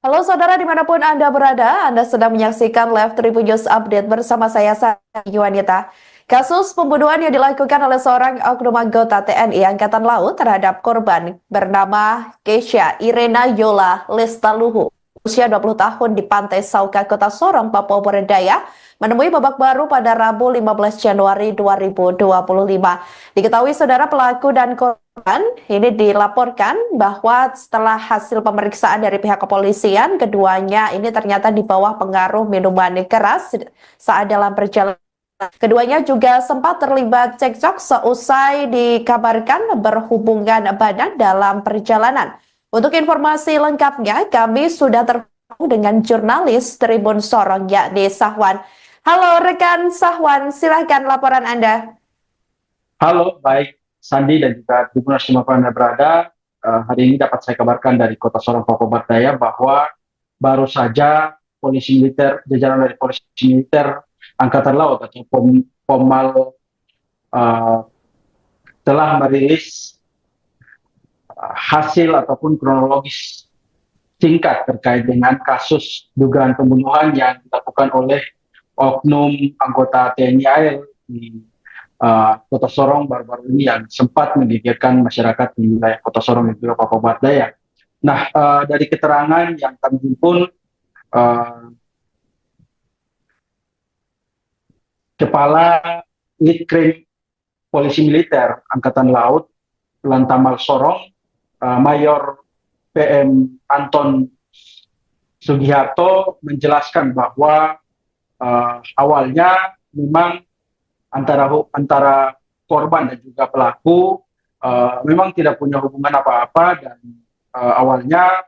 Halo saudara dimanapun Anda berada, Anda sedang menyaksikan Live Tribun News Update bersama saya Sari Yuwanita. Kasus pembunuhan yang dilakukan oleh seorang oknum anggota TNI Angkatan Laut terhadap korban bernama Keisha Irena Yola Lestaluhu, usia 20 tahun di Pantai Sauka, Kota Sorong, Papua Barat Daya, menemui babak baru pada Rabu 15 Januari 2025. Diketahui saudara pelaku dan korban ini dilaporkan bahwa setelah hasil pemeriksaan dari pihak kepolisian, keduanya ini ternyata di bawah pengaruh minuman keras saat dalam perjalanan. Keduanya juga sempat terlibat cekcok seusai dikabarkan berhubungan badan dalam perjalanan. Untuk informasi lengkapnya, kami sudah terhubung dengan jurnalis Tribun Sorong yakni Sahwan. Halo rekan Sahwan, silahkan laporan Anda. Halo, baik Sandi dan juga Tribuners dimanapun Anda berada. Hari ini dapat saya kabarkan dari Kota Sorong, Papua Barat Daya bahwa baru saja polisi militer, jajaran dari polisi militer Angkatan Laut atau Pomal uh, telah merilis hasil ataupun kronologis singkat terkait dengan kasus dugaan pembunuhan yang dilakukan oleh oknum anggota TNI AL di Kota Sorong baru-baru ini yang sempat menggegerkan masyarakat di wilayah Kota Sorong dan juga Papua Barat Daya. Nah, dari keterangan yang kami himpun, uh, Kepala Litkrim Polisi Militer Angkatan Laut Lantamal Sorong, Mayor PM Anton Sugiharto menjelaskan bahwa awalnya memang antara korban dan juga pelaku memang tidak punya hubungan apa-apa dan awalnya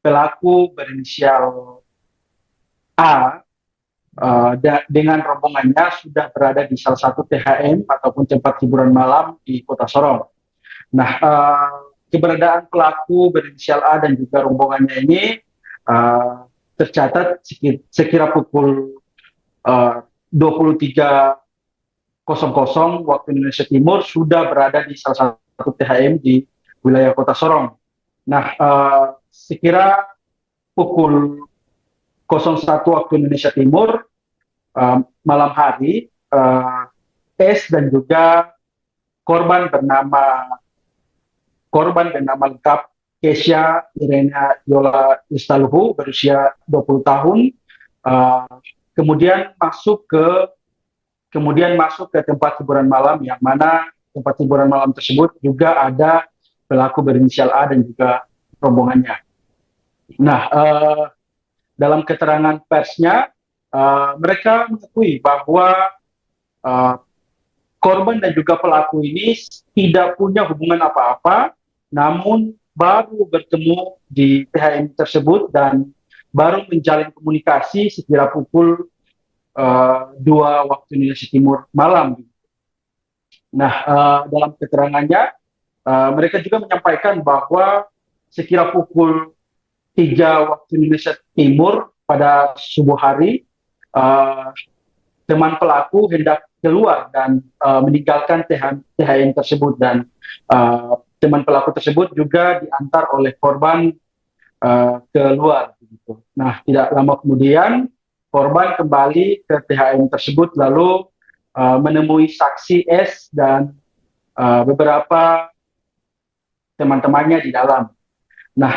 pelaku berinisial A dengan rombongannya sudah berada di salah satu THM ataupun tempat hiburan malam di Kota Sorong. Nah, keberadaan pelaku berinisial A dan juga rombongannya ini tercatat sekira pukul 23.00 waktu Indonesia Timur sudah berada di salah satu THM di wilayah Kota Sorong. Nah, sekira pukul 01 waktu Indonesia Timur malam hari, S dan juga korban bernama lengkap Keisha Irena Yola Lestaluhu berusia 20 tahun, uh, kemudian masuk ke tempat hiburan malam yang mana tempat hiburan malam tersebut juga ada pelaku berinisial A dan juga rombongannya. Nah, dalam keterangan persnya, mereka mengakui bahwa uh, korban dan juga pelaku ini tidak punya hubungan apa-apa, namun baru bertemu di THM tersebut dan baru menjalin komunikasi sekira pukul 2 waktu Indonesia Timur malam. Nah, dalam keterangannya, mereka juga menyampaikan bahwa sekira pukul 3 waktu Indonesia Timur pada subuh hari, uh, teman pelaku hendak keluar dan meninggalkan THM tersebut dan teman pelaku tersebut juga diantar oleh korban keluar. Gitu. Nah, tidak lama kemudian korban kembali ke THM tersebut lalu menemui saksi S dan beberapa teman-temannya di dalam. Nah,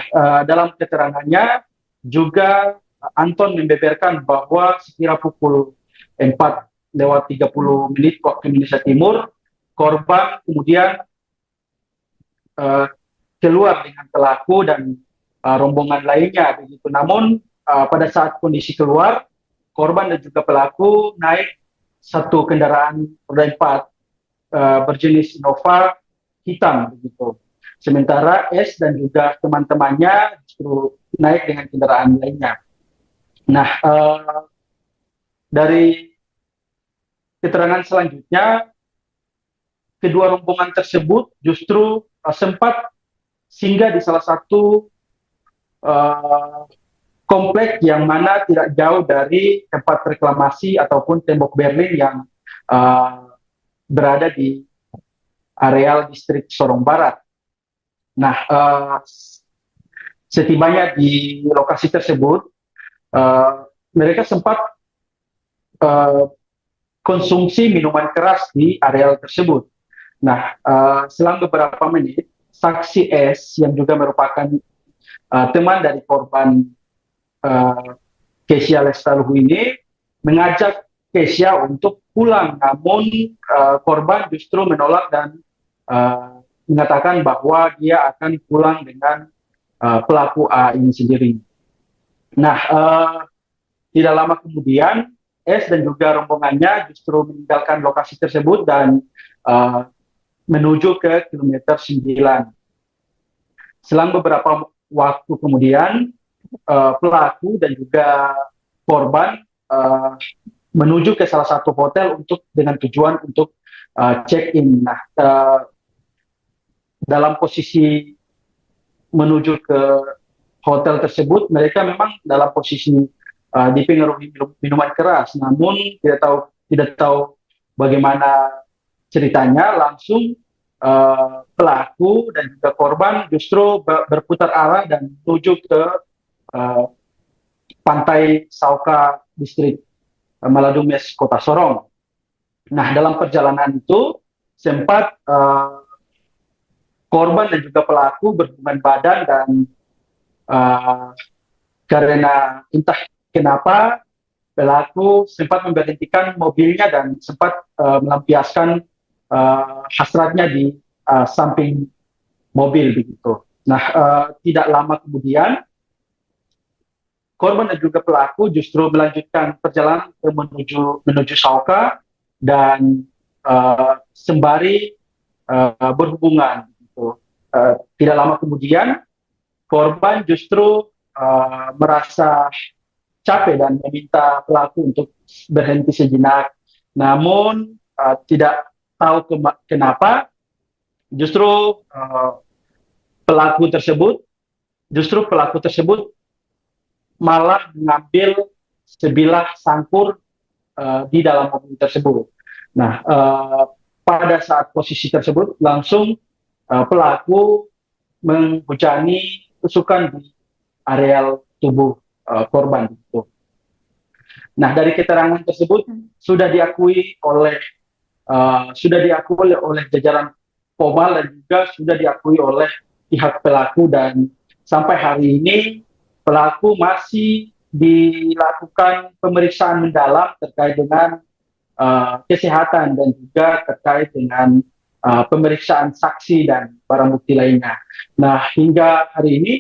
dalam keterangannya juga Anton membeberkan bahwa sekira pukul 4:30 waktu Indonesia Timur, korban kemudian uh, keluar dengan pelaku dan rombongan lainnya. Begitu. Namun pada saat kondisi keluar, korban dan juga pelaku naik satu kendaraan roda 4 berjenis Innova hitam. Begitu. Sementara S dan juga teman-temannya justru naik dengan kendaraan lainnya. Nah, dari keterangan selanjutnya, kedua rombongan tersebut justru sempat singgah di salah satu uh, komplek yang mana tidak jauh dari tempat reklamasi ataupun tembok Berlin yang uh, berada di areal distrik Sorong Barat. Nah, setibanya di lokasi tersebut, mereka sempat konsumsi minuman keras di areal tersebut. Nah, selang beberapa menit, saksi S yang juga merupakan teman dari korban Kesia Lestaluhu ini mengajak Kesia untuk pulang, namun korban justru menolak dan mengatakan bahwa dia akan pulang dengan pelaku A ini sendiri. Nah, tidak lama kemudian S dan juga rombongannya justru meninggalkan lokasi tersebut dan menuju ke kilometer 9. Selang beberapa waktu kemudian, pelaku dan juga korban menuju ke salah satu hotel dengan tujuan untuk check-in. Nah, dalam posisi menuju ke hotel tersebut, mereka memang dalam posisi dipengaruhi minuman keras, namun tidak tahu bagaimana ceritanya, langsung pelaku dan juga korban justru berputar arah dan menuju ke pantai Sauka, distrik Maladumes, Kota Sorong. Nah, dalam perjalanan itu sempat korban dan juga pelaku berhubungan badan dan karena entah kenapa pelaku sempat memberhentikan mobilnya dan sempat melampiaskan hasratnya di samping mobil begitu. Nah, tidak lama kemudian korban dan juga pelaku justru melanjutkan perjalanan menuju Sauka dan sembari berhubungan. Gitu. Tidak lama kemudian korban justru merasa capek dan meminta pelaku untuk berhenti sejenak. Namun tidak tahu kenapa justru pelaku tersebut malah mengambil sebilah sangkur di dalam mobil tersebut. Nah, pada saat posisi tersebut langsung pelaku menghujani tusukan di areal tubuh korban itu. Nah, dari keterangan tersebut sudah diakui oleh jajaran Pomal dan juga sudah diakui oleh pihak pelaku, dan sampai hari ini pelaku masih dilakukan pemeriksaan mendalam terkait dengan kesehatan dan juga terkait dengan pemeriksaan saksi dan barang bukti lainnya. Nah, hingga hari ini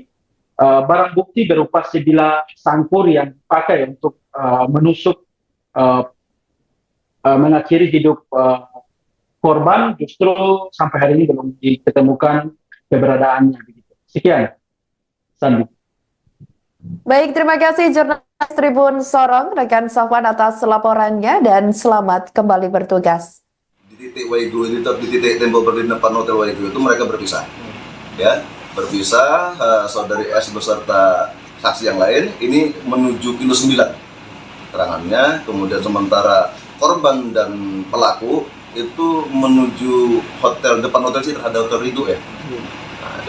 barang bukti berupa sebilah sangkur yang dipakai untuk menusuk mengakhiri hidup korban justru sampai hari ini belum ditemukan keberadaannya. Sekian, Sandi. Baik, terima kasih jurnalis Tribun Sorong, rekan Safwan atas laporannya dan selamat kembali bertugas. Di titik Waigu, di titik tembok berdiri depan Hotel Waigu itu mereka berpisah. Ya, berpisah, saudari S beserta saksi yang lain ini menuju kilo 9 keterangannya, kemudian sementara korban dan pelaku itu menuju depan Hotel Citra, ada Hotel Ridho ya. Nah,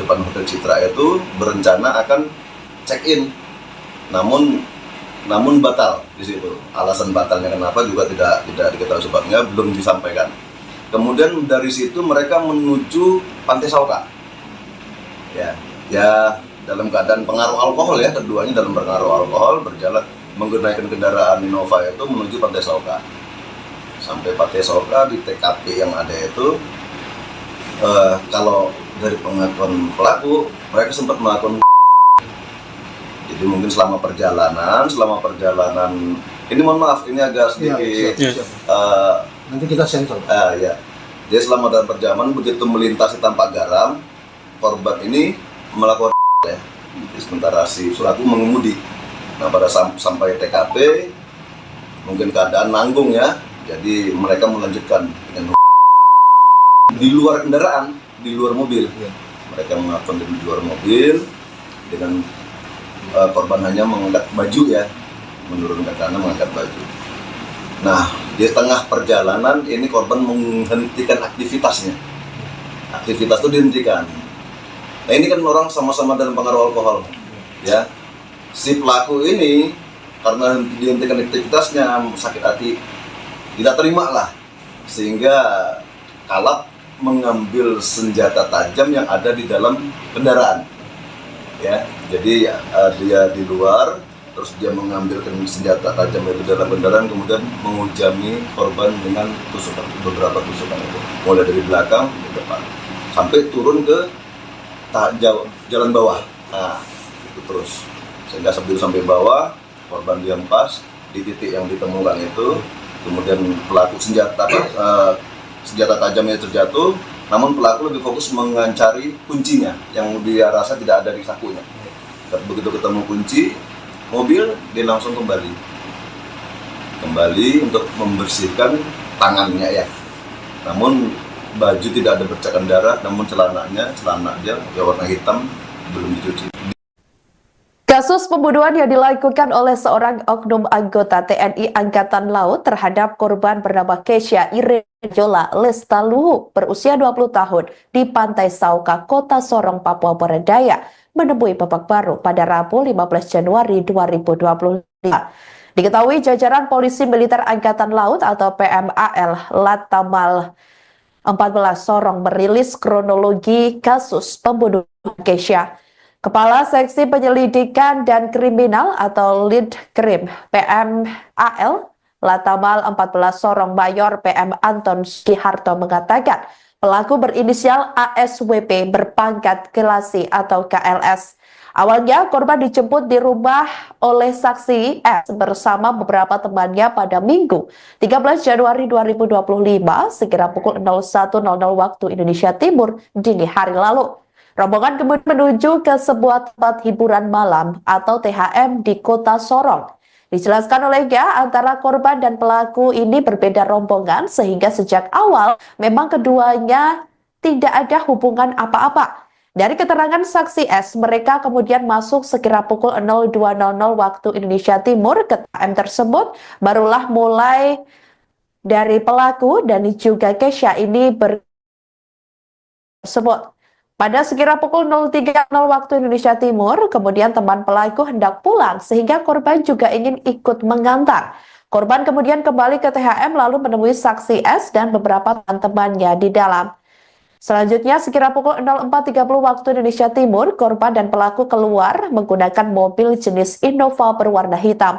depan Hotel Citra itu berencana akan check-in, namun batal di situ. Alasan batalnya kenapa juga tidak diketahui sebabnya, belum disampaikan. Kemudian dari situ mereka menuju Pantai Sauka. Ya dalam keadaan pengaruh alkohol ya, keduanya dalam pengaruh alkohol berjalan menggunakan kendaraan Innova itu menuju Pantai Sauka. Sampai Pantai Sauka di TKP yang ada itu, kalau dari pengakuan pelaku mereka sempat melakukan. Jadi mungkin selama perjalanan ini mohon maaf ini agak sedikit nanti kita sensor. Ya. Jadi selama dalam perjalanan begitu melintasi Tampak Garam, korban ini melakukan ya. Sementara si pelaku mengemudi. Nah, pada sampai TKP mungkin keadaan nanggung ya. Jadi mereka melanjutkan dengan di luar kendaraan, di luar mobil. Mereka melakukan di luar mobil dengan korban hanya mengangkat baju ya, menurunkan kanan mengangkat baju. Nah, di tengah perjalanan ini korban menghentikan aktivitasnya. Aktivitas itu dihentikan. Nah ini kan orang sama-sama dalam pengaruh alkohol, ya. Si pelaku ini karena dihentikan aktivitasnya, sakit hati, tidak terima lah, sehingga kalap mengambil senjata tajam yang ada di dalam kendaraan, ya. Jadi dia di luar, terus dia mengambil senjata tajam itu dalam kendaraan, kemudian menghujami korban dengan tusukan, beberapa tusukan itu, mulai dari belakang ke depan, sampai turun ke jalan bawah. Nah, itu terus sehingga sampai bawah, korban dihempas di titik yang ditemukan itu, kemudian pelaku senjata tajamnya terjatuh, namun pelaku lebih fokus mengancari kuncinya yang dia rasa tidak ada di sakunya. Begitu ketemu kunci mobil, dia langsung kembali untuk membersihkan tangannya, ya. Namun baju tidak ada bercakan darah, namun celana dia warna hitam, belum dicuci. Kasus pembunuhan yang dilakukan oleh seorang oknum anggota TNI Angkatan Laut terhadap korban bernama Keisha Irejola Lestaluhu berusia 20 tahun di Pantai Sauka, Kota Sorong, Papua Barat Daya menemui babak baru pada Rabu 15 Januari 2025. Diketahui jajaran Polisi Militer Angkatan Laut atau PMAL Latamal 14 Sorong merilis kronologi kasus pembunuhan Keisha. Kepala Seksi Penyelidikan dan Kriminal atau Lead Krim PMAL Latamal 14 Sorong Mayor PM Anton Sugiharto mengatakan pelaku berinisial ASWP berpangkat Kelasi atau KLS. Awalnya korban dijemput di rumah oleh saksi S bersama beberapa temannya pada Minggu 13 Januari 2025 sekira pukul 01.00 waktu Indonesia Timur dini hari lalu. Rombongan kemudian menuju ke sebuah tempat hiburan malam atau THM di Kota Sorong. Dijelaskan olehnya antara korban dan pelaku ini berbeda rombongan sehingga sejak awal memang keduanya tidak ada hubungan apa-apa. Dari keterangan saksi S, mereka kemudian masuk sekira pukul 02.00 waktu Indonesia Timur ke THM tersebut. Barulah mulai dari pelaku dan juga Keisha ini tersebut. Pada sekira pukul 03.00 waktu Indonesia Timur, kemudian teman pelaku hendak pulang sehingga korban juga ingin ikut mengantar. Korban kemudian kembali ke THM lalu menemui saksi S dan beberapa teman-temannya di dalam. Selanjutnya sekira pukul 04.30 waktu Indonesia Timur, korban dan pelaku keluar menggunakan mobil jenis Innova berwarna hitam.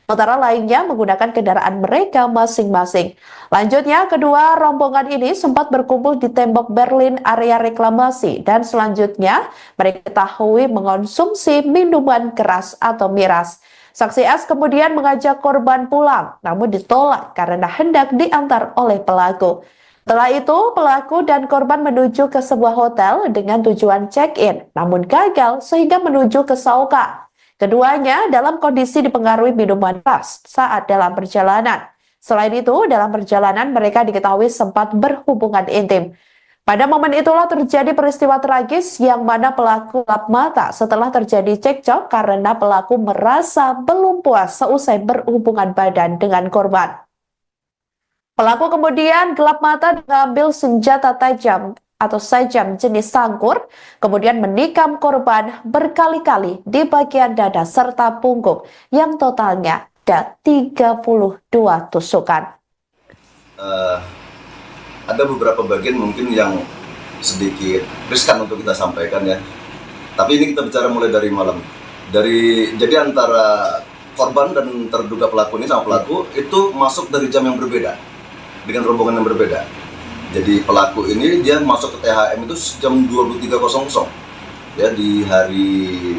Sementara lainnya menggunakan kendaraan mereka masing-masing. Lanjutnya, kedua rombongan ini sempat berkumpul di tembok Berlin area reklamasi dan selanjutnya mereka diketahui mengonsumsi minuman keras atau miras. Saksi S kemudian mengajak korban pulang, namun ditolak karena hendak diantar oleh pelaku. Setelah itu, pelaku dan korban menuju ke sebuah hotel dengan tujuan check-in, namun gagal sehingga menuju ke Sauka. Keduanya dalam kondisi dipengaruhi minuman keras saat dalam perjalanan. Selain itu, dalam perjalanan mereka diketahui sempat berhubungan intim. Pada momen itulah terjadi peristiwa tragis yang mana pelaku gelap mata setelah terjadi cekcok karena pelaku merasa belum puas seusai berhubungan badan dengan korban. Pelaku kemudian gelap mata mengambil senjata tajam atau sajam jenis sangkur, kemudian menikam korban berkali-kali di bagian dada serta punggung yang totalnya ada 32 tusukan. Ada beberapa bagian mungkin yang sedikit riskan untuk kita sampaikan, ya. Tapi ini kita bicara mulai dari malam. Jadi antara korban dan terduga pelaku ini sama pelaku itu masuk dari jam yang berbeda dengan rombongan yang berbeda. Jadi pelaku ini dia masuk ke THM itu jam 23.00 ya di hari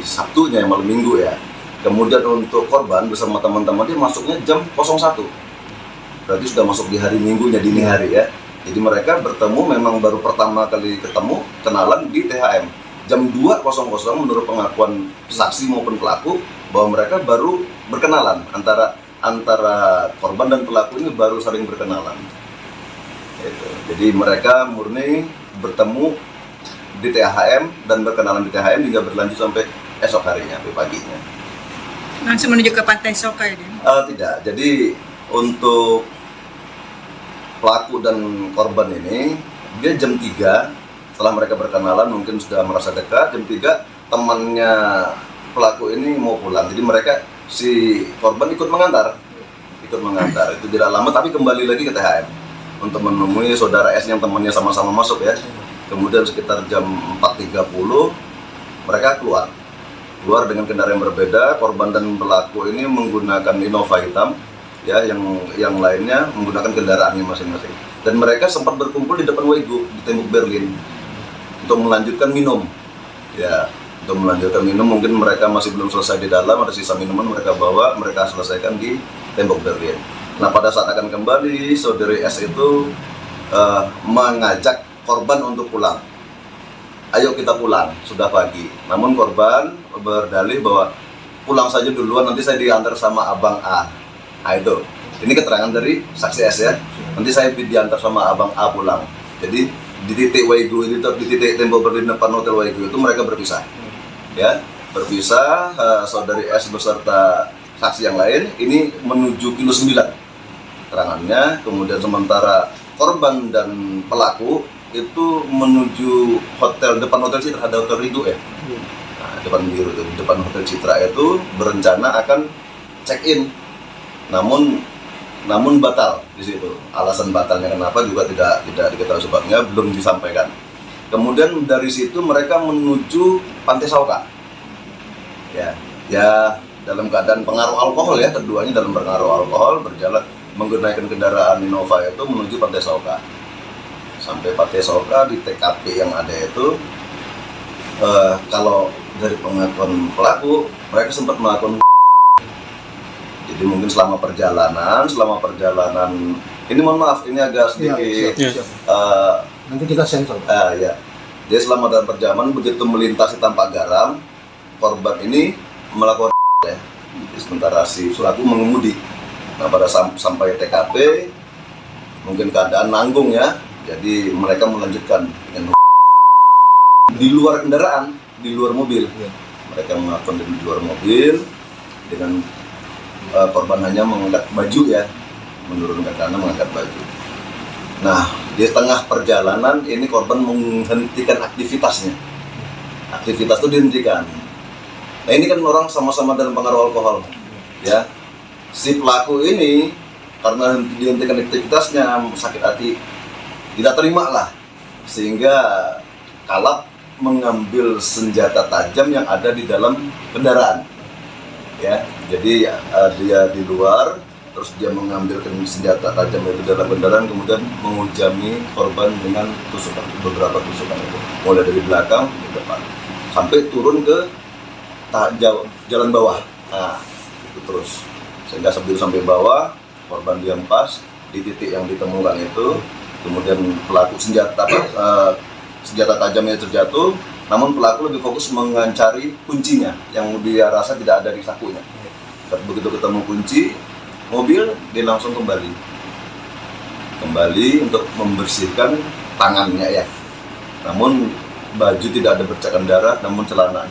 Sabtunya yang malam Minggu, ya. Kemudian untuk korban bersama teman-teman dia masuknya jam 01. Berarti sudah masuk di hari Minggunya dini hari, ya. Jadi mereka bertemu memang baru pertama kali ketemu, kenalan di THM. Jam 2.00 menurut pengakuan saksi maupun pelaku bahwa mereka baru berkenalan, antara korban dan pelaku ini baru saling berkenalan. Jadi mereka murni bertemu di THM dan berkenalan di THM hingga berlanjut sampai esok harinya, sampai paginya. Langsung menuju ke Pantai Sauka ya? Tidak, jadi untuk pelaku dan korban ini dia jam 3 Setelah mereka berkenalan, mungkin sudah merasa dekat. Jam 3 temannya pelaku ini mau pulang, jadi mereka si korban ikut mengantar. Itu tidak lama, tapi kembali lagi ke THM untuk menemui saudara S yang temannya sama-sama masuk ya. Kemudian sekitar jam 4.30 mereka keluar dengan kendaraan yang berbeda. Korban dan pelaku ini menggunakan Innova hitam ya, yang lainnya menggunakan kendaraannya masing-masing. Dan mereka sempat berkumpul di depan Waigo di tembok Berlin untuk melanjutkan minum ya. Untuk melanjutkan minum, mungkin mereka masih belum selesai di dalam, ada sisa minuman mereka bawa, mereka selesaikan di tembok Berlin. Nah, pada saat akan kembali, saudari S itu mengajak korban untuk pulang. Ayo kita pulang, sudah pagi. Namun korban berdalih bahwa pulang saja duluan, nanti saya diantar sama Abang A. Nah, itu. Ini keterangan dari saksi S ya. Nanti saya diantar sama Abang A pulang. Jadi di titik Waigo itu, di titik tembok Berlin depan Hotel Waigo itu mereka berpisah. Ya, berpisah. Saudari S beserta saksi yang lain ini menuju kilo 9 keterangannya. Kemudian sementara korban dan pelaku itu menuju depan Hotel Citra, ada Hotel Rido ya. Nah, depan Hotel Citra itu berencana akan check in, namun batal di situ. Alasan batalnya kenapa juga tidak diketahui sebabnya, belum disampaikan. Kemudian dari situ mereka menuju Pantai Sauka. Ya dalam keadaan pengaruh alkohol ya, keduanya dalam pengaruh alkohol berjalan menggunakan kendaraan Innova itu menuju Pantai Sauka. Sampai Pantai Sauka di TKP yang ada itu, kalau dari pengakuan pelaku mereka sempat melakukan. Jadi mungkin selama perjalanan ini mohon maaf, ini agak sedikit nanti kita sensor. Ya. Jadi selama dalam perjalanan begitu melintasi Tampak Garam, korban ini melakukan ya. Sementara si pelaku mengemudi. Nah, pada sampai TKP mungkin keadaan nanggung ya. Jadi mereka melanjutkan dengan di luar kendaraan, di luar mobil. Mereka melakukan di luar mobil dengan korban hanya mengangkat baju ya, menurunkan kanan mengangkat baju. Nah, di tengah perjalanan ini korban menghentikan aktivitasnya. Aktivitas itu dihentikan. Nah, ini kan orang sama-sama dalam pengaruh alkohol, ya. Si pelaku ini karena dihentikan aktivitasnya sakit hati, tidak terima lah, sehingga kalap mengambil senjata tajam yang ada di dalam kendaraan. Ya, jadi dia di luar, terus dia mengambil senjata tajam itu dalam kendaraan, kemudian menghujami korban dengan tusukan, beberapa tusukan itu, mulai dari belakang ke depan, sampai turun ke jalan bawah. Nah, itu terus, sehingga sampai bawah, korban dihempas di titik yang ditemukan itu, kemudian pelaku senjata tajamnya terjatuh. Namun pelaku lebih fokus mencari kuncinya yang dia rasa tidak ada di sakunya. Begitu ketemu kunci mobil, dia langsung kembali untuk membersihkan tangannya ya. Namun baju tidak ada bercakan darah, namun celana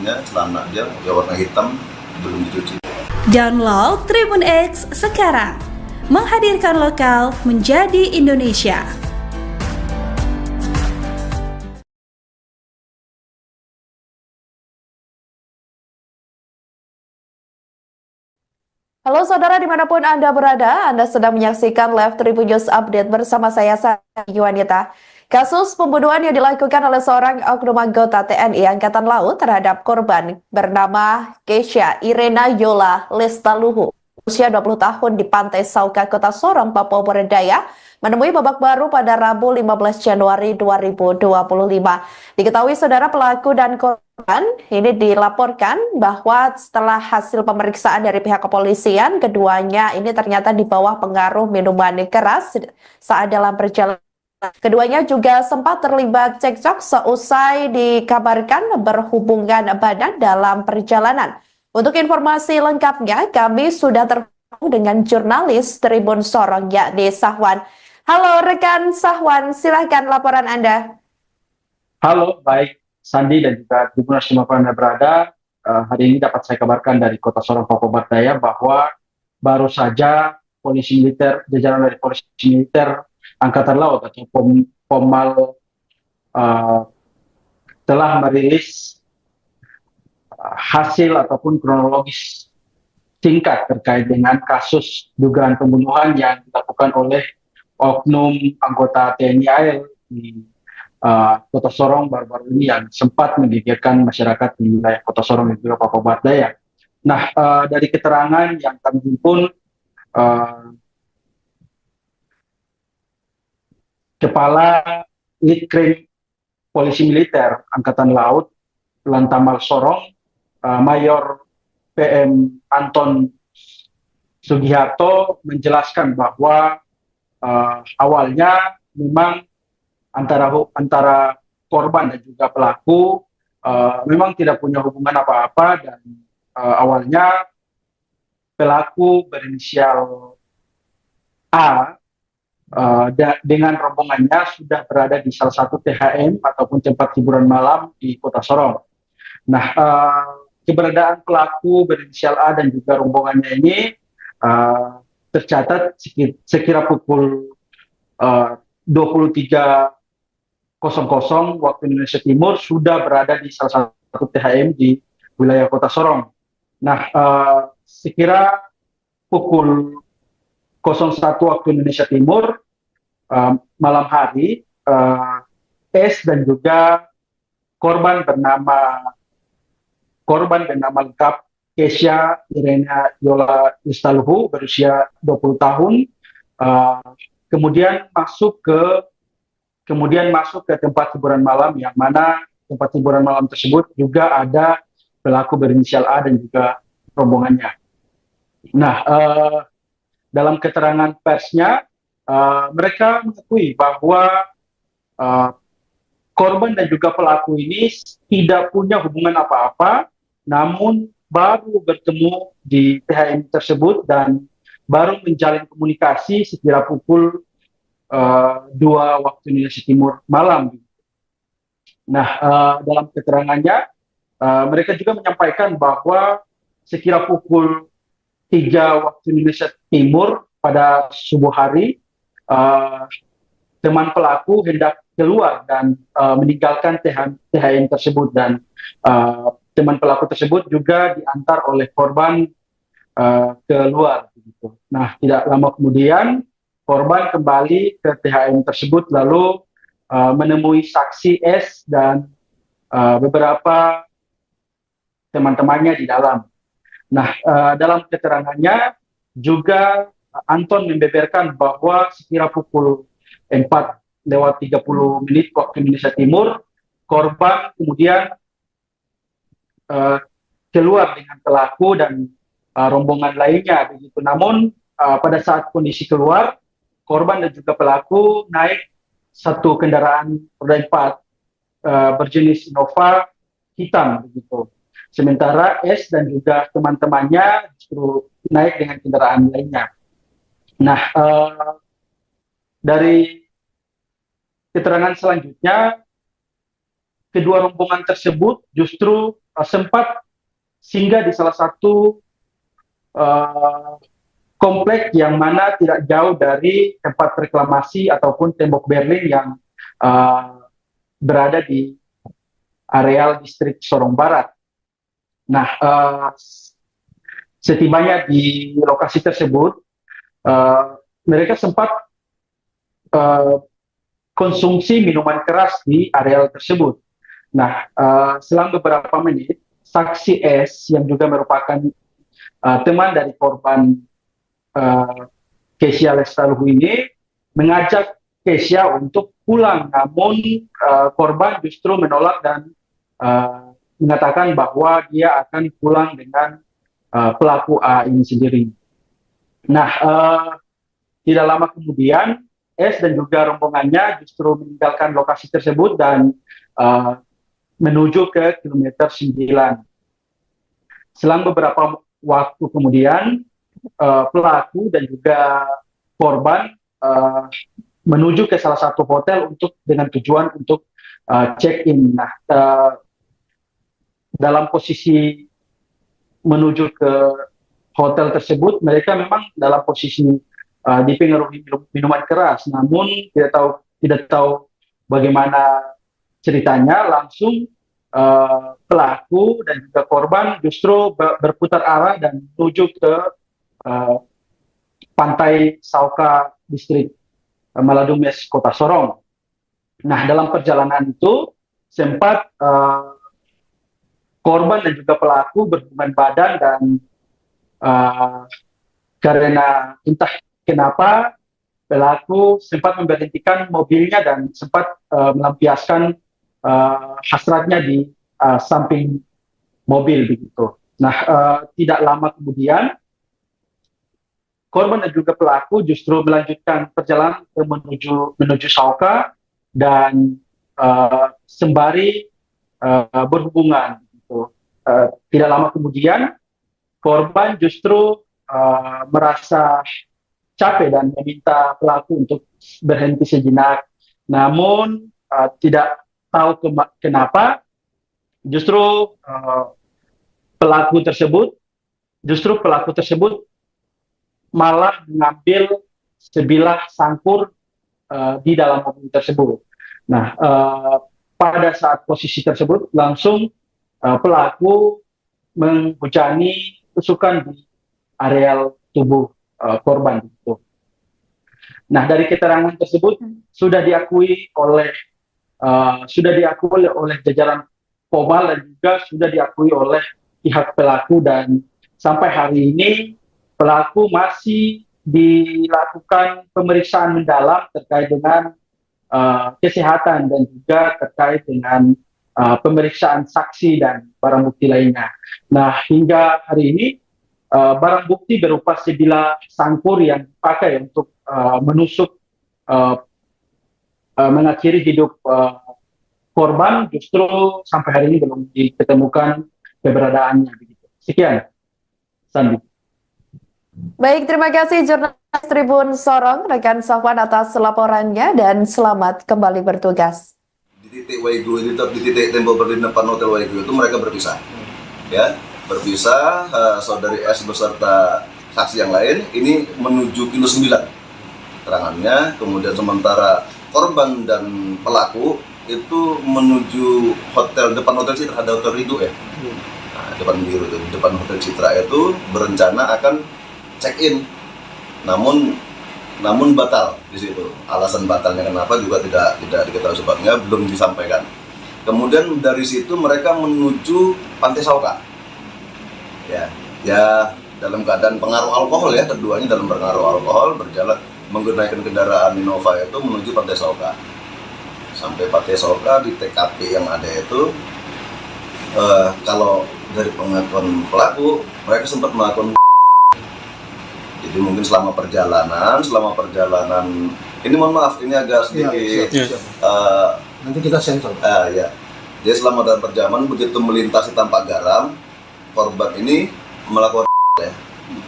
dia warna hitam, belum dicuci. Download Tribun X sekarang, menghadirkan lokal menjadi Indonesia. Halo saudara dimanapun Anda berada, Anda sedang menyaksikan Live Tribun News Update bersama saya Sari Yuwanita. Kasus pembunuhan yang dilakukan oleh seorang oknum anggota TNI Angkatan Laut terhadap korban bernama Keisha Irena Yola Lestaluhu, usia 20 tahun di Pantai Sauka, Kota Sorong, Papua Barat, menemui babak baru pada Rabu 15 Januari 2025. Diketahui saudara pelaku dan korban ini dilaporkan bahwa setelah hasil pemeriksaan dari pihak kepolisian, keduanya ini ternyata di bawah pengaruh minuman keras saat dalam perjalanan. Keduanya juga sempat terlibat cekcok seusai dikabarkan berhubungan badan dalam perjalanan. Untuk informasi lengkapnya, kami sudah terhubung dengan jurnalis Tribun Sorong, yakni Sahwan. Halo rekan Sahwan, silahkan laporan Anda. Halo, baik Sandi dan juga Tribuners dimanapun Anda berada. Hari ini dapat saya kabarkan dari Kota Sorong, Papua Barat bahwa baru saja polisi militer, jajaran dari polisi militer Angkatan Laut atau Pomal telah merilis hasil ataupun kronologis singkat terkait dengan kasus dugaan pembunuhan yang dilakukan oleh oknum anggota TNI AL di Kota Sorong baru-baru ini yang sempat menggegerkan masyarakat di wilayah Kota Sorong dan juga Papua Barat Daya. Nah, dari keterangan yang kami himpun, Kepala Litkrim Polisi Militer Angkatan Laut Lantamal Sorong, Mayor PM Anton Sugiharto menjelaskan bahwa awalnya memang antara korban dan juga pelaku memang tidak punya hubungan apa-apa, dan awalnya pelaku berinisial A dengan rombongannya sudah berada di salah satu THM ataupun tempat hiburan malam di Kota Sorong. Nah, keberadaan pelaku berinisial A dan juga rombongannya ini tercatat sekira pukul 23.00 waktu Indonesia Timur sudah berada di salah satu THM di wilayah Kota Sorong. Nah, sekira pukul 01 waktu Indonesia Timur malam hari, S dan juga korban bernama lengkap Kesha Irena Yola Istaluhu berusia 20 tahun, kemudian masuk ke tempat hiburan malam, yang mana tempat hiburan malam tersebut juga ada pelaku berinisial A dan juga rombongannya. Nah, dalam keterangan persnya, mereka mengakui bahwa korban dan juga pelaku ini tidak punya hubungan apa-apa, namun baru bertemu di THM tersebut dan baru menjalin komunikasi sekira pukul 2 waktu Indonesia Timur malam. Nah, dalam keterangannya, mereka juga menyampaikan bahwa sekira pukul 3 waktu Indonesia Timur pada subuh hari, teman pelaku hendak keluar dan meninggalkan THM tersebut, dan teman pelaku tersebut juga diantar oleh korban keluar. Nah, tidak lama kemudian korban kembali ke THM tersebut lalu menemui saksi S dan beberapa teman-temannya di dalam. Nah, dalam keterangannya juga Anton membeberkan bahwa sekira pukul 4:30 waktu Indonesia Timur, korban kemudian keluar dengan pelaku dan rombongan lainnya begitu. Namun pada saat kondisi keluar, korban dan juga pelaku naik satu kendaraan roda 4 berjenis Innova hitam begitu. Sementara S dan juga teman-temannya justru naik dengan kendaraan lainnya. Nah, dari keterangan selanjutnya, kedua rombongan tersebut justru sempat singgah di salah satu komplek yang mana tidak jauh dari tempat reklamasi ataupun tembok Berlin yang berada di areal distrik Sorong Barat. Nah, setibanya di lokasi tersebut, mereka sempat konsumsi minuman keras di areal tersebut. Nah, selang beberapa menit, saksi S yang juga merupakan teman dari korban Kesha Lestaluhu ini mengajak Kesha untuk pulang, namun korban justru menolak dan mengatakan bahwa dia akan pulang dengan pelaku A ini sendiri. Nah, tidak lama kemudian S dan juga rombongannya justru meninggalkan lokasi tersebut dan menuju ke kilometer 9. Selang beberapa waktu kemudian, pelaku dan juga korban menuju ke salah satu hotel dengan tujuan untuk check-in. Nah, dalam posisi menuju ke hotel tersebut, mereka memang dalam posisi dipengaruhi minuman keras, namun tidak tahu bagaimana ceritanya, langsung pelaku dan juga korban justru berputar arah dan menuju ke pantai Sauka distrik Maladumes Kota Sorong. Nah, dalam perjalanan itu sempat korban dan juga pelaku berhubungan badan dan karena entah kenapa pelaku sempat memberhentikan mobilnya dan sempat melampiaskan hasratnya di samping mobil begitu. Nah, tidak lama kemudian korban dan juga pelaku justru melanjutkan perjalanan menuju Sauka dan sembari berhubungan. Gitu. Tidak lama kemudian korban justru merasa capek dan meminta pelaku untuk berhenti sejenak. Namun tidak tahu kenapa justru pelaku tersebut malah mengambil sebilah sangkur di dalam mobil tersebut. Nah, pada saat posisi tersebut langsung pelaku menghujani tusukan di areal tubuh korban itu. Nah, dari keterangan tersebut sudah diakui oleh jajaran Pomal dan juga sudah diakui oleh pihak pelaku, dan sampai hari ini pelaku masih dilakukan pemeriksaan mendalam terkait dengan kesehatan dan juga terkait dengan pemeriksaan saksi dan barang bukti lainnya. Nah, hingga hari ini barang bukti berupa sebilah sangkur yang dipakai untuk menusuk mengakhiri hidup korban justru sampai hari ini belum ditemukan keberadaannya. Begitu. Sekian, Sandi. Baik, terima kasih jurnalis Tribun Sorong, rekan Safwan atas laporannya dan selamat kembali bertugas. Di titik Waigu itu, di titik tembok berdiri depan Hotel Waigu itu mereka berpisah. Ya, berpisah, saudari S beserta saksi yang lain ini menuju kilo 9 terangannya, kemudian sementara korban dan pelaku itu menuju depan Hotel Citra, ada Hotel Ridho ya. Nah, depan Hotel Citra itu berencana akan check-in, namun batal di situ. Alasan batalnya kenapa juga tidak diketahui sebabnya, belum disampaikan. Kemudian dari situ mereka menuju Pantai Sauka. Ya dalam keadaan pengaruh alkohol ya, keduanya dalam pengaruh alkohol berjalan menggunakan kendaraan Innova itu menuju Pantai Sauka. Sampai Pantai Sauka di TKP yang ada itu, kalau dari pengakuan pelaku mereka sempat melakukan. Jadi mungkin selama perjalanan ini mohon maaf ini agak sedikit nanti kita sensor. Ya. Jadi selama dalam perjalanan begitu melintasi Tampak Garam, korban ini melakukan ya.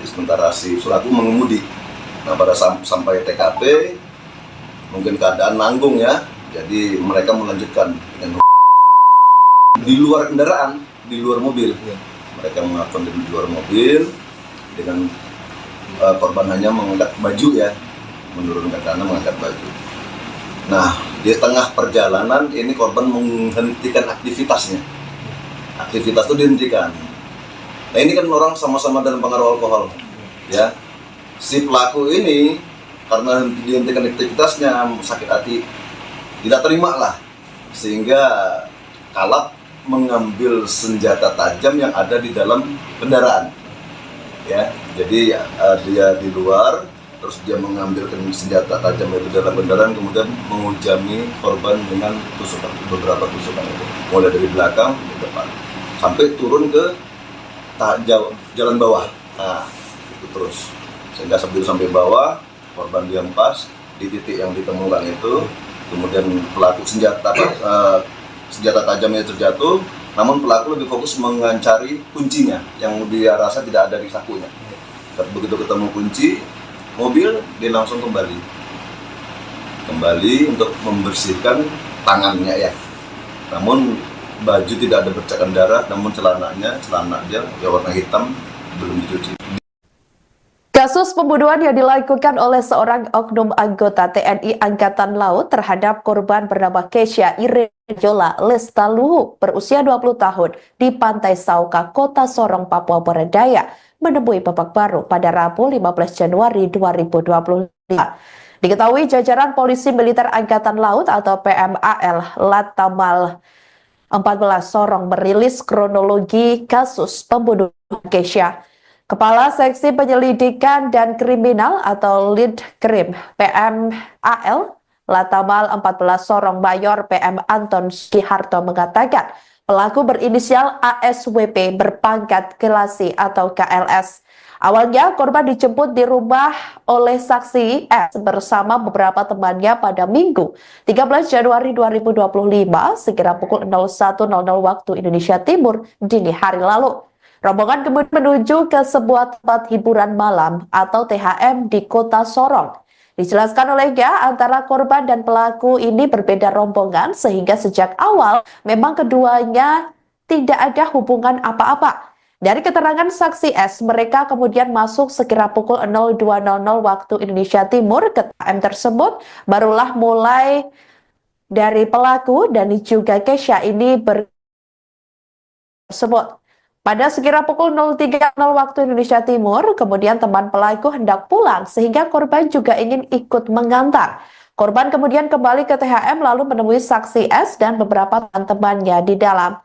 Sementara si pelaku mengemudi. Nah, pada sampai TKP mungkin keadaan nanggung ya. Jadi mereka melanjutkan dengan di luar kendaraan, di luar mobil. Mereka melakukan di luar mobil dengan korban hanya mengangkat baju ya, menurunkan kanan mengangkat baju. Nah, di tengah perjalanan ini korban menghentikan aktivitasnya. Aktivitas itu dihentikan. Nah, ini kan orang sama-sama dalam pengaruh alkohol, ya. Si pelaku ini karena dihentikan aktivitasnya sakit hati, tidak terima lah, sehingga kalap mengambil senjata tajam yang ada di dalam kendaraan. Ya, jadi dia di luar, terus dia mengambil senjata tajam itu dalam kendaraan, kemudian menghujani korban dengan beberapa tusukan itu, mulai dari belakang ke depan, sampai turun ke jalan bawah. Nah, itu terus, sehingga sebelum sampai bawah, korban dihempas di titik yang ditemukan itu, kemudian pelaku senjata tajamnya terjatuh. Namun pelaku lebih fokus mencari kuncinya yang dia rasa tidak ada di sakunya. Begitu ketemu kunci mobil, dia langsung kembali untuk membersihkan tangannya ya. Namun baju tidak ada bercakan darah, namun celana dia warna hitam belum dicuci. Kasus pembunuhan yang dilakukan oleh seorang oknum anggota TNI Angkatan Laut terhadap korban bernama Keisha Irejola Lestaluhu berusia 20 tahun di Pantai Sauka, Kota Sorong, Papua Barat Daya menemui babak baru pada Rabu 15 Januari 2025. Diketahui jajaran Polisi Militer Angkatan Laut atau PMAL Latamal 14 Sorong merilis kronologi kasus pembunuhan Keisha. Kepala Seksi Penyelidikan dan Kriminal atau Lead Krim PMAL Latamal 14 Sorong Mayor PM Anton Sugiharto mengatakan pelaku berinisial ASWP berpangkat Kelasi atau KLS. Awalnya korban dijemput di rumah oleh saksi S bersama beberapa temannya pada Minggu 13 Januari 2025 sekira pukul 01.00 waktu Indonesia Timur dini hari lalu. Rombongan kemudian menuju ke sebuah tempat hiburan malam atau THM di Kota Sorong. Dijelaskan olehnya antara korban dan pelaku ini berbeda rombongan sehingga sejak awal memang keduanya tidak ada hubungan apa-apa. Dari keterangan saksi S, mereka kemudian masuk sekira pukul 02.00 waktu Indonesia Timur ke THM tersebut. Barulah mulai dari pelaku dan juga Keisha ini tersebut. Pada sekira pukul 03.00 waktu Indonesia Timur, kemudian teman pelaku hendak pulang sehingga korban juga ingin ikut mengantar. Korban kemudian kembali ke THM lalu menemui saksi S dan beberapa teman-temannya di dalam.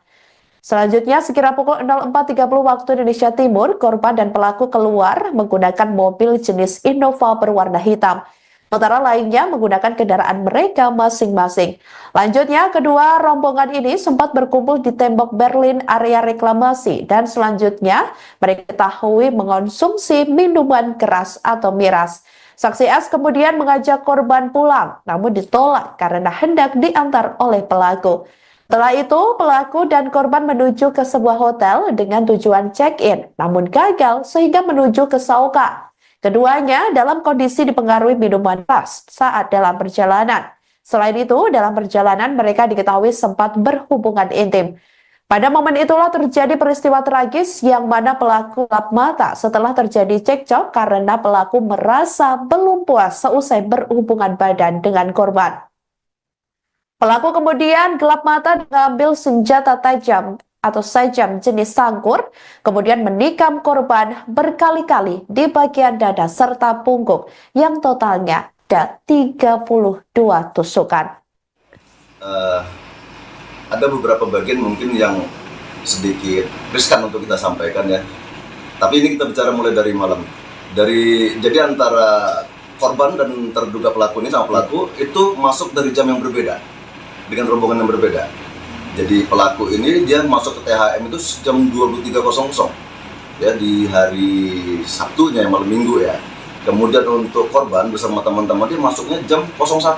Selanjutnya sekira pukul 04.30 waktu Indonesia Timur, korban dan pelaku keluar menggunakan mobil jenis Innova berwarna hitam. Sementara lainnya menggunakan kendaraan mereka masing-masing. Lanjutnya, kedua rombongan ini sempat berkumpul di tembok Berlin area reklamasi dan selanjutnya mereka diketahui mengonsumsi minuman keras atau miras. Saksi S kemudian mengajak korban pulang, namun ditolak karena hendak diantar oleh pelaku. Setelah itu, pelaku dan korban menuju ke sebuah hotel dengan tujuan check-in, namun gagal sehingga menuju ke Sauka. Keduanya dalam kondisi dipengaruhi minuman keras saat dalam perjalanan. Selain itu, dalam perjalanan mereka diketahui sempat berhubungan intim. Pada momen itulah terjadi peristiwa tragis yang mana pelaku gelap mata setelah terjadi cekcok karena pelaku merasa belum puas seusai berhubungan badan dengan korban. Pelaku kemudian gelap mata mengambil senjata tajam atau sajam jenis sangkur, kemudian menikam korban berkali-kali di bagian dada serta punggung yang totalnya ada 32 tusukan. Ada beberapa bagian mungkin yang sedikit riskan untuk kita sampaikan ya. Tapi ini kita bicara mulai dari malam. Jadi antara korban dan terduga pelaku ini sama pelaku itu masuk dari jam yang berbeda dengan rombongan yang berbeda. Jadi pelaku ini dia masuk ke THM itu jam 23.00 ya di hari Sabtunya malam Minggu ya. Kemudian untuk korban bersama teman-teman dia masuknya jam 01.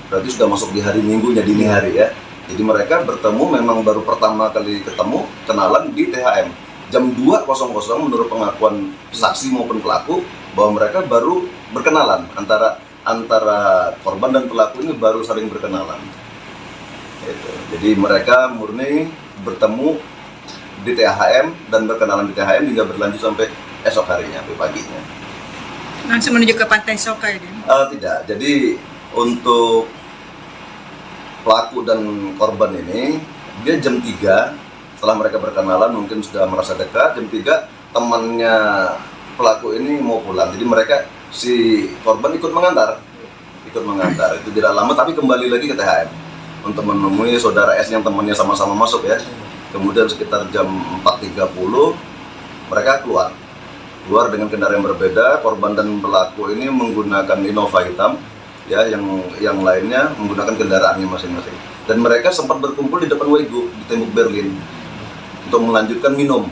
Berarti sudah masuk di hari Minggunya dini hari ya. Jadi mereka bertemu memang baru pertama kali ketemu kenalan di THM jam 2.00 menurut pengakuan saksi maupun pelaku bahwa mereka baru berkenalan antara korban dan pelaku ini baru saling berkenalan. Jadi mereka murni bertemu di THM dan berkenalan di THM hingga berlanjut sampai esok harinya, sampai paginya. Langsung menuju ke Pantai Sauka ya? Tidak, jadi untuk pelaku dan korban ini, dia jam 3 setelah mereka berkenalan mungkin sudah merasa dekat, jam 3 temannya pelaku ini mau pulang. Jadi mereka, si korban ikut mengantar, itu tidak lama tapi kembali lagi ke THM untuk menemui saudara S yang temannya sama-sama masuk ya. Kemudian sekitar jam 4.30 mereka keluar dengan kendaraan yang berbeda. Korban dan pelaku ini menggunakan Innova hitam ya, yang lainnya menggunakan kendaraannya masing-masing. Dan mereka sempat berkumpul di depan Wego di tembok Berlin untuk melanjutkan minum.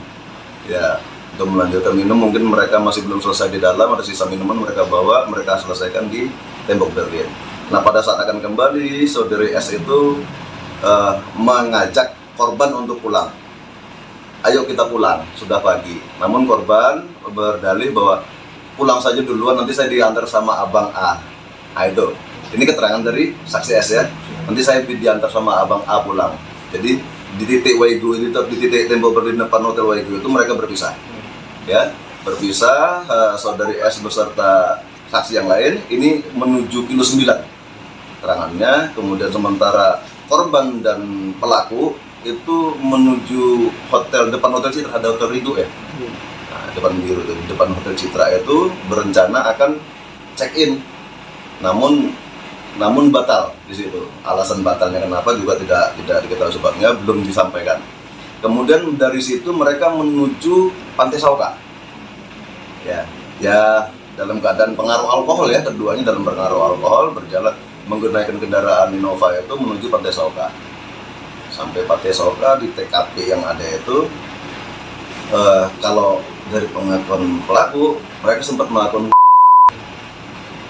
Ya, untuk melanjutkan minum mungkin mereka masih belum selesai di dalam, ada sisa minuman mereka bawa, mereka selesaikan di tembok Berlin. Nah, pada saat akan kembali, saudari S itu mengajak korban untuk pulang. Ayo kita pulang, sudah pagi. Namun korban berdalih bahwa pulang saja duluan, nanti saya diantar sama abang A. Nah, itu. Ini keterangan dari saksi S ya. Nanti saya diantar sama abang A pulang. Jadi di titik Wego ini, di titik tembok Berlin depan Hotel Wego itu mereka berpisah. Ya, berpisah, saudari S beserta saksi yang lain ini menuju kilo 9 keterangannya, kemudian sementara korban dan pelaku itu menuju depan hotel Citra, ada hotel Ridho ya, nah, depan hotel Citra itu berencana akan check in, namun batal di situ. Alasan batalnya kenapa juga tidak diketahui sebabnya, belum disampaikan. Kemudian dari situ mereka menuju Pantai Sauka, ya dalam keadaan pengaruh alkohol ya, keduanya dalam pengaruh alkohol berjalan menggunakan kendaraan Innova itu menuju Pantai Sauka. Sampai Pantai Sauka di TKP yang ada itu, kalau dari pengakuan pelaku mereka sempat melakukan.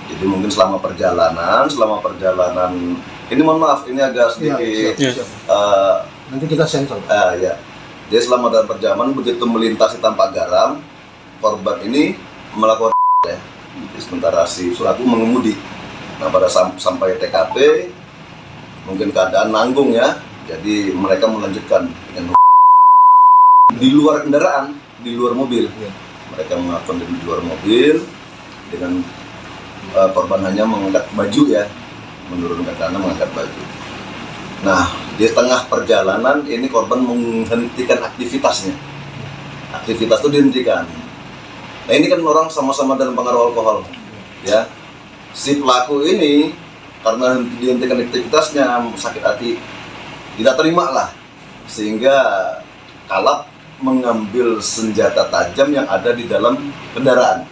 Jadi mungkin selama perjalanan ini mohon maaf ini agak sedikit nanti kita sensor. Ya. Jadi selama dalam perjalanan begitu melintasi Tampak Garam, korban ini melakukan ya. Sementara si pelaku mengemudi. Nah pada sampai TKP mungkin keadaan nanggung ya. Jadi mereka melanjutkan dengan di luar kendaraan, di luar mobil. Mereka melakukan di luar mobil dengan korban hanya mengangkat baju ya, menurunkan tanah mengangkat baju. Nah di tengah perjalanan ini korban menghentikan aktivitasnya. Aktivitas itu dihentikan. Nah ini kan orang sama-sama dalam pengaruh alkohol, ya. Si pelaku ini karena dihentikan aktivitasnya sakit hati, tidak terima lah, sehingga kalap mengambil senjata tajam yang ada di dalam kendaraan.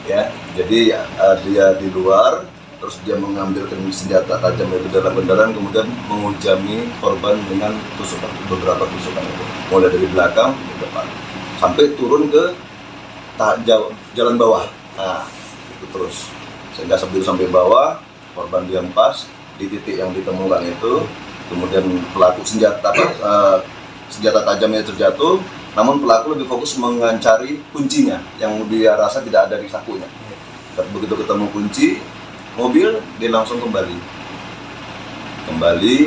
Ya, jadi dia di luar, terus dia mengambil senjata tajam dari dalam kendaraan, kemudian menghujami korban dengan beberapa tusukan itu, mulai dari belakang ke depan, sampai turun ke jalan bawah. Nah, itu terus, sehingga sebelum sampai bawah, korban dihempas di titik yang ditemukan itu, kemudian pelaku senjata tajamnya terjatuh. Namun pelaku lebih fokus mencari kuncinya yang dia rasa tidak ada di sakunya. Begitu ketemu kunci mobil, dia langsung kembali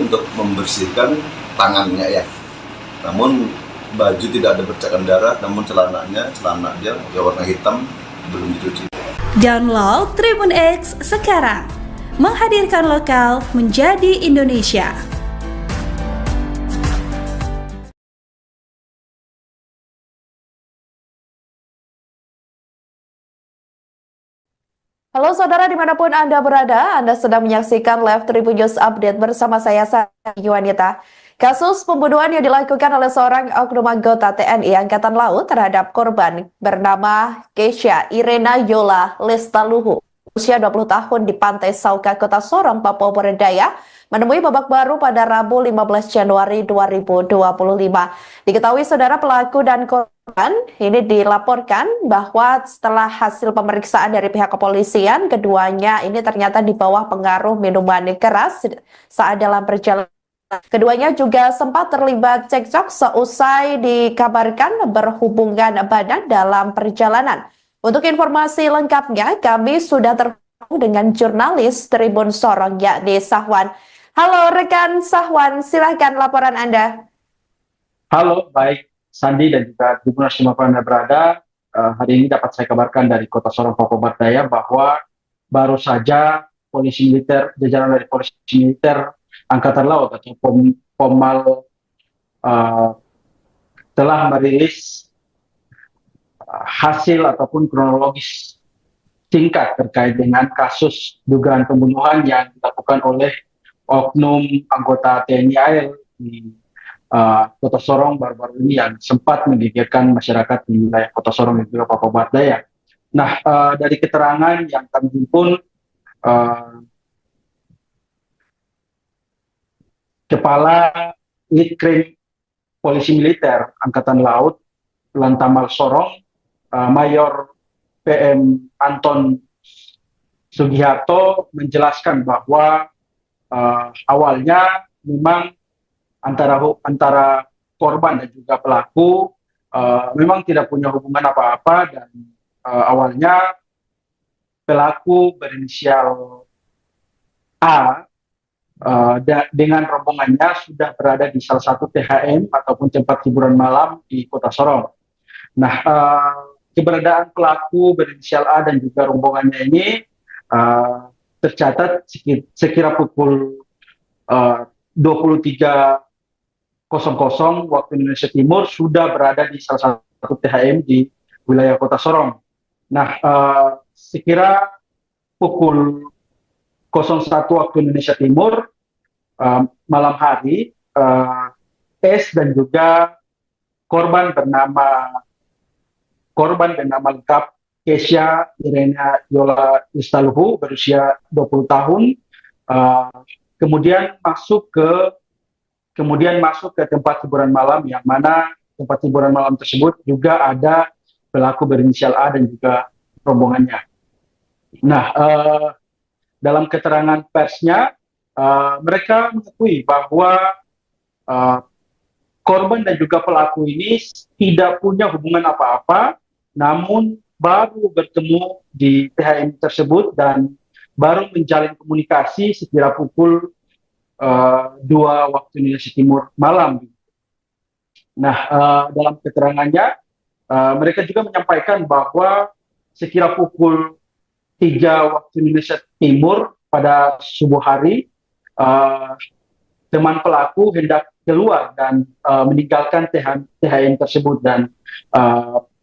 untuk membersihkan tangannya ya. Namun baju tidak ada bercakan darah, namun celana dia warna hitam belum dicuci. Download Tribun X sekarang, menghadirkan lokal menjadi Indonesia. Halo saudara dimanapun Anda berada, Anda sedang menyaksikan live Tribun News Update bersama saya Sari Yuwanita. Kasus pembunuhan yang dilakukan oleh seorang oknum anggota TNI Angkatan Laut terhadap korban bernama Keisha Irena Yola Lestaluhu, usia 20 tahun di Pantai Sauka, Kota Sorong, Papua Barat Daya, menemui babak baru pada Rabu 15 Januari 2025. Diketahui saudara pelaku dan korban ini dilaporkan bahwa setelah hasil pemeriksaan dari pihak kepolisian, keduanya ini ternyata di bawah pengaruh minuman keras saat dalam perjalanan. Keduanya juga sempat terlibat cekcok seusai dikabarkan berhubungan badan dalam perjalanan. Untuk informasi lengkapnya, kami sudah terhubung dengan jurnalis Tribun Sorong yakni Sahwan. Halo rekan Sahwan, silahkan laporan Anda. Halo, baik Sandi dan juga Tribuners dimanapun Anda berada. Hari ini dapat saya kabarkan dari Kota Sorong, Papua Barat Daya bahwa baru saja polisi militer, jajaran dari polisi militer Angkatan Laut atau Pomal telah merilis hasil ataupun kronologis singkat terkait dengan kasus dugaan pembunuhan yang dilakukan oleh oknum anggota TNI AL di Kota Sorong baru-baru ini yang sempat menggegerkan masyarakat di wilayah Kota Sorong dan juga Papua Barat Daya. Nah, dari keterangan yang kami himpun, Kepala Ditkrim Polisi Militer Angkatan Laut Lantamal Sorong, Mayor PM Anton Sugiharto menjelaskan bahwa awalnya memang antara korban dan juga pelaku memang tidak punya hubungan apa-apa, dan awalnya pelaku berinisial A dengan rombongannya sudah berada di salah satu THM ataupun tempat hiburan malam di Kota Sorong. Nah, keberadaan pelaku berinisial A dan juga rombongannya ini tercatat sekira pukul 23.00 waktu Indonesia Timur sudah berada di salah satu THM di wilayah Kota Sorong. Nah, sekira pukul 01 waktu Indonesia Timur malam hari, S dan juga korban bernama lengkap Kesha Irena Yola Istaluhu berusia 20 tahun, kemudian masuk ke tempat hiburan malam, yang mana tempat hiburan malam tersebut juga ada pelaku berinisial A dan juga rombongannya. Nah, dalam keterangan persnya, mereka mengakui bahwa korban dan juga pelaku ini tidak punya hubungan apa-apa, namun baru bertemu di THM tersebut dan baru menjalin komunikasi sekira pukul 2 waktu Indonesia Timur malam. Nah, dalam keterangannya, mereka juga menyampaikan bahwa sekira pukul 3 waktu Indonesia Timur pada subuh hari, teman pelaku hendak keluar dan meninggalkan THM tersebut, dan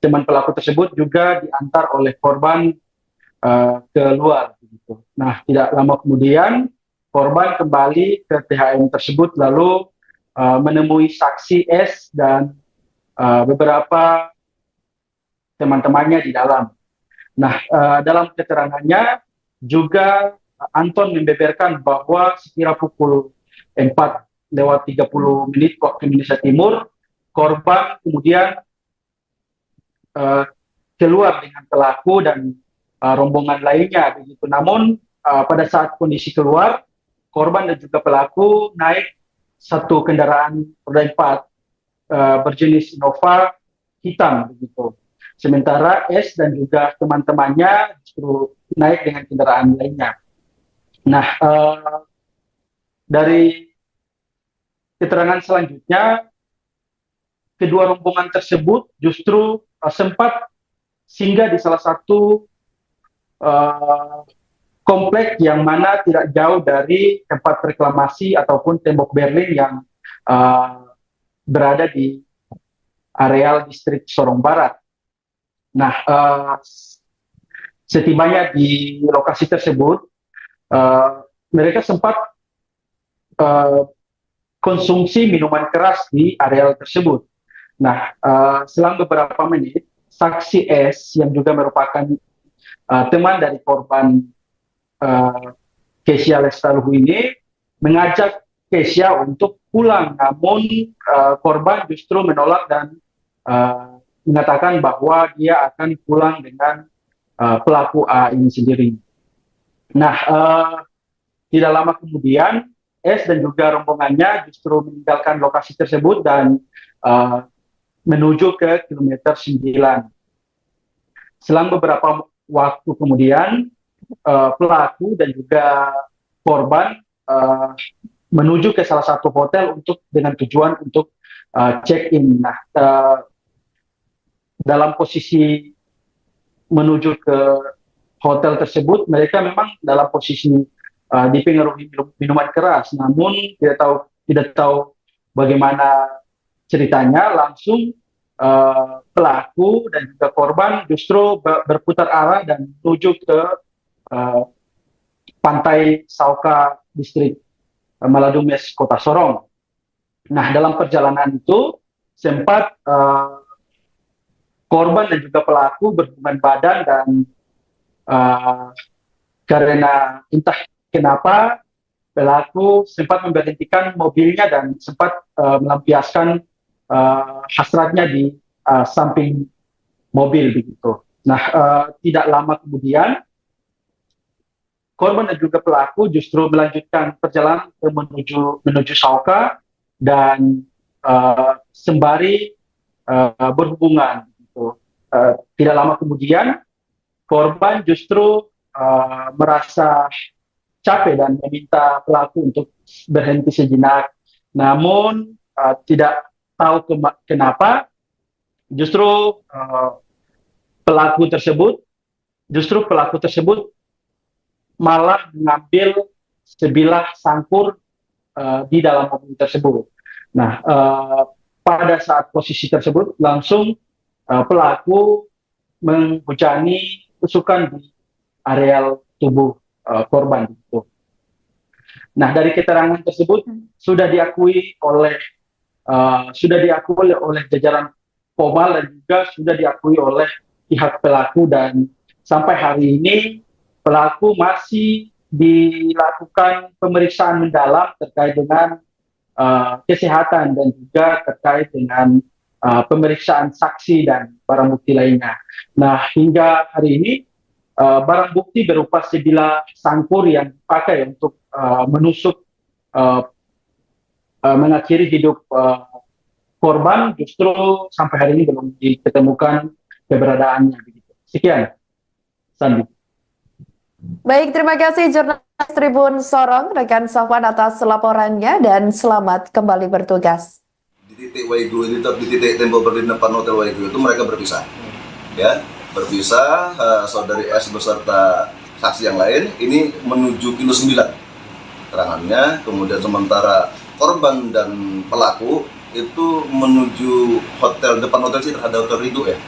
teman pelaku tersebut juga diantar oleh korban keluar. Nah, tidak lama kemudian korban kembali ke THM tersebut lalu menemui saksi S dan beberapa teman-temannya di dalam. Nah, dalam keterangannya juga Anton membeberkan bahwa sekira pukul 4:30 waktu Indonesia Timur, korban kemudian keluar dengan pelaku dan rombongan lainnya begitu. Namun pada saat kondisi keluar, korban dan juga pelaku naik satu kendaraan roda 4 berjenis Innova hitam begitu. Sementara S dan juga teman-temannya justru naik dengan kendaraan lainnya. Nah, dari keterangan selanjutnya, kedua rombongan tersebut justru sempat singgah di salah satu komplek yang mana tidak jauh dari tempat reklamasi ataupun tembok Berlin yang berada di areal distrik Sorong Barat. Nah, setibanya di lokasi tersebut, mereka sempat konsumsi minuman keras di areal tersebut. Nah, selang beberapa menit, saksi S yang juga merupakan teman dari korban Kesha Lestaluhu ini mengajak Kesha untuk pulang, namun korban justru menolak dan mengatakan bahwa dia akan pulang dengan pelaku A ini sendiri. Nah, tidak lama kemudian S dan juga rombongannya justru meninggalkan lokasi tersebut dan menuju ke kilometer 9. Selang beberapa waktu kemudian, pelaku dan juga korban menuju ke salah satu hotel dengan tujuan untuk check-in. Nah, dalam posisi menuju ke hotel tersebut, mereka memang dalam posisi dipengaruhi minuman keras, namun tidak tahu bagaimana ceritanya, langsung pelaku dan juga korban justru berputar arah dan menuju ke pantai Sauka distrik Maladumes Kota Sorong. Nah, dalam perjalanan itu sempat korban dan juga pelaku berhubungan badan dan karena entah kenapa pelaku sempat memberhentikan mobilnya dan sempat melampiaskan hasratnya di samping mobil begitu. Nah, tidak lama kemudian korban dan juga pelaku justru melanjutkan perjalanan menuju Sauka dan sembari berhubungan. Gitu. Tidak lama kemudian korban justru merasa capek dan meminta pelaku untuk berhenti sejenak. Namun tidak tahu kenapa justru justru pelaku tersebut malah mengambil sebilah sangkur di dalam mobil tersebut. Nah, pada saat posisi tersebut langsung pelaku menghujani tusukan di areal tubuh korban. Nah, dari keterangan tersebut sudah diakui oleh jajaran Polmal dan juga sudah diakui oleh pihak pelaku, dan sampai hari ini pelaku masih dilakukan pemeriksaan mendalam terkait dengan kesehatan dan juga terkait dengan pemeriksaan saksi dan barang bukti lainnya. Nah, hingga hari ini barang bukti berupa sebilah sangkur yang dipakai untuk menusuk mengakhiri hidup korban justru sampai hari ini belum ditemukan keberadaannya. Sekian, Sandi. Baik, terima kasih jurnalis Tribun Sorong, rekan Safwan atas laporannya dan selamat kembali bertugas. Di titik Waigu, di titik tembok berdiri depan Hotel Waigu itu mereka berpisah. Ya, berpisah, saudari S beserta saksi yang lain ini menuju kilo 9 keterangannya, kemudian sementara korban dan pelaku itu menuju depan Hotel Citra, ada Hotel Ridho ya.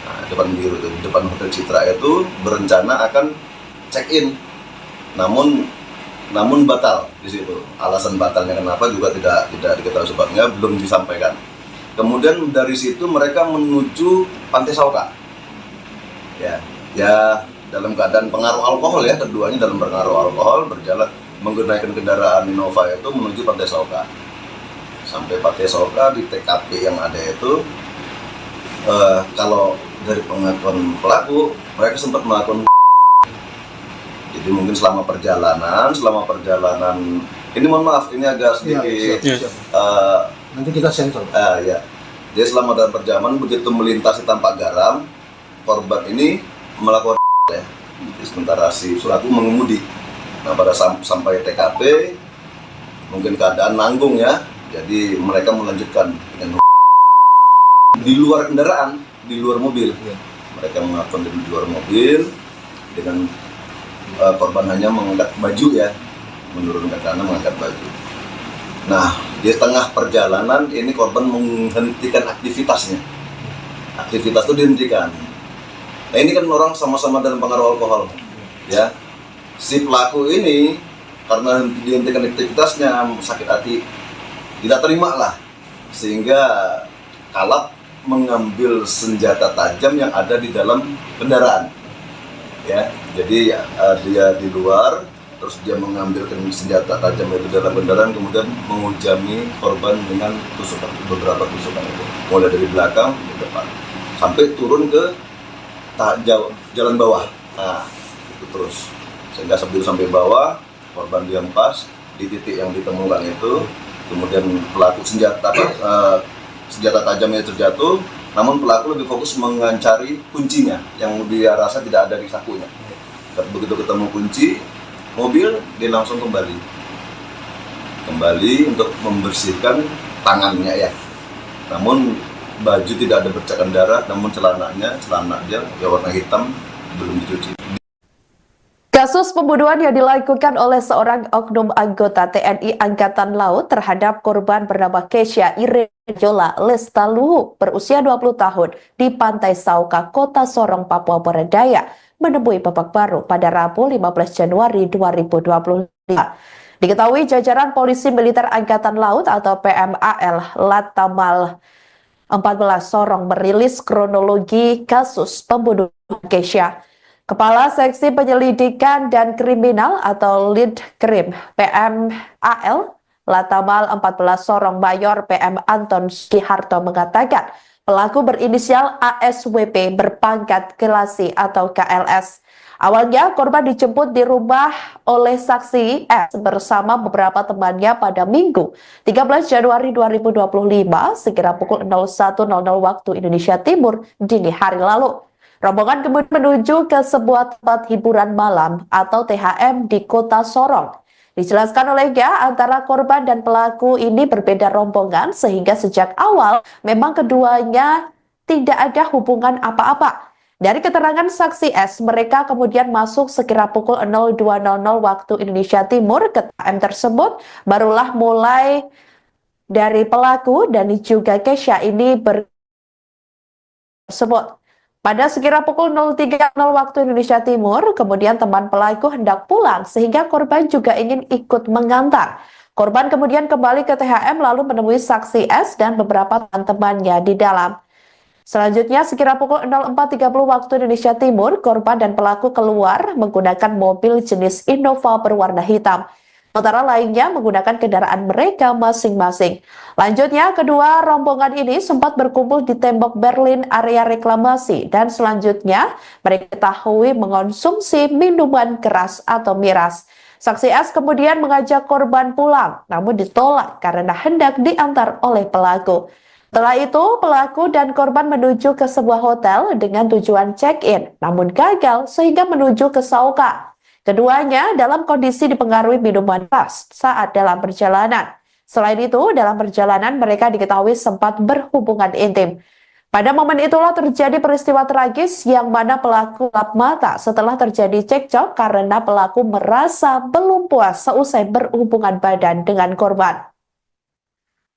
Nah, depan Hotel Citra itu berencana akan check-in, namun batal di situ. Alasan batalnya kenapa juga tidak diketahui sebabnya, belum disampaikan. Kemudian dari situ mereka menuju Pantai Sauka. Ya dalam keadaan pengaruh alkohol ya, keduanya dalam pengaruh alkohol berjalan menggunakan kendaraan Innova itu menuju Pantai Sauka. Sampai Pantai Sauka di TKP yang ada itu, kalau dari pengakuan pelaku mereka sempat melakukan. Jadi mungkin selama perjalanan ini mohon maaf ini agak sedikit nanti kita sensor. Ya. Jadi selama dalam perjalanan begitu melintasi Tampak Garam, korban ini melakukan ya. Jadi sementara si pelaku mengemudi. Nah, pada sampai TKP mungkin keadaan nanggung ya. Jadi mereka melanjutkan dengan di luar kendaraan, di luar mobil. Mereka melakukan di luar mobil dengan korban hanya mengangkat baju ya, menurunkan karena mengangkat baju. Nah, di tengah perjalanan ini korban menghentikan aktivitasnya. Aktivitas itu dihentikan. Nah, ini kan orang sama-sama dalam pengaruh alkohol, ya. Si pelaku ini karena dihentikan aktivitasnya sakit hati, tidak terima lah, sehingga kalap mengambil senjata tajam yang ada di dalam kendaraan. Ya, jadi dia di luar, terus dia mengambil senjata tajam itu dalam kendaraan, kemudian menghujani korban dengan beberapa tusukan itu, mulai dari belakang ke depan, sampai turun ke jalan bawah. Nah, itu terus sehingga sampai bawah, korban dihempas di titik yang ditemukan itu, kemudian pelaku senjata tajamnya terjatuh. Namun pelaku lebih fokus mencari kuncinya yang dia rasa tidak ada di sakunya. Begitu ketemu kunci mobil, dia langsung kembali untuk membersihkan tangannya ya. Namun baju tidak ada bercakan darah, namun celana dia warna hitam, belum dicuci. Kasus pembunuhan yang dilakukan oleh seorang oknum anggota TNI Angkatan Laut terhadap korban bernama Keisha Irejola Lestaluhu berusia 20 tahun di Pantai Sauka, Kota Sorong, Papua Barat Daya menemui babak baru pada Rabu 15 Januari 2025. Diketahui jajaran Polisi Militer Angkatan Laut atau PMAL Latamal 14 Sorong merilis kronologi kasus pembunuhan Keisha. Kepala Seksi Penyelidikan dan Kriminal atau Lead Krim PMAL Latamal 14 Sorong Mayor PM Anton Sugiharto mengatakan pelaku berinisial ASWP berpangkat Kelasi atau KLS. Awalnya korban dijemput di rumah oleh saksi S bersama beberapa temannya pada Minggu 13 Januari 2025 sekira pukul 01.00 waktu Indonesia Timur dini hari lalu. Rombongan kemudian menuju ke sebuah tempat hiburan malam atau THM di Kota Sorong. Dijelaskan olehnya, antara korban dan pelaku ini berbeda rombongan sehingga sejak awal memang keduanya tidak ada hubungan apa-apa. Dari keterangan saksi S, mereka kemudian masuk sekira pukul 02.00 waktu Indonesia Timur ke THM tersebut. Barulah mulai dari pelaku dan juga Kesha ini tersebut. Pada sekira pukul 03.00 waktu Indonesia Timur, kemudian teman pelaku hendak pulang sehingga korban juga ingin ikut mengantar. Korban kemudian kembali ke THM lalu menemui saksi S dan beberapa teman-temannya di dalam. Selanjutnya, sekira pukul 04.30 waktu Indonesia Timur, korban dan pelaku keluar menggunakan mobil jenis Innova berwarna hitam. Sementara lainnya menggunakan kendaraan mereka masing-masing. Lanjutnya, kedua rombongan ini sempat berkumpul di tembok Berlin area reklamasi dan selanjutnya mereka diketahui mengonsumsi minuman keras atau miras. Saksi S kemudian mengajak korban pulang, namun ditolak karena hendak diantar oleh pelaku. Setelah itu, pelaku dan korban menuju ke sebuah hotel dengan tujuan check-in, namun gagal sehingga menuju ke Sauka. Keduanya dalam kondisi dipengaruhi minuman keras saat dalam perjalanan. Selain itu, dalam perjalanan mereka diketahui sempat berhubungan intim. Pada momen itulah terjadi peristiwa tragis yang mana pelaku gelap mata setelah terjadi cekcok karena pelaku merasa belum puas seusai berhubungan badan dengan korban.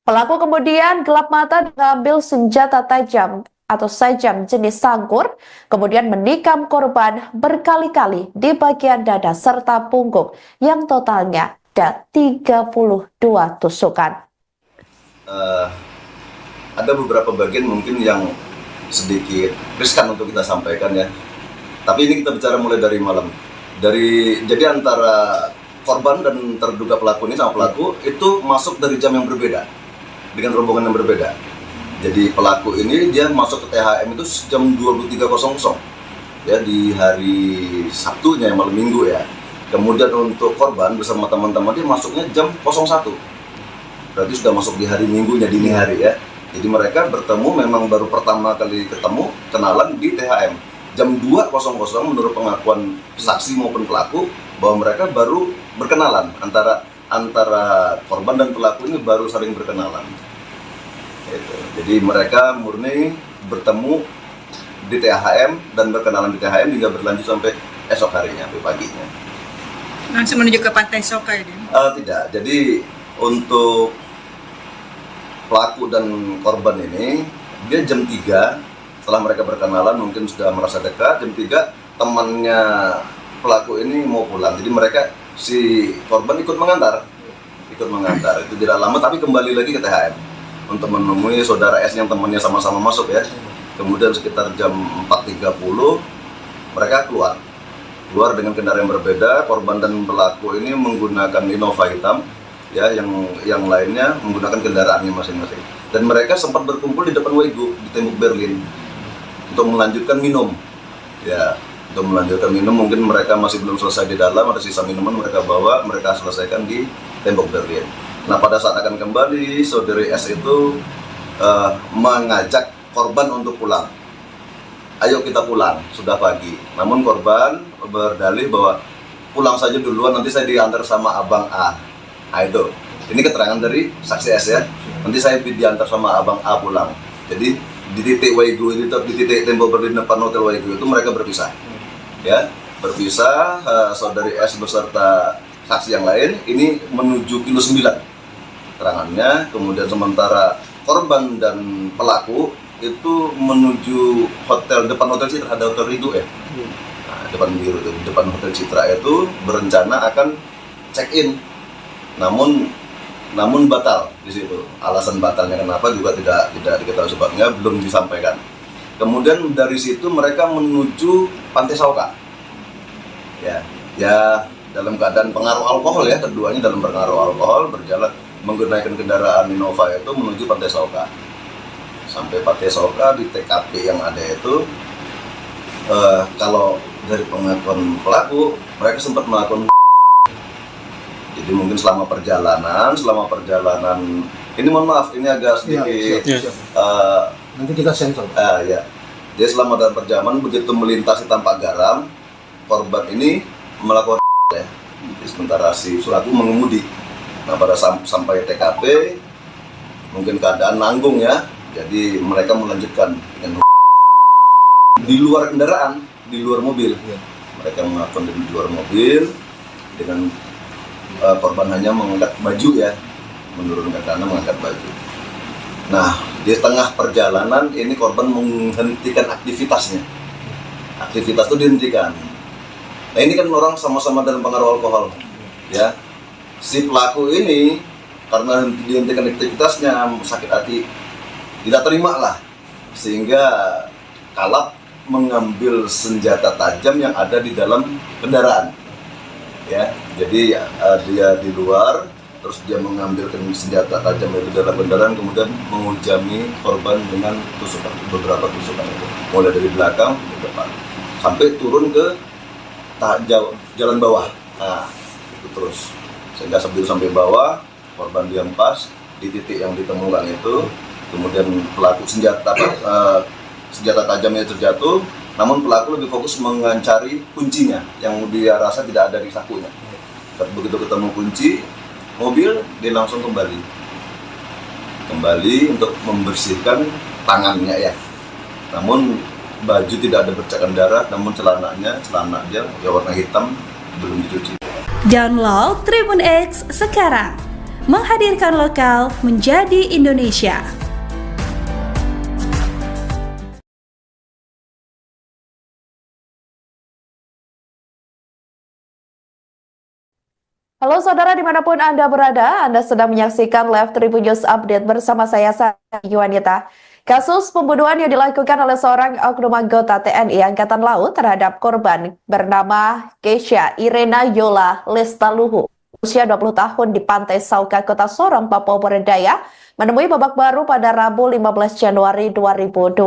Pelaku kemudian gelap mata mengambil senjata tajam atau sajam jenis sangkur, kemudian menikam korban berkali-kali di bagian dada serta punggung yang totalnya ada 32 tusukan. Ada beberapa bagian mungkin yang sedikit riskan untuk kita sampaikan ya. Tapi ini kita bicara mulai dari malam. Jadi antara korban dan terduga pelaku ini sama pelaku itu masuk dari jam yang berbeda. Dengan rombongan yang berbeda. Jadi pelaku ini dia masuk ke THM itu jam 23.00 ya di hari Sabtunya yang malam Minggu ya. Kemudian untuk korban bersama teman-teman dia masuknya jam 01. Berarti sudah masuk di hari Minggunya dini hari ya. Jadi mereka bertemu memang baru pertama kali ketemu kenalan di THM jam 2.00 menurut pengakuan saksi maupun pelaku bahwa mereka baru berkenalan antara korban dan pelaku ini baru saling berkenalan. Jadi mereka murni bertemu di THM dan berkenalan di THM hingga berlanjut sampai esok harinya, sampai paginya. Langsung menuju ke Pantai Soka ini? Tidak. Jadi untuk pelaku dan korban ini dia jam 3 setelah mereka berkenalan mungkin sudah merasa dekat. Jam 3 temannya pelaku ini mau pulang. Jadi mereka si korban ikut mengantar itu tidak lama tapi kembali lagi ke THM untuk menemui saudara S yang temannya sama-sama masuk ya. Kemudian sekitar jam 4.30 mereka keluar dengan kendaraan yang berbeda. Korban dan pelaku ini menggunakan Innova hitam ya, yang lainnya menggunakan kendaraannya masing-masing. Dan mereka sempat berkumpul di depan Wego di tembok Berlin untuk melanjutkan minum ya. Untuk melanjutkan minum, mungkin mereka masih belum selesai di dalam, ada sisa minuman mereka bawa, mereka selesaikan di tembok Berlin. Nah pada saat akan kembali, saudari S itu mengajak korban untuk pulang. Ayo kita pulang, sudah pagi. Namun korban berdalih bahwa pulang saja duluan, nanti saya diantar sama abang A. Nah itu, ini keterangan dari saksi S ya. Nanti saya diantar sama abang A pulang. Jadi di titik Wego, di titik tembok Berlin depan hotel Wego itu mereka berpisah. Ya, berpisah, saudari S beserta saksi yang lain ini menuju kilo 9 keterangannya. Kemudian sementara korban dan pelaku itu menuju hotel depan hotel Citra, ada hotel Ridho ya. Nah, depan hotel Citra itu berencana akan check in, namun batal di situ. Alasan batalnya kenapa juga tidak diketahui sebabnya, belum disampaikan. Kemudian dari situ mereka menuju Pantai Sauka. Ya dalam keadaan pengaruh alkohol ya, keduanya dalam pengaruh alkohol berjalan menggunakan kendaraan Innova itu menuju Pantai Sauka. Sampai Pantai Sauka di TKP yang ada itu kalau dari pengakuan pelaku mereka sempat melakukan. Jadi mungkin selama perjalanan ini mohon maaf ini agak sedikit nanti kita sensor. Ya. Jadi selama dalam perjalanan begitu melintasi Tampak Garam, korban ini melakukan ya. Sementara si pelaku mengemudi. Nah pada sampai TKP mungkin keadaan nanggung ya. Jadi mereka melanjutkan dengan di luar kendaraan, di luar mobil. Mereka melakukan di luar mobil dengan korban hanya mengangkat baju ya, menurunkan tangan mengangkat baju. Nah, di tengah perjalanan ini korban menghentikan aktivitasnya. Aktivitas itu dihentikan. Nah, ini kan orang sama-sama dalam pengaruh alkohol, ya. Si pelaku ini karena dihentikan aktivitasnya sakit hati, tidak terima lah, sehingga kalap mengambil senjata tajam yang ada di dalam kendaraan. Ya, jadi dia di luar, terus dia mengambil senjata tajam itu dalam kendaraan, kemudian menghujami korban dengan tusukan, beberapa tusukan itu, mulai dari belakang ke depan, sampai turun ke jalan bawah. Nah, itu terus, sehingga sampai bawah, korban dihempas di titik yang ditemukan itu, kemudian pelaku senjata tajamnya terjatuh. Namun pelaku lebih fokus mencari kuncinya yang dia rasa tidak ada di sakunya. Begitu ketemu kunci mobil, dia langsung kembali untuk membersihkan tangannya ya. Namun baju tidak ada bercakan darah, namun celana dia ya warna hitam, belum dicuci. Download Tribun X sekarang, menghadirkan lokal menjadi Indonesia. Halo saudara dimanapun Anda berada, Anda sedang menyaksikan live Tribun News Update bersama saya Sari Yuwanita. Kasus pembunuhan yang dilakukan oleh seorang oknum anggota TNI Angkatan Laut terhadap korban bernama Keisha Irena Yola Lestaluhu, usia 20 tahun di Pantai Sauka, Kota Sorong, Papua Barat Daya, menemui babak baru pada Rabu 15 Januari 2025.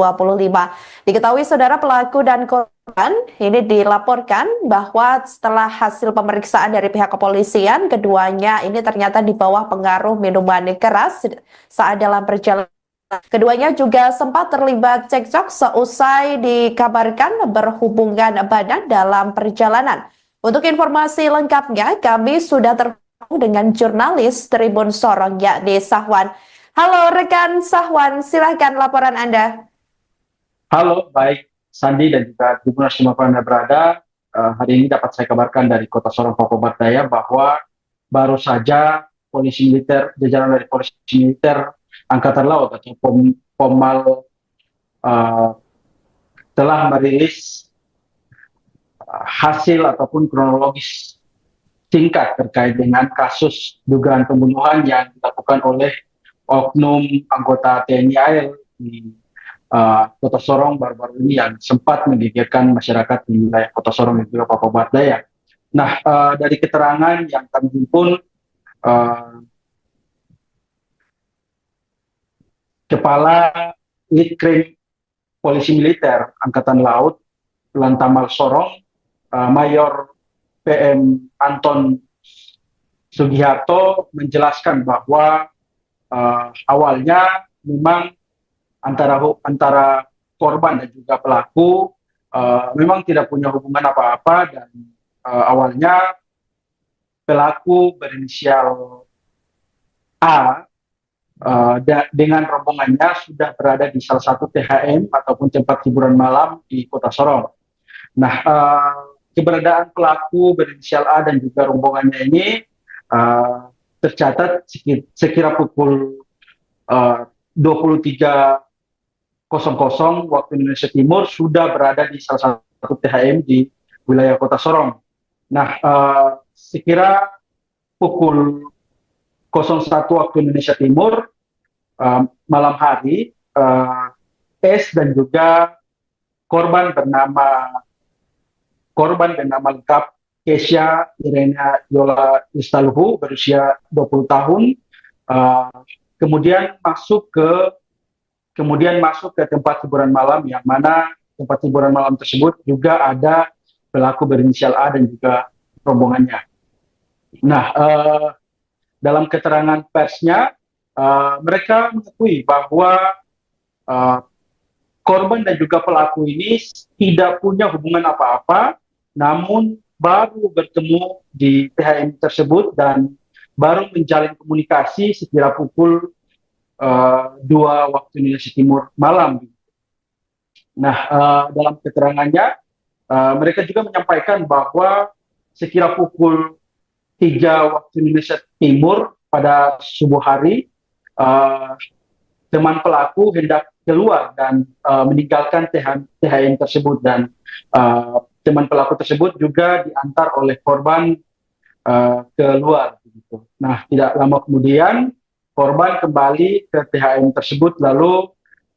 Diketahui saudara pelaku dan korban ini dilaporkan bahwa setelah hasil pemeriksaan dari pihak kepolisian, keduanya ini ternyata di bawah pengaruh minuman keras saat dalam perjalanan. Keduanya juga sempat terlibat cekcok seusai dikabarkan berhubungan badan dalam perjalanan. Untuk informasi lengkapnya, kami sudah terhubung dengan jurnalis Tribun Sorong yakni Sahwan. Halo rekan Sahwan, silahkan laporan Anda. Halo, baik Sandi dan juga Tribuners dimanapun Anda berada. Hari ini dapat saya kabarkan dari Kota Sorong, Papua Barat Daya bahwa baru saja polisi militer, jajaran dari polisi militer Angkatan Laut atau Pomal telah merilis hasil ataupun kronologis singkat terkait dengan kasus dugaan pembunuhan yang dilakukan oleh oknum anggota TNI AL di Kota Sorong baru-baru ini yang sempat menggegerkan masyarakat di wilayah Kota Sorong dan juga Papua Barat Daya. Nah, dari keterangan yang kami himpun, Kepala Litkrim Polisi Militer Angkatan Laut Lantamal Sorong, Mayor PM Anton Sugiharto menjelaskan bahwa awalnya memang antara korban dan juga pelaku memang tidak punya hubungan apa-apa, dan awalnya pelaku berinisial A dengan rombongannya sudah berada di salah satu THM ataupun tempat hiburan malam di Kota Sorong. Nah, keberadaan pelaku berinisial A dan juga rombongannya ini tercatat sekira pukul 23.00 waktu Indonesia Timur sudah berada di salah satu THM di wilayah Kota Sorong. Nah, sekira pukul 01 waktu Indonesia Timur malam hari, S dan juga korban bernama lengkap Keisha Irena Yola Lestaluhu berusia 20 tahun kemudian masuk ke tempat hiburan malam, yang mana tempat hiburan malam tersebut juga ada pelaku berinisial A dan juga rombongannya. Nah, dalam keterangan persnya, mereka mengakui bahwa korban dan juga pelaku ini tidak punya hubungan apa-apa, namun baru bertemu di THM tersebut dan baru menjalin komunikasi sekira pukul 2 waktu Indonesia Timur malam. Nah, dalam keterangannya, mereka juga menyampaikan bahwa sekira pukul 3 waktu Indonesia Timur pada subuh hari, eh, teman pelaku hendak keluar dan meninggalkan THM tersebut, dan teman pelaku tersebut juga diantar oleh korban keluar. Gitu. Nah, tidak lama kemudian korban kembali ke THM tersebut lalu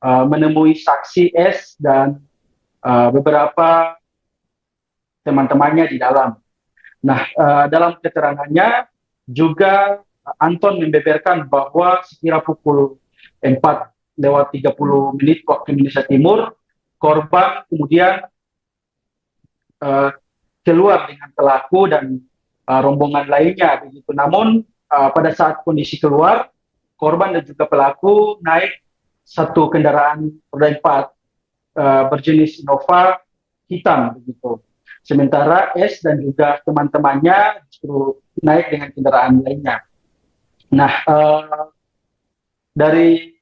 menemui saksi S dan beberapa teman-temannya di dalam. Nah, dalam keterangannya juga Anton membeberkan bahwa sekira pukul 4:30 waktu Indonesia Timur, korban kemudian keluar dengan pelaku dan rombongan lainnya begitu. Namun pada saat kondisi keluar, korban dan juga pelaku naik satu kendaraan roda 4 berjenis Innova hitam begitu. Sementara S dan juga teman-temannya justru naik dengan kendaraan lainnya. Nah, dari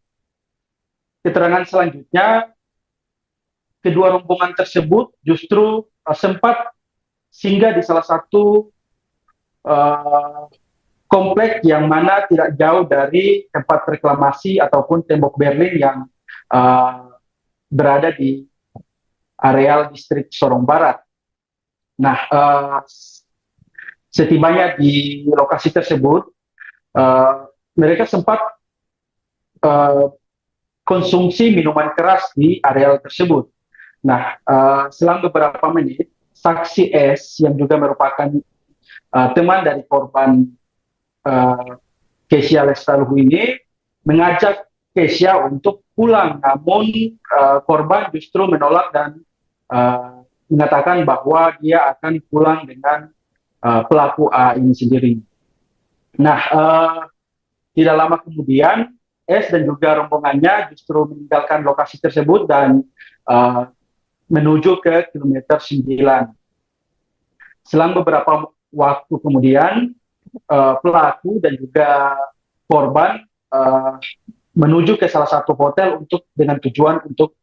keterangan selanjutnya, kedua rombongan tersebut justru sempat singgah di salah satu komplek yang mana tidak jauh dari tempat reklamasi ataupun tembok Berlin yang berada di areal distrik Sorong Barat. Nah, setibanya di lokasi tersebut, mereka sempat konsumsi minuman keras di areal tersebut. Nah, selang beberapa menit, saksi S yang juga merupakan teman dari korban Kesia Lestaluhu ini mengajak Kesia untuk pulang, namun korban justru menolak dan mengatakan bahwa dia akan pulang dengan pelaku A ini sendiri. Nah, tidak lama kemudian S dan juga rombongannya justru meninggalkan lokasi tersebut dan menuju ke kilometer 9. Selang beberapa waktu kemudian, pelaku dan juga korban menuju ke salah satu hotel dengan tujuan untuk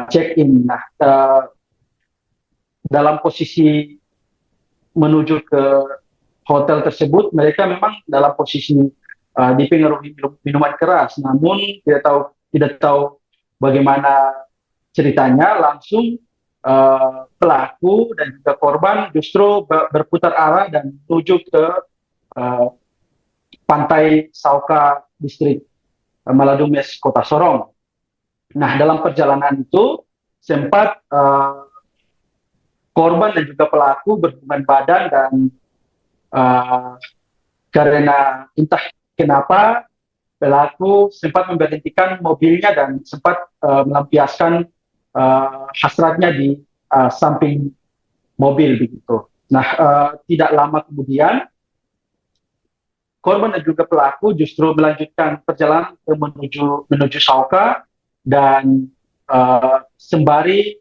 check-in. Nah, dalam posisi menuju ke hotel tersebut, mereka memang dalam posisi dipengaruhi minuman keras, namun tidak tahu bagaimana ceritanya, langsung pelaku dan juga korban justru berputar arah dan menuju ke pantai Sauka distrik Maladumes Kota Sorong. Nah, dalam perjalanan itu sempat korban dan juga pelaku berhubungan badan dan karena entah kenapa pelaku sempat memberhentikan mobilnya dan sempat melampiaskan hasratnya di samping mobil begitu. Nah, tidak lama kemudian korban dan juga pelaku justru melanjutkan perjalanan menuju Sauka dan sembari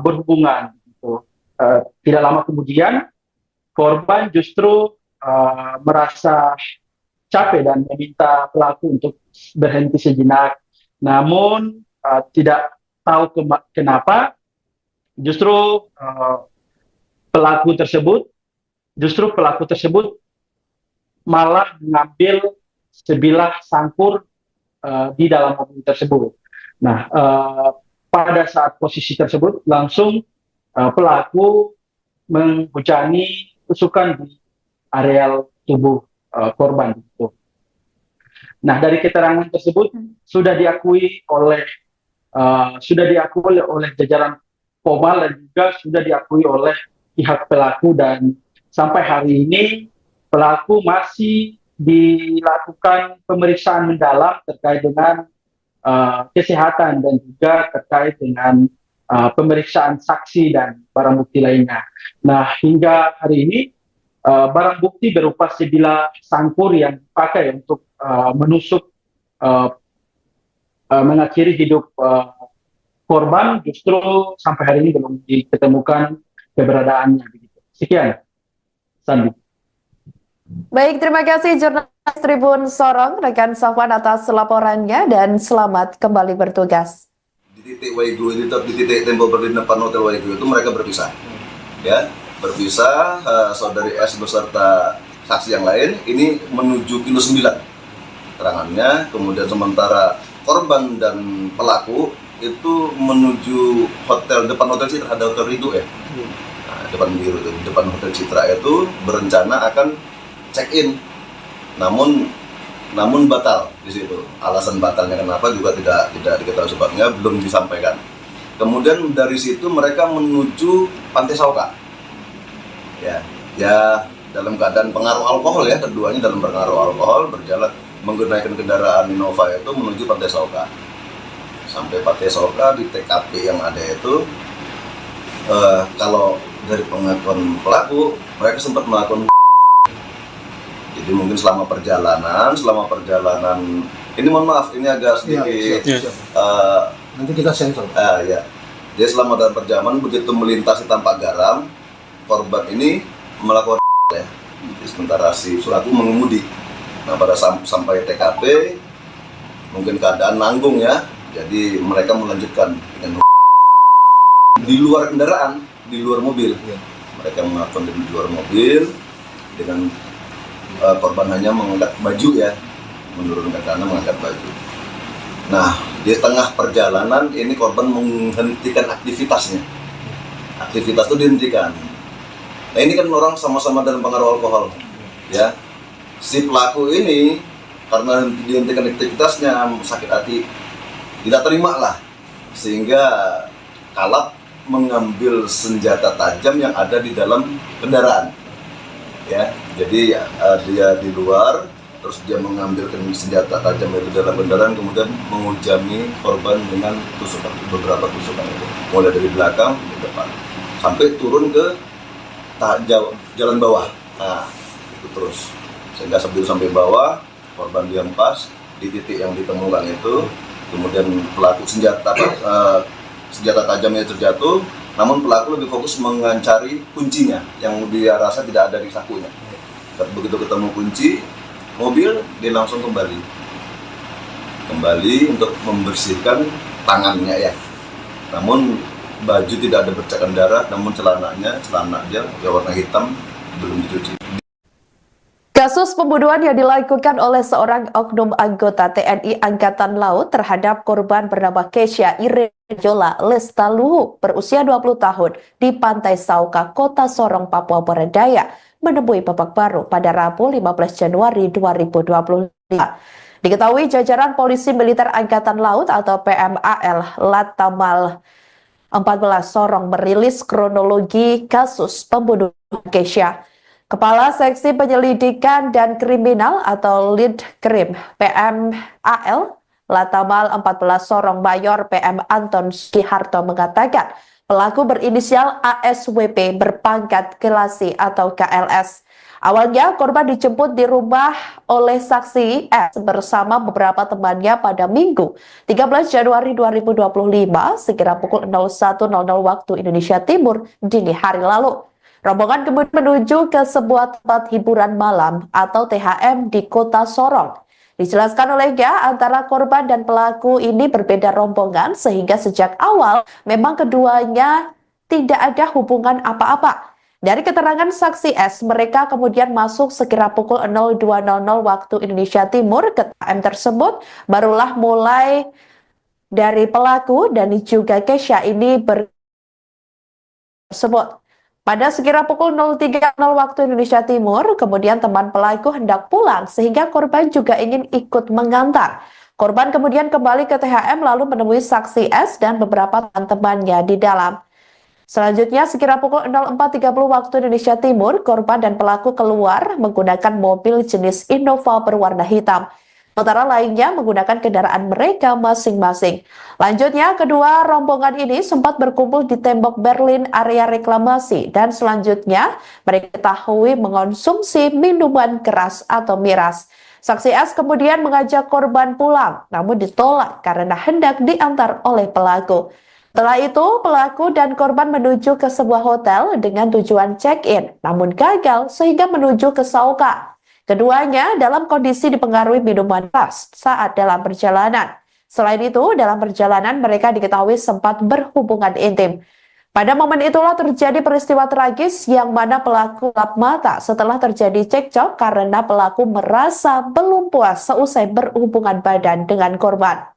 berhubungan. Gitu. Tidak lama kemudian korban justru merasa capek dan meminta pelaku untuk berhenti sejenak. Namun tidak tahu kenapa justru pelaku tersebut malah mengambil sebilah sangkur di dalam mobil tersebut. Nah, pada saat posisi tersebut langsung pelaku menghujani tusukan di areal tubuh korban itu. Nah, dari keterangan tersebut sudah diakui oleh jajaran Pomal dan juga sudah diakui oleh pihak pelaku, dan sampai hari ini pelaku masih dilakukan pemeriksaan mendalam terkait dengan kesehatan dan juga terkait dengan pemeriksaan saksi dan barang bukti lainnya. Nah, hingga hari ini barang bukti berupa sebilah sangkur yang dipakai untuk menusuk mengakhiri hidup korban justru sampai hari ini belum ditemukan keberadaannya. Sekian, Sandi. Baik, terima kasih jurnalis Tribun Sorong, rekan Safwan atas laporannya dan selamat kembali bertugas. di titik Waigu ini, di titik tembok berdiri depan Hotel Waigu itu mereka berpisah. Ya, berpisah. Saudari S beserta saksi yang lain ini menuju kilo 9 keterangannya. Kemudian sementara korban dan pelaku itu menuju depan Hotel Citra, ada Hotel Ridho ya. Nah, depan Hotel Citra itu berencana akan check-in, namun batal di situ. Alasan batalnya kenapa juga tidak diketahui sebabnya, belum disampaikan. Kemudian dari situ mereka menuju Pantai Sauka. Ya dalam keadaan pengaruh alkohol ya, keduanya dalam pengaruh alkohol berjalan menggunakan kendaraan Innova itu menuju Pantai Sauka. Sampai Pantai Sauka di TKP yang ada itu, kalau dari pengakuan pelaku mereka sempat melakukan. Jadi mungkin selama perjalanan ini mohon maaf ini agak sedikit nanti kita sensor. Ya. Jadi selama dalam perjalanan begitu melintasi Tampak Garam, korban ini melakukan ya. Sementara si pelaku mengemudi. Nah, pada sampai TKP mungkin keadaan nanggung ya. Jadi mereka melanjutkan dengan di luar kendaraan, di luar mobil. Mereka melakukan di luar mobil dengan korban hanya mengangkat baju ya, menurunkan kanan mengangkat baju. Nah, di tengah perjalanan ini korban menghentikan aktivitasnya. Aktivitas itu dihentikan. Nah, ini kan orang sama-sama dalam pengaruh alkohol, ya. Si pelaku ini karena dihentikan aktivitasnya sakit hati, tidak terima lah, sehingga kalap mengambil senjata tajam yang ada di dalam kendaraan. Ya, jadi dia di luar, terus dia mengambil senjata tajam itu dalam kendaraan, kemudian menghujani korban dengan beberapa tusukan itu, mulai dari belakang ke depan, sampai turun ke jalan bawah. Nah, itu terus sehingga sampai bawah, korban dihempas di titik yang ditemukan itu, kemudian pelaku senjata tajamnya terjatuh. Namun pelaku lebih fokus mengancari kuncinya yang dia rasa tidak ada di sakunya. Begitu ketemu kunci mobil, dia langsung kembali untuk membersihkan tangannya ya. Namun baju tidak ada bercakan darah, namun celana dia warna hitam belum dicuci. Kasus pembunuhan yang dilakukan oleh seorang oknum anggota TNI Angkatan Laut terhadap korban bernama Keisha Irejola Lestaluhu berusia 20 tahun di Pantai Sauka, Kota Sorong, Papua Barat Daya menemui babak baru pada Rabu 15 Januari 2025. Diketahui jajaran Polisi Militer Angkatan Laut atau PMAL Latamal 14 Sorong merilis kronologi kasus pembunuhan Keisha. Kepala Seksi Penyelidikan dan Kriminal atau Lead Krim PMAL Latamal 14 Sorong Mayor PM Anton Sugiharto mengatakan pelaku berinisial ASWP berpangkat Kelasi atau KLS. Awalnya korban dijemput di rumah oleh saksi S bersama beberapa temannya pada Minggu 13 Januari 2025 sekira pukul 01.00 waktu Indonesia Timur dini hari lalu. Rombongan kemudian menuju ke sebuah tempat hiburan malam atau THM di Kota Sorong. Dijelaskan olehnya antara korban dan pelaku ini berbeda rombongan sehingga sejak awal memang keduanya tidak ada hubungan apa-apa. Dari keterangan saksi S, mereka kemudian masuk sekira pukul 02.00 waktu Indonesia Timur ke THM tersebut. Barulah mulai dari pelaku dan juga Keisha ini tersebut. Pada sekira pukul 03.00 waktu Indonesia Timur, kemudian teman pelaku hendak pulang sehingga korban juga ingin ikut mengantar. Korban kemudian kembali ke THM lalu menemui saksi S dan beberapa teman-temannya di dalam. Selanjutnya sekira pukul 04.30 waktu Indonesia Timur, korban dan pelaku keluar menggunakan mobil jenis Innova berwarna hitam. Sementara lainnya menggunakan kendaraan mereka masing-masing. Lanjutnya, kedua rombongan ini sempat berkumpul di tembok Berlin area reklamasi dan selanjutnya mereka diketahui mengonsumsi minuman keras atau miras. Saksi S kemudian mengajak korban pulang, namun ditolak karena hendak diantar oleh pelaku. Setelah itu, pelaku dan korban menuju ke sebuah hotel dengan tujuan check-in, namun gagal sehingga menuju ke Sauka. Keduanya dalam kondisi dipengaruhi minuman keras saat dalam perjalanan. Selain itu, dalam perjalanan mereka diketahui sempat berhubungan intim. Pada momen itulah terjadi peristiwa tragis yang mana pelaku gelap mata setelah terjadi cekcok karena pelaku merasa belum puas seusai berhubungan badan dengan korban.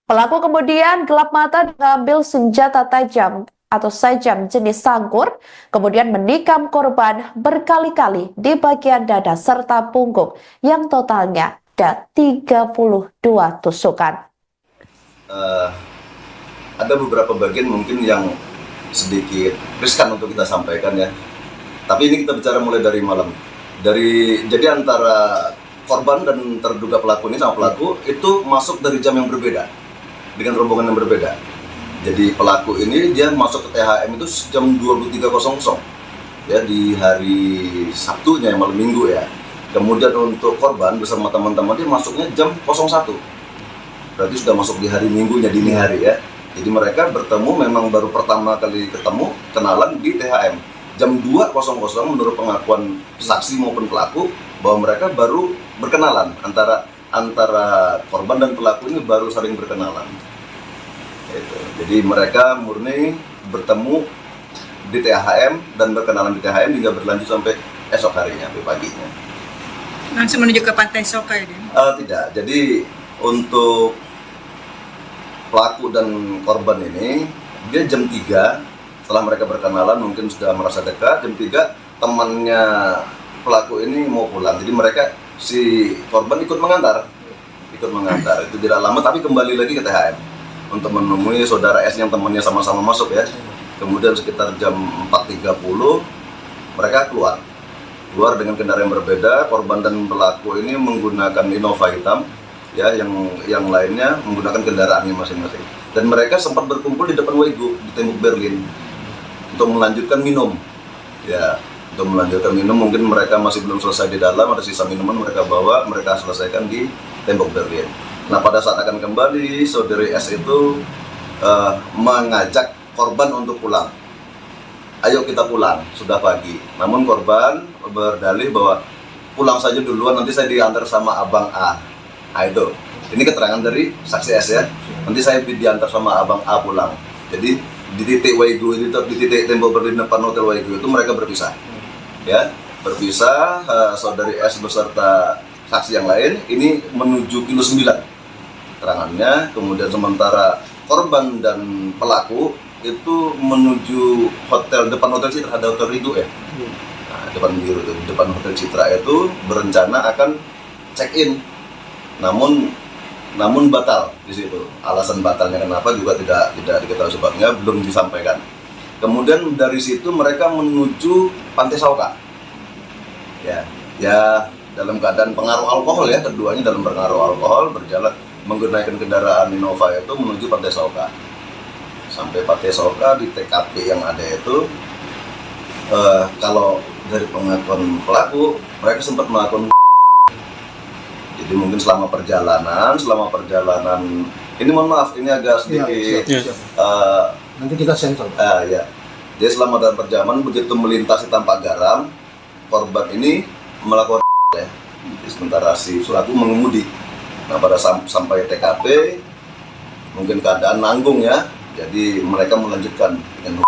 Pelaku kemudian gelap mata mengambil senjata tajam atau sajam jenis sangkur, kemudian menikam korban berkali-kali di bagian dada serta punggung yang totalnya ada 32 tusukan. Ada beberapa bagian mungkin yang sedikit riskan untuk kita sampaikan ya. Tapi ini kita bicara mulai dari malam. Jadi antara korban dan terduga pelaku ini sama pelaku itu masuk dari jam yang berbeda dengan rombongan yang berbeda. Jadi pelaku ini dia masuk ke THM itu jam 23.00 ya di hari Sabtunya malam Minggu ya. Kemudian untuk korban bersama teman-teman dia masuknya jam 01. Berarti sudah masuk di hari Minggunya dini hari ya. Jadi mereka bertemu memang baru pertama kali ketemu, kenalan di THM. Jam 2.00 menurut pengakuan saksi maupun pelaku bahwa mereka baru berkenalan antara korban dan pelaku ini baru saling berkenalan. Jadi mereka murni bertemu di THM dan berkenalan di THM hingga berlanjut sampai esok harinya, sampai paginya. Langsung menuju ke Pantai Sokai dia? Tidak, jadi untuk pelaku dan korban ini dia jam 3 setelah mereka berkenalan mungkin sudah merasa dekat. Jam 3 temannya pelaku ini mau pulang, jadi mereka si korban ikut mengantar itu tidak lama tapi kembali lagi ke THM untuk menemui saudara S yang temannya sama-sama masuk ya. Kemudian sekitar jam 4.30 mereka keluar dengan kendaraan yang berbeda. Korban dan pelaku ini menggunakan Innova hitam ya, yang lainnya menggunakan kendaraannya masing-masing. Dan mereka sempat berkumpul di depan Waigo di tembok Berlin untuk melanjutkan minum. Ya, untuk melanjutkan minum mungkin mereka masih belum selesai di dalam, ada sisa minuman mereka bawa, mereka selesaikan di tembok Berlin. Nah, pada saat akan kembali, saudari S itu mengajak korban untuk pulang. Ayo kita pulang, sudah pagi. Namun korban berdalih bahwa pulang saja duluan, nanti saya diantar sama Abang A. Itu, ini keterangan dari saksi S ya. Nanti saya diantar sama Abang A pulang. Jadi di titik Waigo itu, di titik tembok Berlin depan Hotel Waigo itu mereka berpisah. Ya, berpisah. Saudari S beserta saksi yang lain ini menuju kilo 9 keterangannya. Kemudian sementara korban dan pelaku itu menuju hotel depan Hotel Citra, ada Hotel Rigo ya. Nah, depan Hotel Citra itu berencana akan check in. Namun batal di situ. Alasan batalnya kenapa juga tidak diketahui sebabnya, belum disampaikan. Kemudian dari situ mereka menuju Pantai Sauka. Ya dalam keadaan pengaruh alkohol ya, keduanya dalam pengaruh alkohol berjalan menggunakan kendaraan Innova itu menuju Pantai Sauka. Sampai Pantai Sauka di TKP yang ada itu kalau dari pengakuan pelaku mereka sempat melakukan. Jadi mungkin selama perjalanan ini mohon maaf ini agak sedikit nanti kita sensor. Ya. Jadi selama dalam perjalanan begitu melintasi tanpa garam, korban ini melakukan ya. Sementara si pelaku mengemudi. Nah, pada sampai TKP mungkin keadaan nanggung ya. Jadi mereka melanjutkan dengan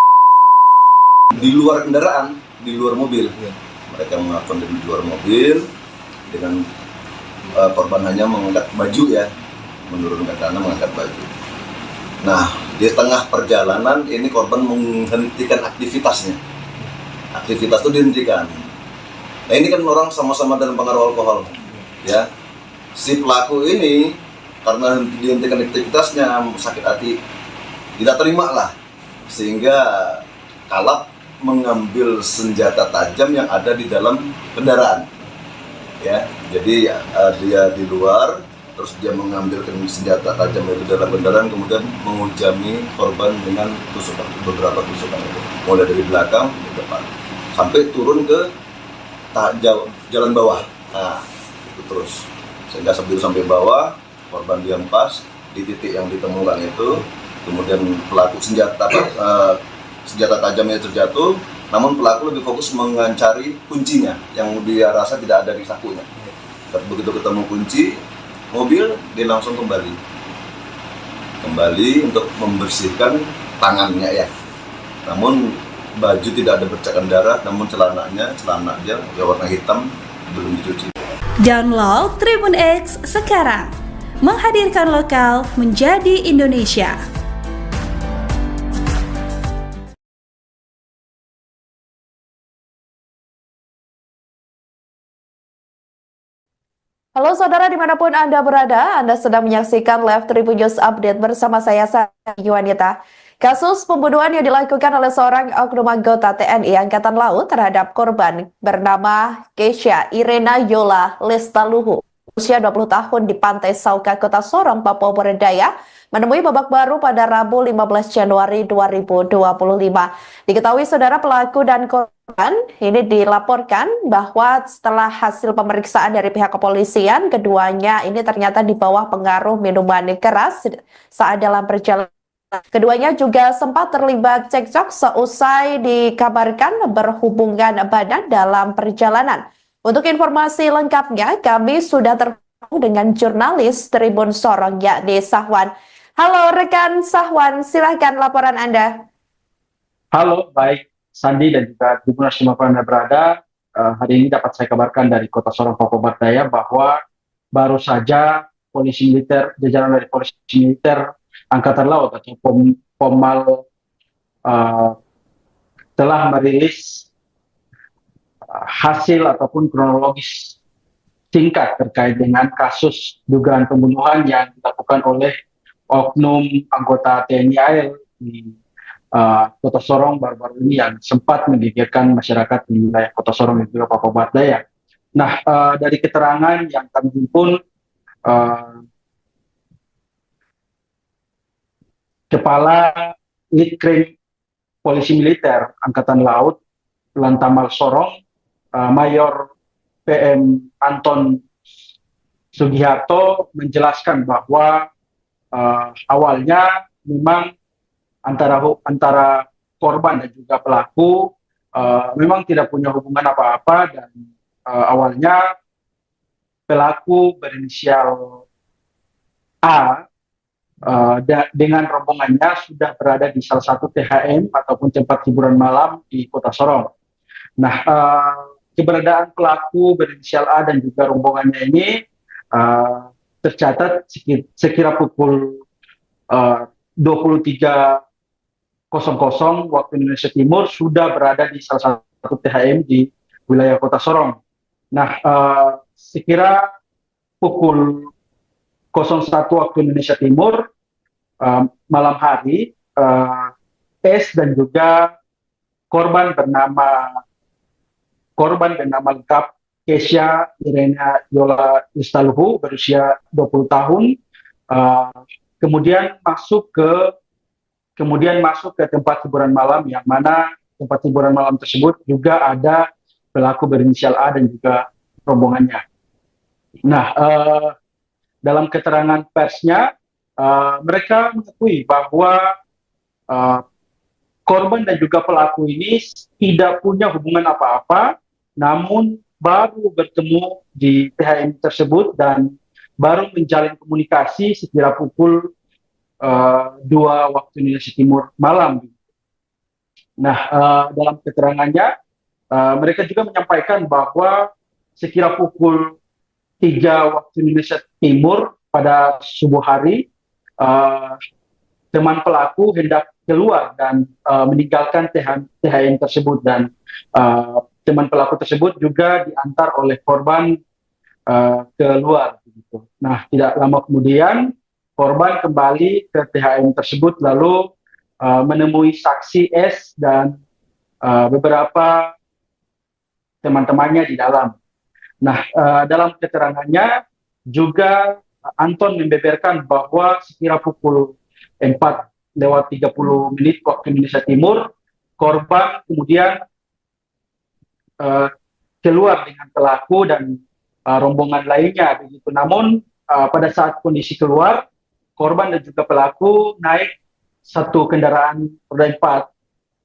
di luar kendaraan, di luar mobil. Mereka melakukan di luar mobil dengan korban hanya mengangkat baju ya, menurunkan tanah mengangkat baju. Nah, di tengah perjalanan ini korban menghentikan aktivitasnya. Aktivitas itu dihentikan. Nah, ini kan orang sama-sama dalam pengaruh alkohol, ya. Si pelaku ini karena dihentikan aktivitasnya sakit hati, tidak terima lah, sehingga kalap mengambil senjata tajam yang ada di dalam kendaraan. Ya, jadi dia di luar, terus dia mengambil senjata tajam itu dalam kendaraan, kemudian menghujami korban dengan tusukan, beberapa tusukan itu, mulai dari belakang ke depan, sampai turun ke jalan bawah. Nah, itu terus, sehingga sebelum sampai bawah, korban dihempas di titik yang ditemukan itu, kemudian pelaku senjata tajamnya terjatuh. Namun pelaku lebih fokus mencari kuncinya yang dia rasa tidak ada di sakunya. Begitu ketemu kunci mobil, dia langsung kembali kembali untuk membersihkan tangannya ya. Namun baju tidak ada bercakan darah, namun celana dia ya warna hitam, belum dicuci. Download Tribun X sekarang, menghadirkan lokal menjadi Indonesia. Halo saudara dimanapun Anda berada, Anda sedang menyaksikan live Tribun News Update bersama saya Sari Yuwanita. Kasus pembunuhan yang dilakukan oleh seorang oknum anggota TNI Angkatan Laut terhadap korban bernama Keisha Irena Yola Lestaluhu, usia 20 tahun di Pantai Sauka, Kota Sorong, Papua Barat Daya, menemui babak baru pada Rabu 15 Januari 2025. Diketahui saudara pelaku dan korban ini dilaporkan bahwa setelah hasil pemeriksaan dari pihak kepolisian, keduanya ini ternyata di bawah pengaruh minuman keras saat dalam perjalanan. Keduanya juga sempat terlibat cekcok seusai dikabarkan berhubungan badan dalam perjalanan. Untuk informasi lengkapnya, kami sudah terhubung dengan jurnalis Tribun Sorong, yakni Sahwan. Halo rekan Sahwan, silahkan laporan Anda. Halo, baik Sandi dan juga Tribuners dimanapun Anda berada. Hari ini dapat saya kabarkan dari Kota Sorong, Papua Barat Daya bahwa baru saja polisi militer, jajaran dari polisi militer Angkatan Laut atau Pomal telah merilis hasil ataupun kronologis singkat terkait dengan kasus dugaan pembunuhan yang dilakukan oleh oknum anggota TNI AL di Kota Sorong baru-baru ini yang sempat menggegerkan masyarakat di wilayah Kota Sorong dan juga Papua Barat Daya. Nah, dari keterangan yang kami himpun, Kepala Litkrim Polisi Militer Angkatan Laut Lantamal Sorong, Mayor PM Anton Sugiharto menjelaskan bahwa awalnya memang antara korban dan juga pelaku memang tidak punya hubungan apa-apa, dan awalnya pelaku berinisial A dengan rombongannya sudah berada di salah satu THM ataupun tempat hiburan malam di Kota Sorong. Nah, keberadaan pelaku berinisial A dan juga rombongannya ini tercatat sekira pukul 23.00 waktu Indonesia Timur sudah berada di salah satu THM di wilayah Kota Sorong. Nah, sekira pukul 01 waktu Indonesia Timur malam hari, S dan juga korban bernama lengkap Keisha Irena Yola Lestaluhu berusia 20 tahun kemudian masuk ke tempat hiburan malam, yang mana tempat hiburan malam tersebut juga ada pelaku berinisial A dan juga rombongannya. Nah, dalam keterangan persnya, mereka mengakui bahwa korban dan juga pelaku ini tidak punya hubungan apa-apa, namun baru bertemu di THM tersebut dan baru menjalin komunikasi sekira pukul 2 waktu Indonesia Timur malam. Nah, dalam keterangannya, mereka juga menyampaikan bahwa sekira pukul 3 waktu Indonesia Timur pada subuh hari, teman pelaku hendak keluar dan meninggalkan THM tersebut, dan teman pelaku tersebut juga diantar oleh korban keluar. Nah, tidak lama kemudian korban kembali ke THM tersebut lalu menemui saksi S dan beberapa teman-temannya di dalam. Nah, dalam keterangannya juga Anton membeberkan bahwa sekira pukul 4:30 waktu Indonesia Timur, korban kemudian keluar dengan pelaku dan rombongan lainnya begitu. Namun pada saat kondisi keluar, korban dan juga pelaku naik satu kendaraan roda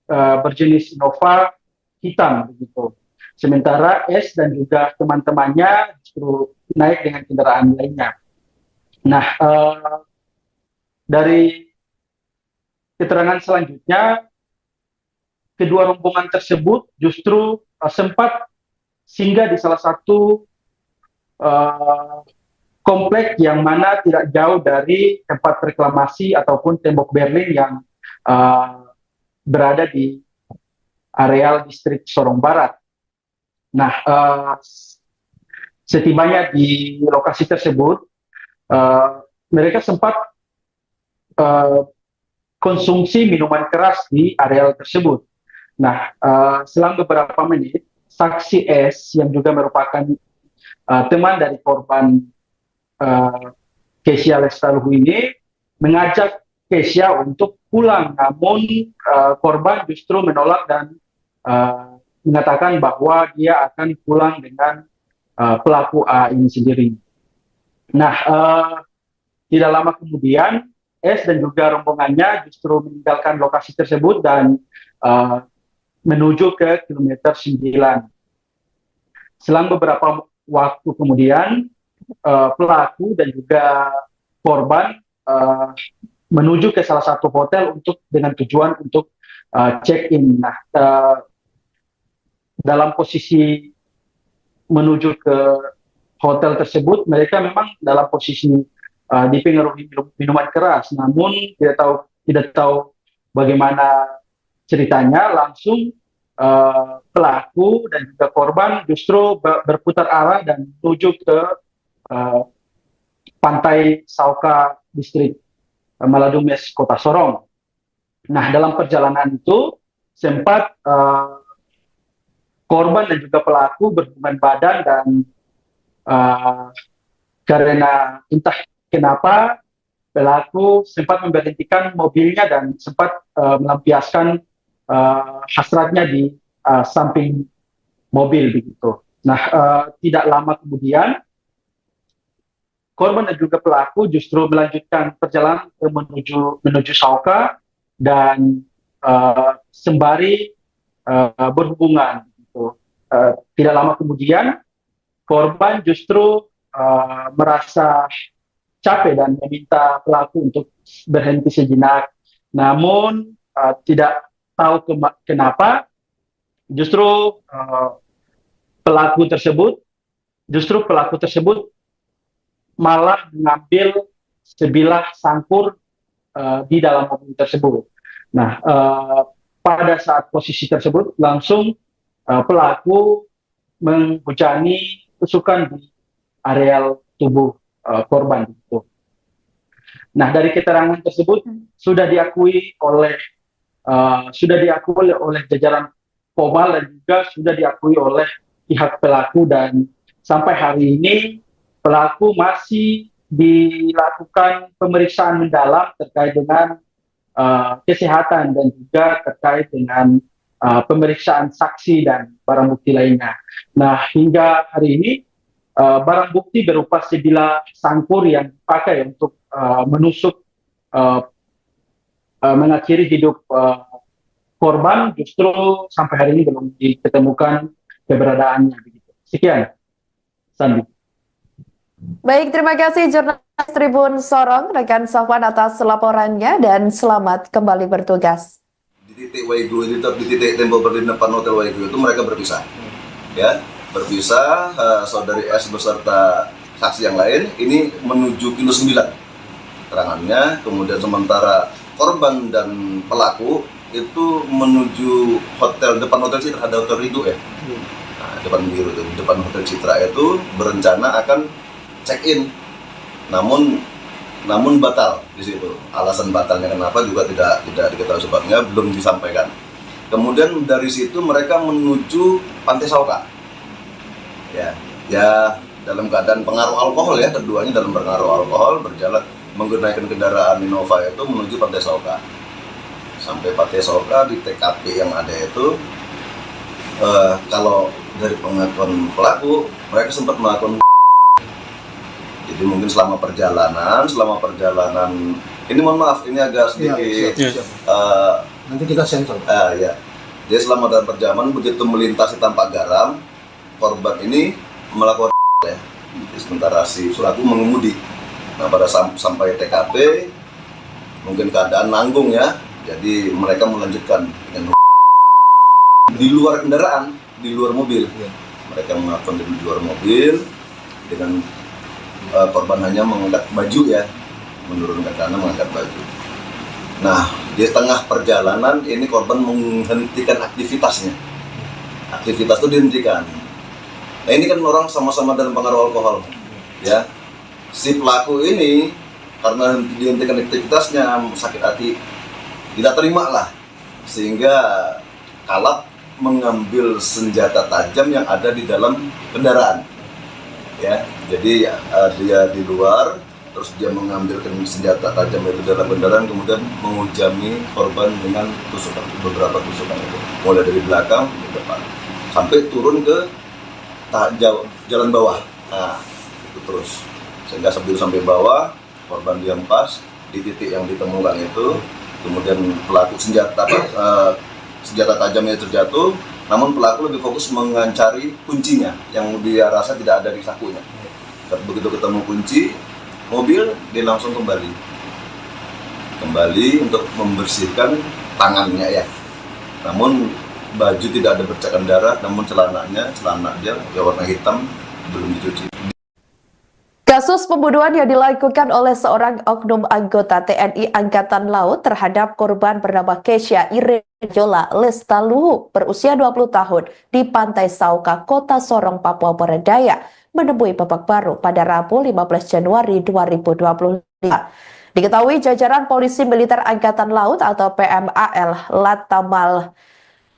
4 berjenis Innova hitam begitu. Sementara S dan juga teman-temannya justru naik dengan kendaraan lainnya. Nah, dari keterangan selanjutnya, kedua rombongan tersebut justru sempat singgah di salah satu komplek yang mana tidak jauh dari tempat reklamasi ataupun tembok Berlin yang berada di areal distrik Sorong Barat. Nah, setibanya di lokasi tersebut, mereka sempat konsumsi minuman keras di areal tersebut. Nah, selang beberapa menit, saksi S yang juga merupakan teman dari korban Kesia Lestaluhu ini mengajak Kesia untuk pulang, namun korban justru menolak dan mengatakan bahwa dia akan pulang dengan pelaku A ini sendiri. Nah, tidak lama kemudian S dan juga rombongannya justru meninggalkan lokasi tersebut dan menuju ke kilometer 9. Selang beberapa waktu kemudian, pelaku dan juga korban menuju ke salah satu hotel dengan tujuan untuk check-in. Nah, dalam posisi menuju ke hotel tersebut, mereka memang dalam posisi dipengaruhi minuman keras, namun tidak tahu bagaimana ceritanya, langsung pelaku dan juga korban justru berputar arah dan menuju ke pantai Sauka distrik Maladumes, Kota Sorong. Nah, dalam perjalanan itu sempat korban dan juga pelaku berhubungan badan dan karena entah kenapa pelaku sempat memberhentikan mobilnya dan sempat melampiaskan hasratnya di samping mobil begitu. Nah, tidak lama kemudian korban dan juga pelaku justru melanjutkan perjalanan menuju Sauka dan sembari berhubungan. Gitu. Tidak lama kemudian korban justru merasa capek dan meminta pelaku untuk berhenti sejenak. Namun tidak tahu kenapa justru pelaku tersebut malah mengambil sebilah sangkur di dalam mobil tersebut. Nah, pada saat posisi tersebut langsung pelaku menghujani tusukan di areal tubuh korban itu. Nah, dari keterangan tersebut sudah diakui oleh jajaran Pomal dan juga sudah diakui oleh pihak pelaku, dan sampai hari ini pelaku masih dilakukan pemeriksaan mendalam terkait dengan kesehatan dan juga terkait dengan pemeriksaan saksi dan barang bukti lainnya. Nah, hingga hari ini barang bukti berupa sebilah sangkur yang dipakai untuk menusuk mengakhiri hidup korban justru sampai hari ini belum ditemukan keberadaannya. Begitu. Sekian, Sandi. Baik, terima kasih jurnalis Tribun Sorong, rekan Safwan atas laporannya dan selamat kembali bertugas. Di titik Waigu, di titik tembok berdiri depan Hotel Waigu itu mereka berpisah. Ya, berpisah, saudari S beserta saksi yang lain ini menuju kilo 9 terangannya, kemudian sementara korban dan pelaku itu menuju depan Hotel Citra, ada Hotel Ridho ya. Nah, depan Hotel Citra itu berencana akan check-in, namun batal di situ. Alasan batalnya kenapa juga tidak diketahui sebabnya, belum disampaikan. Kemudian dari situ mereka menuju Pantai Sauka. Ya dalam keadaan pengaruh alkohol ya, keduanya dalam pengaruh alkohol berjalan menggunakan kendaraan Innova itu menuju Pantai Sauka. Sampai Pantai Sauka di TKP yang ada itu, kalau dari pengakuan pelaku mereka sempat melakukan. Jadi mungkin selama perjalanan ini mohon maaf ini agak sedikit nanti kita sensor. Ya. Jadi selama dalam perjalanan begitu melintasi Tampak Garam, korban ini melakukan sementara si pelaku mengemudi. Nah, pada sampai TKP mungkin keadaan nanggung ya, jadi mereka melanjutkan dengan di luar kendaraan, di luar mobil. Mereka melakukan di luar mobil dengan korban hanya mengangkat baju ya, menurunkan celana, mengangkat baju. Nah, di tengah perjalanan ini korban menghentikan aktivitasnya. Aktivitas itu dihentikan. Nah, ini kan orang sama-sama dalam pengaruh alkohol, ya. Si pelaku ini karena dihentikan aktivitasnya, sakit hati, tidak terima lah, sehingga kalap mengambil senjata tajam yang ada di dalam kendaraan. Ya, jadi dia di luar, terus dia mengambil senjata tajam itu dalam kendaraan, kemudian menghujami korban dengan tusukan, beberapa tusukan itu, mulai dari belakang ke depan, sampai turun ke jalan bawah. Nah, itu terus, sehingga sampai bawah, korban dihempas di titik yang ditemukan itu, kemudian pelaku senjata tajamnya terjatuh, namun pelaku lebih fokus mencari kuncinya yang dia rasa tidak ada di sakunya. Begitu ketemu kunci mobil, dia langsung kembali untuk membersihkan tangannya ya. Namun baju tidak ada bercakan darah, namun celana dia warna hitam, belum dicuci. Kasus pembunuhan yang dilakukan oleh seorang oknum anggota TNI Angkatan Laut terhadap korban bernama Kesha Irejola Lestaluhu berusia 20 tahun di Pantai Sauka, Kota Sorong, Papua Barat Daya menemui babak baru pada Rabu 15 Januari 2025. Diketahui jajaran Polisi Militer Angkatan Laut atau PMAL Latamal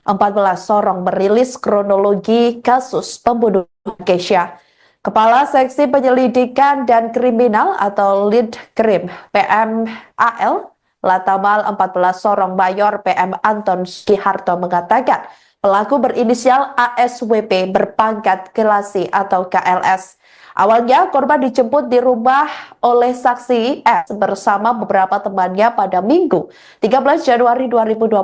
14 Sorong merilis kronologi kasus pembunuhan Kesha. Kepala Seksi Penyelidikan dan Kriminal atau Lead Krim PMAL Latamal 14 Sorong Mayor PM Anton Sugiharto mengatakan pelaku berinisial ASWP berpangkat Kelasi atau KLS. Awalnya korban dijemput di rumah oleh saksi S bersama beberapa temannya pada Minggu 13 Januari 2025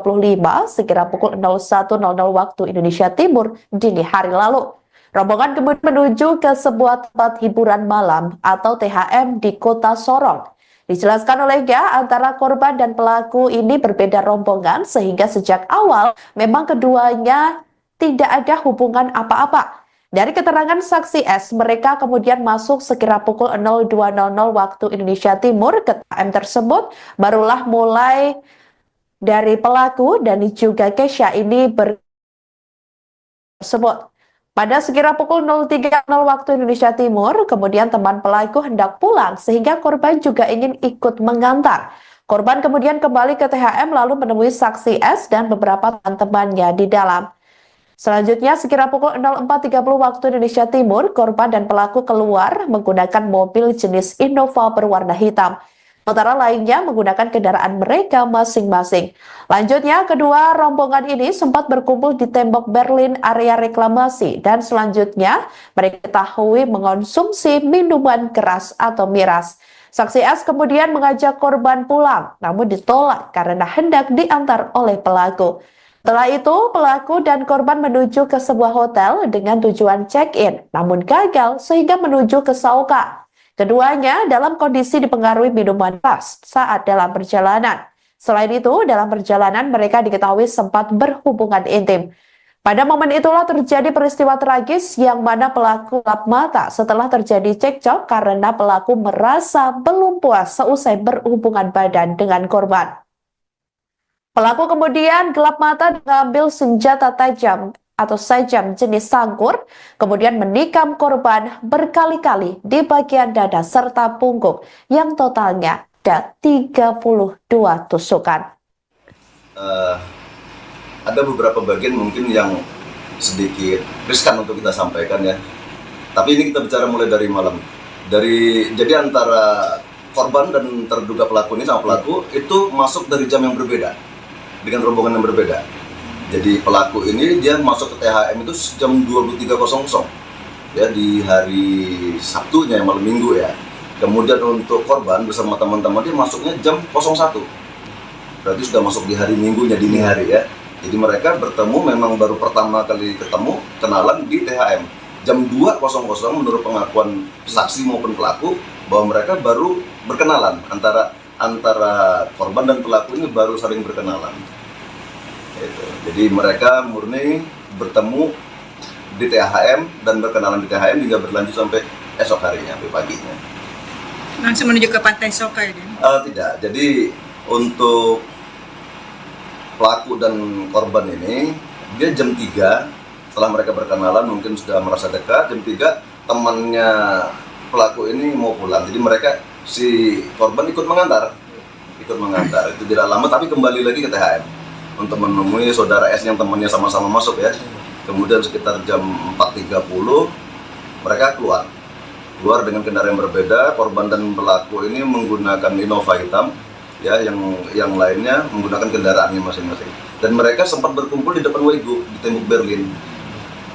sekira pukul 01.00 waktu Indonesia Timur dini hari lalu. Rombongan kemudian menuju ke sebuah tempat hiburan malam atau THM di Kota Sorong. Dijelaskan olehnya antara korban dan pelaku ini berbeda rombongan sehingga sejak awal memang keduanya tidak ada hubungan apa-apa. Dari keterangan saksi S, mereka kemudian masuk sekira pukul 02.00 waktu Indonesia Timur ke THM tersebut. Barulah mulai dari pelaku dan juga Kesha ini tersebut. Pada sekira pukul 03.00 waktu Indonesia Timur, kemudian teman pelaku hendak pulang sehingga korban juga ingin ikut mengantar. Korban kemudian kembali ke THM lalu menemui saksi S dan beberapa teman-temannya di dalam. Selanjutnya sekira pukul 04.30 waktu Indonesia Timur, korban dan pelaku keluar menggunakan mobil jenis Innova berwarna hitam. Sementara lainnya menggunakan kendaraan mereka masing-masing. Lanjutnya, kedua rombongan ini sempat berkumpul di tembok Berlin area reklamasi dan selanjutnya mereka diketahui mengonsumsi minuman keras atau miras. Saksi S kemudian mengajak korban pulang, namun ditolak karena hendak diantar oleh pelaku. Setelah itu, pelaku dan korban menuju ke sebuah hotel dengan tujuan check-in, namun gagal sehingga menuju ke Sauka. Keduanya dalam kondisi dipengaruhi minuman keras saat dalam perjalanan. Selain itu, dalam perjalanan mereka diketahui sempat berhubungan intim. Pada momen itulah terjadi peristiwa tragis yang mana pelaku gelap mata setelah terjadi cekcok karena pelaku merasa belum puas seusai berhubungan badan dengan korban. Pelaku kemudian gelap mata mengambil senjata tajam atau sajam jenis sangkur, kemudian menikam korban berkali-kali di bagian dada serta punggung yang totalnya ada 32 tusukan. Ada beberapa bagian mungkin yang sedikit riskan untuk kita sampaikan ya. Tapi ini kita bicara mulai dari malam. Jadi antara korban dan terduga pelaku ini sama pelaku itu masuk dari jam yang berbeda dengan rombongan yang berbeda. Jadi pelaku ini dia masuk ke THM itu jam 23.00 ya di hari Sabtunya malam Minggu ya. Kemudian untuk korban bersama teman-teman dia masuknya jam 01. Berarti sudah masuk di hari Minggunya dini hari ya. Jadi mereka bertemu memang baru pertama kali ketemu kenalan di THM jam 2.00 menurut pengakuan saksi maupun pelaku bahwa mereka baru berkenalan antara antara korban dan pelaku ini baru saling berkenalan. Gitu. Jadi mereka murni bertemu di THM dan berkenalan di THM hingga berlanjut sampai esok harinya, sampai paginya. Langsung menuju ke Pantai Soka ya, Den? Tidak. Jadi untuk pelaku dan korban ini, dia jam 3 setelah mereka berkenalan mungkin sudah merasa dekat. Jam 3 temannya pelaku ini mau pulang. Jadi mereka, si korban ikut mengantar. Itu tidak lama tapi kembali lagi ke THM untuk menemui saudara S yang temannya sama-sama masuk ya. Kemudian sekitar jam 4.30 mereka keluar dengan kendaraan yang berbeda. Korban dan pelaku ini menggunakan Innova hitam ya, yang lainnya menggunakan kendaraannya masing-masing. Dan mereka sempat berkumpul di depan Wego di tembok Berlin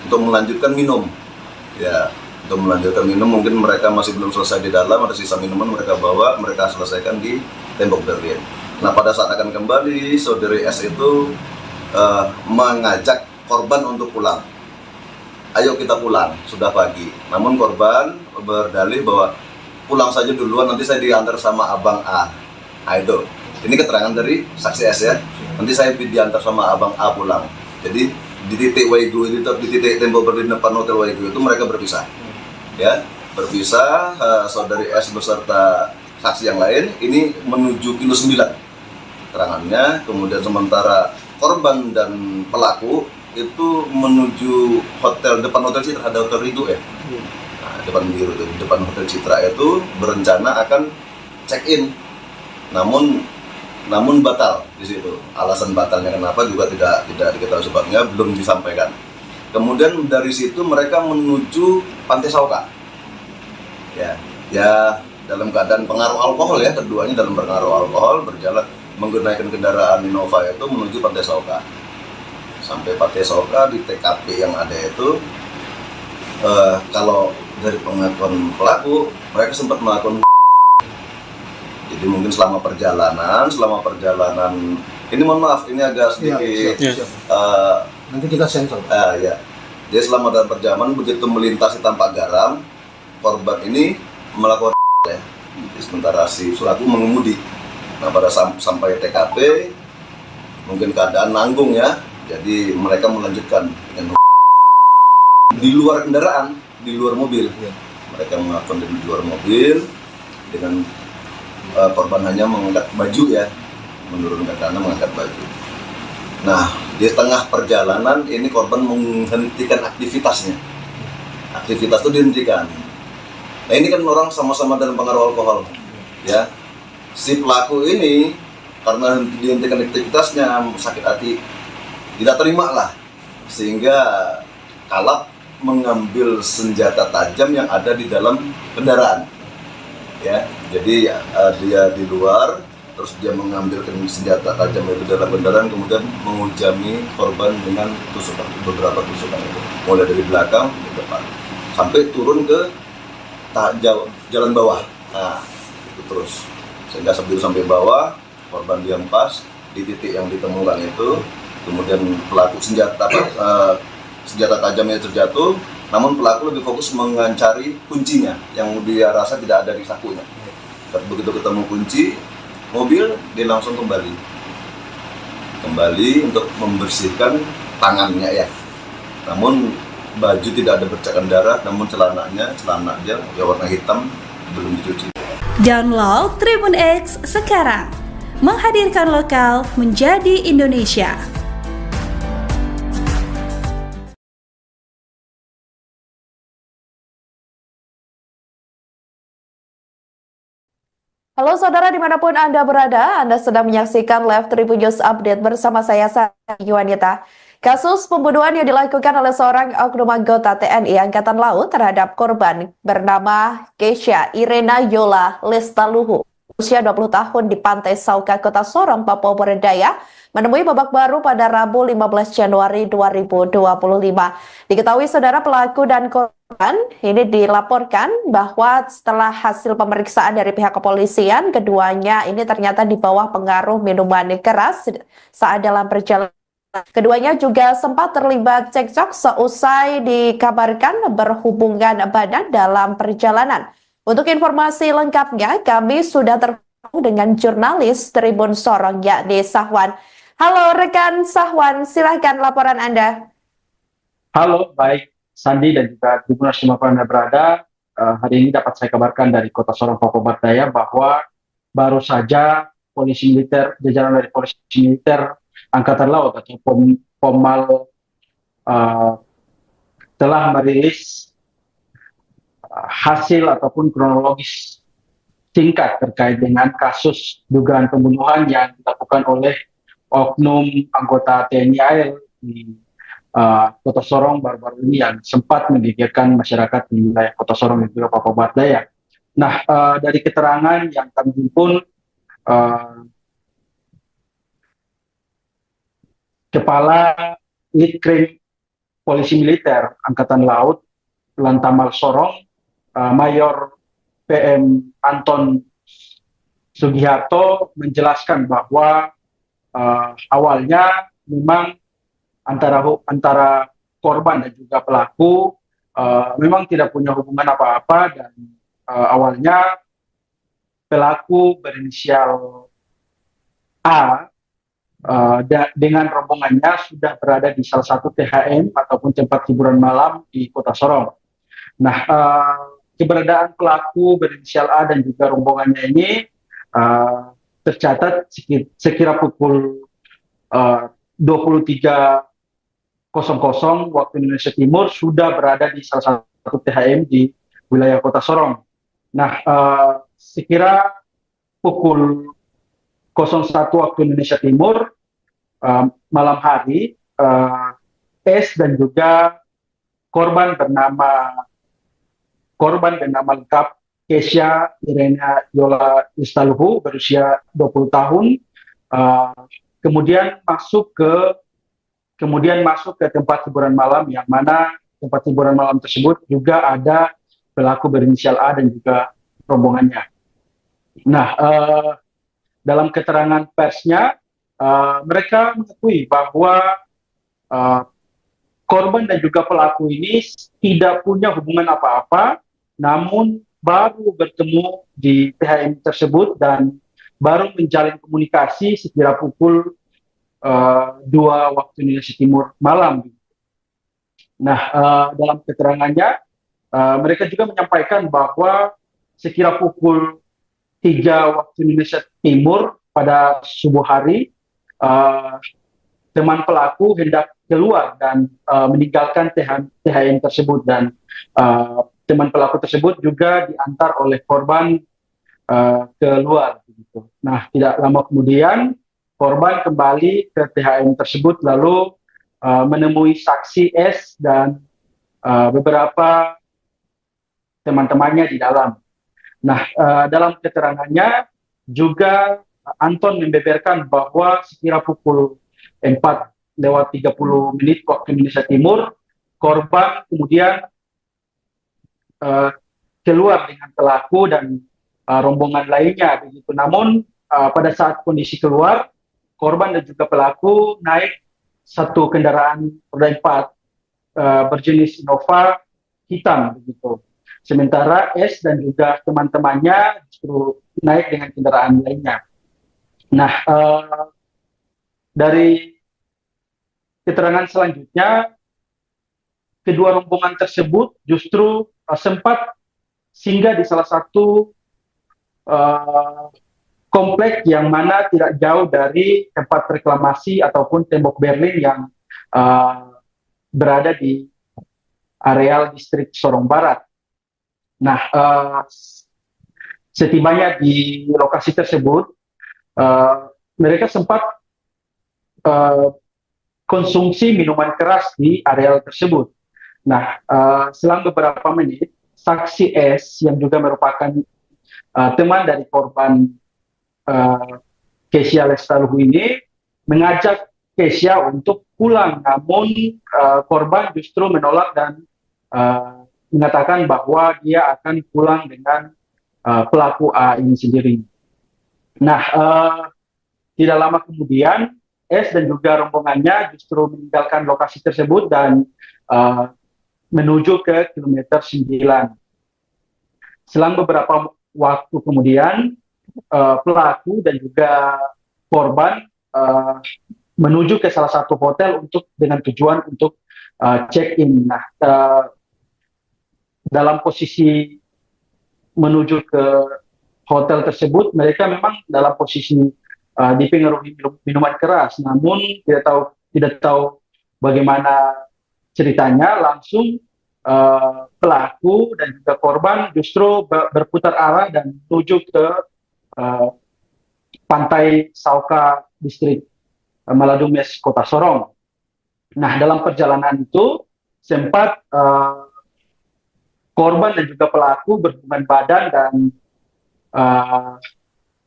untuk melanjutkan minum. Ya, untuk melanjutkan minum, mungkin mereka masih belum selesai di dalam, ada sisa minuman mereka bawa, mereka selesaikan di tembok Berlin. Nah, pada saat akan kembali, saudari S itu mengajak korban untuk pulang. Ayo kita pulang, sudah pagi. Namun korban berdalih bahwa pulang saja duluan, nanti saya diantar sama Abang A. Nah itu, ini keterangan dari saksi S ya. Nanti saya diantar sama Abang A pulang. Jadi di titik Wego ini, di titik tembok Berlin depan Hotel Wego itu mereka berpisah. Ya, berpisah. Saudari S beserta saksi yang lain ini menuju kilo 9 keterangannya. Kemudian sementara korban dan pelaku itu menuju depan Hotel Citra, ada Hotel Ridho ya. Nah, depan Hotel Citra itu berencana akan check in. Namun batal di situ. Alasan batalnya kenapa juga tidak diketahui sebabnya, belum disampaikan. Kemudian dari situ mereka menuju Pantai Sauka. Ya dalam keadaan pengaruh alkohol ya, keduanya dalam pengaruh alkohol berjalan menggunakan kendaraan Innova itu menuju Pantai Sauka. Sampai Pantai Sauka di TKP yang ada itu, kalau dari pengakuan pelaku mereka sempat melakukan. Jadi mungkin selama perjalanan ini mohon maaf ini agak sedikit nanti kita sensor. Ya. Dia selama dalam perjalanan begitu melintasi Tampak Garam, korban ini melakukan ya. Sementara si pelaku mengemudi. Nah, pada sampai TKP mungkin keadaan nanggung ya. Jadi mereka melanjutkan dengan di luar kendaraan, di luar mobil. Mereka melakukan di luar mobil dengan korban hanya mengangkat baju ya, menurunkan tanah mengangkat baju. Nah, di tengah perjalanan ini korban menghentikan aktivitasnya. Aktivitas itu dihentikan. Nah, ini kan orang sama-sama dalam pengaruh alkohol, ya. Si pelaku ini karena dihentikan aktivitasnya sakit hati, tidak terima lah, sehingga kalap mengambil senjata tajam yang ada di dalam kendaraan. Ya, jadi dia di luar, terus dia mengambil senjata tajam itu dalam kendaraan, kemudian menghujami korban dengan beberapa tusukan itu, mulai dari belakang ke depan, sampai turun ke jalan bawah. Nah, itu terus, sehingga sebelum sampai bawah, korban dihempas di titik yang ditemukan itu, kemudian pelaku senjata tajamnya terjatuh. Namun pelaku lebih fokus mencari kuncinya yang dia rasa tidak ada di sakunya. Begitu ketemu kunci mobil, dia langsung kembali untuk membersihkan tangannya ya. Namun baju tidak ada bercakan darah, namun celana aja ya warna hitam belum dicuci. Download Tribun X sekarang, menghadirkan lokal menjadi Indonesia. Halo saudara dimanapun Anda berada, Anda sedang menyaksikan Live Tribun News Update bersama saya Sari Wanita. Kasus pembunuhan yang dilakukan oleh seorang oknum anggota TNI Angkatan Laut terhadap korban bernama Keisha Irena Yola Lestaluhu, usia 20 tahun di Pantai Sauka, Kota Sorong, Papua Barat Daya, menemui babak baru pada Rabu 15 Januari 2025. Diketahui saudara pelaku dan korban ini dilaporkan bahwa setelah hasil pemeriksaan dari pihak kepolisian, keduanya ini ternyata di bawah pengaruh minuman keras saat dalam perjalanan. Keduanya juga sempat terlibat cekcok seusai dikabarkan berhubungan badan dalam perjalanan. Untuk informasi lengkapnya, kami sudah dengan jurnalis Tribun Sorong yakni Sahwan. Halo rekan Sahwan, silahkan laporan Anda. Halo, baik Sandi dan juga Tribuners dimanapun Anda berada. Hari ini dapat saya kabarkan dari Kota Sorong, Papua Barat Daya bahwa baru saja polisi militer, jajaran dari polisi militer Angkatan Laut atau Pomal telah merilis hasil ataupun kronologis singkat terkait dengan kasus dugaan pembunuhan yang dilakukan oleh oknum anggota TNI AL di Kota Sorong baru-baru ini yang sempat menggegerkan masyarakat di wilayah Kota Sorong dan juga Papua Barat Daya. Nah, dari keterangan yang kami himpun, Kepala Litkrim Polisi Militer Angkatan Laut Lantamal Sorong, Mayor PM Anton Sugiharto menjelaskan bahwa awalnya memang antara korban dan juga pelaku memang tidak punya hubungan apa-apa, dan awalnya pelaku berinisial A dengan rombongannya sudah berada di salah satu THM ataupun tempat hiburan malam di Kota Sorong. Nah, keberadaan pelaku berinisial A dan juga rombongannya ini tercatat sekira pukul 23.00 waktu Indonesia Timur sudah berada di salah satu THM di wilayah Kota Sorong. Nah, sekira pukul 01 waktu Indonesia Timur malam hari, S dan juga korban bernama lengkap Kesha Irena Yola Istaluhu berusia 20 tahun kemudian masuk ke tempat hiburan malam, yang mana tempat hiburan malam tersebut juga ada pelaku berinisial A dan juga rombongannya. Nah, dalam keterangan persnya, mereka mengakui bahwa korban dan juga pelaku ini tidak punya hubungan apa-apa, namun baru bertemu di THM tersebut dan baru menjalin komunikasi sekira pukul 2 waktu Indonesia Timur malam. Nah, dalam keterangannya, mereka juga menyampaikan bahwa sekira pukul 3 waktu Indonesia Timur pada subuh hari, teman pelaku hendak keluar dan meninggalkan THM tersebut, dan teman pelaku tersebut juga diantar oleh korban keluar. Begitu. Nah, tidak lama kemudian korban kembali ke THM tersebut lalu menemui saksi S dan beberapa teman-temannya di dalam. Nah, dalam keterangannya juga Anton membeberkan bahwa sekira pukul 4:30 waktu Indonesia Timur, korban kemudian keluar dengan pelaku dan rombongan lainnya. Begitu. Namun pada saat kondisi keluar, korban dan juga pelaku naik satu kendaraan roda 4 berjenis Innova hitam. Begitu. Sementara S dan juga teman-temannya justru naik dengan kendaraan lainnya. Nah, dari keterangan selanjutnya, kedua rombongan tersebut justru sempat singgah di salah satu komplek yang mana tidak jauh dari tempat reklamasi ataupun tembok Berlin yang berada di areal distrik Sorong Barat. Nah, setibanya di lokasi tersebut, mereka sempat konsumsi minuman keras di areal tersebut. Nah, selang beberapa menit, saksi S yang juga merupakan teman dari korban Kesha Lestaluhu ini mengajak Kesha untuk pulang, namun korban justru menolak dan mengatakan bahwa dia akan pulang dengan pelaku A ini sendiri. Nah, tidak lama kemudian S dan juga rombongannya justru meninggalkan lokasi tersebut dan menuju ke kilometer 9. Selang beberapa waktu kemudian, pelaku dan juga korban menuju ke salah satu hotel dengan tujuan untuk check-in. Nah, dalam posisi menuju ke hotel tersebut, mereka memang dalam posisi dipengaruhi minuman keras, namun tidak tahu bagaimana ceritanya. Langsung pelaku dan juga korban justru berputar arah dan menuju ke pantai Sauka, distrik Maladumes, Kota Sorong. Nah, dalam perjalanan itu sempat korban dan juga pelaku berhubungan badan, dan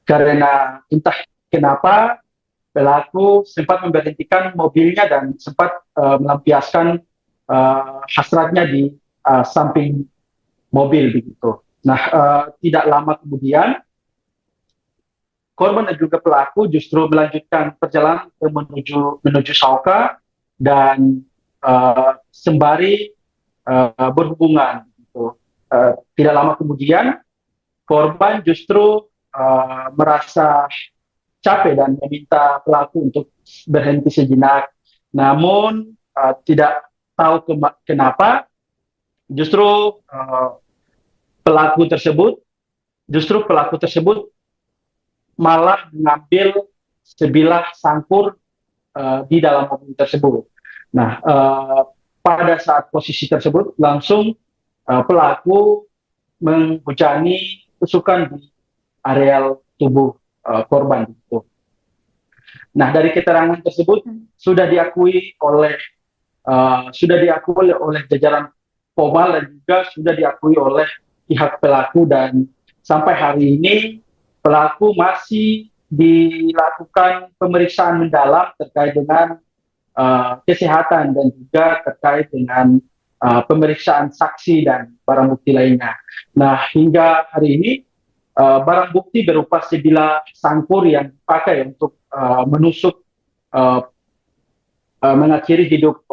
karena entah kenapa pelaku sempat memberhentikan mobilnya dan sempat melampiaskan hasratnya di samping mobil begitu. Nah, tidak lama kemudian korban dan juga pelaku justru melanjutkan perjalanan menuju Sauka dan sembari berhubungan. Gitu. Tidak lama kemudian korban justru merasa capek dan meminta pelaku untuk berhenti sejenak. Namun tidak tahu kenapa justru pelaku tersebut malah mengambil sebilah sangkur di dalam mobil tersebut. Nah, pada saat posisi tersebut langsung pelaku menghujani tusukan di areal tubuh korban. Nah, dari keterangan tersebut sudah diakui oleh jajaran Pomal dan juga sudah diakui oleh pihak pelaku, dan sampai hari ini pelaku masih dilakukan pemeriksaan mendalam terkait dengan kesehatan dan juga terkait dengan pemeriksaan saksi dan barang bukti lainnya. Nah, hingga hari ini barang bukti berupa sebilah sangkur yang dipakai untuk menusuk mengakhiri hidup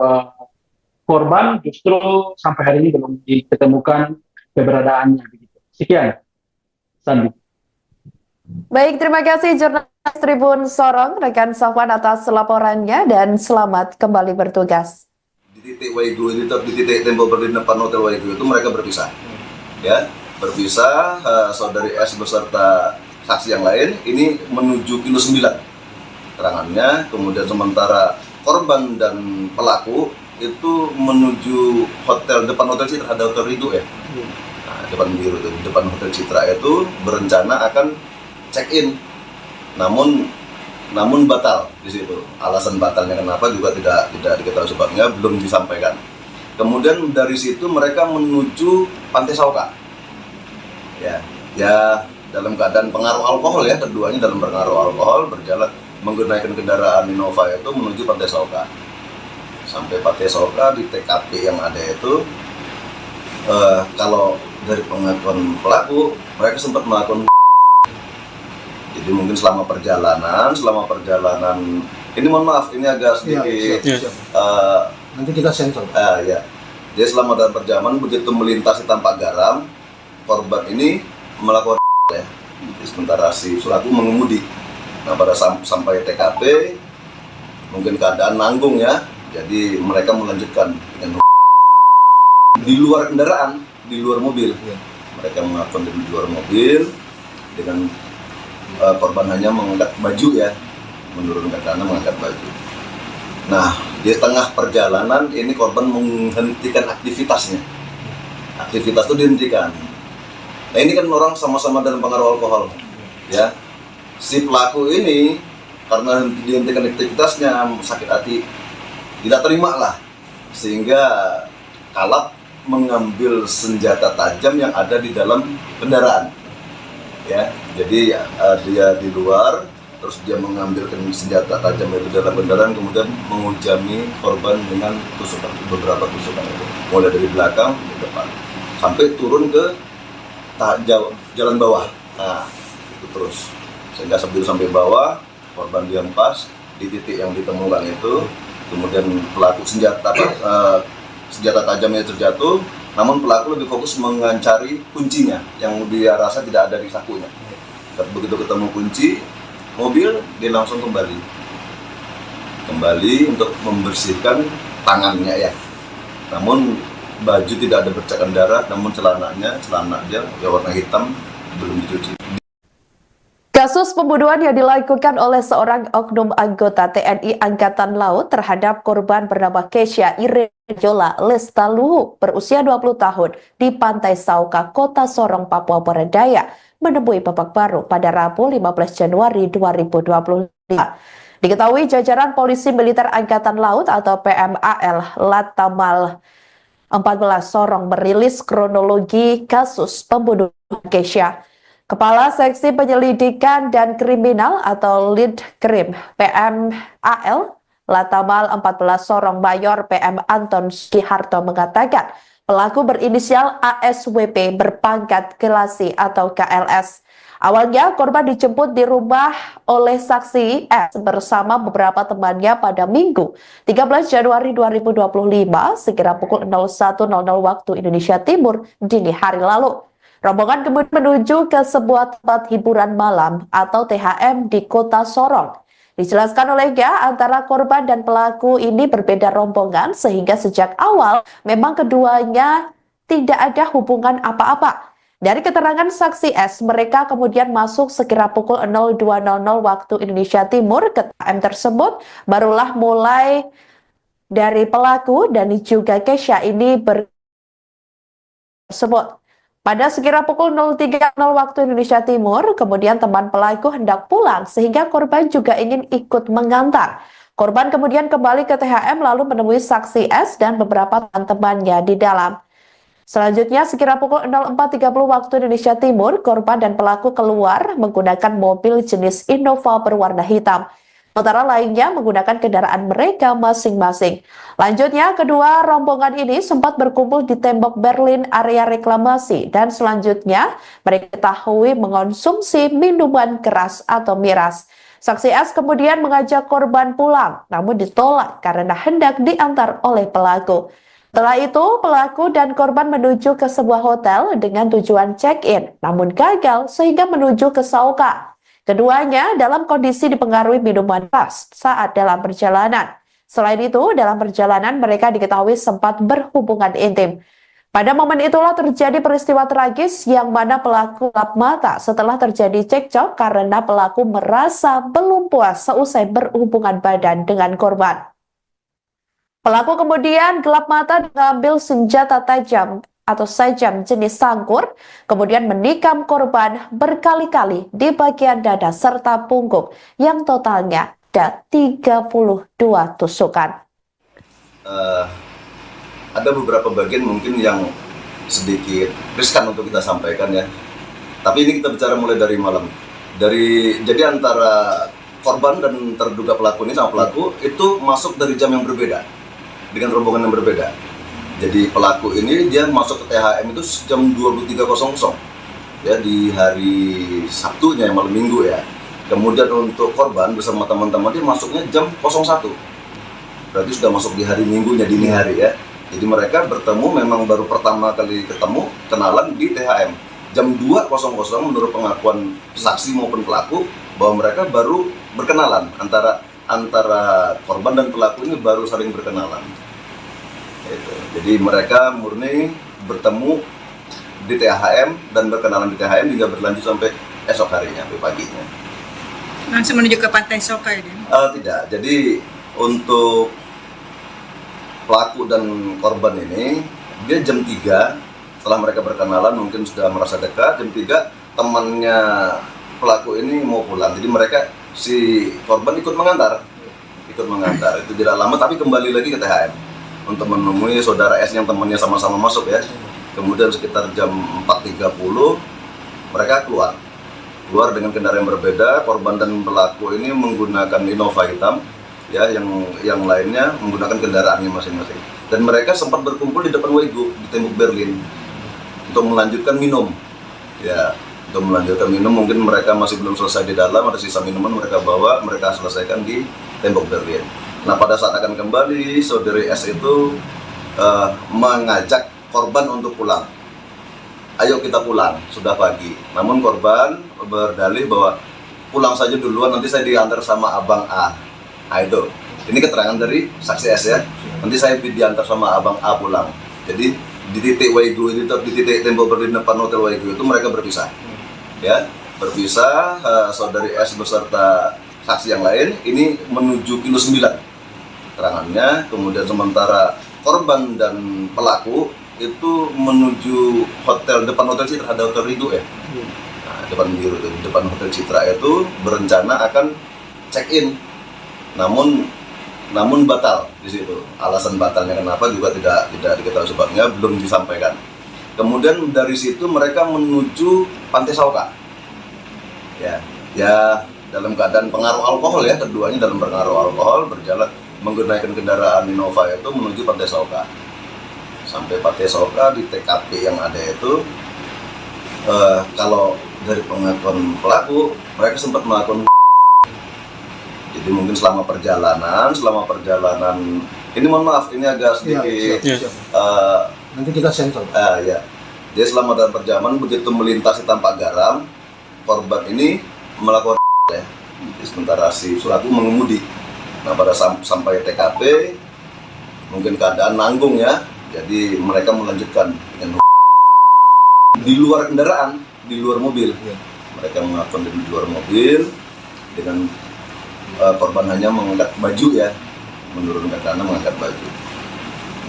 korban justru sampai hari ini belum ditemukan keberadaannya. Begitu. Sekian, Sandi. Baik, terima kasih jurnalis Tribun Sorong, rekan Safwan atas laporannya, dan selamat kembali bertugas. Di titik Waigu, di titik tembok berdiri depan Hotel Waigu itu mereka berpisah. Ya, berpisah, saudari S beserta saksi yang lain ini menuju kilo 9 keterangannya, kemudian sementara korban dan pelaku itu menuju depan Hotel Citra, ada Hotel Ridho ya. Nah, depan Hotel Citra itu berencana akan check-in, namun batal di situ. Alasan batalnya kenapa juga tidak diketahui sebabnya, belum disampaikan. Kemudian dari situ mereka menuju Pantai Sauka. Ya dalam keadaan pengaruh alkohol ya, keduanya dalam pengaruh alkohol berjalan menggunakan kendaraan Innova itu menuju Pantai Sauka. Sampai Pantai Sauka di TKP yang ada itu, kalau dari pengakuan pelaku mereka sempat melakukan. Jadi mungkin selama perjalanan ini mohon maaf ini agak sedikit nanti kita sensor. Ya. Jadi selama dalam perjalanan begitu melintasi Tampak Garam, korban ini melakukan ya. Sementara si pelaku mengemudi. Nah, pada sampai TKP mungkin keadaan nanggung ya. Jadi mereka melanjutkan dengan di luar kendaraan, di luar mobil. Mereka melakukan di luar mobil dengan korban hanya mengangkat baju ya, menurunkan tangan mengangkat baju. Nah, di tengah perjalanan ini korban menghentikan aktivitasnya. Aktivitas itu dihentikan. Nah, ini kan orang sama-sama dalam pengaruh alkohol, ya. Si pelaku ini karena dihentikan aktivitasnya sakit hati, tidak terima lah, sehingga kalap mengambil senjata tajam yang ada di dalam kendaraan. Ya, jadi dia di luar, terus dia mengambil senjata tajam itu dalam kendaraan, kemudian menghujani korban dengan beberapa tusukan itu, mulai dari belakang ke depan, sampai turun ke jalan bawah. Nah, itu terus sehingga sampai bawah, korban dihempas di titik yang ditemukan itu, kemudian pelaku senjata tajamnya terjatuh. Namun pelaku lebih fokus mencari kuncinya yang dia rasa tidak ada di sakunya. Begitu ketemu kunci mobil, dia langsung kembali untuk membersihkan tangannya ya. Namun baju tidak ada bercakan darah, namun celana dia ya warna hitam, belum dicuci. Kasus pembunuhan yang dilakukan oleh seorang oknum anggota TNI Angkatan Laut terhadap korban bernama Kesha Irejola Lestaluhu berusia 20 tahun di Pantai Sauka, Kota Sorong, Papua Barat Daya menemui babak baru pada Rabu 15 Januari 2025. Diketahui jajaran Polisi Militer Angkatan Laut atau PMAL Latamal 14 Sorong merilis kronologi kasus pembunuhan Kesha. Kepala Seksi Penyelidikan dan Kriminal atau Lead Krim PMAL Latamal 14 Sorong Mayor PM Anton Sugiharto mengatakan pelaku berinisial ASWP berpangkat Kelasi atau KLS. Awalnya korban dijemput di rumah oleh saksi S bersama beberapa temannya pada Minggu 13 Januari 2025 sekira pukul 01.00 waktu Indonesia Timur dini hari lalu. Rombongan kemudian menuju ke sebuah tempat hiburan malam atau THM di Kota Sorong. Dijelaskan olehnya antara korban dan pelaku ini berbeda rombongan sehingga sejak awal memang keduanya tidak ada hubungan apa-apa. Dari keterangan saksi S, mereka kemudian masuk sekira pukul 02.00 waktu Indonesia Timur ke THM tersebut. Barulah mulai dari pelaku dan juga Kesha ini tersebut. Pada sekira pukul 03.00 waktu Indonesia Timur, kemudian teman pelaku hendak pulang sehingga korban juga ingin ikut mengantar. Korban kemudian kembali ke THM lalu menemui saksi S dan beberapa teman-temannya di dalam. Selanjutnya sekira pukul 04.30 waktu Indonesia Timur, korban dan pelaku keluar menggunakan mobil jenis Innova berwarna hitam. Sementara lainnya menggunakan kendaraan mereka masing-masing. Lanjutnya, kedua rombongan ini sempat berkumpul di tembok Berlin area reklamasi dan selanjutnya mereka diketahui mengonsumsi minuman keras atau miras. Saksi S kemudian mengajak korban pulang, namun ditolak karena hendak diantar oleh pelaku. Setelah itu, pelaku dan korban menuju ke sebuah hotel dengan tujuan check-in, namun gagal sehingga menuju ke Sauka. Keduanya dalam kondisi dipengaruhi minuman keras saat dalam perjalanan. Selain itu, dalam perjalanan mereka diketahui sempat berhubungan intim. Pada momen itulah terjadi peristiwa tragis yang mana pelaku gelap mata setelah terjadi cekcok karena pelaku merasa belum puas seusai berhubungan badan dengan korban. Pelaku kemudian gelap mata mengambil senjata tajam atau sajam jenis sangkur, kemudian menikam korban berkali-kali di bagian dada serta punggung yang totalnya ada 32 tusukan. Ada beberapa bagian mungkin yang sedikit riskan untuk kita sampaikan ya. Tapi ini kita bicara mulai dari malam. Jadi antara korban dan terduga pelaku ini sama pelaku itu masuk dari jam yang berbeda dengan rombongan yang berbeda. Jadi pelaku ini dia masuk ke THM itu jam 23.00 ya di hari Sabtunya yang malam Minggu ya. Kemudian untuk korban bersama teman-teman dia masuknya jam 01. Berarti sudah masuk di hari Minggunya dini hari ya. Jadi mereka bertemu memang baru pertama kali ketemu kenalan di THM jam 2.00 menurut pengakuan saksi maupun pelaku bahwa mereka baru berkenalan antara korban dan pelaku ini baru saling berkenalan. Jadi mereka murni bertemu di THM dan berkenalan di THM hingga berlanjut sampai esok harinya, sampai paginya. Langsung menuju ke Pantai Soka ya? Tidak, jadi untuk pelaku dan korban ini, dia jam 3 setelah mereka berkenalan mungkin sudah merasa dekat, jam 3 temannya pelaku ini mau pulang, jadi mereka si korban ikut mengantar, itu tidak lama tapi kembali lagi ke THM untuk menemui saudara S yang temannya sama-sama masuk ya. Kemudian sekitar jam 4.30 mereka keluar dengan kendaraan yang berbeda. Korban dan pelaku ini menggunakan Innova hitam ya, yang lainnya menggunakan kendaraannya masing-masing. Dan mereka sempat berkumpul di depan Wego di tembok Berlin untuk melanjutkan minum. Ya, untuk melanjutkan minum mungkin mereka masih belum selesai di dalam, ada sisa minuman mereka bawa, mereka selesaikan di tembok Berlin. Nah, pada saat akan kembali, saudari S itu mengajak korban untuk pulang. ayo kita pulang, sudah pagi. Namun korban berdalih bahwa pulang saja duluan, nanti saya diantar sama abang A. Nah itu, ini keterangan dari saksi S ya. Nanti saya diantar sama abang A pulang. Jadi di titik Waigu itu, di titik tembok berdiri depan hotel Waigu itu mereka berpisah. Ya, berpisah. Saudari S beserta saksi yang lain ini menuju kilo 9 keterangannya. Kemudian sementara korban dan pelaku itu menuju depan hotel Citra, ada hotel Ridho ya. Nah, depan hotel Citra itu berencana akan check in, namun batal di situ. Alasan batalnya kenapa juga tidak diketahui sebabnya, belum disampaikan. Kemudian dari situ mereka menuju Pantai Sauka. Ya dalam keadaan pengaruh alkohol ya, keduanya dalam pengaruh alkohol berjalan menggunakan kendaraan Innova itu menuju Pantai Sauka. Sampai Pantai Sauka di TKP yang ada itu, kalau dari pengakuan pelaku mereka sempat melakukan. Jadi mungkin selama perjalanan ini mohon maaf ini agak sedikit nanti kita sensor. Ya. Jadi selama dalam perjalanan begitu melintasi Tampak Garam, korban ini melakukan ya. Sementara si pelaku mengemudi. Nah pada sampai TKP mungkin keadaan nanggung ya. Jadi mereka melanjutkan dengan di luar kendaraan, di luar mobil. Mereka melakukan di luar mobil dengan korban hanya mengangkat baju ya, menurunkan karena mengangkat baju.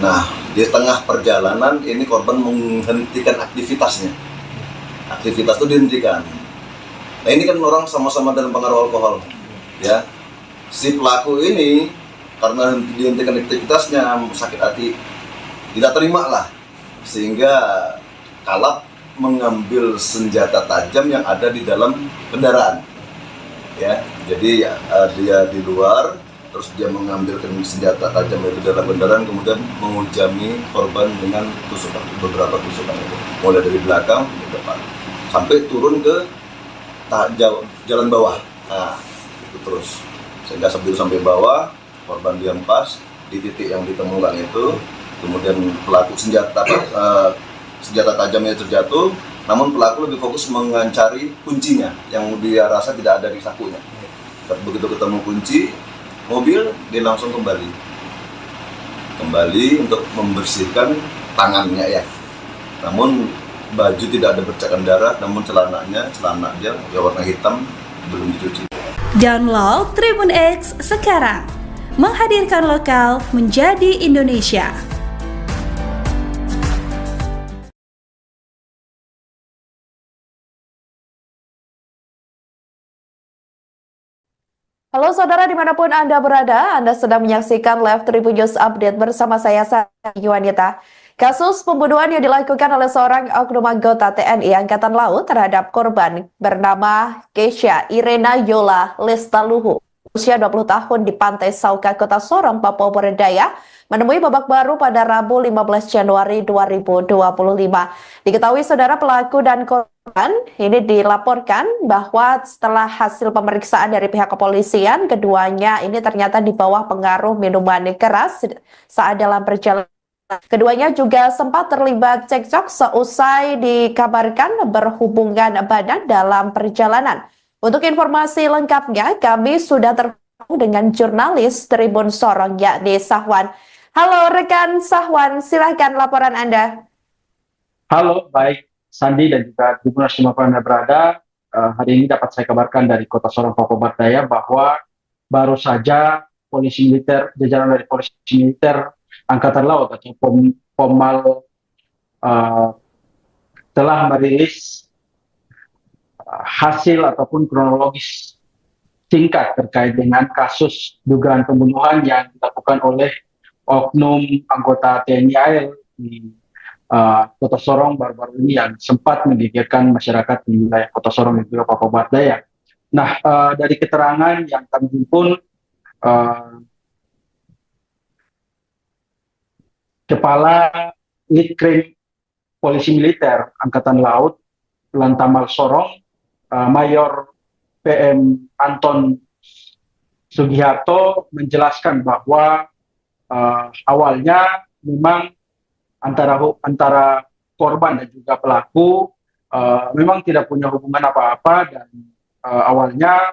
Nah di tengah perjalanan ini korban menghentikan aktivitasnya. Aktivitas itu dihentikan. Nah ini kan orang sama-sama dalam pengaruh alkohol, ya. Si pelaku ini karena dihentikan aktivitasnya sakit hati, tidak terima lah, sehingga kalap mengambil senjata tajam yang ada di dalam kendaraan. Ya, jadi dia di luar, terus dia mengambil senjata tajam itu dalam kendaraan, kemudian menghujami korban dengan beberapa tusukan itu, mulai dari belakang ke depan, sampai turun ke jalan bawah. Nah, itu terus sehingga sampai bawah, korban dihempas di titik yang ditemukan itu. Kemudian pelaku senjata tajamnya terjatuh, namun pelaku lebih fokus mencari kuncinya yang dia rasa tidak ada di sakunya. Begitu ketemu kunci mobil, dia langsung kembali untuk membersihkan tangannya ya. Namun baju tidak ada bercakan darah, namun celananya ya warna hitam, belum dicuci. Download Tribun X sekarang, menghadirkan lokal menjadi Indonesia. Halo saudara dimanapun Anda berada, Anda sedang menyaksikan live Tribun News Update bersama saya Sari Yuwanita. Kasus pembunuhan yang dilakukan oleh seorang oknum anggota TNI Angkatan Laut terhadap korban bernama Keisha Irena Yola Lestaluhu, usia 20 tahun di Pantai Sauka, Kota Sorong, Papua Barat Daya, menemui babak baru pada Rabu 15 Januari 2025. Diketahui saudara pelaku dan korban ini dilaporkan bahwa setelah hasil pemeriksaan dari pihak kepolisian, keduanya ini ternyata di bawah pengaruh minuman keras saat dalam perjalanan. Keduanya juga sempat terlibat cekcok seusai dikabarkan berhubungan badan dalam perjalanan. Untuk informasi lengkapnya, kami sudah terhubung dengan jurnalis Tribun Sorong yakni Sahwan. Halo rekan Sahwan, silahkan laporan Anda. Halo, baik Sandi dan juga Tribun dimanapun Anda berada. Hari ini dapat saya kabarkan dari Kota Sorong, Papua Barat Daya bahwa baru saja polisi militer, jajaran dari polisi militer Angkatan Laut atau Pomal telah merilis hasil ataupun kronologis singkat terkait dengan kasus dugaan pembunuhan yang dilakukan oleh oknum anggota TNI AL di Kota Sorong baru-baru ini yang sempat menggegerkan masyarakat di wilayah Kota Sorong dan juga Papua Barat Daya. Nah, dari keterangan yang kami himpun, Kepala Litkrim Polisi Militer Angkatan Laut Lantamal Sorong, Mayor PM Anton Sugiharto menjelaskan bahwa awalnya memang antara korban dan juga pelaku memang tidak punya hubungan apa-apa, dan awalnya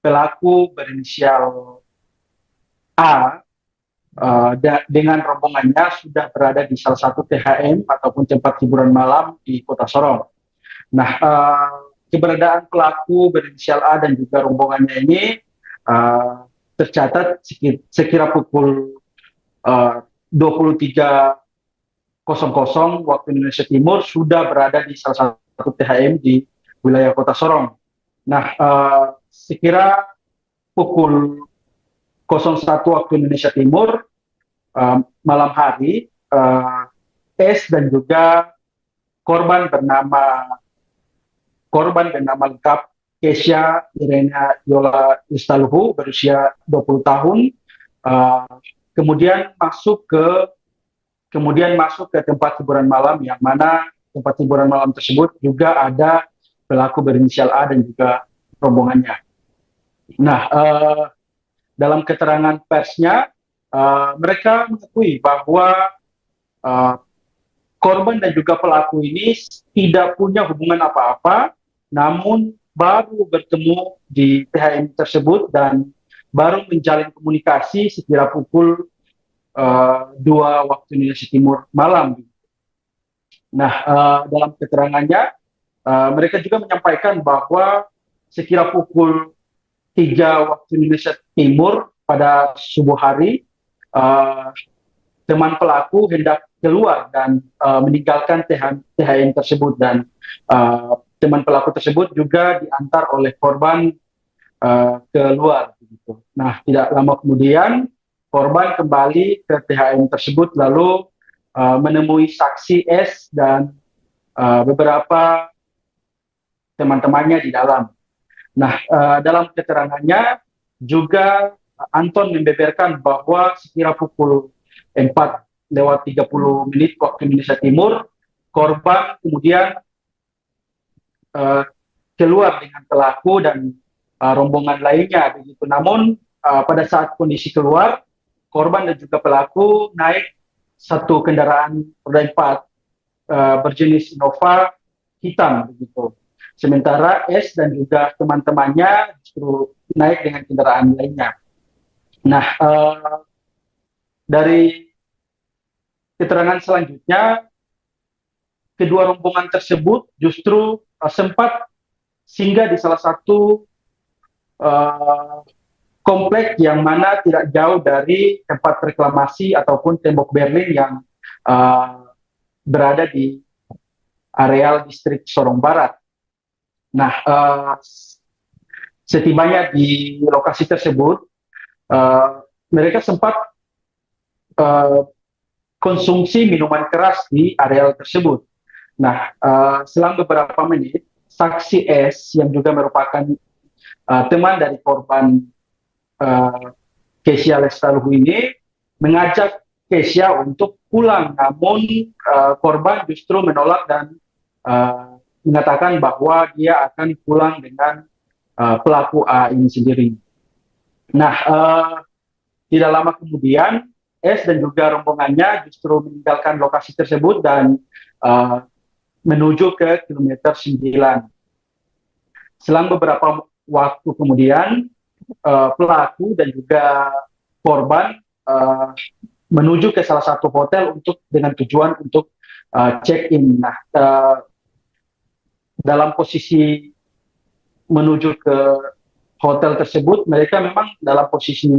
pelaku berinisial A dengan rombongannya sudah berada di salah satu THM ataupun tempat hiburan malam di Kota Sorong. Nah, keberadaan pelaku berinisial A dan juga rombongannya ini tercatat sekira pukul 23.00 waktu Indonesia Timur sudah berada di salah satu THM di wilayah Kota Sorong. Nah, sekira pukul 01 waktu Indonesia Timur malam hari, S dan juga korban bernama lengkap Kesha Irena Yola Istaluhu, berusia 20 tahun, kemudian masuk ke tempat hiburan malam, yang mana tempat hiburan malam tersebut juga ada pelaku berinisial A dan juga rombongannya. Nah, dalam keterangan persnya, mereka mengakui bahwa korban dan juga pelaku ini tidak punya hubungan apa-apa, namun baru bertemu di THM tersebut dan baru menjalin komunikasi sekira pukul 2 waktu Indonesia Timur malam. Nah, dalam keterangannya, mereka juga menyampaikan bahwa sekira pukul 3 waktu Indonesia Timur pada subuh hari, teman pelaku hendak keluar dan meninggalkan THM tersebut, dan teman pelaku tersebut juga diantar oleh korban keluar. Nah, tidak lama kemudian korban kembali ke THM tersebut lalu menemui saksi S dan beberapa teman-temannya di dalam. Nah, dalam keterangannya juga Anton membeberkan bahwa sekira pukul 4:30 waktu Indonesia Timur, korban kemudian keluar dengan pelaku dan rombongan lainnya begitu. Namun pada saat kondisi keluar, korban dan juga pelaku naik satu kendaraan roda 4 berjenis Innova hitam begitu. Sementara S dan juga teman-temannya justru naik dengan kendaraan lainnya. Nah, dari keterangan selanjutnya, kedua rombongan tersebut justru sempat singgah di salah satu komplek yang mana tidak jauh dari tempat reklamasi ataupun tembok Berlin yang berada di areal distrik Sorong Barat. Nah, setibanya di lokasi tersebut, mereka sempat konsumsi minuman keras di areal tersebut. Nah, selang beberapa menit, saksi S yang juga merupakan teman dari korban Kesha Lestaluhu ini mengajak Kesha untuk pulang, namun korban justru menolak dan mengatakan bahwa dia akan pulang dengan pelaku A ini sendiri. Nah, tidak lama kemudian S dan juga rombongannya justru meninggalkan lokasi tersebut dan menuju ke kilometer 9. Selang beberapa waktu kemudian, pelaku dan juga korban menuju ke salah satu hotel dengan tujuan untuk check-in. Nah, dalam posisi menuju ke hotel tersebut, mereka memang dalam posisi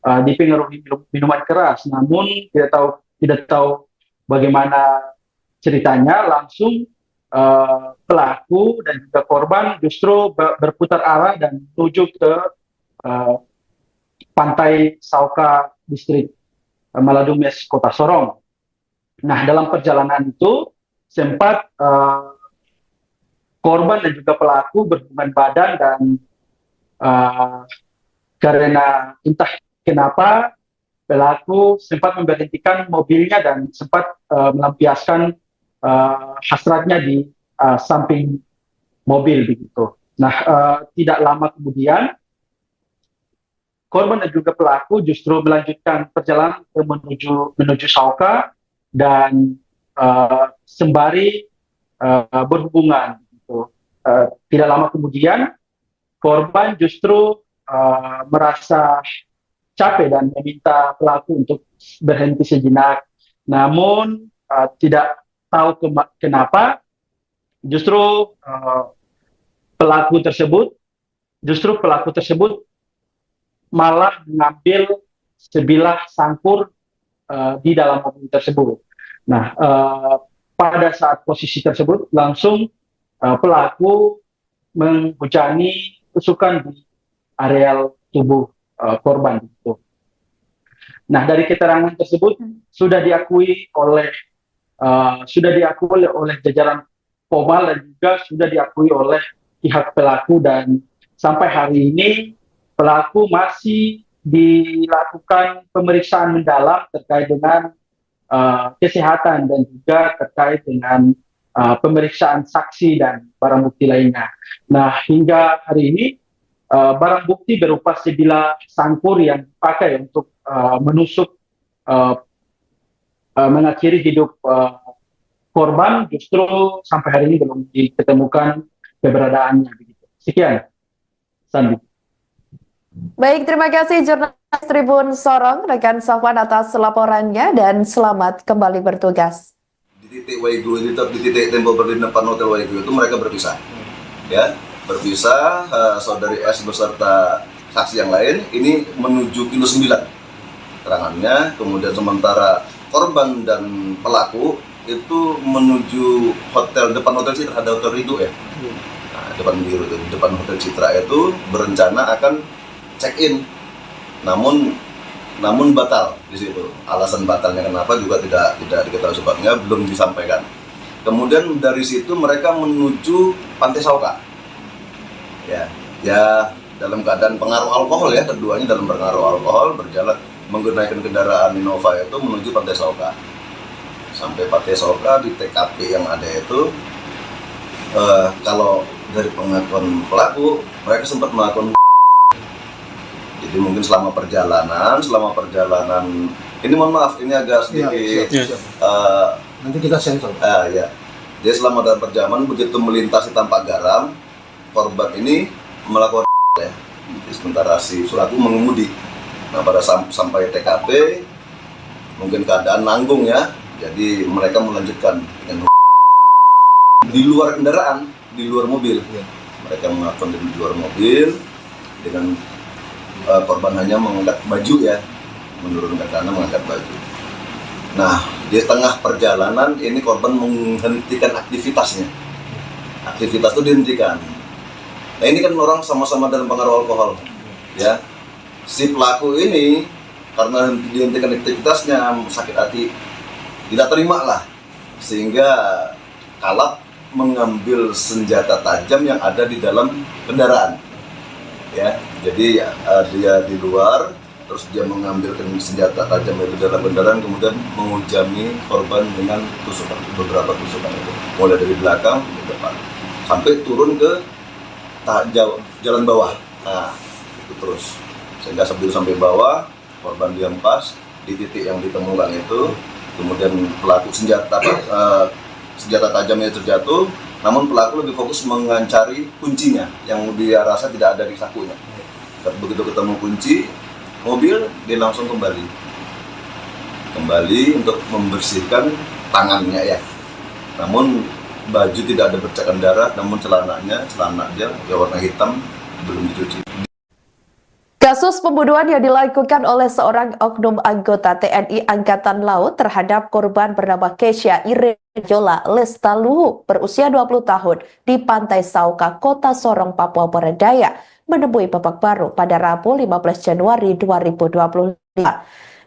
dipengaruhi minuman keras, namun tidak tahu bagaimana ceritanya, langsung pelaku dan juga korban justru berputar arah dan menuju ke pantai Sauka distrik Maladumes Kota Sorong. Nah, dalam perjalanan itu sempat korban dan juga pelaku berhubungan badan, dan karena entah kenapa pelaku sempat memberhentikan mobilnya dan sempat melampiaskan hasratnya di samping mobil begitu. Nah, tidak lama kemudian korban dan juga pelaku justru melanjutkan perjalanan menuju Sauka, dan sembari berhubungan. Gitu. Tidak lama kemudian korban justru merasa capek dan meminta pelaku untuk berhenti sejenak. Namun tidak tahu kenapa justru pelaku tersebut malah mengambil sebilah sangkur di dalam mobil tersebut. Nah, pada saat posisi tersebut langsung pelaku menghujani tusukan di areal tubuh korban. Nah, dari keterangan tersebut sudah diakui oleh jajaran Pomal dan juga sudah diakui oleh pihak pelaku, dan sampai hari ini pelaku masih dilakukan pemeriksaan mendalam terkait dengan kesehatan dan juga terkait dengan pemeriksaan saksi dan barang bukti lainnya. Nah, hingga hari ini barang bukti berupa sebilah sangkur yang dipakai untuk menusuk mengakhiri hidup korban justru sampai hari ini belum ditemukan keberadaannya. Sekian, Sandi. Baik, terima kasih jurnalis Tribun Sorong, rekan Safwan atas laporannya, dan selamat kembali bertugas. Di titik Waigu, di titik tembok berdinding depan Hotel Waigu itu mereka berpisah. Ya, berpisah, saudari S beserta saksi yang lain ini menuju kilo 9 keterangannya, kemudian sementara korban dan pelaku itu menuju depan Hotel Citra, ada Hotel Ridho ya. Nah, depan Hotel Citra itu berencana akan check-in, namun batal di situ. Alasan batalnya kenapa juga tidak diketahui sebabnya, belum disampaikan. Kemudian dari situ mereka menuju Pantai Sauka. Ya dalam keadaan pengaruh alkohol ya, keduanya dalam pengaruh alkohol berjalan menggunakan kendaraan Innova itu menuju Pantai Sauka. Sampai Pantai Sauka di TKP yang ada itu, kalau dari pengakuan pelaku mereka sempat melakukan. Jadi mungkin selama perjalanan ini mohon maaf ini agak sedikit nanti kita sensor. Ya. Jadi selama dalam perjalanan begitu melintasi Tampak Garam, korban ini melakukan ya. Sementara si pelaku mengemudi. Nah, pada sampai TKP mungkin keadaan nanggung ya. Jadi mereka melanjutkan dengan di luar kendaraan, di luar mobil. Mereka melakukan di luar mobil dengan korban hanya mengangkat baju ya, menurunkan karena mengangkat baju. Nah, di tengah perjalanan ini korban menghentikan aktivitasnya. Aktivitas itu dihentikan. Nah, ini kan orang sama-sama dalam pengaruh alkohol, ya. Si pelaku ini karena dihentikan aktivitasnya sakit hati, tidak terima lah, sehingga kalap mengambil senjata tajam yang ada di dalam kendaraan. Ya, jadi dia di luar, terus dia mengambil senjata tajam itu dalam kendaraan, kemudian menghujani korban dengan tusukan, beberapa tusukan itu, mulai dari belakang ke depan, sampai turun ke jalan bawah. Nah, itu terus, sehingga sampai bawah, korban dihempas di titik yang ditemukan itu, kemudian pelaku senjata tajamnya terjatuh. Namun pelaku lebih fokus mengancari kuncinya yang dia rasa tidak ada di sakunya. Begitu ketemu kunci mobil, dia langsung kembali untuk membersihkan tangannya ya. Namun baju tidak ada bercakan darah, namun celana dia ya warna hitam, belum dicuci. Kasus pembunuhan yang dilakukan oleh seorang oknum anggota TNI Angkatan Laut terhadap korban bernama Keisha Irejola Lestaluhu berusia 20 tahun di Pantai Sauka, Kota Sorong, Papua Barat Daya menemui babak baru pada Rabu 15 Januari 2025.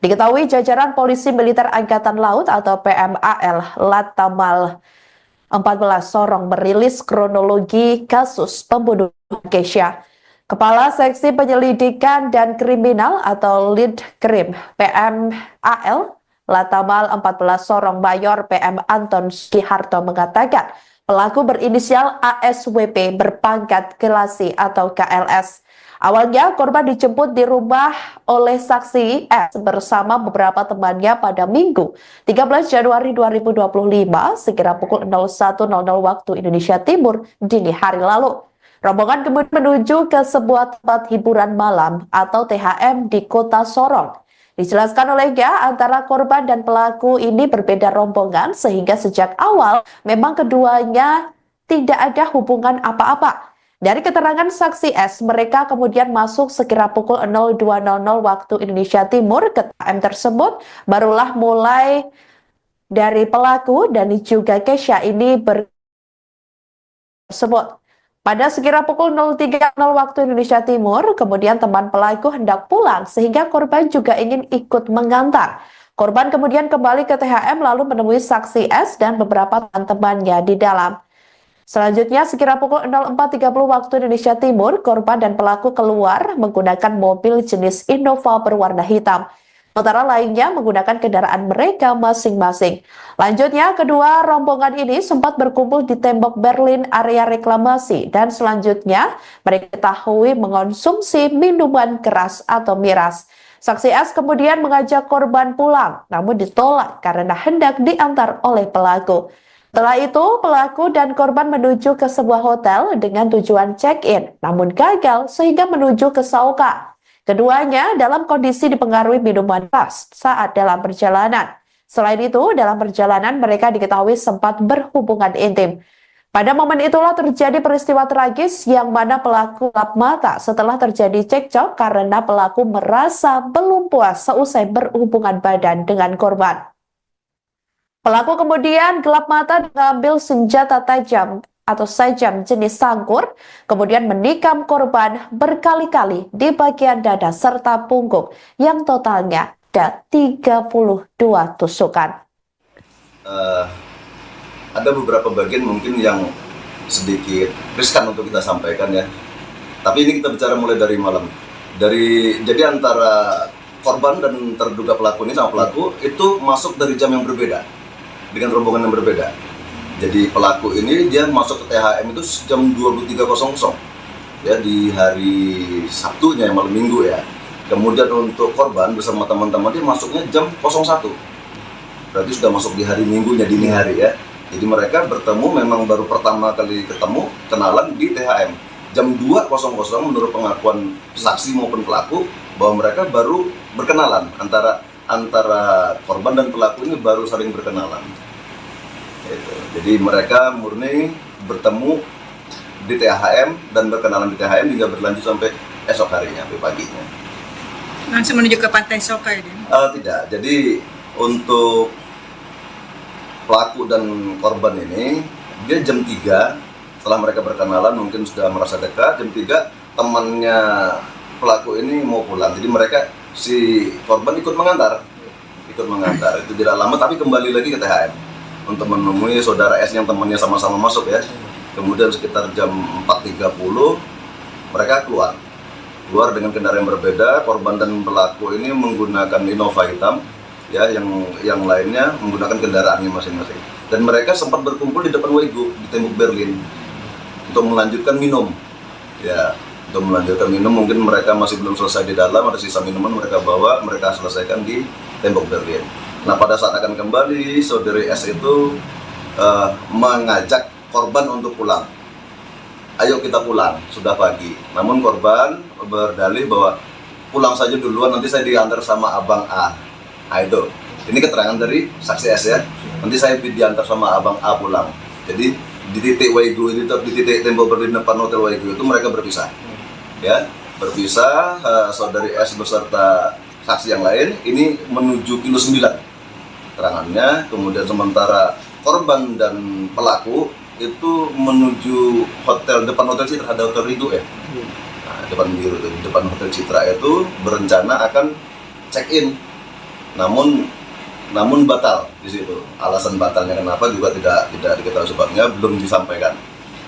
Diketahui jajaran Polisi Militer Angkatan Laut atau PMAL Latamal 14 Sorong merilis kronologi kasus pembunuhan Keisha. Kepala Seksi Penyelidikan dan Kriminal atau Lead Krim PMAL Latamal 14 Sorong Mayor PM Anton Sugiharto mengatakan pelaku berinisial ASWP berpangkat Kelasi atau KLS. Awalnya korban dijemput di rumah oleh saksi S bersama beberapa temannya pada Minggu 13 Januari 2025 sekira pukul 01.00 waktu Indonesia Timur dini hari lalu. Rombongan kemudian menuju ke sebuah tempat hiburan malam atau THM di Kota Sorong. Dijelaskan olehnya antara korban dan pelaku ini berbeda rombongan sehingga sejak awal memang keduanya tidak ada hubungan apa-apa. Dari keterangan saksi S, mereka kemudian masuk sekira pukul 02.00 waktu Indonesia Timur ke THM tersebut. Barulah mulai dari pelaku dan juga Kesha ini tersebut. Pada sekira pukul 03.00 waktu Indonesia Timur, kemudian teman pelaku hendak pulang sehingga korban juga ingin ikut mengantar. Korban kemudian kembali ke THM lalu menemui saksi S dan beberapa teman-temannya di dalam. Selanjutnya, sekira pukul 04.30 waktu Indonesia Timur, korban dan pelaku keluar menggunakan mobil jenis Innova berwarna hitam. Sementara lainnya menggunakan kendaraan mereka masing-masing. Lanjutnya, kedua rombongan ini sempat berkumpul di tembok Berlin area reklamasi dan selanjutnya mereka diketahui mengonsumsi minuman keras atau miras. Saksi S kemudian mengajak korban pulang, namun ditolak karena hendak diantar oleh pelaku. Setelah itu, pelaku dan korban menuju ke sebuah hotel dengan tujuan check-in, namun gagal sehingga menuju ke Sauka. Keduanya dalam kondisi dipengaruhi minuman keras saat dalam perjalanan. Selain itu, dalam perjalanan mereka diketahui sempat berhubungan intim. Pada momen itulah terjadi peristiwa tragis yang mana pelaku gelap mata setelah terjadi cekcok karena pelaku merasa belum puas seusai berhubungan badan dengan korban. Pelaku kemudian gelap mata mengambil senjata tajam atau sajam jenis sangkur, kemudian menikam korban berkali-kali di bagian dada serta punggung yang totalnya ada 32 tusukan. Ada beberapa bagian mungkin yang sedikit riskan untuk kita sampaikan ya. Tapi ini kita bicara mulai dari malam. Jadi antara korban dan terduga pelaku ini sama pelaku itu masuk dari jam yang berbeda dengan rombongan yang berbeda. Jadi pelaku ini dia masuk ke THM itu jam 23.00 ya di hari Sabtunya yang malam Minggu ya. Kemudian untuk korban bersama teman-teman dia masuknya jam 01. Berarti sudah masuk di hari Minggunya dini hari ya. Jadi mereka bertemu memang baru pertama kali ketemu kenalan di THM jam 2.00 menurut pengakuan saksi maupun pelaku bahwa mereka baru berkenalan antara korban dan pelaku ini baru saling berkenalan. Jadi mereka murni bertemu di THM dan berkenalan di THM hingga berlanjut sampai esok harinya, sampai paginya. Langsung menuju ke Pantai Soka ini? Tidak, jadi untuk pelaku dan korban ini, dia jam 3 setelah mereka berkenalan mungkin sudah merasa dekat, jam 3 temannya pelaku ini mau pulang. Jadi mereka, si korban ikut mengantar, itu tidak lama tapi kembali lagi ke THM untuk menemui saudara S yang temannya sama-sama masuk ya. Kemudian sekitar jam 4.30 mereka keluar dengan kendaraan yang berbeda. Korban dan pelaku ini menggunakan Innova hitam ya, yang lainnya menggunakan kendaraannya masing-masing. Dan mereka sempat berkumpul di depan Weigo di tembok Berlin untuk melanjutkan minum. Ya, untuk melanjutkan minum mungkin mereka masih belum selesai di dalam, ada sisa minuman mereka bawa, mereka selesaikan di tembok Berlin. Nah, pada saat akan kembali, saudari S itu mengajak korban untuk pulang. Ayo kita pulang, sudah pagi. Namun korban berdalih bahwa pulang saja duluan, nanti saya diantar sama Abang A. Nah, itu. Ini keterangan dari saksi S ya. Nanti saya diantar sama Abang A pulang. Jadi di titik Weigo ini, di titik tembok Berlin depan Hotel Weigo itu mereka berpisah. Ya, berpisah. Saudari S beserta saksi yang lain ini menuju kilo 9 keterangannya. Kemudian sementara korban dan pelaku itu menuju depan Hotel Citra, ada Hotel Ridho ya. Nah, depan Hotel Citra itu berencana akan check-in, namun batal di situ. Alasan batalnya kenapa juga tidak diketahui sebabnya, belum disampaikan.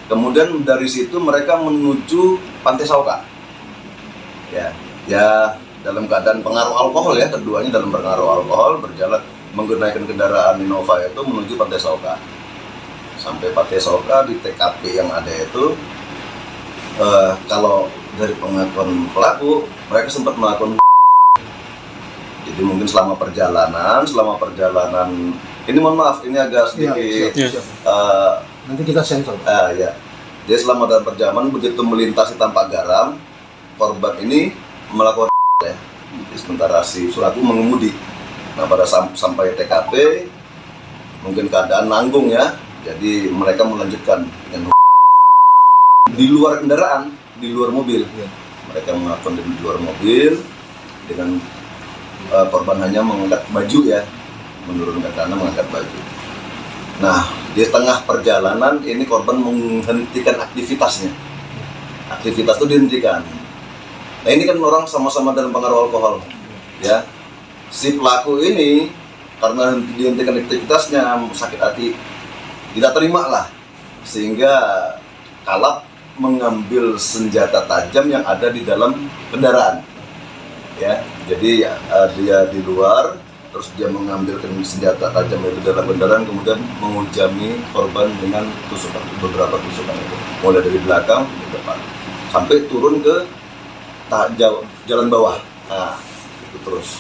Kemudian dari situ mereka menuju Pantai Sauka. Ya dalam keadaan pengaruh alkohol ya, keduanya dalam pengaruh alkohol berjalan menggunakan kendaraan Innova itu menuju Pantai Sauka. Sampai Pantai Sauka di TKP yang ada itu, kalau dari pengakuan pelaku, mereka sempat melakukan. Jadi mungkin selama perjalanan, ini mohon maaf, ini agak sedikit. Nanti kita sensor. Ya. Jadi selama dalam perjalanan begitu melintasi tanpa garam, korban ini melakukan ya. Sementara si Suraku mengemudi. Nah, pada sampai TKP mungkin keadaan nanggung ya, jadi mereka melanjutkan dengan di luar kendaraan, di luar mobil. Mereka melakukan di luar mobil dengan korban hanya mengangkat baju ya, menurunkan tanah mengangkat baju. Nah, di tengah perjalanan ini korban menghentikan aktivitasnya. Aktivitas itu dihentikan. Nah, ini kan orang sama-sama dalam pengaruh alkohol, ya. Si pelaku ini karena dihentikan aktivitasnya, sakit hati, tidak terima lah, sehingga kalap mengambil senjata tajam yang ada di dalam kendaraan. Ya, jadi dia di luar, terus dia mengambil senjata tajam itu dalam kendaraan, kemudian menghujami korban dengan tusukan, beberapa tusukan itu, mulai dari belakang ke depan, sampai turun ke jalan bawah. Nah, itu terus.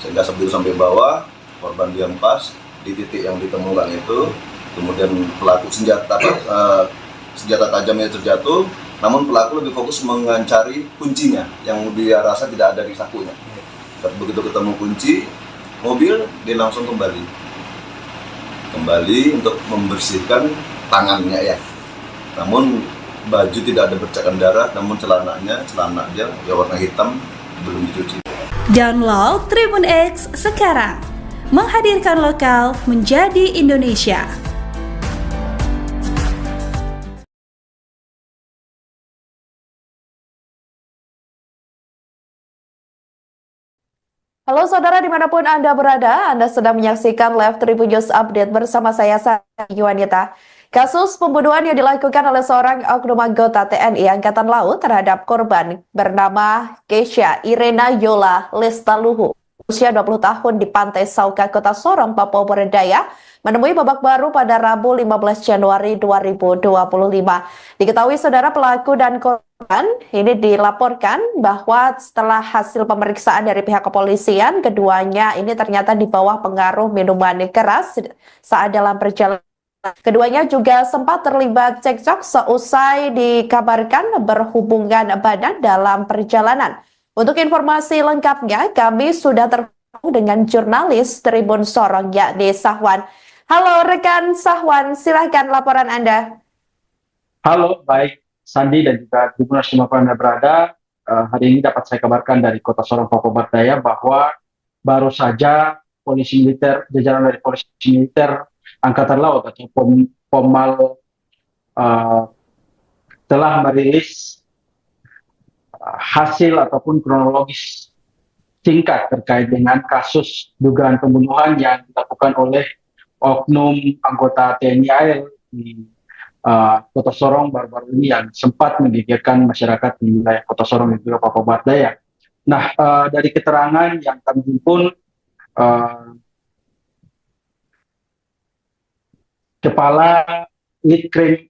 Sehingga sampai bawah, korban dihempas di titik yang ditemukan itu, kemudian pelaku senjata tajamnya terjatuh, namun pelaku lebih fokus mengancari kuncinya yang dia rasa tidak ada di sakunya. Begitu ketemu kunci mobil, dia langsung kembali untuk membersihkan tangannya ya. Namun baju tidak ada bercakan darah, namun celana dia ya warna hitam, belum dicuci. Download Tribun X sekarang, menghadirkan lokal menjadi Indonesia. Halo saudara dimanapun Anda berada, Anda sedang menyaksikan Live Tribun News Update bersama saya Sari Yuwanita. Kasus pembunuhan yang dilakukan oleh seorang oknum anggota TNI Angkatan Laut terhadap korban bernama Keisha Irena Yola Lestaluhu, usia 20 tahun di Pantai Sauka, Kota Sorong, Papua Barat, menemui babak baru pada Rabu 15 Januari 2025. Diketahui saudara pelaku dan korban ini dilaporkan bahwa setelah hasil pemeriksaan dari pihak kepolisian, keduanya ini ternyata di bawah pengaruh minuman keras saat dalam perjalanan. Keduanya juga sempat terlibat cekcok seusai dikabarkan berhubungan badan dalam perjalanan. Untuk informasi lengkapnya, kami sudah terhubung dengan jurnalis Tribun Sorong, yakni Sahwan. Halo rekan Sahwan, silahkan laporan Anda. Halo, baik Sandi dan juga Tribuners dimanapun Anda berada. Hari ini dapat saya kabarkan dari Kota Sorong, Papua Barat bahwa baru saja polisi militer, jajaran dari polisi militer Angkatan Laut atau Pomal telah merilis hasil ataupun kronologis singkat terkait dengan kasus dugaan pembunuhan yang dilakukan oleh oknum anggota TNI AL di Kota Sorong baru-baru ini yang sempat menggegerkan masyarakat di wilayah Kota Sorong dan juga Papua Barat. Nah, dari keterangan yang kami himpun, Kepala Litkrim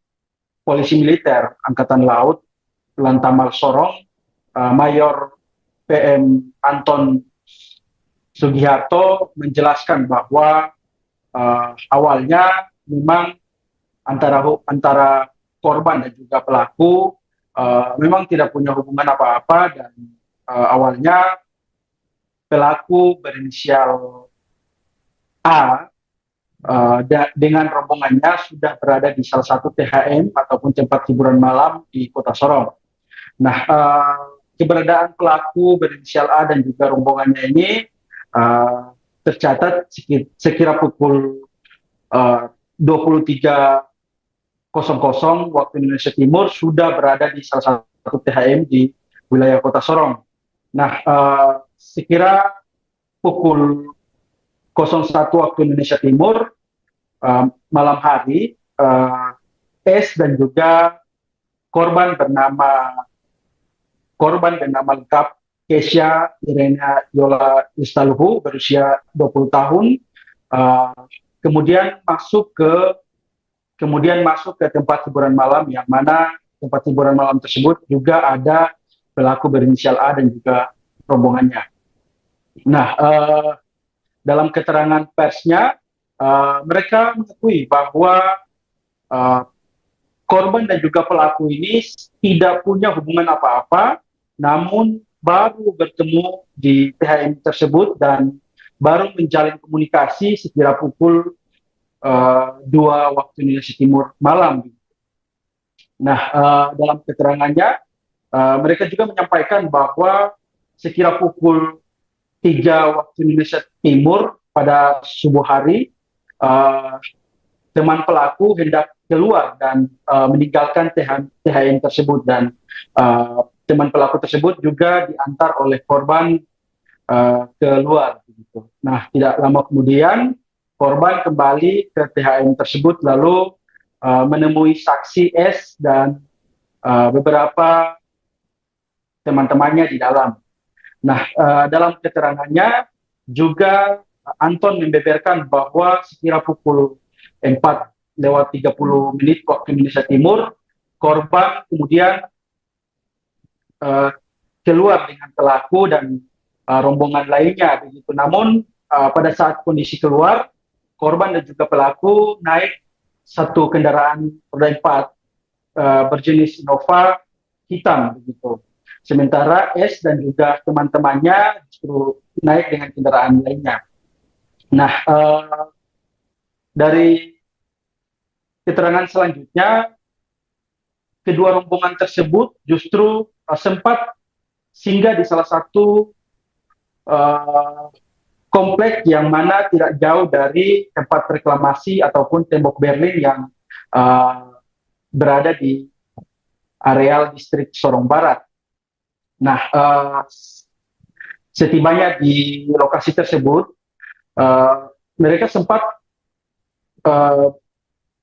Polisi Militer Angkatan Laut Lantamal Sorong, Mayor PM Anton Sugiharto menjelaskan bahwa awalnya memang antara korban dan juga pelaku memang tidak punya hubungan apa-apa, dan awalnya pelaku berinisial A dengan rombongannya sudah berada di salah satu THM ataupun tempat hiburan malam di Kota Sorong. Nah, keberadaan pelaku berinisial A dan juga rombongannya ini tercatat sekira pukul 23.00 waktu Indonesia Timur sudah berada di salah satu THM di wilayah Kota Sorong. Nah, sekira pukul 01 waktu Indonesia Timur malam hari, S dan juga korban bernama lengkap Keisha Irena Yola Lestaluhu berusia 20 tahun uh, kemudian masuk ke tempat hiburan malam, yang mana tempat hiburan malam tersebut juga ada pelaku berinisial A dan juga rombongannya. Nah, dalam keterangan persnya, mereka mengakui bahwa korban dan juga pelaku ini tidak punya hubungan apa-apa, namun baru bertemu di THM tersebut dan baru menjalin komunikasi sekira pukul 2 waktu Indonesia Timur malam. Nah, dalam keterangannya, mereka juga menyampaikan bahwa sekira pukul 3 waktu Indonesia Timur pada subuh hari, teman pelaku hendak keluar dan meninggalkan THM tersebut, dan teman pelaku tersebut juga diantar oleh korban keluar. Gitu. Nah, tidak lama kemudian korban kembali ke THM tersebut lalu menemui saksi S dan beberapa teman-temannya di dalam. Nah, dalam keterangannya juga Anton membeberkan bahwa sekira pukul 4:30 waktu Indonesia Timur, korban kemudian keluar dengan pelaku dan rombongan lainnya. Begitu. Namun pada saat kondisi keluar, korban dan juga pelaku naik satu kendaraan roda 4 berjenis Innova hitam, begitu. Sementara S dan juga teman-temannya justru naik dengan kendaraan lainnya. Nah, dari keterangan selanjutnya, kedua rombongan tersebut justru sempat singgah di salah satu komplek yang mana tidak jauh dari tempat reklamasi ataupun tembok Berlin yang berada di areal distrik Sorong Barat. Nah, setibanya di lokasi tersebut, mereka sempat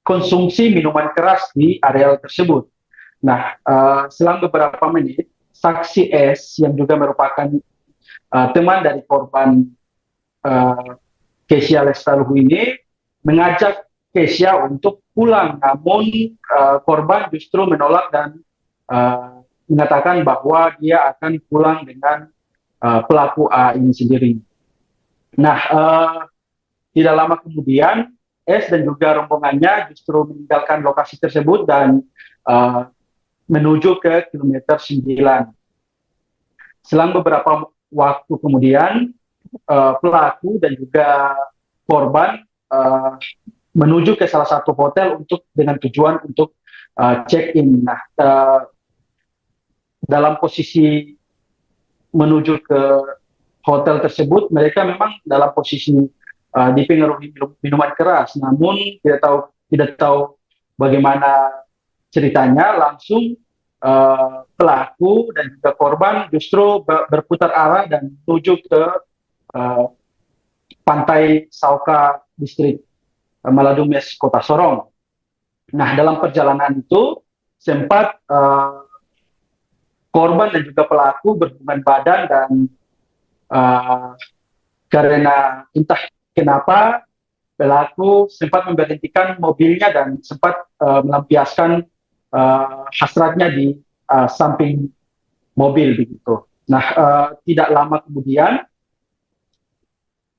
konsumsi minuman keras di areal tersebut. Nah, selang beberapa menit, saksi S yang juga merupakan teman dari korban Kesia Lestaluhu ini mengajak Kesia untuk pulang, namun korban justru menolak dan mengatakan bahwa dia akan pulang dengan pelaku A ini sendiri. Nah, tidak lama kemudian S dan juga rombongannya justru meninggalkan lokasi tersebut dan menuju ke kilometer 9. Selang beberapa waktu kemudian, pelaku dan juga korban menuju ke salah satu hotel dengan tujuan untuk check-in. Nah, dalam posisi menuju ke hotel tersebut, mereka memang dalam posisi dipengaruhi minuman keras, namun tidak tahu bagaimana ceritanya, langsung pelaku dan juga korban justru berputar arah dan menuju ke pantai Sauka distrik Maladumes Kota Sorong. Nah, dalam perjalanan itu sempat korban dan juga pelaku berhubungan badan dan karena entah kenapa pelaku sempat memberhentikan mobilnya dan sempat melampiaskan hasratnya di samping mobil, begitu. Nah, tidak lama kemudian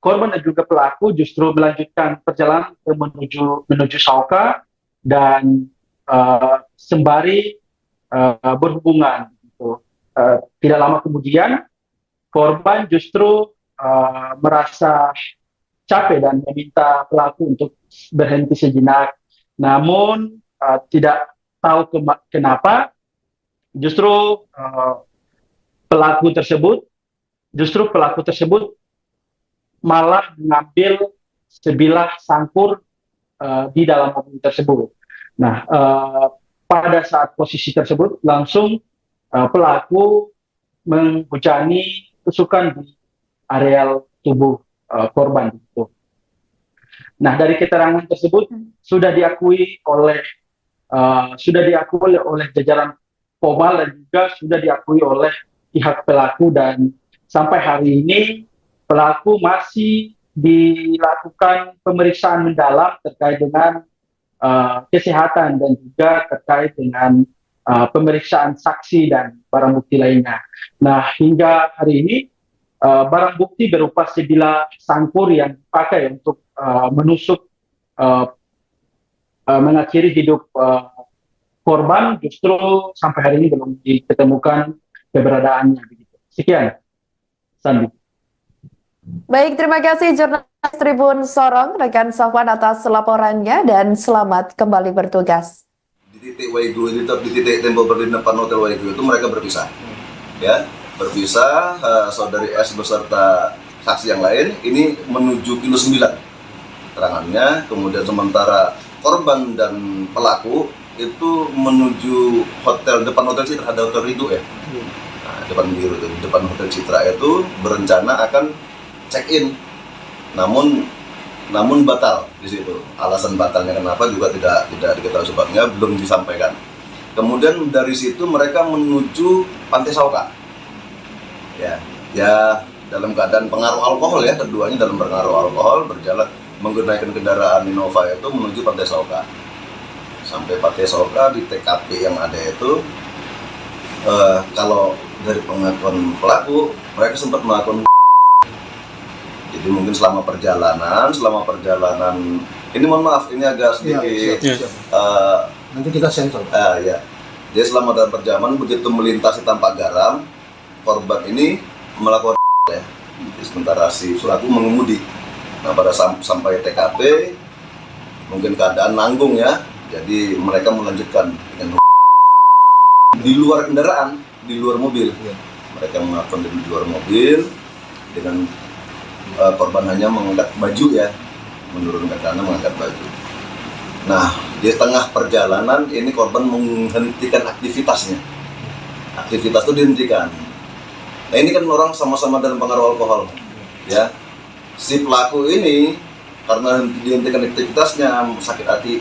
korban dan juga pelaku justru melanjutkan perjalanan menuju Sauka dan sembari berhubungan. Gitu. Tidak lama kemudian korban justru merasa capek dan meminta pelaku untuk berhenti sejenak. Namun tidak tahu kenapa justru pelaku tersebut malah mengambil sebilah sangkur di dalam mobil tersebut. Nah, pada saat posisi tersebut langsung pelaku menghujani tusukan di areal tubuh korban itu. Nah, dari keterangan tersebut sudah diakui oleh jajaran Pomal dan juga sudah diakui oleh pihak pelaku, dan sampai hari ini pelaku masih dilakukan pemeriksaan mendalam terkait dengan kesehatan dan juga terkait dengan pemeriksaan saksi dan barang bukti lainnya. Nah, hingga hari ini barang bukti berupa sebilah sangkur yang dipakai untuk menusuk mengakhiri hidup korban justru sampai hari ini belum ditemukan keberadaannya. Begitu. Sekian, Sandi. Baik, terima kasih jurnalis Tribun Sorong, rekan Safwan atas laporannya dan selamat kembali bertugas. Di titik Waigu, di titik tembok berdiri depan Hotel Waigu itu mereka berpisah. Ya, berpisah, saudari S beserta saksi yang lain ini menuju kilo 9 keterangannya, kemudian sementara korban dan pelaku itu menuju depan Hotel Citra, ada Hotel Rido ya. Nah, depan Hotel Citra itu berencana akan check-in, namun batal di situ. Alasan batalnya kenapa juga tidak diketahui sebabnya, belum disampaikan. Kemudian dari situ mereka menuju Pantai Sauka. Ya dalam keadaan pengaruh alkohol ya, keduanya dalam pengaruh alkohol berjalan menggunakan kendaraan Innova itu menuju Pantai Sauka. Sampai Pantai Sauka di TKP yang ada itu, kalau dari pengakuan pelaku mereka sempat melakukan. Jadi mungkin selama perjalanan ini mohon maaf ini agak sedikit nanti kita sensor. Ya. Jadi selama dalam perjalanan begitu melintasi Tampak Garam, korban ini melakukan ya. Sementara si pelaku mengemudi. Nah, pada sampai TKP mungkin keadaan nanggung ya. Jadi mereka melanjutkan dengan di luar kendaraan, di luar mobil. Mereka melakukan di luar mobil dengan korban hanya mengangkat baju ya, menurunkan karena mengangkat baju. Nah, di tengah perjalanan ini korban menghentikan aktivitasnya. Aktivitas itu dihentikan. Nah, ini kan orang sama-sama dalam pengaruh alkohol, ya. Si pelaku ini karena dihentikan aktivitasnya sakit hati,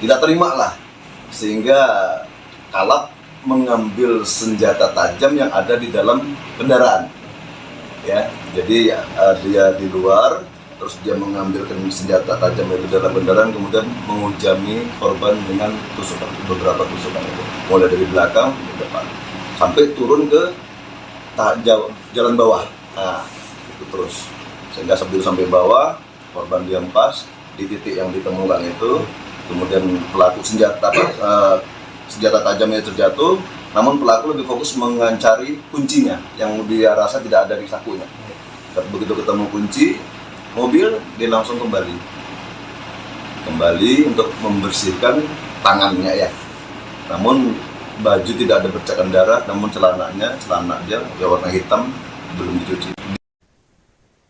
tidak terima lah, sehingga kalap mengambil senjata tajam yang ada di dalam kendaraan. Ya, jadi dia di luar, terus dia mengambil senjata tajam dari dalam kendaraan, kemudian menghujani korban dengan beberapa tusukan itu, mulai dari belakang ke depan, sampai turun ke jalan bawah. Nah, itu terus, sehingga sebelum sampai bawah, korban dihempas di titik yang ditemukan itu, kemudian pelaku senjata tajamnya terjatuh. Namun pelaku lebih fokus mencari kuncinya yang dia rasa tidak ada di sakunya. Begitu ketemu kunci mobil, dia langsung kembali untuk membersihkan tangannya ya. Namun baju tidak ada bercakan darah, namun celana dia warna hitam belum dicuci.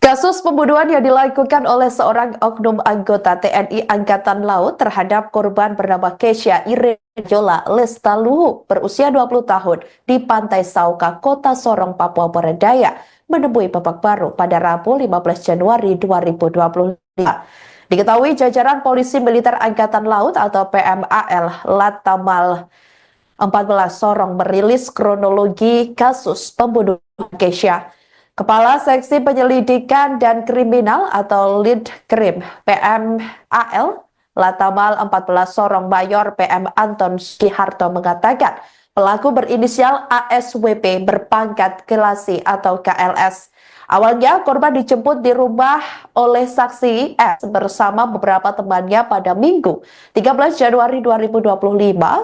Kasus pembunuhan yang dilakukan oleh seorang oknum anggota TNI Angkatan Laut terhadap korban bernama Kesha Irejola Lestaluhu berusia 20 tahun di Pantai Sauka, Kota Sorong, Papua Barat Daya menemui babak baru pada Rabu 15 Januari 2025. Diketahui jajaran Polisi Militer Angkatan Laut atau PMAL Latamal 14 Sorong merilis kronologi kasus pembunuhan Kesha. Kepala Seksi Penyelidikan dan Kriminal atau Lead Krim PMAL Latamal 14 Sorong Mayor PM Anton Sugiharto mengatakan pelaku berinisial ASWP berpangkat Kelasi atau KLS. Awalnya korban dijemput di rumah oleh saksi S bersama beberapa temannya pada Minggu 13 Januari 2025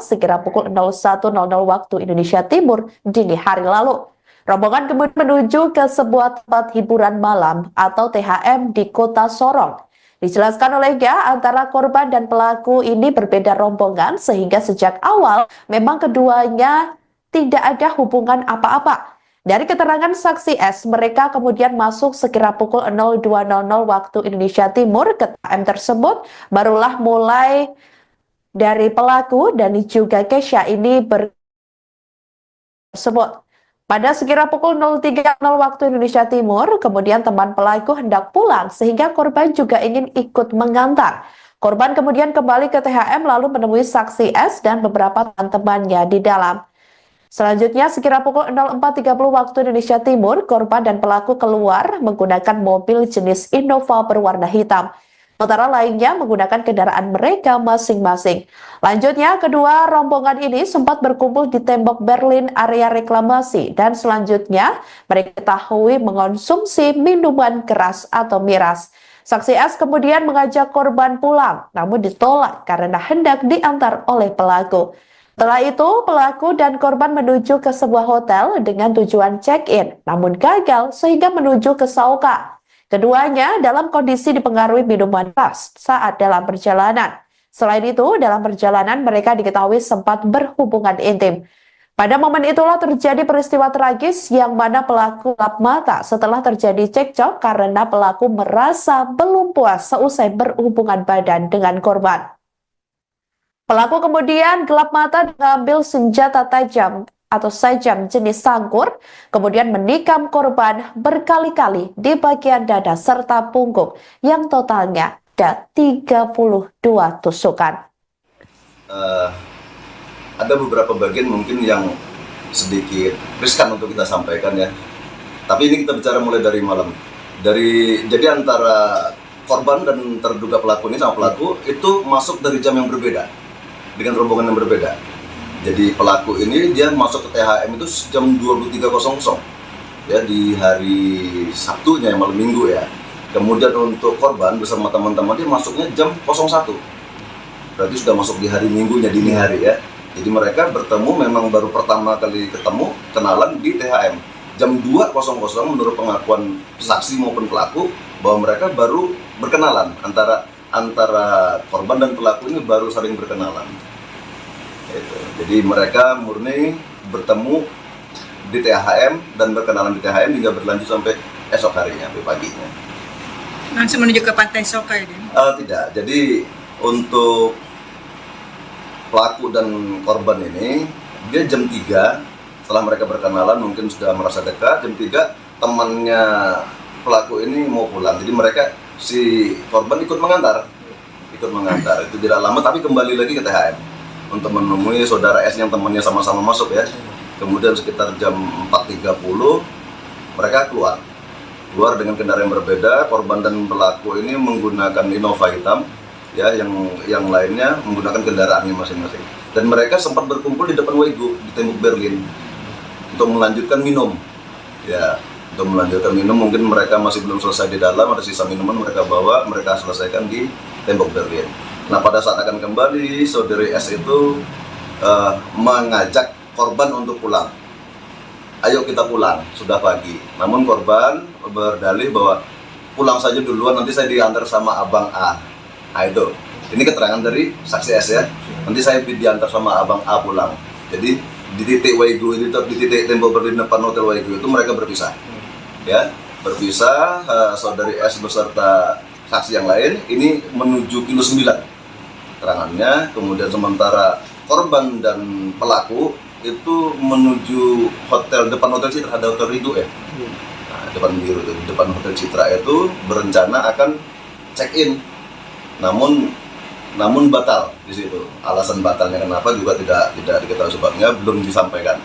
sekira pukul 01.00 waktu Indonesia Timur dini hari lalu. Rombongan kemudian menuju ke sebuah tempat hiburan malam atau THM di Kota Sorong. Dijelaskan olehnya antara korban dan pelaku ini berbeda rombongan sehingga sejak awal memang keduanya tidak ada hubungan apa-apa. Dari keterangan saksi S, mereka kemudian masuk sekira pukul 02.00 waktu Indonesia Timur ke THM tersebut. Barulah mulai dari pelaku dan juga Kesha ini tersebut. Pada sekira pukul 03.00 waktu Indonesia Timur, kemudian teman pelaku hendak pulang sehingga korban juga ingin ikut mengantar. Korban kemudian kembali ke THM lalu menemui saksi S dan beberapa teman-temannya di dalam. Selanjutnya, sekira pukul 04.30 waktu Indonesia Timur, korban dan pelaku keluar menggunakan mobil jenis Innova berwarna hitam. Sementara lainnya menggunakan kendaraan mereka masing-masing. Lanjutnya, kedua rombongan ini sempat berkumpul di tembok Berlin area reklamasi dan selanjutnya mereka diketahui mengonsumsi minuman keras atau miras. Saksi S kemudian mengajak korban pulang, namun ditolak karena hendak diantar oleh pelaku. Setelah itu, pelaku dan korban menuju ke sebuah hotel dengan tujuan check-in, namun gagal sehingga menuju ke Sauka. Keduanya dalam kondisi dipengaruhi minuman keras saat dalam perjalanan. Selain itu, dalam perjalanan mereka diketahui sempat berhubungan intim. Pada momen itulah terjadi peristiwa tragis yang mana pelaku gelap mata setelah terjadi cekcok karena pelaku merasa belum puas seusai berhubungan badan dengan korban. Pelaku kemudian gelap mata mengambil senjata tajam atau sajam jenis sangkur, kemudian menikam korban berkali-kali di bagian dada serta punggung yang totalnya ada 32 tusukan. Ada beberapa bagian mungkin yang sedikit riskan untuk kita sampaikan ya. Tapi ini kita bicara mulai dari malam. Jadi antara korban dan terduga pelaku ini sama pelaku itu masuk dari jam yang berbeda. Dengan rombongan yang berbeda. Jadi pelaku ini dia masuk ke THM itu jam 23.00 ya di hari Sabtunya malam Minggu ya. Kemudian untuk korban bersama teman-teman dia masuknya jam 01. Berarti sudah masuk di hari Minggunya dini hari ya. Jadi mereka bertemu memang baru pertama kali ketemu kenalan di THM jam 2.00 menurut pengakuan saksi maupun pelaku bahwa mereka baru berkenalan antara korban dan pelaku ini baru saling berkenalan. Jadi mereka murni bertemu di THM dan berkenalan di THM hingga berlanjut sampai esok harinya, sampai paginya. Langsung menuju ke Pantai Soka ya? Tidak, jadi untuk pelaku dan korban ini dia jam 3 setelah mereka berkenalan mungkin sudah merasa dekat. Jam 3 temannya pelaku ini mau pulang, jadi mereka si korban ikut mengantar itu tidak lama tapi kembali lagi ke THM untuk menemui saudara S yang temannya sama-sama masuk ya. Kemudian sekitar jam 4.30 mereka keluar dengan kendaraan yang berbeda. Korban dan pelaku ini menggunakan Innova hitam ya, yang lainnya menggunakan kendaraannya masing-masing. Dan mereka sempat berkumpul di depan Wego di tembok Berlin untuk melanjutkan minum. Ya, untuk melanjutkan minum mungkin mereka masih belum selesai di dalam, ada sisa minuman mereka bawa, mereka selesaikan di tembok Berlin. Nah, pada saat akan kembali, saudari S itu mengajak korban untuk pulang. Ayo kita pulang, sudah pagi. Namun korban berdalih bahwa pulang saja duluan, nanti saya diantar sama abang A. Nah, itu. Ini keterangan dari saksi S ya. Nanti saya diantar sama abang A pulang. Jadi di titik Wego ini, di titik tembok Berlin depan Hotel Wego itu mereka berpisah. Ya, berpisah. Saudari S beserta saksi yang lain ini menuju kilo 9 keterangannya. Kemudian sementara korban dan pelaku itu menuju depan Hotel Citra, ada hotel itu ya. Nah, depan Hotel Citra itu berencana akan check-in. Namun batal di situ. Alasan batalnya kenapa juga tidak diketahui sebabnya, belum disampaikan.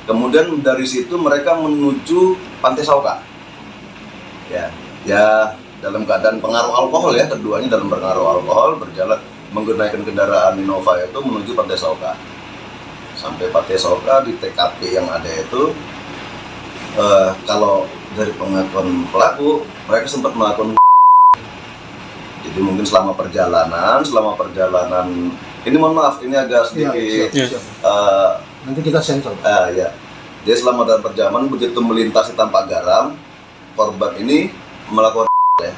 Kemudian dari situ mereka menuju Pantai Sauka. Ya dalam keadaan pengaruh alkohol ya, keduanya dalam pengaruh alkohol berjalan menggunakan kendaraan Innova itu menuju Pantai Sauka. Sampai Pantai Sauka di TKP yang ada itu, kalau dari pengakuan pelaku mereka sempat melakukan. Jadi mungkin selama perjalanan ini mohon maaf ini agak sedikit nanti kita sensor. Ya. Jadi selama dalam perjalanan begitu melintasi Tampak Garam, korban ini melakukan ya.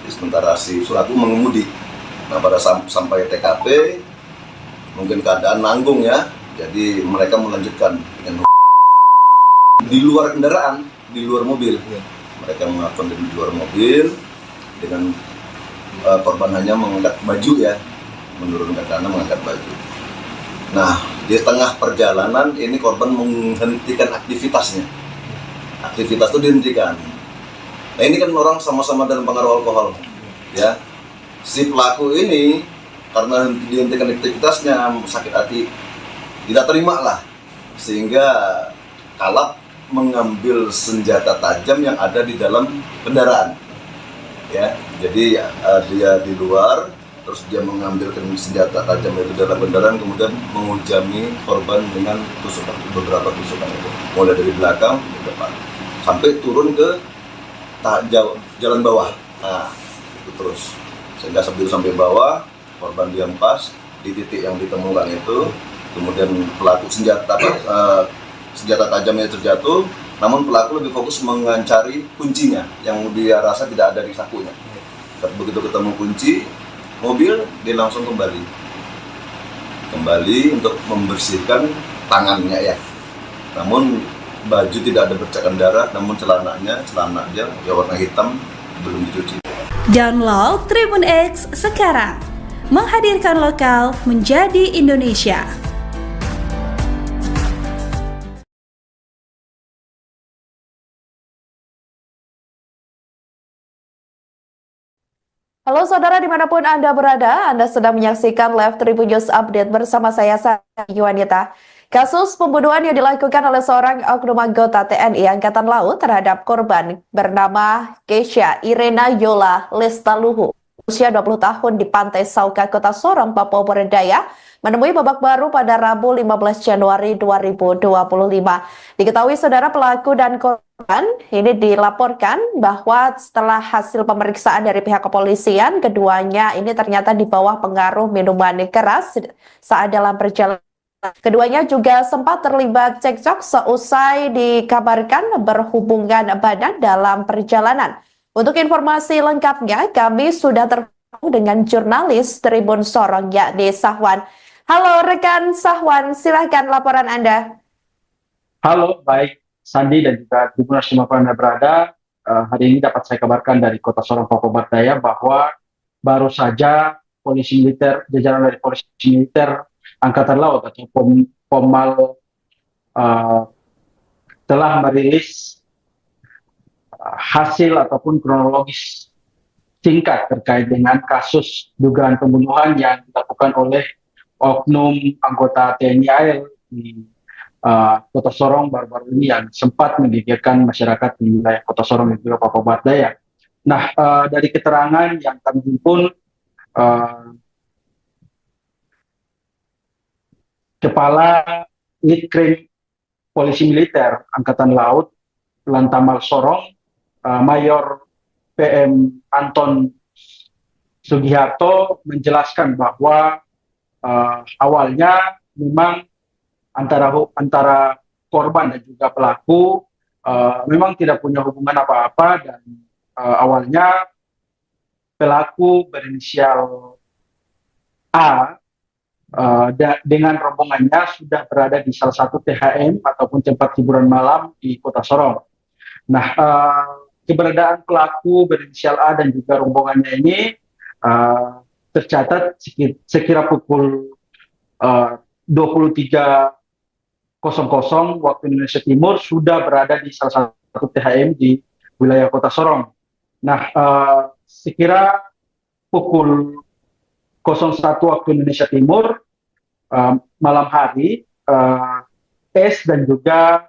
Sementara si pelaku mengemudi. Nah, pada sampai TKP mungkin keadaan nanggung ya, jadi mereka melanjutkan dengan di luar kendaraan, di luar mobil. Mereka melakukan di luar mobil dengan korban hanya mengangkat baju ya, menurunkan karena mengangkat baju. Nah, di tengah perjalanan ini korban menghentikan aktivitasnya. Aktivitas itu dihentikan. Nah, ini kan orang sama-sama dalam pengaruh alkohol ya. Si pelaku ini karena dihentikan aktivitasnya sakit hati, tidak terima lah sehingga kalap mengambil senjata tajam yang ada di dalam kendaraan. Ya, jadi dia di luar, terus dia mengambil senjata tajam dari dalam kendaraan, kemudian menghujani korban dengan tusukan, beberapa tusukan itu, mulai dari belakang ke depan, sampai turun ke jalan bawah. Nah, itu terus, sehingga sampai bawah, korban diam pas di titik yang ditemukan itu, kemudian pelaku senjata tajamnya terjatuh, namun pelaku lebih fokus mencari kuncinya yang dia rasa tidak ada di sakunya. Begitu ketemu kunci mobil, dia langsung kembali untuk membersihkan tangannya ya. Namun baju tidak ada bercakan darah, namun celananya ya warna hitam, belum dicuci. Download Tribun X sekarang, menghadirkan lokal menjadi Indonesia. Halo saudara dimanapun Anda berada, Anda sedang menyaksikan Live Tribun News Update bersama saya Sari Yuwanita. Kasus pembunuhan yang dilakukan oleh seorang oknum anggota TNI Angkatan Laut terhadap korban bernama Keisha Irena Yola Lestaluhu, usia 20 tahun di Pantai Sauka, Kota Sorong, Papua Barat Daya, menemui babak baru pada Rabu 15 Januari 2025. Diketahui saudara pelaku dan korban ini dilaporkan bahwa setelah hasil pemeriksaan dari pihak kepolisian, keduanya ini ternyata di bawah pengaruh minuman keras saat dalam perjalanan. Keduanya juga sempat terlibat cekcok seusai dikabarkan berhubungan badan dalam perjalanan. Untuk informasi lengkapnya, kami sudah terhubung dengan jurnalis Tribun Sorong yakni Sahwan. Halo rekan Sahwan, silahkan laporan Anda. Halo, baik Sandi dan juga Tribuners dimanapun Anda berada. Hari ini dapat saya kabarkan dari Kota Sorong, Papua Barat Daya bahwa baru saja polisi militer, jajaran dari polisi militer Angkatan Laut atau Pomal telah merilis hasil ataupun kronologis singkat terkait dengan kasus dugaan pembunuhan yang dilakukan oleh oknum anggota TNI AL di Kota Sorong baru-baru ini yang sempat menggegerkan masyarakat di wilayah Kota Sorong dan juga Papua Barat Daya. Nah, dari keterangan yang kami himpun, Kepala Ditkrim Polisi Militer Angkatan Laut Lantamal Sorong, Mayor PM Anton Sugiharto menjelaskan bahwa awalnya memang antara korban dan juga pelaku memang tidak punya hubungan apa-apa, dan awalnya pelaku berinisial A dengan rombongannya sudah berada di salah satu THM ataupun tempat hiburan malam di Kota Sorong. Nah, keberadaan pelaku berinisial A dan juga rombongannya ini tercatat sekira pukul 23.00 waktu Indonesia Timur sudah berada di salah satu THM di wilayah Kota Sorong. Nah, sekira pukul 01 waktu Indonesia Timur malam hari, S dan juga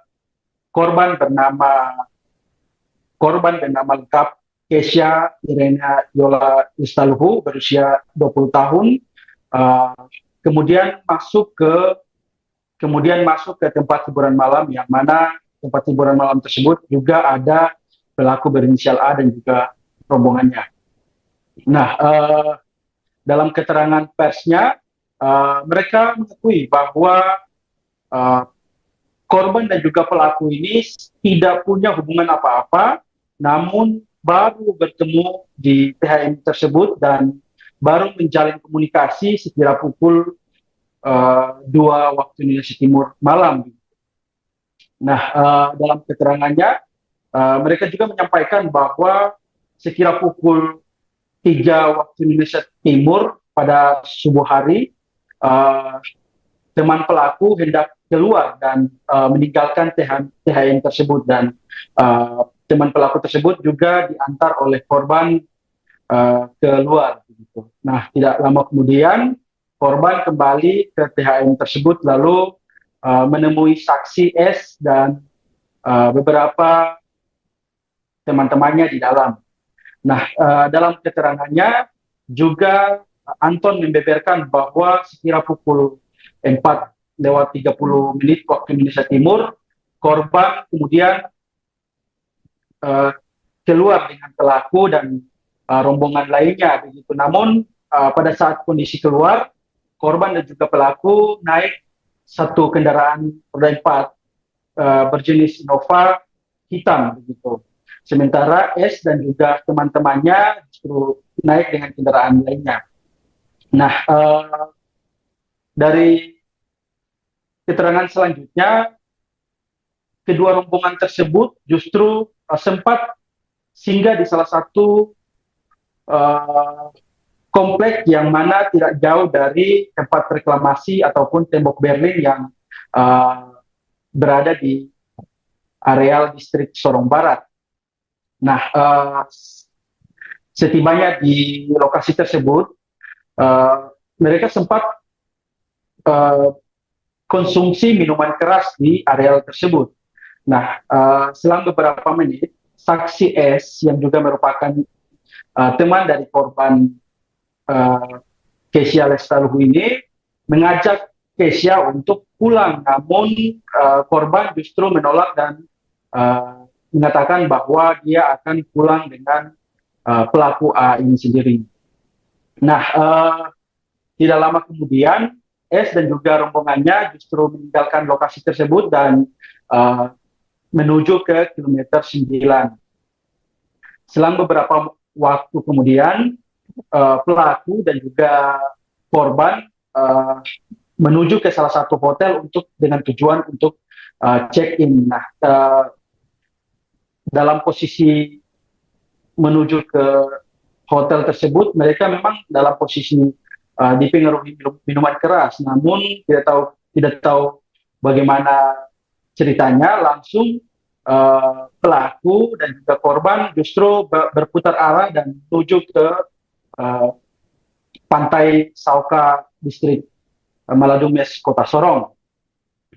korban bernama lengkap Keisha Irena Yola Lestaluhu berusia 20 tahun kemudian masuk ke tempat hiburan malam, yang mana tempat hiburan malam tersebut juga ada pelaku berinisial A dan juga rombongannya. Nah, dalam keterangan persnya, mereka mengakui bahwa korban dan juga pelaku ini tidak punya hubungan apa-apa, namun baru bertemu di THM tersebut dan baru menjalin komunikasi sekira pukul 2 waktu Indonesia Timur malam. Nah, dalam keterangannya, mereka juga menyampaikan bahwa sekira pukul 3 waktu Indonesia Timur pada subuh hari, teman pelaku hendak keluar dan meninggalkan THM tersebut, dan teman pelaku tersebut juga diantar oleh korban keluar. Nah, tidak lama kemudian korban kembali ke THM tersebut lalu menemui saksi S dan beberapa teman-temannya di dalam. Nah, dalam keterangannya juga Anton membeberkan bahwa sekira pukul 4:30 waktu Indonesia Timur, korban kemudian keluar dengan pelaku dan rombongan lainnya begitu. Namun pada saat kondisi keluar, korban dan juga pelaku naik satu kendaraan roda 4 berjenis Innova hitam begitu. Sementara S dan juga teman-temannya justru naik dengan kendaraan lainnya. Nah, dari keterangan selanjutnya, kedua rombongan tersebut justru sempat singgah di salah satu komplek yang mana tidak jauh dari tempat reklamasi ataupun tembok Berlin yang berada di areal distrik Sorong Barat. Nah, setibanya di lokasi tersebut, mereka sempat konsumsi minuman keras di areal tersebut. Nah, selang beberapa menit, saksi S yang juga merupakan teman dari korban Kesia Lestaluhu ini mengajak Kesia untuk pulang, namun korban justru menolak dan mengatakan bahwa dia akan pulang dengan pelaku A ini sendiri. Nah, tidak lama kemudian S dan juga rombongannya justru meninggalkan lokasi tersebut dan menuju ke kilometer 9. Selang beberapa waktu kemudian, pelaku dan juga korban menuju ke salah satu hotel dengan tujuan untuk check-in. Nah, dalam posisi menuju ke hotel tersebut, mereka memang dalam posisi dipengaruhi minuman keras, namun tidak tahu bagaimana ceritanya, langsung pelaku dan juga korban justru berputar arah dan menuju ke pantai Sauka distrik Maladumes Kota Sorong.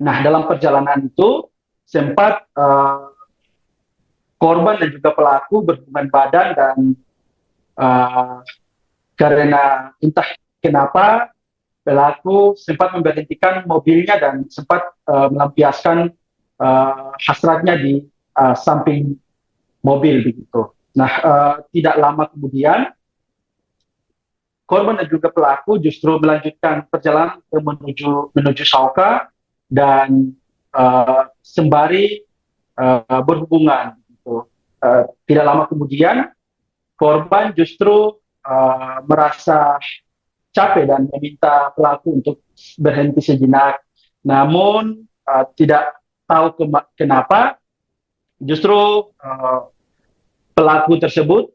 Nah, dalam perjalanan itu sempat korban dan juga pelaku berhubungan badan dan karena entah kenapa pelaku sempat memberhentikan mobilnya dan sempat melampiaskan hasratnya di samping mobil begitu. Nah, tidak lama kemudian korban dan juga pelaku justru melanjutkan perjalanan menuju Sauka dan sembari berhubungan. Gitu. Tidak lama kemudian korban justru merasa capek dan meminta pelaku untuk berhenti sejenak. Namun tidak tahu kenapa justru pelaku tersebut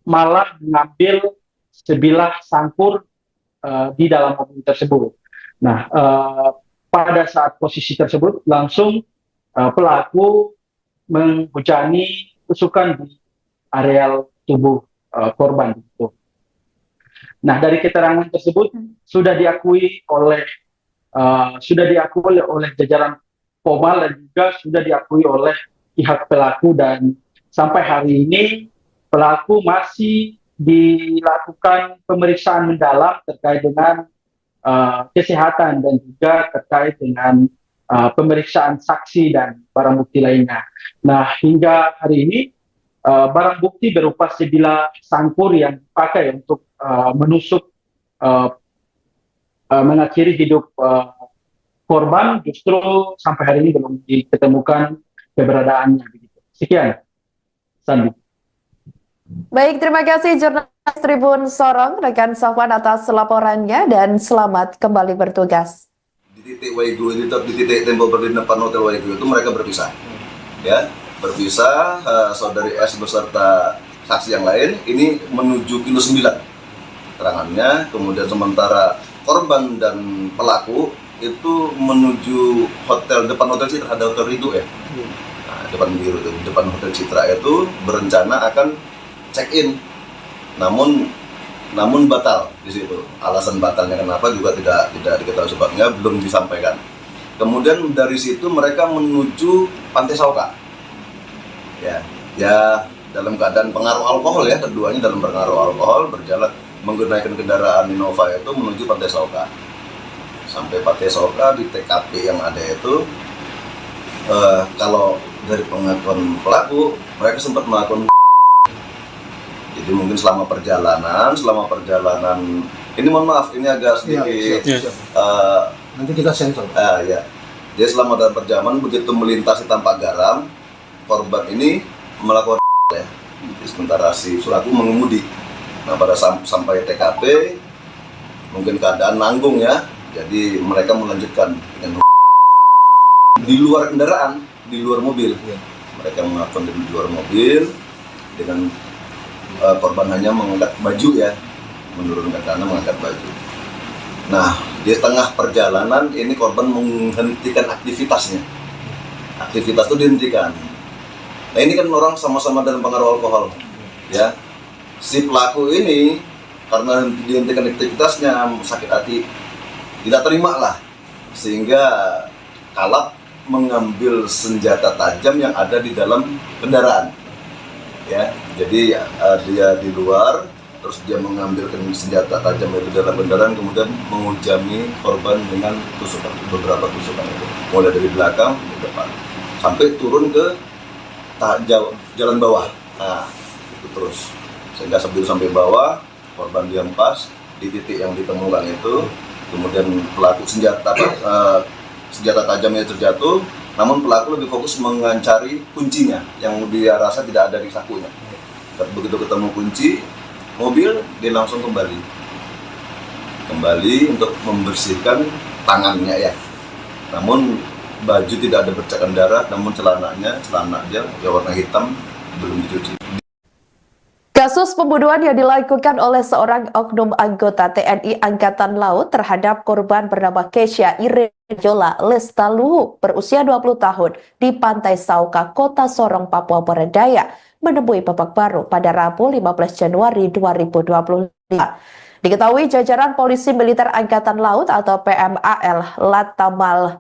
malah mengambil sebilah sangkur di dalam mobil tersebut. Nah, pada saat posisi tersebut langsung pelaku menghujani tusukan di areal tubuh korban. Nah, dari keterangan tersebut sudah diakui oleh jajaran Pomal dan juga sudah diakui oleh pihak pelaku, dan sampai hari ini pelaku masih dilakukan pemeriksaan mendalam terkait dengan kesehatan dan juga terkait dengan pemeriksaan saksi dan barang bukti lainnya. Nah, hingga hari ini barang bukti berupa sebilah sangkur yang dipakai untuk menusuk mengakhiri hidup korban justru sampai hari ini belum ditemukan keberadaannya. Begitu. Sekian, Sandi. Baik, terima kasih jurnalis Tribun Sorong, rekan Safwan atas laporannya, dan selamat kembali bertugas. Di titik Waigu, di titik tembok berdiri depan Hotel Waigu itu mereka berpisah. Ya, berpisah, saudari S beserta saksi yang lain ini menuju kilo 9 keterangannya, kemudian sementara korban dan pelaku itu menuju depan Hotel Citra, ada Hotel Ridho ya. Nah, depan Hotel Citra itu berencana akan check-in. Namun namun batal di situ. Alasan batalnya kenapa juga tidak diketahui sebabnya, belum disampaikan. Kemudian dari situ mereka menuju Pantai Sauka. Ya dalam keadaan pengaruh alkohol ya, keduanya dalam pengaruh alkohol berjalan menggunakan kendaraan Innova itu menuju Pantai Sauka. Sampai Pantai Sauka di TKP yang ada itu, kalau dari pengakuan pelaku, mereka sempat melakukan. Jadi mungkin selama perjalanan ini mohon maaf, ini agak sedikit nanti kita sensor. Ya. Jadi selama dalam perjalanan begitu melintasi Tampak Garam, korban ini melakukan ya. Sementara si pelaku mengemudi. Nah, pada sampai TKP mungkin keadaan nanggung ya. Jadi mereka melanjutkan dengan di luar kendaraan, di luar mobil. Mereka melakukan di luar mobil dengan korban hanya mengangkat baju ya, menurunkan tangan mengangkat baju. Nah, di tengah perjalanan ini korban menghentikan aktivitasnya. Aktivitas itu dihentikan. Nah, ini kan orang sama-sama dalam pengaruh alkohol, ya. Si pelaku ini karena dihentikan aktivitasnya sakit hati, tidak terima lah, sehingga kalap mengambil senjata tajam yang ada di dalam kendaraan. Ya, jadi dia di luar, terus dia mengambil senjata tajam itu dalam kendaraan, kemudian menghujami korban dengan tusukan, beberapa tusukan itu, mulai dari belakang ke depan, sampai turun ke jalan bawah. Nah, itu terus sehingga sebelum sampai bawah, korban dihempas di titik yang ditemukan itu, kemudian pelaku senjata tajamnya terjatuh. Namun pelaku lebih fokus mencari kuncinya yang dia rasa tidak ada di sakunya. Begitu ketemu kunci mobil, dia langsung kembali untuk membersihkan tangannya ya. Namun baju tidak ada bercakan darah, namun celana dia warna hitam, belum dicuci. Kasus pembunuhan yang dilakukan oleh seorang oknum anggota TNI Angkatan Laut terhadap korban bernama Keisha Irejola Lestaluhu berusia 20 tahun di Pantai Sauka, Kota Sorong, Papua Barat Daya menemui babak baru pada Rabu 15 Januari 2025. Diketahui jajaran Polisi Militer Angkatan Laut atau PMAL Latamal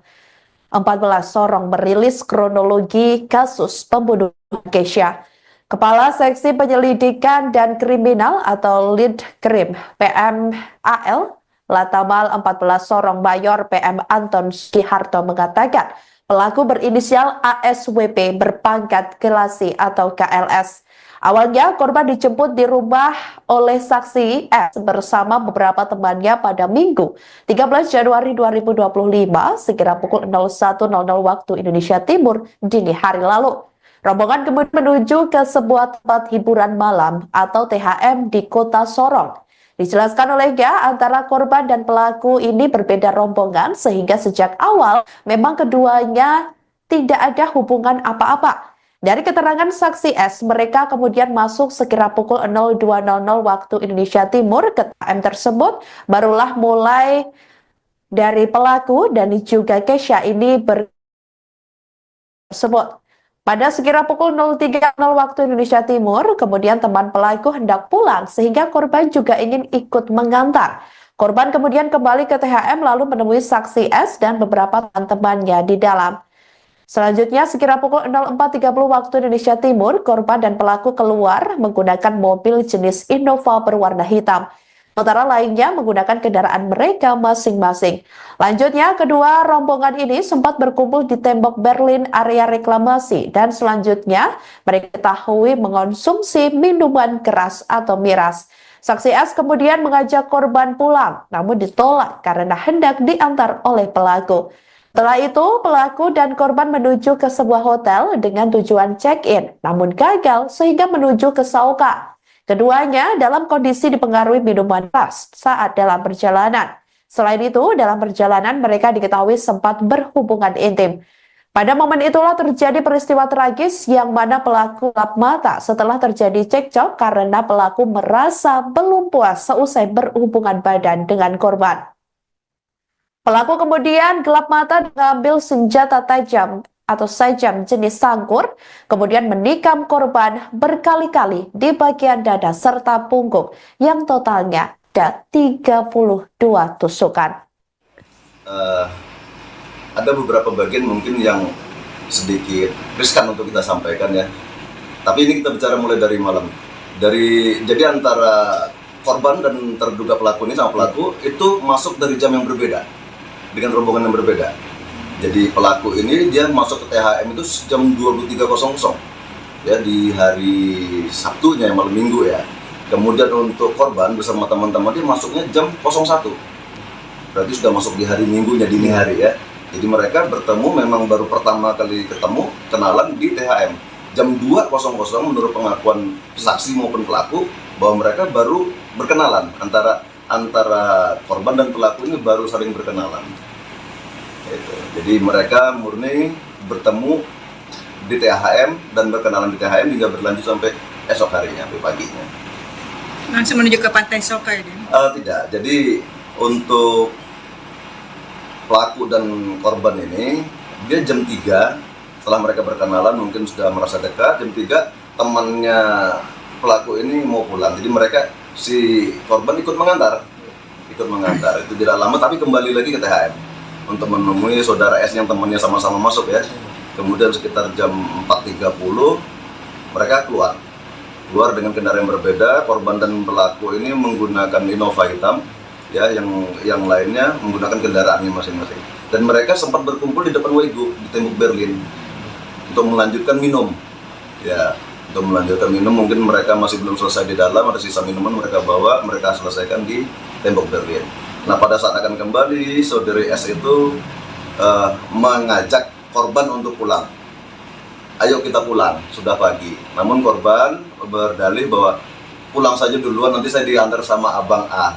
14 Sorong merilis kronologi kasus pembunuhan Keisha. Kepala Seksi Penyelidikan dan Kriminal atau Lead Krim PMAL Latamal 14 Sorong Mayor PM Anton Sugiharto mengatakan pelaku berinisial ASWP berpangkat Kelasi atau KLS. Awalnya korban dijemput di rumah oleh saksi S bersama beberapa temannya pada Minggu 13 Januari 2025 sekira pukul 01.00 waktu Indonesia Timur dini hari lalu. Rombongan kemudian menuju ke sebuah tempat hiburan malam atau THM di Kota Sorong. Dijelaskan olehnya antara korban dan pelaku ini berbeda rombongan sehingga sejak awal memang keduanya tidak ada hubungan apa-apa. Dari keterangan saksi S, mereka kemudian masuk sekira pukul 02.00 waktu Indonesia Timur ke THM tersebut. Barulah mulai dari pelaku dan juga Keisha ini tersebut. Pada sekira pukul 03.00 waktu Indonesia Timur, kemudian teman pelaku hendak pulang sehingga korban juga ingin ikut mengantar. Korban kemudian kembali ke THM lalu menemui saksi S dan beberapa teman-temannya di dalam. Selanjutnya sekira pukul 04.30 waktu Indonesia Timur, korban dan pelaku keluar menggunakan mobil jenis Innova berwarna hitam. Sementara lainnya menggunakan kendaraan mereka masing-masing. Lanjutnya, kedua rombongan ini sempat berkumpul di tembok Berlin area reklamasi dan selanjutnya mereka diketahui mengonsumsi minuman keras atau miras. Saksi S kemudian mengajak korban pulang, namun ditolak karena hendak diantar oleh pelaku. Setelah itu, pelaku dan korban menuju ke sebuah hotel dengan tujuan check-in, namun gagal sehingga menuju ke Sauka. Keduanya dalam kondisi dipengaruhi minuman keras saat dalam perjalanan. Selain itu, dalam perjalanan mereka diketahui sempat berhubungan intim. Pada momen itulah terjadi peristiwa tragis yang mana pelaku gelap mata setelah terjadi cekcok karena pelaku merasa belum puas seusai berhubungan badan dengan korban. Pelaku kemudian gelap mata mengambil senjata tajam atau sajam jenis sangkur, kemudian menikam korban berkali-kali di bagian dada serta punggung yang totalnya ada 32 tusukan. Ada beberapa bagian mungkin yang sedikit riskan untuk kita sampaikan ya. Tapi ini kita bicara mulai dari malam. Jadi antara korban dan terduga pelaku ini sama pelaku itu masuk dari jam yang berbeda, dengan rombongan yang berbeda. Jadi pelaku ini dia masuk ke THM itu jam 23.00 ya, di hari Sabtunya, malam Minggu ya. Kemudian untuk korban bersama teman-teman dia masuknya jam 01. Berarti sudah masuk di hari Minggunya, dini hari ya. Jadi mereka bertemu memang baru pertama kali ketemu, kenalan di THM. Jam 2.00 menurut pengakuan saksi maupun pelaku bahwa mereka baru berkenalan, antara korban dan pelaku ini baru saling berkenalan. Jadi mereka murni bertemu di THM dan berkenalan di THM hingga berlanjut sampai esok harinya, sampai paginya. Langsung menuju ke Pantai Sokai dia? Tidak, jadi untuk pelaku dan korban ini, dia jam 3 setelah mereka berkenalan mungkin sudah merasa dekat. Jam 3 temannya pelaku ini mau pulang, jadi mereka si korban ikut mengantar, itu tidak lama tapi kembali lagi ke THM untuk menemui saudara S yang temannya sama-sama masuk ya. Kemudian sekitar jam 4.30 mereka keluar dengan kendaraan yang berbeda. Korban dan pelaku ini menggunakan Innova hitam ya, yang lainnya menggunakan kendaraannya masing-masing. Dan mereka sempat berkumpul di depan Waigu di tembok Berlin untuk melanjutkan minum. Ya, untuk melanjutkan minum, mungkin mereka masih belum selesai di dalam, ada sisa minuman mereka bawa, mereka selesaikan di tembok Berlin. Nah, pada saat akan kembali, saudari S itu mengajak korban untuk pulang. Ayo kita pulang, sudah pagi. Namun korban berdalih bahwa pulang saja duluan, nanti saya diantar sama Abang A.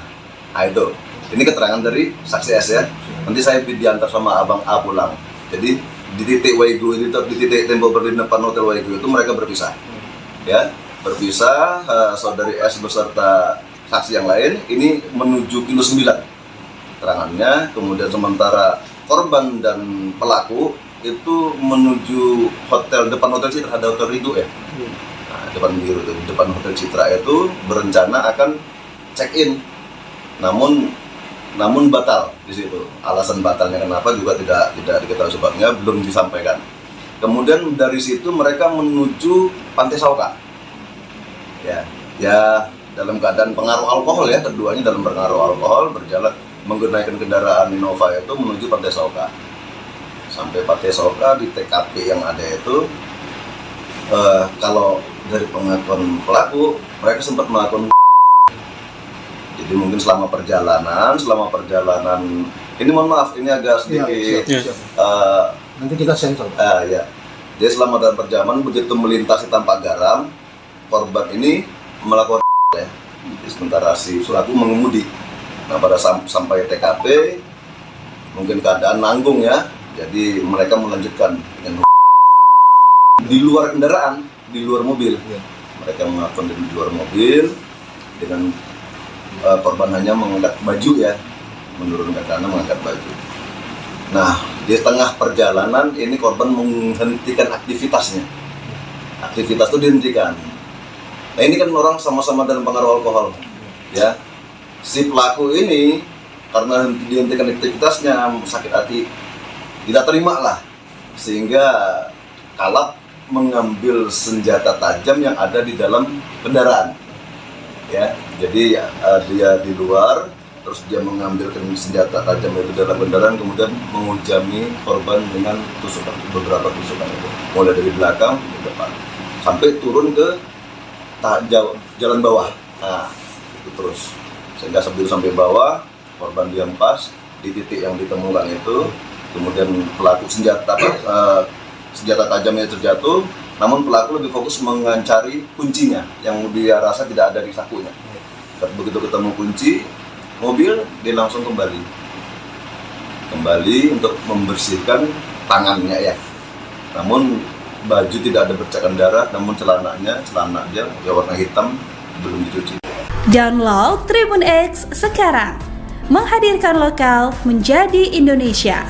Nah, itu. Ini keterangan dari saksi S ya. Nanti saya diantar sama Abang A pulang. Jadi di titik Waigu, di titik tembok Berlin depan Hotel Waigu itu mereka berpisah. Ya, berpisah. Saudari S beserta saksi yang lain ini menuju kilo 9 keterangannya. Kemudian sementara korban dan pelaku itu menuju depan Hotel Citra, ada Hotel Ridho ya. Nah, depan Hotel Citra itu berencana akan check-in. Namun batal di situ. Alasan batalnya kenapa juga tidak diketahui sebabnya, belum disampaikan. Kemudian dari situ mereka menuju Pantai Sauka. Ya dalam keadaan pengaruh alkohol ya, keduanya dalam pengaruh alkohol berjalan menggunakan kendaraan Innova itu menuju Pantai Sauka. Sampai Pantai Sauka di TKP yang ada itu, kalau dari pengakuan pelaku mereka sempat melakukan. Jadi mungkin selama perjalanan ini mohon maaf ini agak sedikit nanti kita sensor. Ya. Jadi selama dalam perjalanan begitu melintasi Tampak Garam, korban ini melakukan ya. Sementara si pelaku mengemudi. Nah, pada sampai TKP mungkin keadaan nanggung ya. Jadi mereka melanjutkan dengan di luar kendaraan, di luar mobil. Mereka melakukan di luar mobil dengan korban hanya mengangkat baju ya, menurunkan tangan mengangkat baju. Nah, di tengah perjalanan ini korban menghentikan aktivitasnya. Aktivitas itu dihentikan. Nah, ini kan orang sama-sama dalam pengaruh alkohol, ya. Si pelaku ini karena dihentikan aktivitasnya sakit hati, tidak terima lah, sehingga kalap mengambil senjata tajam yang ada di dalam kendaraan. Ya, jadi dia di luar, terus dia mengambil senjata tajam itu dalam kendaraan, kemudian menghujami korban dengan beberapa tusukan itu, mulai dari belakang ke depan, sampai turun ke jalan bawah. Nah, itu terus sehingga sampai bawah, korban dihempas di titik yang ditemukan itu, kemudian pelaku senjata tajamnya terjatuh. Namun pelaku lebih fokus mencari kuncinya yang dia rasa tidak ada di sakunya. Begitu ketemu kunci mobil, dia langsung kembali untuk membersihkan tangannya ya. Namun baju tidak ada bercakan darah, namun celana dia warna hitam, belum dicuci. Download Tribun X sekarang, menghadirkan lokal menjadi Indonesia.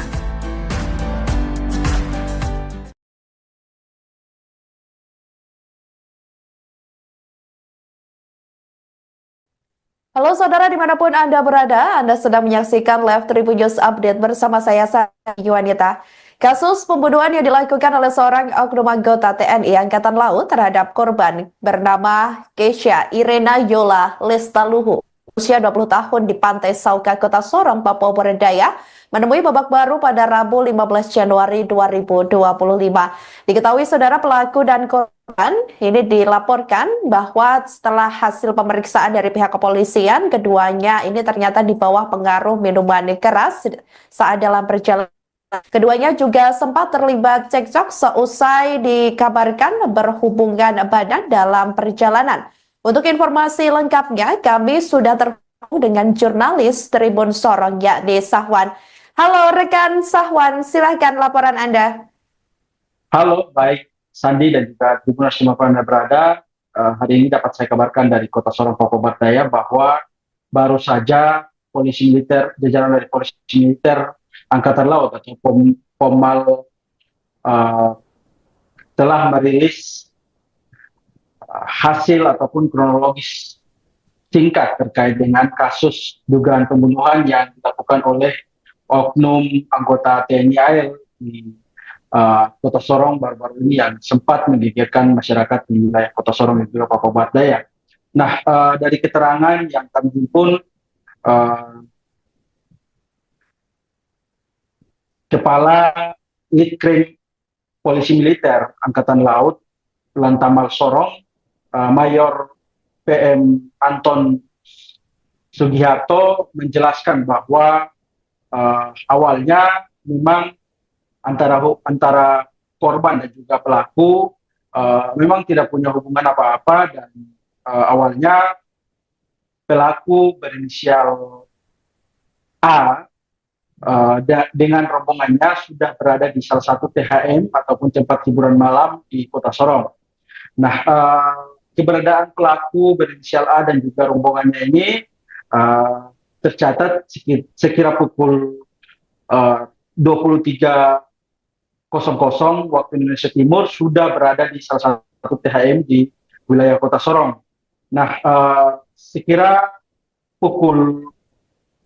Halo saudara dimanapun Anda berada, Anda sedang menyaksikan Live Tribun News Update bersama saya Sari Yuwanita. Kasus pembunuhan yang dilakukan oleh seorang oknum anggota TNI Angkatan Laut terhadap korban bernama Keisha Irena Yola Lestaluhu, usia 20 tahun di Pantai Sauka, Kota Sorong, Papua Barat Daya, menemui babak baru pada Rabu 15 Januari 2025. Diketahui saudara pelaku dan korban ini dilaporkan bahwa setelah hasil pemeriksaan dari pihak kepolisian, keduanya ini ternyata di bawah pengaruh minuman keras saat dalam perjalanan. Keduanya juga sempat terlibat cekcok seusai dikabarkan berhubungan badan dalam perjalanan. Untuk informasi lengkapnya, kami sudah terhubung dengan jurnalis Tribun Sorong yakni Sahwan. Halo rekan Sahwan, silahkan laporan Anda. Halo, baik Sandi dan juga Tribuners dimanapun Anda berada. Hari ini dapat saya kabarkan dari Kota Sorong, Papua Barat Daya bahwa baru saja polisi militer, jajaran dari polisi militer Angkatan Laut atau Pomal telah merilis hasil ataupun kronologis singkat terkait dengan kasus dugaan pembunuhan yang dilakukan oleh oknum anggota TNI AL di Kota Sorong baru-baru ini yang sempat menggegerkan masyarakat di wilayah Kota Sorong dan juga Papua Barat Daya. Nah, dari keterangan yang kami himpun, Kepala Litkrim Polisi Militer Angkatan Laut Lantamal Sorong, Mayor PM Anton Sugiharto menjelaskan bahwa awalnya memang antara korban dan juga pelaku memang tidak punya hubungan apa-apa, dan awalnya pelaku berinisial A dengan rombongannya sudah berada di salah satu THM ataupun tempat hiburan malam di Kota Sorong. Nah, keberadaan pelaku berinisial A dan juga rombongannya ini tercatat sekira pukul 23.00 waktu Indonesia Timur sudah berada di salah satu THM di wilayah Kota Sorong. Nah, sekira pukul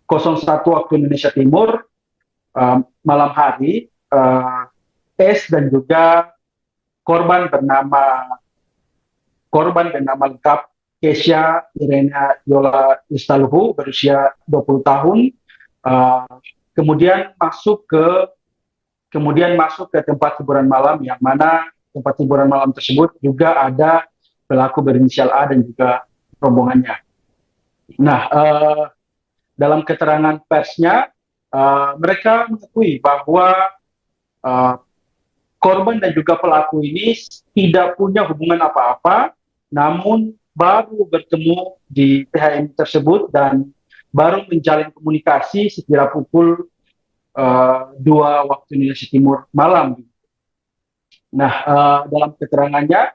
01 waktu Indonesia Timur malam hari, S dan juga korban bernama lengkap Keisha Irena Yola Lestaluhu berusia 20 tahun kemudian masuk ke tempat hiburan malam, yang mana tempat hiburan malam tersebut juga ada pelaku berinisial A dan juga rombongannya. Nah, dalam keterangan persnya, mereka mengakui bahwa korban dan juga pelaku ini tidak punya hubungan apa-apa, namun baru bertemu di THM tersebut dan baru menjalin komunikasi sekira pukul 2 waktu Indonesia Timur malam. Nah, dalam keterangannya,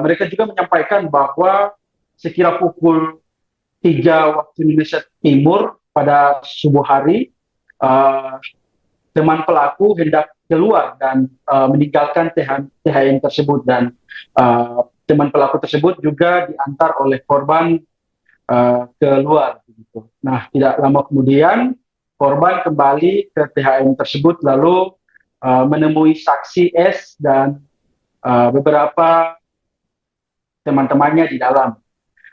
mereka juga menyampaikan bahwa sekira pukul 3 waktu Indonesia Timur pada subuh hari, teman pelaku hendak keluar dan meninggalkan THM tersebut, dan teman pelaku tersebut juga diantar oleh korban keluar. Nah, tidak lama kemudian korban kembali ke THM tersebut lalu menemui saksi S dan beberapa teman-temannya di dalam.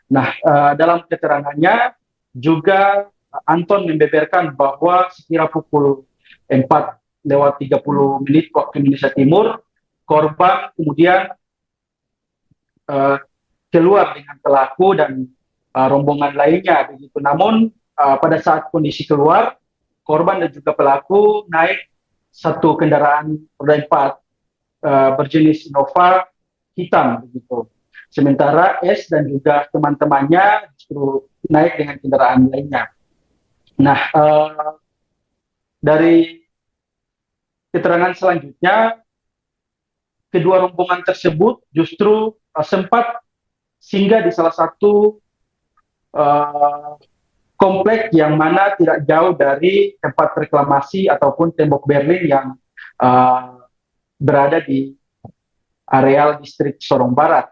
Nah, dalam keterangannya juga Anton membeberkan bahwa sekira pukul 4:30 waktu Indonesia Timur, korban kemudian keluar dengan pelaku dan rombongan lainnya begitu. Namun pada saat kondisi keluar, korban dan juga pelaku naik satu kendaraan roda 4 berjenis Innova hitam begitu. Sementara S dan juga teman-temannya justru naik dengan kendaraan lainnya. Nah, dari keterangan selanjutnya, kedua rombongan tersebut justru sempat singgah di salah satu komplek yang mana tidak jauh dari tempat reklamasi ataupun tembok Berlin yang berada di areal distrik Sorong Barat.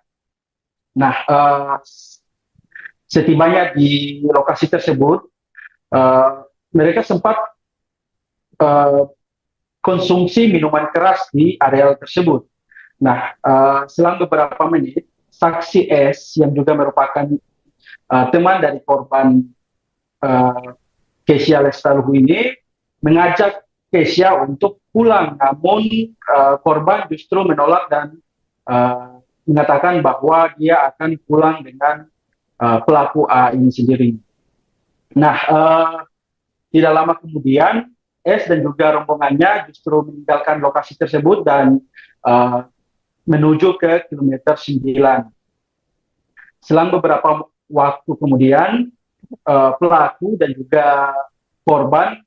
Nah, setibanya di lokasi tersebut, mereka sempat konsumsi minuman keras di areal tersebut. Nah, selang beberapa menit, saksi S yang juga merupakan teman dari korban Kesia Lestaluhu ini mengajak Kesia untuk pulang, namun korban justru menolak dan mengatakan bahwa dia akan pulang dengan pelaku A ini sendiri. Nah, tidak lama kemudian S dan juga rombongannya justru meninggalkan lokasi tersebut dan menuju ke kilometer 9. Selang beberapa waktu kemudian, pelaku dan juga korban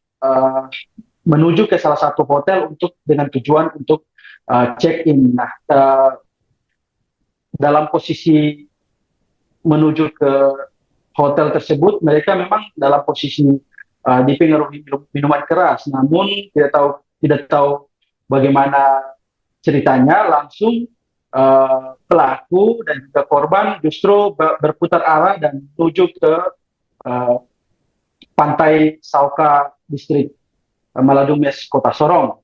menuju ke salah satu hotel dengan tujuan untuk check-in. Nah, dalam posisi menuju ke hotel tersebut, mereka memang dalam posisi dipengaruhi minuman keras, namun tidak tahu bagaimana ceritanya, langsung pelaku dan juga korban justru berputar arah dan menuju ke pantai Sauka, distrik Maladumes, Kota Sorong.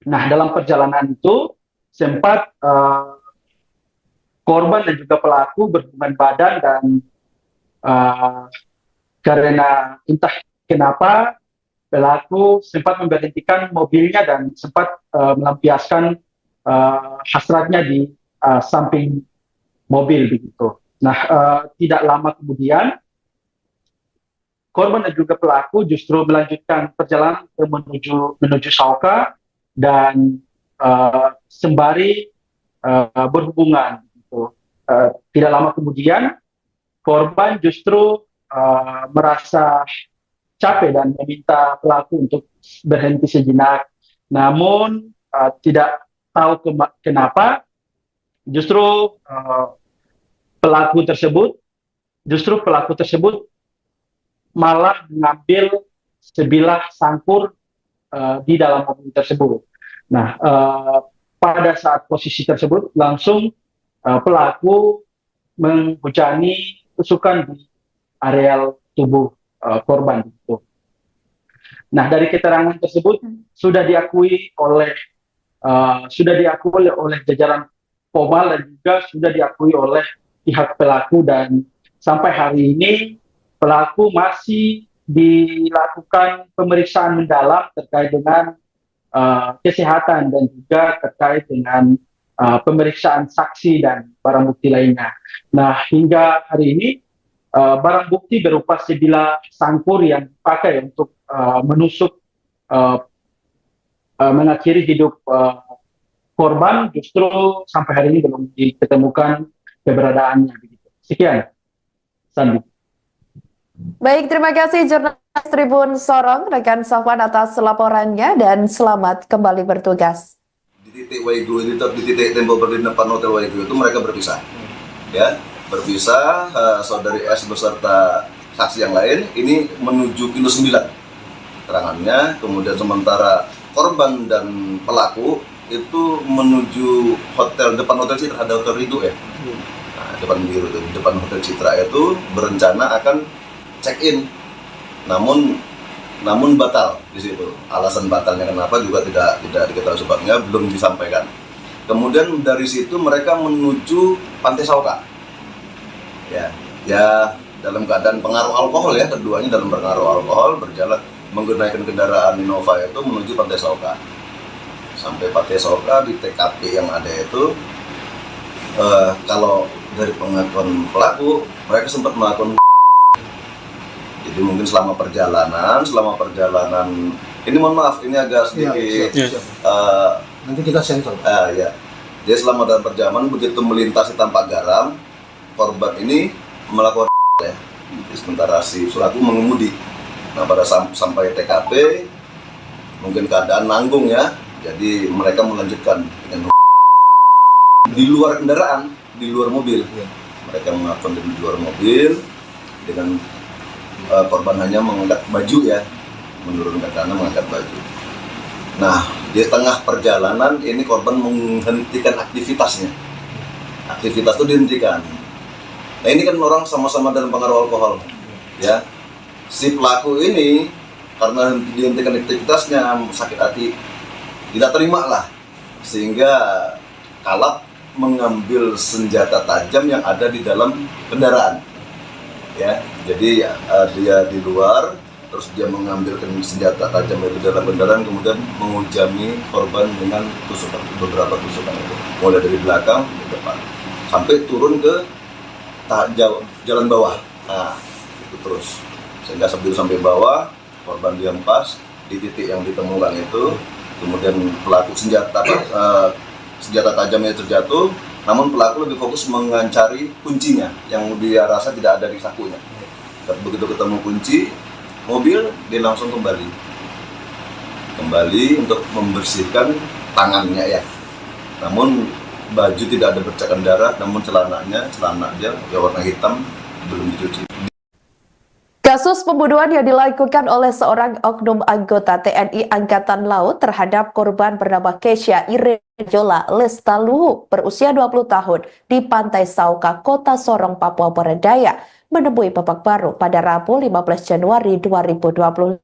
Nah, dalam perjalanan itu sempat korban dan juga pelaku berhubungan badan dan karena entah kenapa pelaku sempat memberhentikan mobilnya dan sempat melampiaskan hasratnya di samping mobil begitu. Nah, tidak lama kemudian korban dan juga pelaku justru melanjutkan perjalanan menuju Sauka dan sembari berhubungan. Gitu. Tidak lama kemudian korban justru merasa capek dan meminta pelaku untuk berhenti sejenak. Namun tidak tahu kenapa justru pelaku tersebut malah mengambil sebilah sangkur di dalam mobil tersebut. Nah, pada saat posisi tersebut langsung pelaku menghujani tusukan di areal tubuh korban itu. Nah, dari keterangan tersebut sudah diakui oleh jajaran Pomal dan juga sudah diakui oleh pihak pelaku, dan sampai hari ini pelaku masih dilakukan pemeriksaan mendalam terkait dengan kesehatan dan juga terkait dengan pemeriksaan saksi dan barang bukti lainnya. Nah, hingga hari ini barang bukti berupa sebilah sangkur yang dipakai untuk menusuk mengakhiri hidup korban justru sampai hari ini belum ditemukan keberadaannya. Sekian, Sandi. Baik, terima kasih jurnalis Tribun Sorong, rekan Safwan atas laporannya, dan selamat kembali bertugas. Di titik Waigu, di titik tembok berdiri depan Hotel Waigu itu mereka berpisah. Ya, berpisah, saudari S beserta saksi yang lain ini menuju kilo 9 terangannya, kemudian sementara korban dan pelaku itu menuju depan Hotel Citra, ada Hotel Ridho ya. Nah, depan Hotel Citra itu berencana akan check-in, namun batal di situ. Alasan batalnya kenapa juga tidak diketahui sebabnya, belum disampaikan. Kemudian dari situ mereka menuju Pantai Sauka. Ya dalam keadaan pengaruh alkohol ya, keduanya dalam pengaruh alkohol berjalan menggunakan kendaraan Innova itu menuju Pantai Sauka. Sampai Pantai Sauka di TKP yang ada itu, kalau dari pengakuan pelaku mereka sempat melakukan. Jadi mungkin selama perjalanan ini mohon maaf ini agak sedikit nanti kita sensor. Ya. Jadi selama dalam perjalanan begitu melintasi Tampak Garam, korban ini melakukan ya. Sementara si pelaku mengemudi. Nah, pada sampai TKP mungkin keadaan nanggung ya. Jadi mereka melanjutkan dengan di luar kendaraan, di luar mobil. Mereka melakukan di luar mobil dengan korban hanya mengangkat baju ya, menurunkan tanah mengangkat baju. Nah, di tengah perjalanan ini korban menghentikan aktivitasnya. Aktivitas itu dihentikan. Nah ini kan orang sama-sama dalam pengaruh alkohol, ya. Si pelaku ini karena dihentikan aktivitasnya, sakit hati, tidak terima lah, sehingga kalap mengambil senjata tajam yang ada di dalam kendaraan, ya. Jadi dia di luar, terus dia mengambil senjata tajam dari dalam kendaraan, kemudian menghujami korban dengan tusukan, beberapa tusukan itu, mulai dari belakang ke depan, sampai turun ke jalan bawah. Nah, itu terus, sehingga sampai bawah, korban dihempas di titik yang ditemukan itu, kemudian pelaku senjata tajamnya terjatuh, namun pelaku lebih fokus mencari kuncinya yang dia rasa tidak ada di sakunya. Begitu ketemu kunci mobil, dia langsung kembali untuk membersihkan tangannya, ya. Namun baju tidak ada bercakan darah, namun celana dia warna hitam, belum dicuci. Kasus pembunuhan yang dilakukan oleh seorang oknum anggota TNI Angkatan Laut terhadap korban bernama Kesha Irejola Lestaluhu berusia 20 tahun di Pantai Sauka, Kota Sorong, Papua Barat Daya menemui babak baru pada Rabu 15 Januari 2025.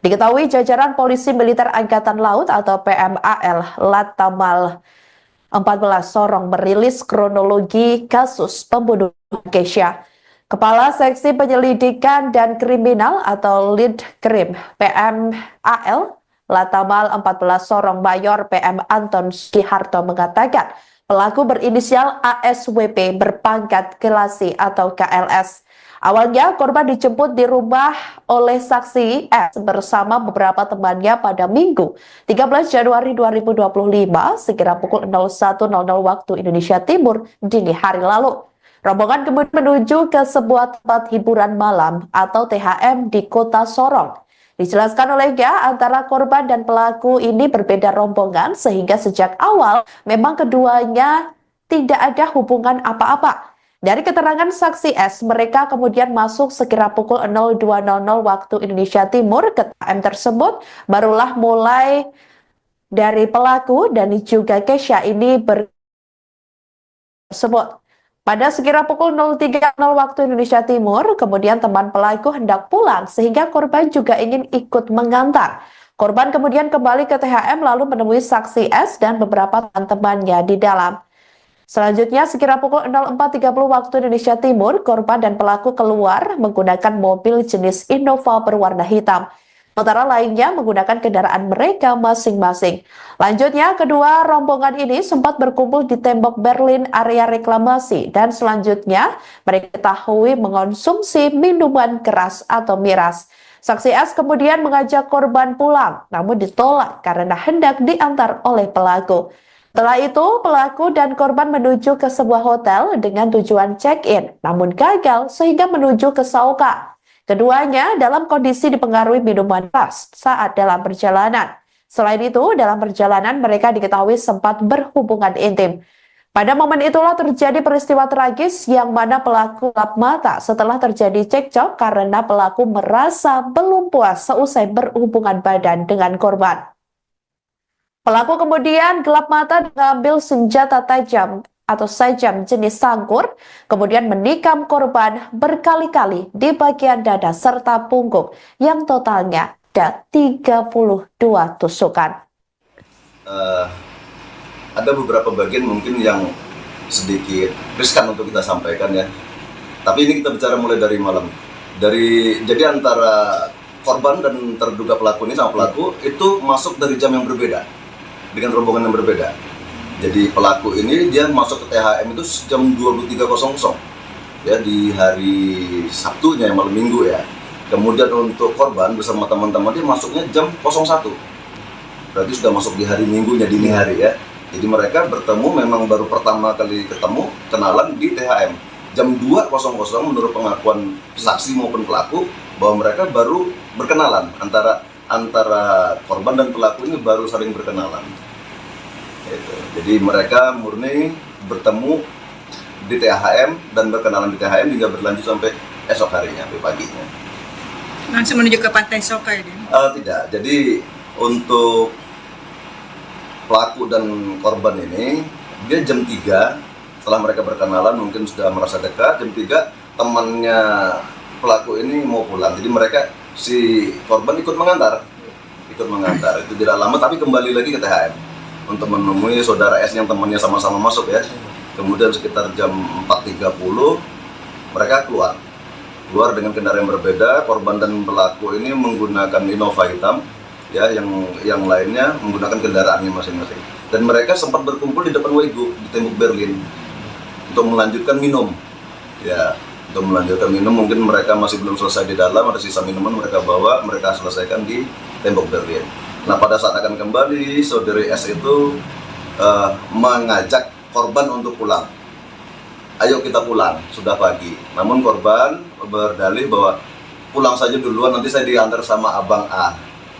Diketahui jajaran Polisi Militer Angkatan Laut atau PMAL Latamal 14 Sorong merilis kronologi kasus pembunuhan Kesha. Kepala Seksi Penyelidikan dan Kriminal atau Lead Krim PMAL Latamal 14 Sorong Mayor PM Anton Sugiharto mengatakan pelaku berinisial ASWP berpangkat Kelasi atau KLS. Awalnya korban dijemput di rumah oleh saksi S bersama beberapa temannya pada Minggu 13 Januari 2025 sekira pukul 01.00 waktu Indonesia Timur dini hari lalu. Rombongan kemudian menuju ke sebuah tempat hiburan malam atau THM di Kota Sorong. Dijelaskan olehnya antara korban dan pelaku ini berbeda rombongan sehingga sejak awal memang keduanya tidak ada hubungan apa-apa. Dari keterangan saksi S, mereka kemudian masuk sekira pukul 02.00 waktu Indonesia Timur ke THM tersebut. Barulah mulai dari pelaku dan juga Kesha ini tersebut. Pada sekira pukul 03.00 waktu Indonesia Timur, kemudian teman pelaku hendak pulang sehingga korban juga ingin ikut mengantar. Korban kemudian kembali ke THM lalu menemui saksi S dan beberapa teman-temannya di dalam. Selanjutnya sekira pukul 04.30 waktu Indonesia Timur, korban dan pelaku keluar menggunakan mobil jenis Innova berwarna hitam. Sementara lainnya menggunakan kendaraan mereka masing-masing. Lanjutnya, kedua rombongan ini sempat berkumpul di tembok Berlin area reklamasi dan selanjutnya mereka diketahui mengonsumsi minuman keras atau miras. Saksi S kemudian mengajak korban pulang, namun ditolak karena hendak diantar oleh pelaku. Setelah itu, pelaku dan korban menuju ke sebuah hotel dengan tujuan check-in, namun gagal sehingga menuju ke Sauka. Keduanya dalam kondisi dipengaruhi minuman keras saat dalam perjalanan. Selain itu, dalam perjalanan mereka diketahui sempat berhubungan intim. Pada momen itulah terjadi peristiwa tragis yang mana pelaku gelap mata setelah terjadi cekcok karena pelaku merasa belum puas seusai berhubungan badan dengan korban. Pelaku kemudian gelap mata mengambil senjata tajam atau sajam jenis sangkur, kemudian menikam korban berkali-kali di bagian dada serta punggung yang totalnya ada 32 tusukan. Ada beberapa bagian mungkin yang sedikit riskan untuk kita sampaikan, ya. Tapi ini kita bicara mulai dari malam. Jadi antara korban dan terduga pelaku ini sama pelaku itu masuk dari jam yang berbeda, dengan rombongan yang berbeda. Jadi pelaku ini dia masuk ke THM itu jam 23.00 ya di hari Sabtunya, malam Minggu, ya. Kemudian untuk korban bersama teman-teman dia masuknya jam 01. Berarti sudah masuk di hari Minggunya dini hari, ya. Jadi mereka bertemu memang baru pertama kali ketemu, kenalan di THM. Jam 2.00 menurut pengakuan saksi maupun pelaku bahwa mereka baru berkenalan, antara korban dan pelaku ini baru saling berkenalan. Jadi mereka murni bertemu di THM dan berkenalan di THM hingga berlanjut sampai esok harinya, sampai paginya. Langsung menuju ke Pantai Sauka ini? Tidak, jadi untuk pelaku dan korban ini dia jam 3 Setelah mereka berkenalan mungkin sudah merasa dekat. Jam 3 temannya pelaku ini mau pulang, jadi mereka si korban ikut mengantar itu tidak lama, tapi kembali lagi ke THM untuk menemui saudara S yang temannya sama-sama masuk ya. Kemudian sekitar jam 4.30 mereka keluar dengan kendaraan yang berbeda. Korban dan pelaku ini menggunakan Innova hitam ya, yang lainnya menggunakan kendaraannya masing-masing, dan mereka sempat berkumpul di depan Wego di tembok Berlin untuk melanjutkan minum ya. Mungkin mereka masih belum selesai di dalam, ada sisa minuman mereka bawa, mereka selesaikan di tembok Berlin. Nah, pada saat akan kembali, saudari S itu mengajak korban untuk pulang. Ayo kita pulang, sudah pagi. Namun korban berdalih bahwa pulang saja duluan, nanti saya diantar sama Abang A.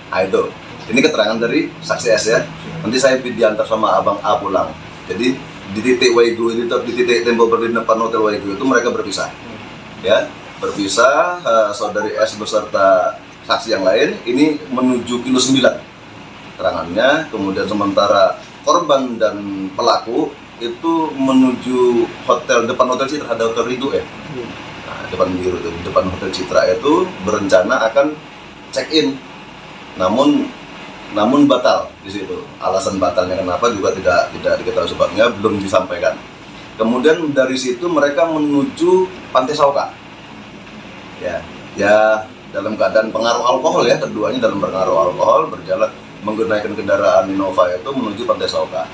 Nah itu, ini keterangan dari saksi S ya. Nanti saya diantar sama Abang A pulang. Jadi di titik Wego ini, di titik tembok Berlin depan Hotel Wego itu mereka berpisah. Ya, berpisah. Saudari S beserta saksi yang lain ini menuju kilo 9 keterangannya. Kemudian sementara korban dan pelaku itu menuju depan Hotel Citra, ada Hotel Ridho ya. Nah, depan Hotel Citra itu berencana akan check in, namun batal di situ. Alasan batalnya kenapa juga tidak diketahui sebabnya, belum disampaikan. Kemudian dari situ mereka menuju Pantai Sauka. Ya dalam keadaan pengaruh alkohol ya, keduanya dalam pengaruh alkohol berjalan menggunakan kendaraan Innova itu menuju Pantai Sauka.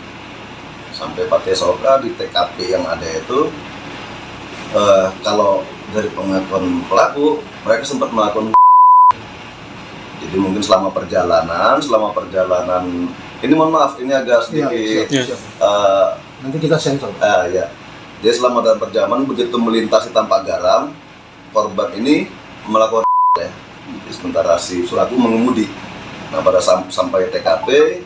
Sampai Pantai Sauka di TKP yang ada itu, kalau dari pengakuan pelaku mereka sempat melakukan. Jadi mungkin selama perjalanan ini, mohon maaf ini agak sedikit Nanti kita sensor. Ya. Dia selama dalam perjalanan begitu melintasi Tampak Garam, korban ini melakukan ya. Sementara si pelaku mengemudi. Nah, pada sampai TKP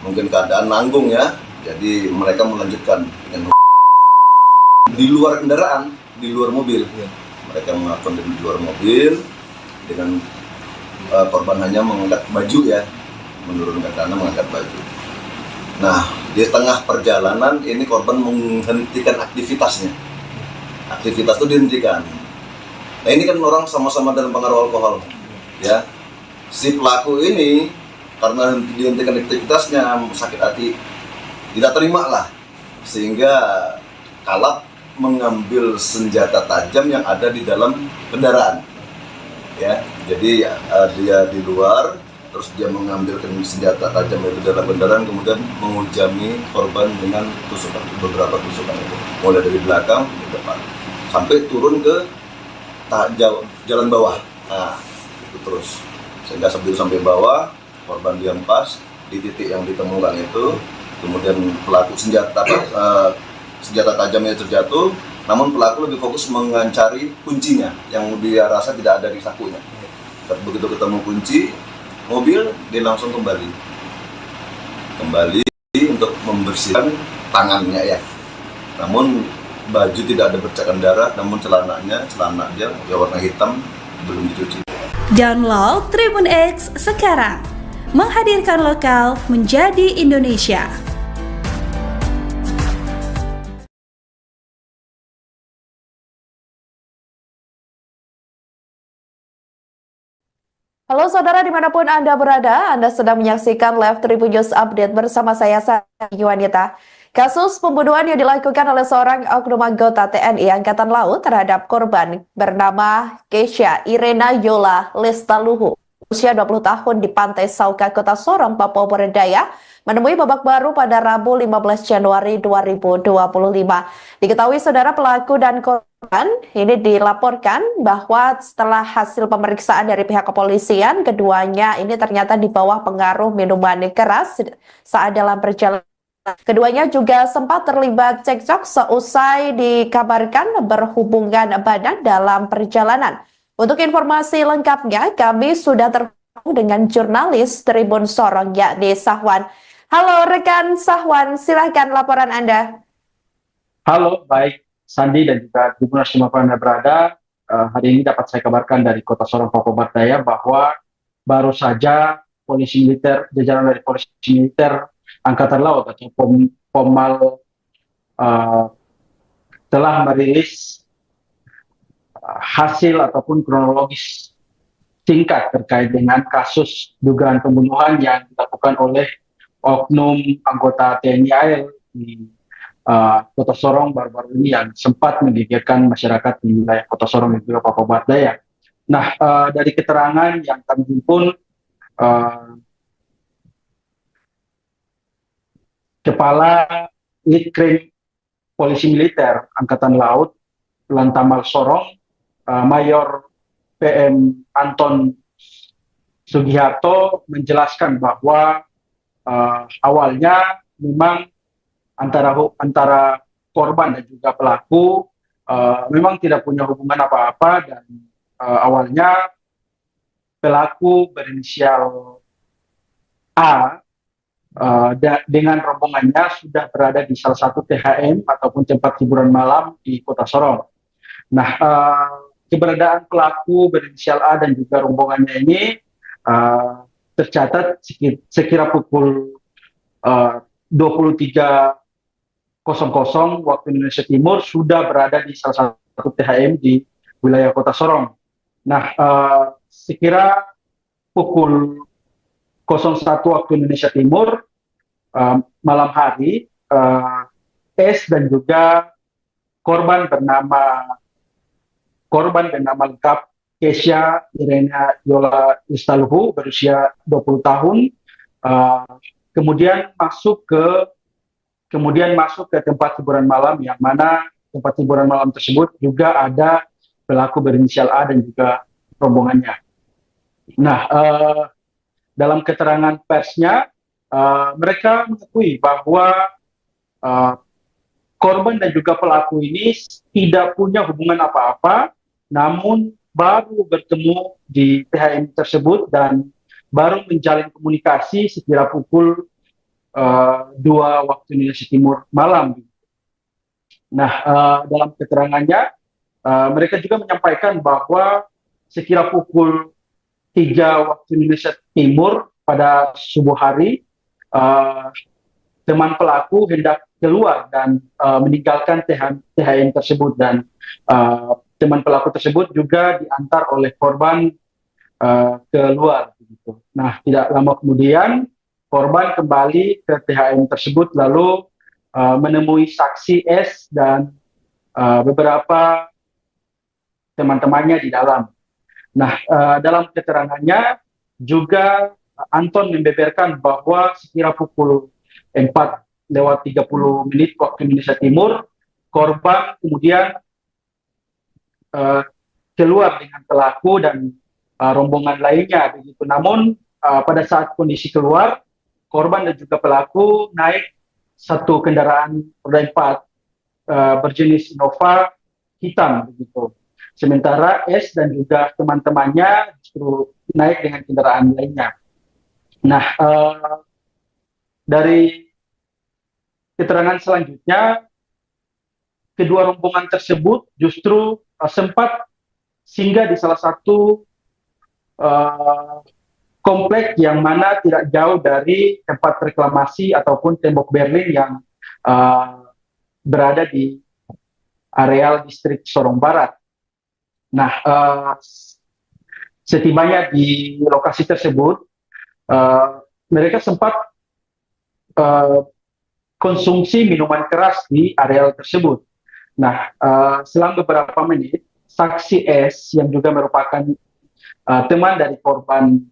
mungkin keadaan nanggung ya. Jadi mereka melanjutkan dengan di luar kendaraan, di luar mobil. Mereka melakukan di luar mobil dengan korban hanya mengangkat baju ya, menurunkan tanah mengangkat baju. Nah, di tengah perjalanan ini korban menghentikan aktivitasnya. Aktivitas itu dihentikan. Nah, ini kan orang sama-sama dalam pengaruh alkohol, ya. Si pelaku ini karena dihentikan aktivitasnya sakit hati, tidak terima lah, sehingga kalap mengambil senjata tajam yang ada di dalam kendaraan. Ya, jadi dia di luar. Terus dia mengambil senjata tajam itu dalam kendaraan, kemudian menghujami korban dengan beberapa tusukan itu, mulai dari belakang ke depan, sampai turun ke jalan bawah. Nah, itu terus sehingga sampai bawah, korban dihempas di titik yang ditemukan itu. Kemudian pelaku senjata tajamnya terjatuh, namun pelaku lebih fokus mencari kuncinya yang dia rasa tidak ada di sakunya. Begitu ketemu kunci mobil, dia langsung kembali untuk membersihkan tangannya ya. Namun baju tidak ada bercakan darah, namun celana dia ya warna hitam, belum dicuci. Download Tribun X sekarang, menghadirkan lokal menjadi Indonesia. Halo saudara dimanapun Anda berada, Anda sedang menyaksikan live Tribun News Update bersama saya Sari Yuwanita. Kasus pembunuhan yang dilakukan oleh seorang oknum anggota TNI Angkatan Laut terhadap korban bernama Keisha Irena Yola Lestaluhu, usia 20 tahun di Pantai Sauka, Kota Sorong, Papua Barat, menemui babak baru pada Rabu 15 Januari 2025. Diketahui saudara pelaku dan korban ini dilaporkan bahwa setelah hasil pemeriksaan dari pihak kepolisian, keduanya ini ternyata di bawah pengaruh minuman keras saat dalam perjalanan. Keduanya juga sempat terlibat cekcok seusai dikabarkan berhubungan badan dalam perjalanan. Untuk informasi lengkapnya, kami sudah terhubung dengan jurnalis Tribun Sorong, yakni Sahwan. Halo rekan Sahwan, silahkan laporan Anda. Halo, baik Sandi dan juga Tribuners dimanapun Anda berada. Hari ini dapat saya kabarkan dari Kota Sorong, Papua Barat bahwa baru saja polisi militer, jajaran dari polisi militer Angkatan Laut atau Pomal telah merilis hasil ataupun kronologis singkat terkait dengan kasus dugaan pembunuhan yang dilakukan oleh oknum anggota TNI AL di Kota Sorong baru-baru ini yang sempat menggegerkan masyarakat di wilayah Kota Sorong dan juga Papua Barat Daya. Nah, dari keterangan yang kami himpun, Kepala Litkrim Polisi Militer Angkatan Laut Lantamal Sorong, Mayor PM Anton Sugiharto menjelaskan bahwa awalnya memang antara korban dan juga pelaku memang tidak punya hubungan apa-apa, dan awalnya pelaku berinisial A dengan rombongannya sudah berada di salah satu THM ataupun tempat hiburan malam di Kota Sorong. Nah, keberadaan pelaku berinisial A dan juga rombongannya ini tercatat sekira pukul 23.00 waktu Indonesia Timur sudah berada di salah satu THM di wilayah Kota Sorong. Nah, sekira pukul 01 waktu Indonesia Timur malam hari, S dan juga korban bernama lengkap Kesha Irena Yola Istaluhu berusia 20 tahun, kemudian masuk ke tempat hiburan malam, yang mana tempat hiburan malam tersebut juga ada pelaku berinisial A dan juga rombongannya. Nah, dalam keterangan persnya, mereka mengakui bahwa korban dan juga pelaku ini tidak punya hubungan apa-apa, namun baru bertemu di THM tersebut dan baru menjalin komunikasi sekira pukul 2 waktu Indonesia Timur malam. Nah, dalam keterangannya, mereka juga menyampaikan bahwa sekira pukul 3 waktu Indonesia Timur pada subuh hari, teman pelaku hendak keluar dan meninggalkan THM tersebut, dan teman pelaku tersebut juga diantar oleh korban keluar. Nah, tidak lama kemudian korban kembali ke THM tersebut lalu menemui saksi S dan beberapa teman-temannya di dalam. Nah, dalam keterangannya juga Anton membeberkan bahwa sekira pukul 4:30 waktu Indonesia Timur, korban kemudian keluar dengan pelaku dan rombongan lainnya begitu. Namun pada saat kondisi keluar, korban dan juga pelaku naik satu kendaraan roda 4 berjenis Innova hitam begitu. Sementara S dan juga teman-temannya justru naik dengan kendaraan lainnya. Nah, dari keterangan selanjutnya, kedua rombongan tersebut justru sempat singgah di salah satu komplek yang mana tidak jauh dari tempat reklamasi ataupun tembok Berlin yang berada di areal distrik Sorong Barat. Nah, setibanya di lokasi tersebut, mereka sempat konsumsi minuman keras di areal tersebut. Nah, selang beberapa menit, saksi S yang juga merupakan teman dari korban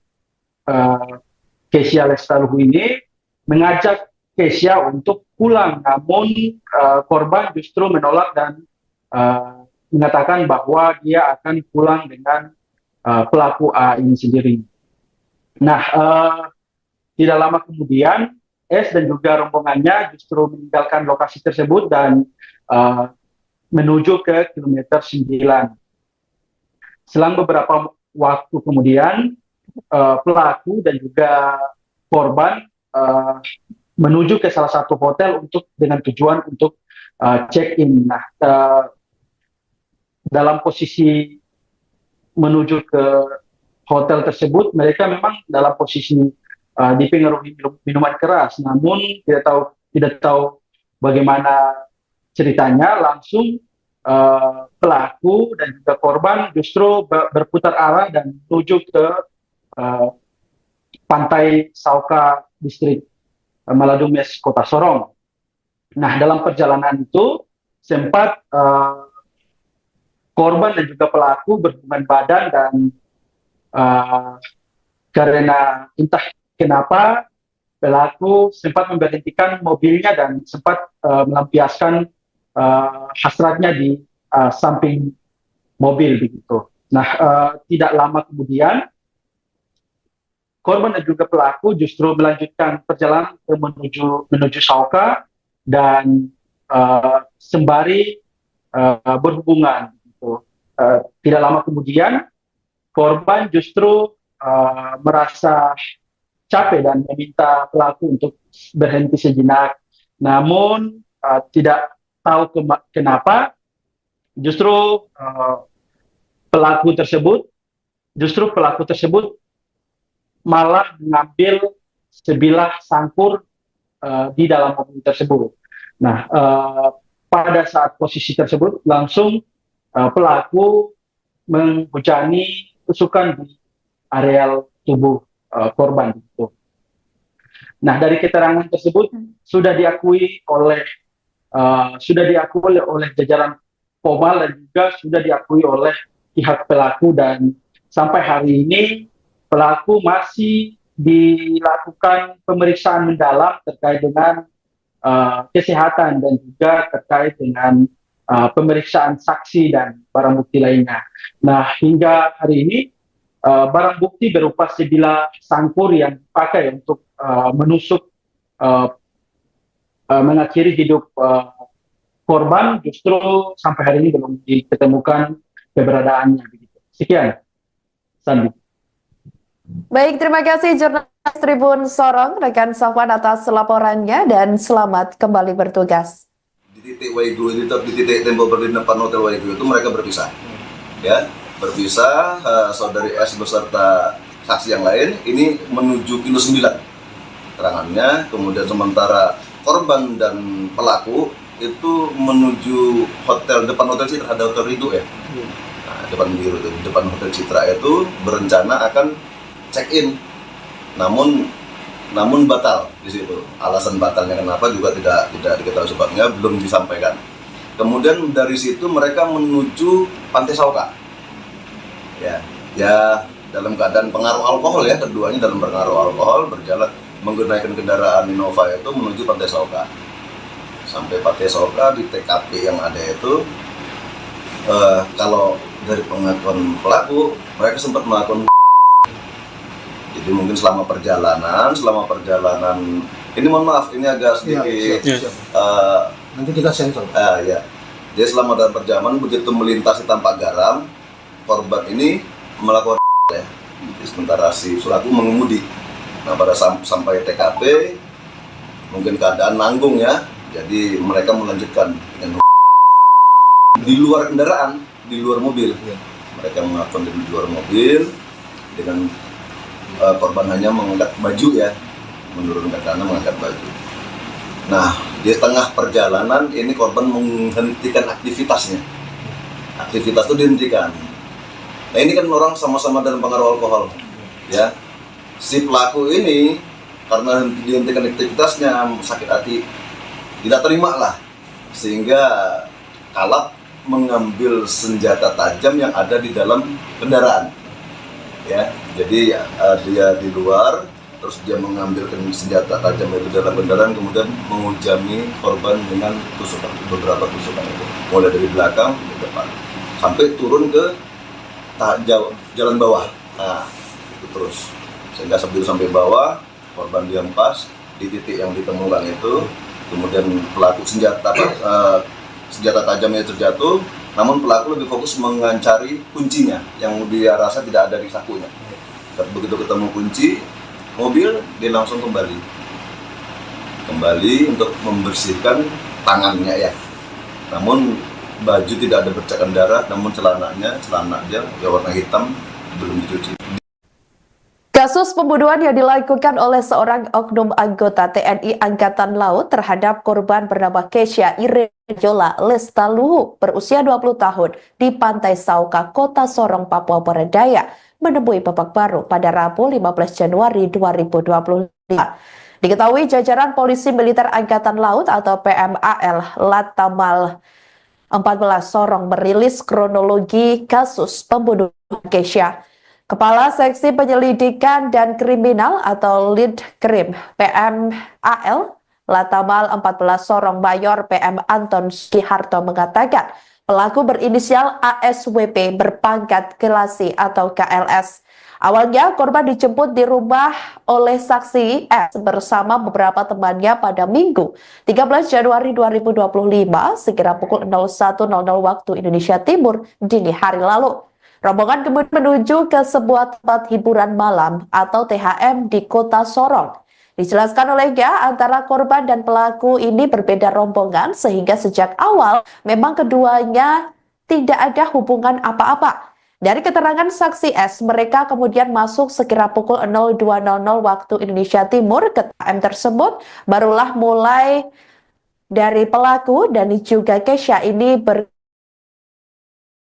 Kesha Lestaluhu ini mengajak Kesha untuk pulang, namun korban justru menolak dan mengatakan bahwa dia akan pulang dengan pelaku A ini sendiri. Nah, tidak lama kemudian S dan juga rombongannya justru meninggalkan lokasi tersebut dan menuju ke kilometer 9. Selang beberapa waktu kemudian, pelaku dan juga korban menuju ke salah satu hotel dengan tujuan untuk check-in. Nah, dalam posisi menuju ke hotel tersebut, mereka memang dalam posisi dipengaruhi minuman keras, namun tidak tahu bagaimana ceritanya, langsung pelaku dan juga korban justru berputar arah dan menuju ke pantai Sauka distrik Maladumes Kota Sorong. Nah, dalam perjalanan itu sempat korban dan juga pelaku berhubungan badan dan karena entah kenapa pelaku sempat memberhentikan mobilnya dan sempat melampiaskan hasratnya di samping mobil begitu. Nah, tidak lama kemudian korban dan juga pelaku justru melanjutkan perjalanan menuju Sauka dan sembari berhubungan. Gitu. Tidak lama kemudian korban justru merasa capek dan meminta pelaku untuk berhenti sejenak. Namun tidak tahu kenapa justru pelaku tersebut malah mengambil sebilah sangkur di dalam mobil tersebut. Nah, pada saat posisi tersebut langsung pelaku menghujani tusukan di areal tubuh korban itu. Nah, dari keterangan tersebut sudah diakui oleh jajaran Pomal dan juga sudah diakui oleh pihak pelaku, dan sampai hari ini pelaku masih dilakukan pemeriksaan mendalam terkait dengan kesehatan dan juga terkait dengan pemeriksaan saksi dan barang bukti lainnya. Nah, hingga hari ini barang bukti berupa sebilah sangkur yang dipakai untuk menusuk mengakhiri hidup korban justru sampai hari ini belum ditemukan keberadaannya. Begitu. Sekian, Sandi. Baik, terima kasih jurnalis Tribun Sorong, rekan Safwan atas laporannya dan selamat kembali bertugas. Di titik Waigu, di titik tembok berdiri depan Hotel Waigu itu mereka berpisah. Ya, berpisah, saudari S beserta saksi yang lain ini menuju kilo 9 terangannya, kemudian sementara korban dan pelaku itu menuju depan Hotel Citra, ada Hotel Ridho ya. Nah, depan Hotel Citra itu berencana akan check-in, namun batal di situ. Alasan batalnya kenapa juga tidak diketahui sebabnya, belum disampaikan. Kemudian dari situ mereka menuju Pantai Sauka. Ya dalam keadaan pengaruh alkohol ya, keduanya dalam pengaruh alkohol berjalan menggunakan kendaraan Innova itu menuju Pantai Sauka. Sampai Pantai Sauka di TKP yang ada itu, kalau dari pengakuan pelaku mereka sempat melakukan. Jadi mungkin selama perjalanan ini mohon maaf ini agak sedikit nanti kita sensor. Ya. Jadi selama dalam perjalanan begitu melintasi Tampak Garam, korban ini melakukan ya. Sementara si pelaku mengemudi. Nah, pada sampai TKP mungkin keadaan nanggung ya. Jadi mereka melanjutkan dengan di luar kendaraan, di luar mobil. Mereka melakukan di luar mobil dengan korban hanya mengangkat baju ya, menurunkan karena mengangkat baju. Nah, di tengah perjalanan ini korban menghentikan aktivitasnya. Aktivitas itu dihentikan. Nah, ini kan orang sama-sama dalam pengaruh alkohol, ya. Si pelaku ini karena dihentikan aktivitasnya sakit hati, tidak terima lah, sehingga kalap mengambil senjata tajam yang ada di dalam kendaraan. Ya, jadi dia di luar, terus dia mengambil senjata tajam dari dalam kendaraan, kemudian menghujani korban dengan beberapa tusukan itu, mulai dari belakang ke depan, sampai turun ke jalan bawah. Nah, itu terus, sehingga sebelum sampai bawah, korban dihempas di titik yang ditemukan itu, kemudian pelaku senjata tajamnya terjatuh. Namun pelaku lebih fokus mengancari kuncinya yang dia rasa tidak ada di sakunya. Begitu ketemu kunci mobil, dia langsung kembali untuk membersihkan tangannya ya. Namun baju tidak ada bercakan darah, namun celananya warna hitam belum dicuci. Kasus pembunuhan yang dilakukan oleh seorang oknum anggota TNI Angkatan Laut terhadap korban bernama Kesha Irejola Lestaluhu berusia 20 tahun di Pantai Sauka, Kota Sorong, Papua Barat Daya menemui babak baru pada Rabu 15 Januari 2025. Diketahui jajaran Polisi Militer Angkatan Laut atau PMAL Latamal 14 Sorong merilis kronologi kasus pembunuhan Kesha. Kepala Seksi Penyelidikan dan Kriminal atau Lead Krim PMAL Latamal 14 Sorong Mayor PM Anton Sugiharto mengatakan pelaku berinisial ASWP berpangkat Kelasi atau KLS. Awalnya korban dijemput di rumah oleh saksi S bersama beberapa temannya pada Minggu 13 Januari 2025 sekira pukul 01.00 waktu Indonesia Timur dini hari lalu. Rombongan kemudian menuju ke sebuah tempat hiburan malam atau THM di Kota Sorong. Dijelaskan olehnya antara korban dan pelaku ini berbeda rombongan sehingga sejak awal memang keduanya tidak ada hubungan apa-apa. Dari keterangan saksi S, mereka kemudian masuk sekira pukul 02.00 waktu Indonesia Timur ke THM tersebut. Barulah mulai dari pelaku dan juga Kesha ini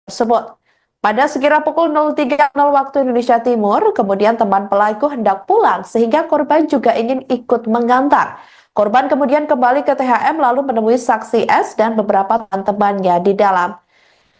tersebut. Pada sekira pukul 03.00 waktu Indonesia Timur, kemudian teman pelaku hendak pulang sehingga korban juga ingin ikut mengantar. Korban kemudian kembali ke THM lalu menemui saksi S dan beberapa teman-temannya di dalam.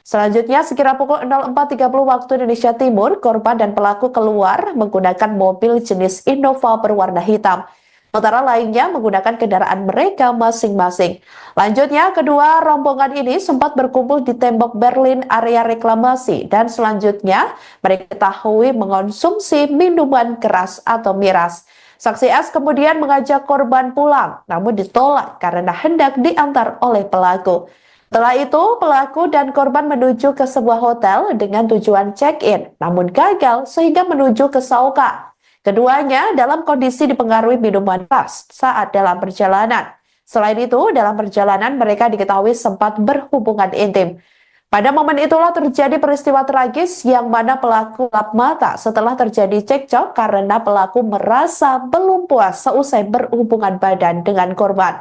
Selanjutnya sekira pukul 04.30 waktu Indonesia Timur, korban dan pelaku keluar menggunakan mobil jenis Innova berwarna hitam. Sementara lainnya menggunakan kendaraan mereka masing-masing. Lanjutnya, kedua rombongan ini sempat berkumpul di tembok Berlin area reklamasi dan selanjutnya mereka diketahui mengonsumsi minuman keras atau miras. Saksi S kemudian mengajak korban pulang, namun ditolak karena hendak diantar oleh pelaku. Setelah itu, pelaku dan korban menuju ke sebuah hotel dengan tujuan check-in, namun gagal sehingga menuju ke Sauka. Keduanya dalam kondisi dipengaruhi minuman keras saat dalam perjalanan. Selain itu, dalam perjalanan mereka diketahui sempat berhubungan intim. Pada momen itulah terjadi peristiwa tragis yang mana pelaku gelap mata setelah terjadi cekcok karena pelaku merasa belum puas seusai berhubungan badan dengan korban.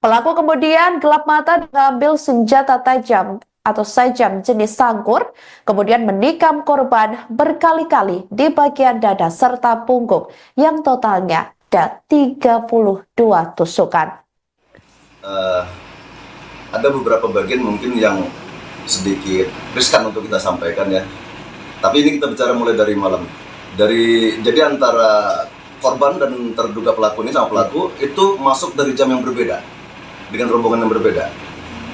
Pelaku kemudian gelap mata mengambil senjata tajam atau sajam jenis sangkur, kemudian menikam korban berkali-kali di bagian dada serta punggung yang totalnya ada 32 tusukan. Ada beberapa bagian mungkin yang sedikit riskan untuk kita sampaikan ya. Tapi ini kita bicara mulai dari malam. Jadi antara korban dan terduga pelaku ini sama pelaku itu masuk dari jam yang berbeda dengan rombongan yang berbeda.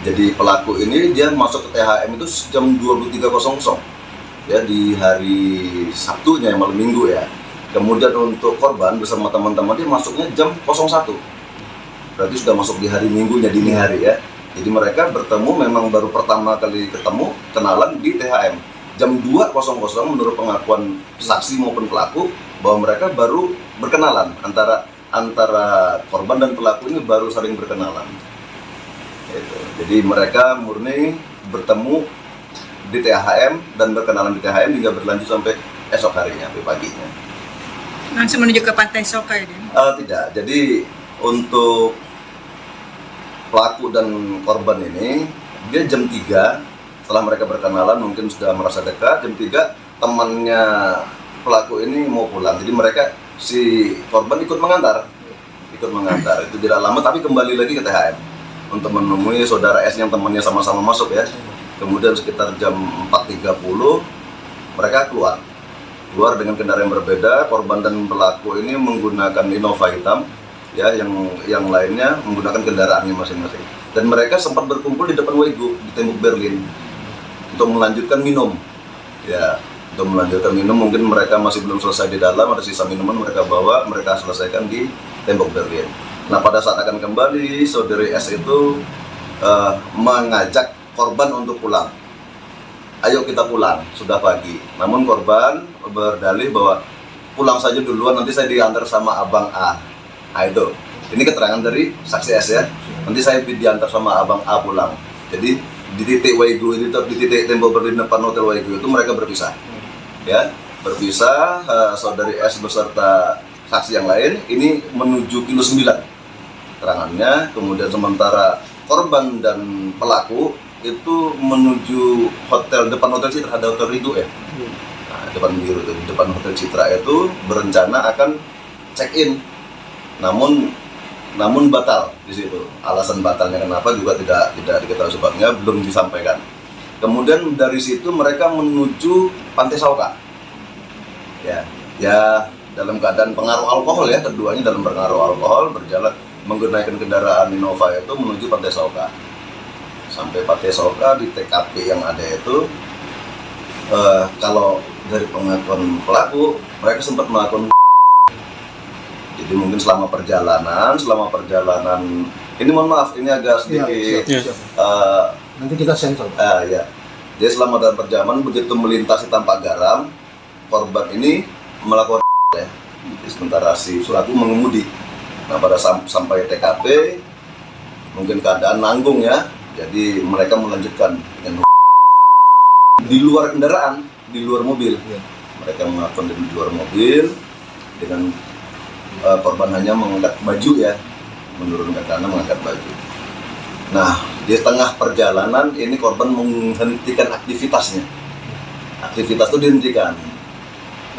Jadi pelaku ini dia masuk ke THM itu jam 23.00 ya di hari Sabtunya malam Minggu ya. Kemudian untuk korban bersama teman-teman dia masuknya jam 01. Berarti sudah masuk di hari Minggunya dini hari ya. Jadi mereka bertemu memang baru pertama kali ketemu kenalan di THM jam 2.00 menurut pengakuan saksi maupun pelaku bahwa mereka baru berkenalan antara korban dan pelaku ini baru saling berkenalan. Jadi mereka murni bertemu di THM dan berkenalan di THM hingga berlanjut sampai esok harinya, sampai paginya. Langsung menuju ke Pantai Sauka ya? Tidak, jadi untuk pelaku dan korban ini, dia jam 3 setelah mereka berkenalan mungkin sudah merasa dekat, jam 3 temannya pelaku ini mau pulang. Jadi mereka, si korban ikut mengantar, itu tidak lama tapi kembali lagi ke THM untuk menemui saudara S yang temannya sama-sama masuk ya. Kemudian sekitar jam 4.30 mereka keluar dengan kendaraan yang berbeda. Korban dan pelaku ini menggunakan Innova hitam ya, yang lainnya menggunakan kendaraannya masing-masing. Dan mereka sempat berkumpul di depan Wego di tembok Berlin untuk melanjutkan minum. Ya, untuk melanjutkan minum mungkin mereka masih belum selesai di dalam, ada sisa minuman mereka bawa, mereka selesaikan di tembok Berlin. Nah, pada saat akan kembali, saudari S itu mengajak korban untuk pulang. Ayo kita pulang, sudah pagi. Namun korban berdalih bahwa pulang saja duluan, nanti saya diantar sama Abang A. Nah itu, ini keterangan dari saksi S ya. Nanti saya diantar sama Abang A pulang. Jadi di titik Wego ini, di titik tembok Berlin depan Hotel Wego itu mereka berpisah. Ya, berpisah, saudari S beserta saksi yang lain ini menuju kilo 9 terangannya, kemudian sementara korban dan pelaku itu menuju depan hotel Citra, ada hotel Ridho ya. Nah, depan hotel Citra itu berencana akan check in, namun batal di situ. Alasan batalnya kenapa juga tidak diketahui sebabnya, belum disampaikan. Kemudian dari situ mereka menuju Pantai Sauka. Ya dalam keadaan pengaruh alkohol ya, keduanya dalam pengaruh alkohol berjalan menggunakan kendaraan Innova itu menuju Pantai Sauka. Sampai Pantai Sauka di TKP yang ada itu, kalau dari pengakuan pelaku mereka sempat melakukan. Jadi mungkin selama perjalanan ini mohon maaf ini agak sedikit Nanti kita sensor. ya. Dia selama dalam perjalanan begitu melintasi Tampak Garam, korban ini melakukan ya. Sementara si Suraku mengemudi. Nah pada sampai TKP mungkin keadaan nanggung ya. Jadi mereka melanjutkan dengan di luar kendaraan, di luar mobil. Mereka melakukan di luar mobil dengan korban hanya mengangkat baju ya, menurunkan tanah mengangkat baju. Nah di tengah perjalanan ini korban menghentikan aktivitasnya. Aktivitas itu dihentikan.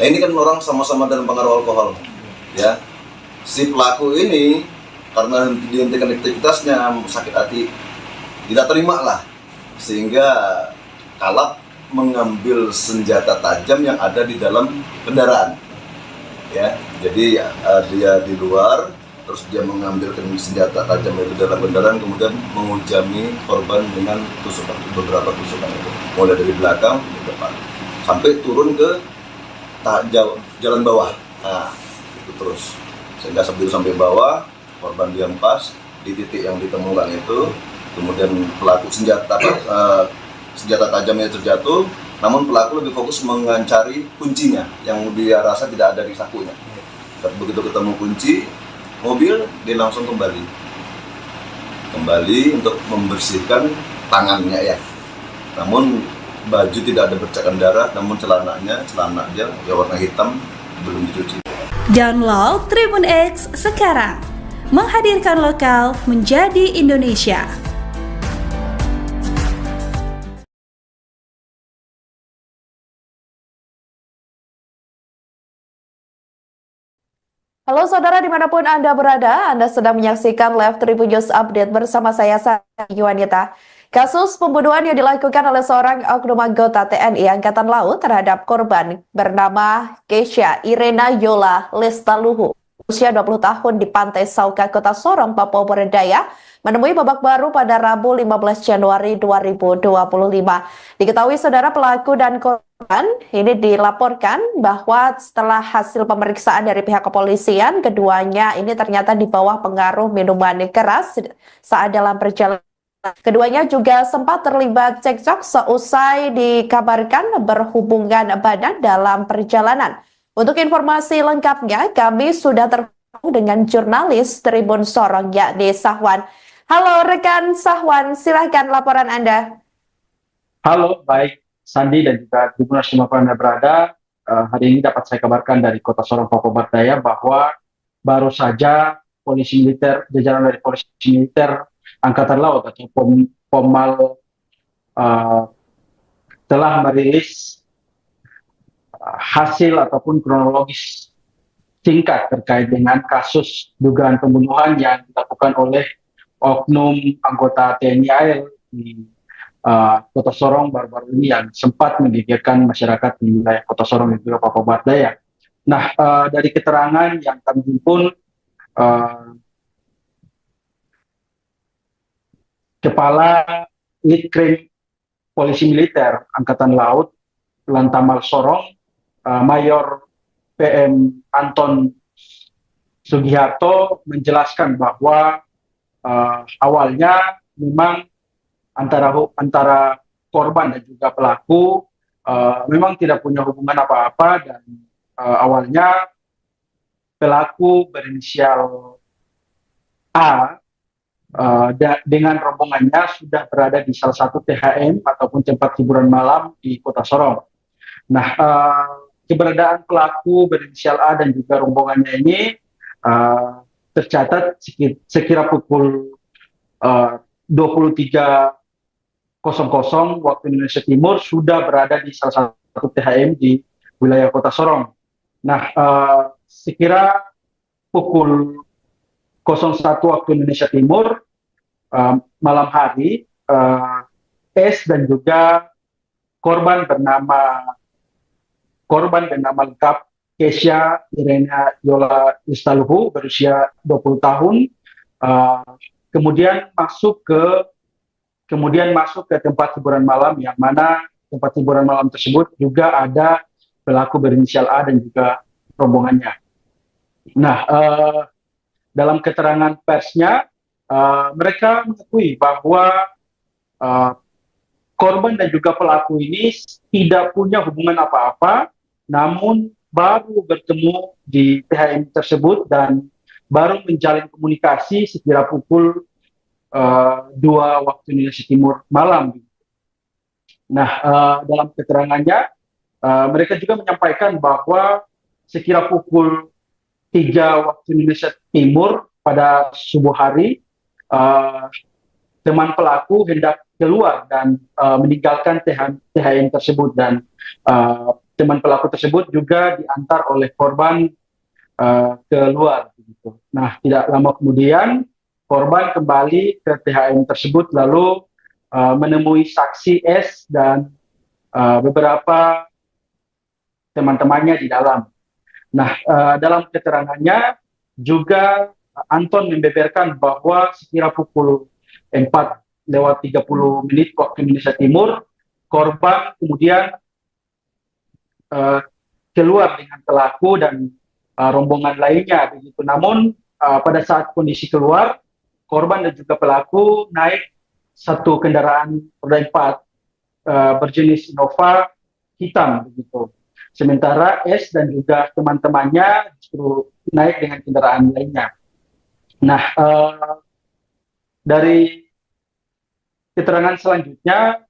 Nah ini kan orang sama-sama dalam pengaruh alkohol, ya. Si pelaku ini karena dihentikan aktivitasnya sakit hati, tidak terima lah, sehingga kalap mengambil senjata tajam yang ada di dalam kendaraan. Ya, jadi dia di luar, terus dia mengambil senjata tajam itu dalam kendaraan, kemudian menghujami korban dengan beberapa tusukan itu, mulai dari belakang ke depan, sampai turun ke jalan bawah. Nah, itu terus sehingga sebelum sampai bawah, korban dihempas di titik yang ditemukan itu, kemudian pelaku senjata tajamnya terjatuh, namun pelaku lebih fokus mencari kuncinya yang dia rasa tidak ada di sakunya. Begitu ketemu kunci mobil, dia langsung kembali untuk membersihkan tangannya ya. Namun baju tidak ada bercakan darah, namun celana aja ya warna hitam, belum dicuci. Download Tribun X sekarang, menghadirkan lokal menjadi Indonesia. Halo saudara dimanapun Anda berada, Anda sedang menyaksikan Live Tribun News Update bersama saya Sari Yuwanita. Kasus pembunuhan yang dilakukan oleh seorang oknum anggota TNI Angkatan Laut terhadap korban bernama Keisha Irena Yola Lestaluhu, usia 20 tahun di Pantai Sauka, Kota Sorong, Papua Barat Daya, menemui babak baru pada Rabu 15 Januari 2025. Diketahui saudara pelaku dan korban ini dilaporkan bahwa setelah hasil pemeriksaan dari pihak kepolisian, keduanya ini ternyata di bawah pengaruh minuman keras saat dalam perjalanan. Keduanya juga sempat terlibat cekcok seusai dikabarkan berhubungan badan dalam perjalanan. Untuk informasi lengkapnya, kami sudah terhubung dengan jurnalis Tribun Sorong, yakni Sahwan. Halo rekan Sahwan, silahkan laporan Anda. Halo, baik Sandi dan juga Tribuners dimanapun Anda berada. Hari ini dapat saya kabarkan dari Kota Sorong, Papua Barat Daya bahwa baru saja polisi militer, jajaran dari polisi militer Angkatan Laut atau Pomal telah merilis hasil ataupun kronologis singkat terkait dengan kasus dugaan pembunuhan yang dilakukan oleh oknum anggota TNI AL di Kota Sorong baru-baru ini yang sempat menggegerkan masyarakat di wilayah Kota Sorong dan juga Papua Barat Daya. Nah, dari keterangan yang kami himpun, Kepala Litkrim Polisi Militer Angkatan Laut Lantamal Sorong, Mayor PM Anton Sugiharto menjelaskan bahwa awalnya memang antara korban dan juga pelaku memang tidak punya hubungan apa-apa, dan awalnya pelaku berinisial A dengan rombongannya sudah berada di salah satu THM ataupun tempat hiburan malam di Kota Sorong. Nah, keberadaan pelaku berinisial A dan juga rombongannya ini tercatat sekira pukul 23.00 waktu Indonesia Timur sudah berada di salah satu THM di wilayah Kota Sorong. Nah, sekira pukul 01 waktu Indonesia Timur malam hari, S dan juga korban bernama lengkap Kesia Irena Yola Istaluhu, berusia 20 tahun, kemudian masuk ke tempat hiburan malam, yang mana tempat hiburan malam tersebut juga ada pelaku berinisial A dan juga rombongannya. Nah, dalam keterangan persnya, mereka mengakui bahwa korban dan juga pelaku ini tidak punya hubungan apa-apa, namun baru bertemu di THM tersebut dan baru menjalin komunikasi sekira pukul 2 waktu Indonesia Timur malam. Nah, dalam keterangannya, mereka juga menyampaikan bahwa sekira pukul 3 waktu Indonesia Timur pada subuh hari, teman pelaku hendak keluar dan meninggalkan THM tersebut, dan teman pelaku tersebut juga diantar oleh korban keluar. Gitu. Nah, tidak lama kemudian korban kembali ke THM tersebut lalu menemui saksi S dan beberapa teman-temannya di dalam. Nah, dalam keterangannya juga Anton membeberkan bahwa sekira pukul 4:30 waktu Indonesia Timur, korban kemudian keluar dengan pelaku dan rombongan lainnya. Begitu. Namun pada saat kondisi keluar, korban dan juga pelaku naik satu kendaraan roda 4 berjenis Innova hitam. Begitu. Sementara S dan juga teman-temannya justru naik dengan kendaraan lainnya. Nah, dari keterangan selanjutnya,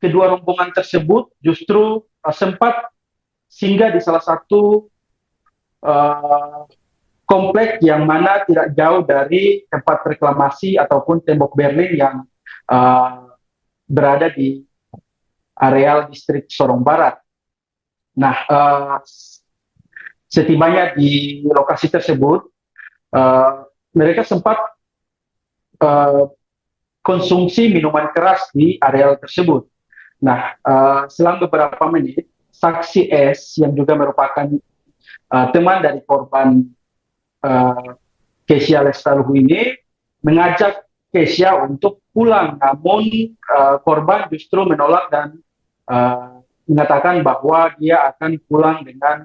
kedua rombongan tersebut justru sempat singgah di salah satu komplek yang mana tidak jauh dari tempat reklamasi ataupun tembok Berlin yang berada di areal distrik Sorong Barat. Nah, setibanya di lokasi tersebut, mereka sempat konsumsi minuman keras di areal tersebut. Nah, selang beberapa menit, saksi S yang juga merupakan teman dari korban Kesia Lestaluhu ini mengajak Kesia untuk pulang, namun korban justru menolak dan mengatakan bahwa dia akan pulang dengan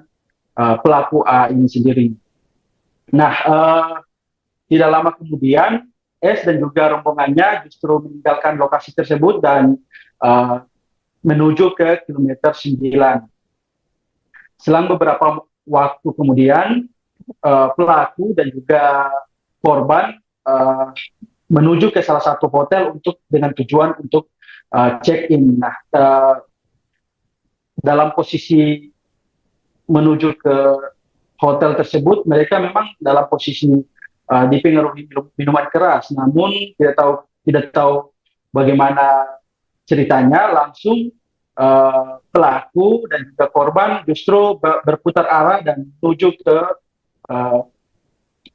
pelaku A ini sendiri. Nah, tidak lama kemudian S dan juga rombongannya justru meninggalkan lokasi tersebut dan menuju ke kilometer 9. Selang beberapa waktu kemudian, pelaku dan juga korban menuju ke salah satu hotel dengan tujuan untuk check-in. Nah, dalam posisi menuju ke hotel tersebut, mereka memang dalam posisi dipengaruhi minuman keras, namun tidak tahu bagaimana ceritanya, langsung pelaku dan juga korban justru berputar arah dan menuju ke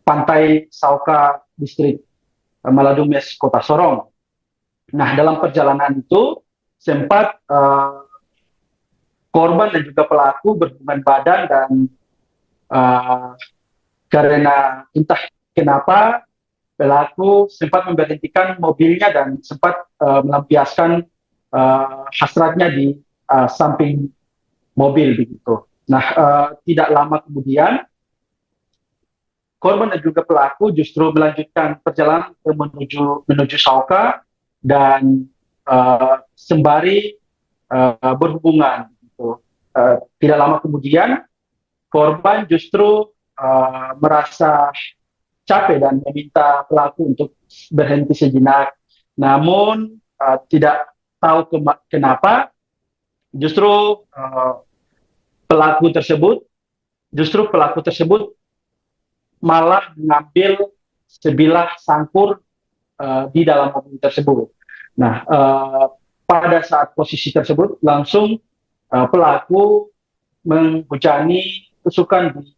pantai Sauka distrik Maladumes Kota Sorong. Nah, dalam perjalanan itu sempat korban dan juga pelaku berhubungan badan dan karena entah kenapa pelaku sempat memberhentikan mobilnya dan sempat melampiaskan hasratnya di samping mobil begitu. Nah, tidak lama kemudian korban dan juga pelaku justru melanjutkan perjalanan menuju Sauka dan sembari berhubungan. Gitu. Tidak lama kemudian korban justru merasa capek dan meminta pelaku untuk berhenti sejenak. Namun tidak tahu kenapa justru justru pelaku tersebut malah mengambil sebilah sangkur di dalam mobil tersebut. Nah, pada saat posisi tersebut langsung pelaku menghujani tusukan di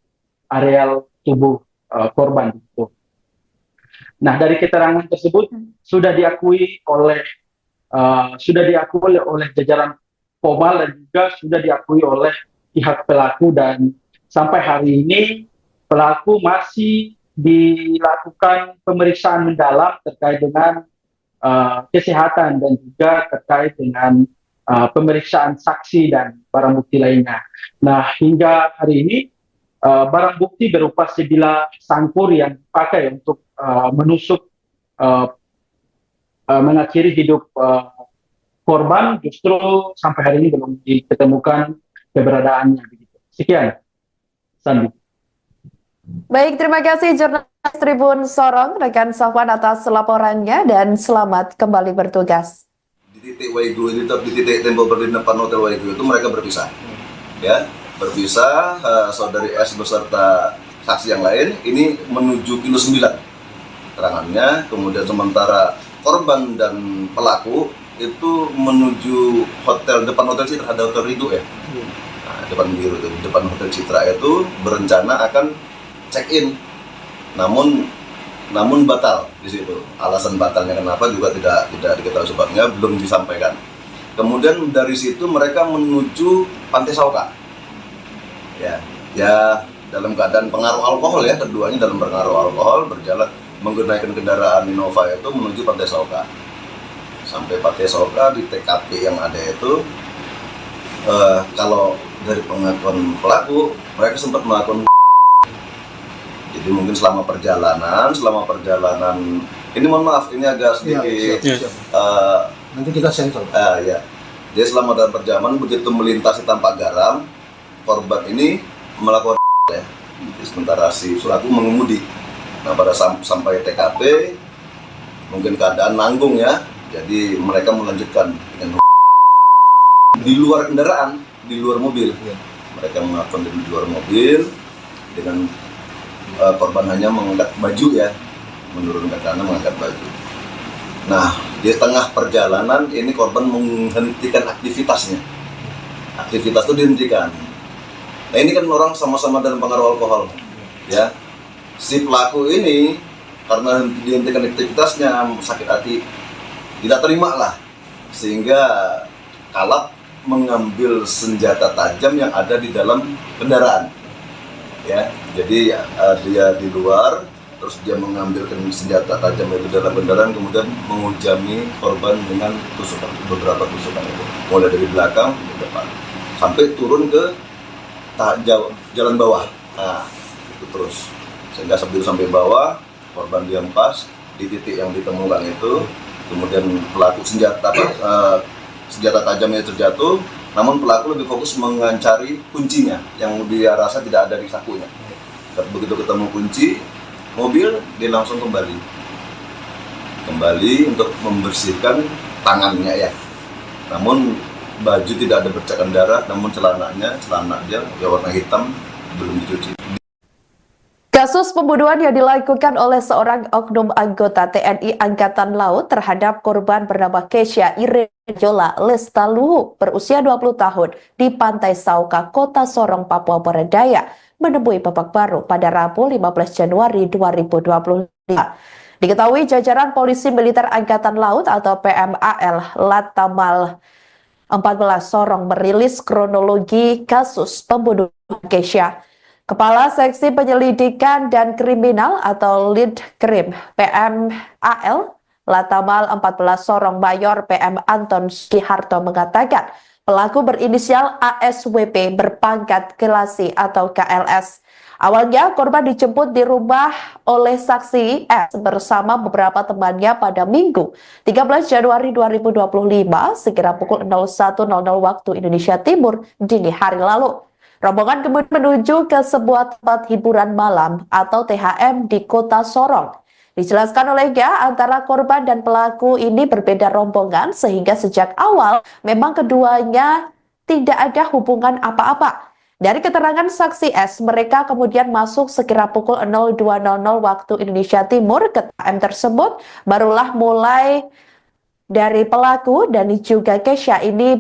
areal tubuh korban. Nah, dari keterangan tersebut sudah diakui oleh jajaran Polmal dan juga sudah diakui oleh pihak pelaku, dan sampai hari ini pelaku masih dilakukan pemeriksaan mendalam terkait dengan kesehatan dan juga terkait dengan pemeriksaan saksi dan barang bukti lainnya. Nah, hingga hari ini barang bukti berupa sebilah sangkur yang dipakai untuk menusuk mengakhiri hidup korban justru sampai hari ini belum ditemukan keberadaannya. Sekian, Sandi. Baik, terima kasih jurnalis Tribun Sorong, rekan Safwan atas laporannya, dan selamat kembali bertugas. Di titik Waigu, di titik tembok berdiri depan Hotel Waigu itu mereka berpisah. Ya, berpisah, saudari S beserta saksi yang lain ini menuju kilo 9 keterangannya, kemudian sementara korban dan pelaku itu menuju depan Hotel Citra, ada Hotel Ridho ya. Nah, depan Hotel Citra itu berencana akan check-in, namun batal di situ. Alasan batalnya kenapa juga tidak diketahui sebabnya, belum disampaikan. Kemudian dari situ mereka menuju Pantai Sauka. Ya dalam keadaan pengaruh alkohol ya, keduanya dalam pengaruh alkohol berjalan menggunakan kendaraan Innova itu menuju Pantai Sauka. Sampai Pantai Sauka di TKP yang ada itu, kalau dari pengakuan pelaku mereka sempat melakukan. Jadi mungkin selama perjalanan ini mohon maaf ini agak sedikit nanti kita sensor. Ya. Jadi selama dalam perjalanan begitu melintasi Tampak Garam, korban ini melakukan ya. Sementara si pelaku mengemudi. Nah, pada sampai TKP mungkin keadaan nanggung ya. Jadi mereka melanjutkan dengan di luar kendaraan, di luar mobil. Mereka melakukan di luar mobil dengan korban hanya mengangkat baju ya, menurunkan celana, mengangkat baju. Nah, di tengah perjalanan ini korban menghentikan aktivitasnya. Aktivitas itu dihentikan. Nah, ini kan orang sama-sama dalam pengaruh alkohol, ya. Si pelaku ini karena dihentikan aktivitasnya sakit hati, tidak terima lah, sehingga kalap mengambil senjata tajam yang ada di dalam kendaraan. Ya, jadi dia di luar, terus dia mengambil senjata tajam itu dalam kendaraan, kemudian menghujani korban dengan beberapa tusukan itu, mulai dari belakang ke depan, sampai turun ke jalan bawah. Nah, itu terus sehingga sampai bawah, korban dihempas di titik yang ditemukan itu, kemudian pelaku senjata tajamnya terjatuh. Namun pelaku lebih fokus mencari kuncinya yang dia rasa tidak ada di sakunya. Begitu ketemu kunci mobil, dia langsung kembali untuk membersihkan tangannya ya. Namun baju tidak ada bercakan darah, namun celana dia warna hitam, belum dicuci. Kasus pembunuhan yang dilakukan oleh seorang oknum anggota TNI Angkatan Laut terhadap korban bernama Kesha Irejola Lestaluhu berusia 20 tahun di Pantai Sauka, Kota Sorong, Papua Barat Daya menemui babak baru pada Rabu 15 Januari 2025. Diketahui jajaran Polisi Militer Angkatan Laut atau PMAL Latamal 14 Sorong merilis kronologi kasus pembunuhan Kesha. Kepala Seksi Penyelidikan dan Kriminal atau Lead Krim PMAL Latamal 14 Sorong Mayor PM Anton Sugiharto mengatakan pelaku berinisial ASWP berpangkat Kelasi atau KLS. Awalnya korban dijemput di rumah oleh saksi S bersama beberapa temannya pada Minggu 13 Januari 2025 sekira pukul 01.00 waktu Indonesia Timur dini hari lalu. Rombongan kemudian menuju ke sebuah tempat hiburan malam atau THM di Kota Sorong. Dijelaskan olehnya, antara korban dan pelaku ini berbeda rombongan sehingga sejak awal memang keduanya tidak ada hubungan apa-apa. Dari keterangan saksi S, mereka kemudian masuk sekira pukul 02.00 waktu Indonesia Timur ke THM tersebut. Barulah mulai dari pelaku dan juga Kesha ini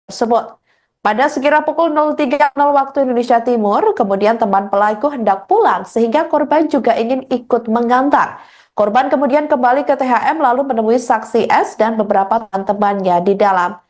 tersebut. Pada sekira pukul 03.00 waktu Indonesia Timur, kemudian teman pelaku hendak pulang sehingga korban juga ingin ikut mengantar. Korban kemudian kembali ke THM lalu menemui saksi S dan beberapa teman-temannya di dalam.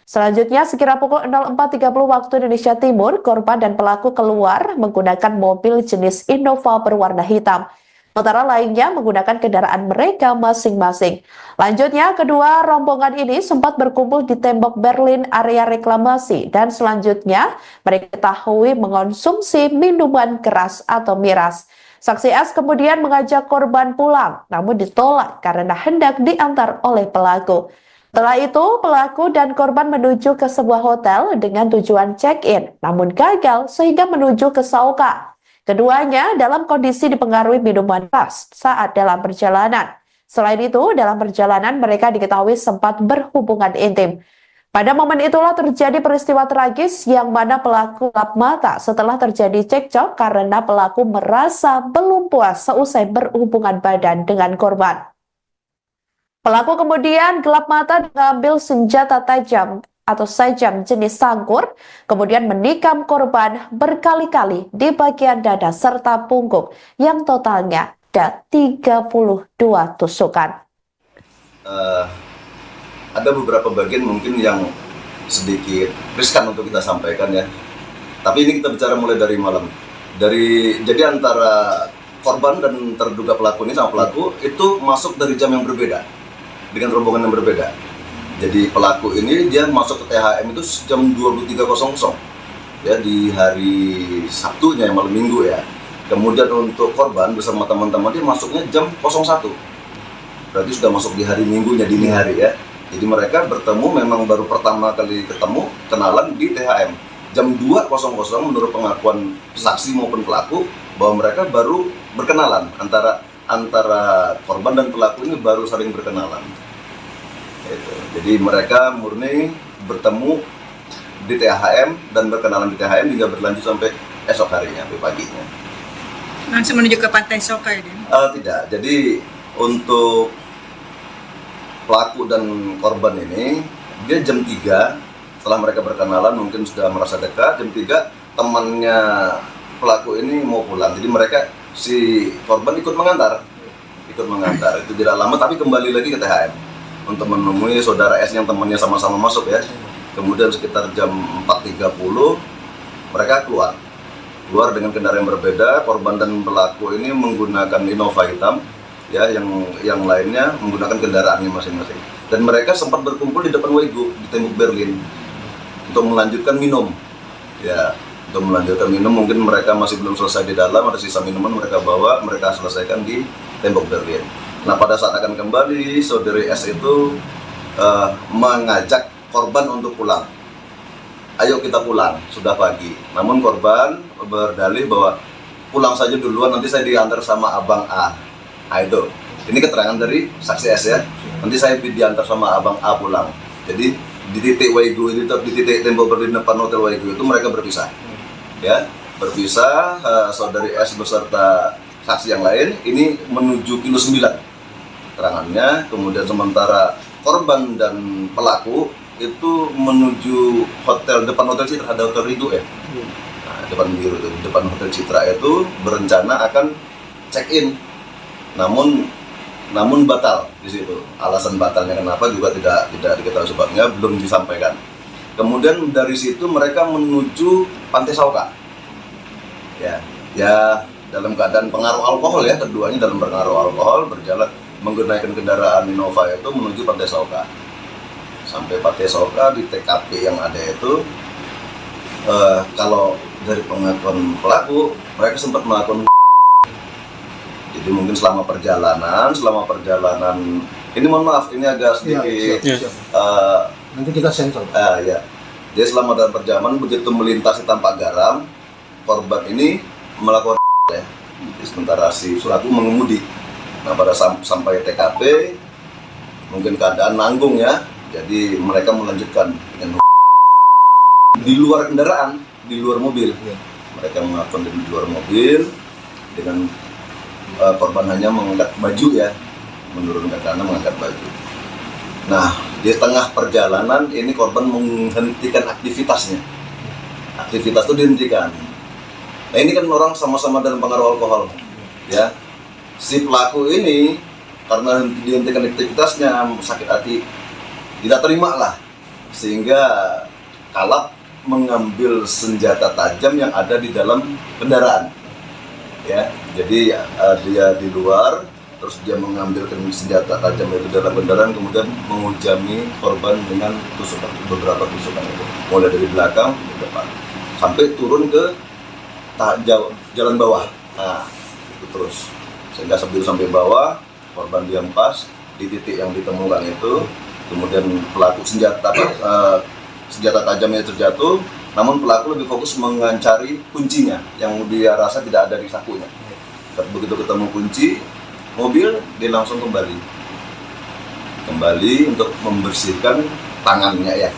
Selanjutnya, sekira pukul 04.30 waktu Indonesia Timur, korban dan pelaku keluar menggunakan mobil jenis Innova berwarna hitam. Sementara lainnya menggunakan kendaraan mereka masing-masing. Lanjutnya, kedua rombongan ini sempat berkumpul di tembok Berlin area reklamasi dan selanjutnya mereka diketahui mengonsumsi minuman keras atau miras. Saksi S kemudian mengajak korban pulang, namun ditolak karena hendak diantar oleh pelaku. Setelah itu, pelaku dan korban menuju ke sebuah hotel dengan tujuan check-in, namun gagal sehingga menuju ke Sauka. Keduanya dalam kondisi dipengaruhi minuman keras saat dalam perjalanan. Selain itu, dalam perjalanan mereka diketahui sempat berhubungan intim. Pada momen itulah terjadi peristiwa tragis yang mana pelaku gelap mata setelah terjadi cekcok karena pelaku merasa belum puas seusai berhubungan badan dengan korban. Pelaku kemudian gelap mata mengambil senjata tajam atau sajam jenis sangkur, kemudian menikam korban berkali-kali di bagian dada serta punggung yang totalnya ada 32 tusukan. Ada beberapa bagian mungkin yang sedikit riskan untuk kita sampaikan ya. Tapi ini kita bicara mulai dari malam. Jadi antara korban dan terduga pelaku ini sama pelaku itu masuk dari jam yang berbeda, dengan rombongan yang berbeda. Jadi pelaku ini dia masuk ke THM itu jam 23.00 ya di hari Sabtunya yang malam Minggu ya. Kemudian untuk korban bersama teman-teman dia masuknya jam 01. Berarti sudah masuk di hari Minggunya dini hari ya. Jadi mereka bertemu memang baru pertama kali ketemu kenalan di THM jam 2.00 menurut pengakuan saksi maupun pelaku bahwa mereka baru berkenalan antara korban dan pelaku ini baru saling berkenalan. Jadi mereka murni bertemu di THM dan berkenalan di THM hingga berlanjut sampai esok harinya, sampai paginya. Langsung menuju ke pantai Soka ya? Tidak, jadi untuk pelaku dan korban ini dia jam 3 setelah mereka berkenalan mungkin sudah merasa dekat. Jam 3 temannya pelaku ini mau pulang, jadi mereka si korban ikut mengantar itu tidak lama tapi kembali lagi ke THM untuk menemui saudara S yang temannya sama-sama masuk ya. Kemudian sekitar jam 4.30 mereka keluar dengan kendaraan yang berbeda. Korban dan pelaku ini menggunakan Innova hitam ya, yang lainnya menggunakan kendaraannya masing-masing. Dan mereka sempat berkumpul di depan Wego di tembok Berlin untuk melanjutkan minum ya. Untuk melanjutkan minum, mungkin mereka masih belum selesai di dalam, ada sisa minuman mereka bawa, mereka selesaikan di tembok Berlin. Nah pada saat akan kembali, saudari S itu mengajak korban untuk pulang. Ayo kita pulang, sudah pagi. Namun korban berdalih bahwa pulang saja duluan, nanti saya diantar sama abang A. Nah itu, ini keterangan dari saksi S ya. Nanti saya diantar sama abang A pulang. Jadi di titik Wego itu, di titik tembok Berlin depan hotel Wego itu mereka berpisah. Ya, berpisah. Saudari S beserta saksi yang lain ini menuju kilo 9 keterangannya. Kemudian sementara korban dan pelaku itu menuju depan hotel Citra, ada hotel Ridho ya. Nah, depan hotel Citra itu berencana akan check-in, namun batal di situ. Alasan batalnya kenapa juga tidak diketahui sebabnya, belum disampaikan. Kemudian dari situ mereka menuju Pantai Sauka. Ya dalam keadaan pengaruh alkohol ya, keduanya dalam pengaruh alkohol berjalan menggunakan kendaraan Innova itu menuju Pantai Sauka. Sampai Pantai Sauka di TKP yang ada itu kalau dari pengakuan pelaku mereka sempat melakukan. Jadi mungkin selama perjalanan ini mohon maaf ini agak sedikit nanti kita sensor. Ya. Jadi selama dalam perjalanan begitu melintasi Tampak Garam, korban ini melakukan ya. Sementara si pelaku mengemudi. Nah pada sampai TKP mungkin keadaan nanggung ya. Jadi mereka melanjutkan dengan di luar kendaraan, di luar mobil. Mereka melakukan di luar mobil dengan korban hanya mengangkat baju ya, menurunkan tangan mengangkat baju. Nah, di tengah perjalanan ini korban menghentikan aktivitasnya. Aktivitas itu dihentikan. Nah, ini kan orang sama-sama dalam pengaruh alkohol, ya. Si pelaku ini karena dihentikan aktivitasnya, sakit hati, tidak terima lah, sehingga kalap mengambil senjata tajam yang ada di dalam kendaraan. Ya, jadi dia di luar. Terus dia mengambil senjata tajam itu dalam kendaraan, kemudian menghujami korban dengan tusukan, beberapa tusukan itu, mulai dari belakang ke depan, sampai turun ke jalan bawah. Nah, itu terus, sehingga sampai bawah, korban diempas di titik yang ditemukan itu, kemudian pelaku senjata tajamnya terjatuh, namun pelaku lebih fokus mencari kuncinya yang dia rasa tidak ada di sakunya. Begitu ketemu kunci mobil, dia langsung kembali untuk membersihkan tangannya ya.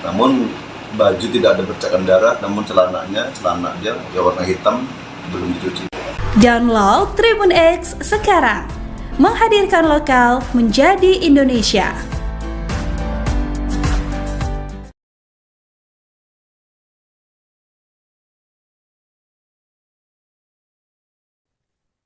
Namun baju tidak ada bercakan darah, namun celananya ya warna hitam, belum dicuci. Download Tribun X sekarang, menghadirkan lokal menjadi Indonesia.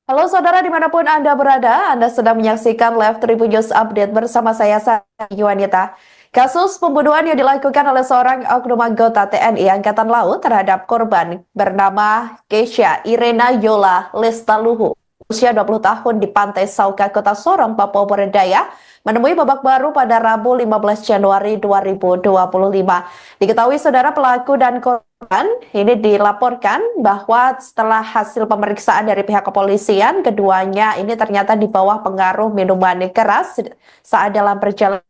Halo saudara dimanapun Anda berada, Anda sedang menyaksikan Live Tribun News Update bersama saya Sari Yuwanita. Kasus pembunuhan yang dilakukan oleh seorang oknum anggota TNI Angkatan Laut terhadap korban bernama Keisha Irena Yola Lestaluhu, usia 20 tahun di Pantai Sauka, Kota Sorong, Papua Barat Daya, menemui babak baru pada Rabu 15 Januari 2025. Diketahui saudara pelaku dan korban ini dilaporkan bahwa setelah hasil pemeriksaan dari pihak kepolisian, keduanya ini ternyata di bawah pengaruh minuman keras saat dalam perjalanan.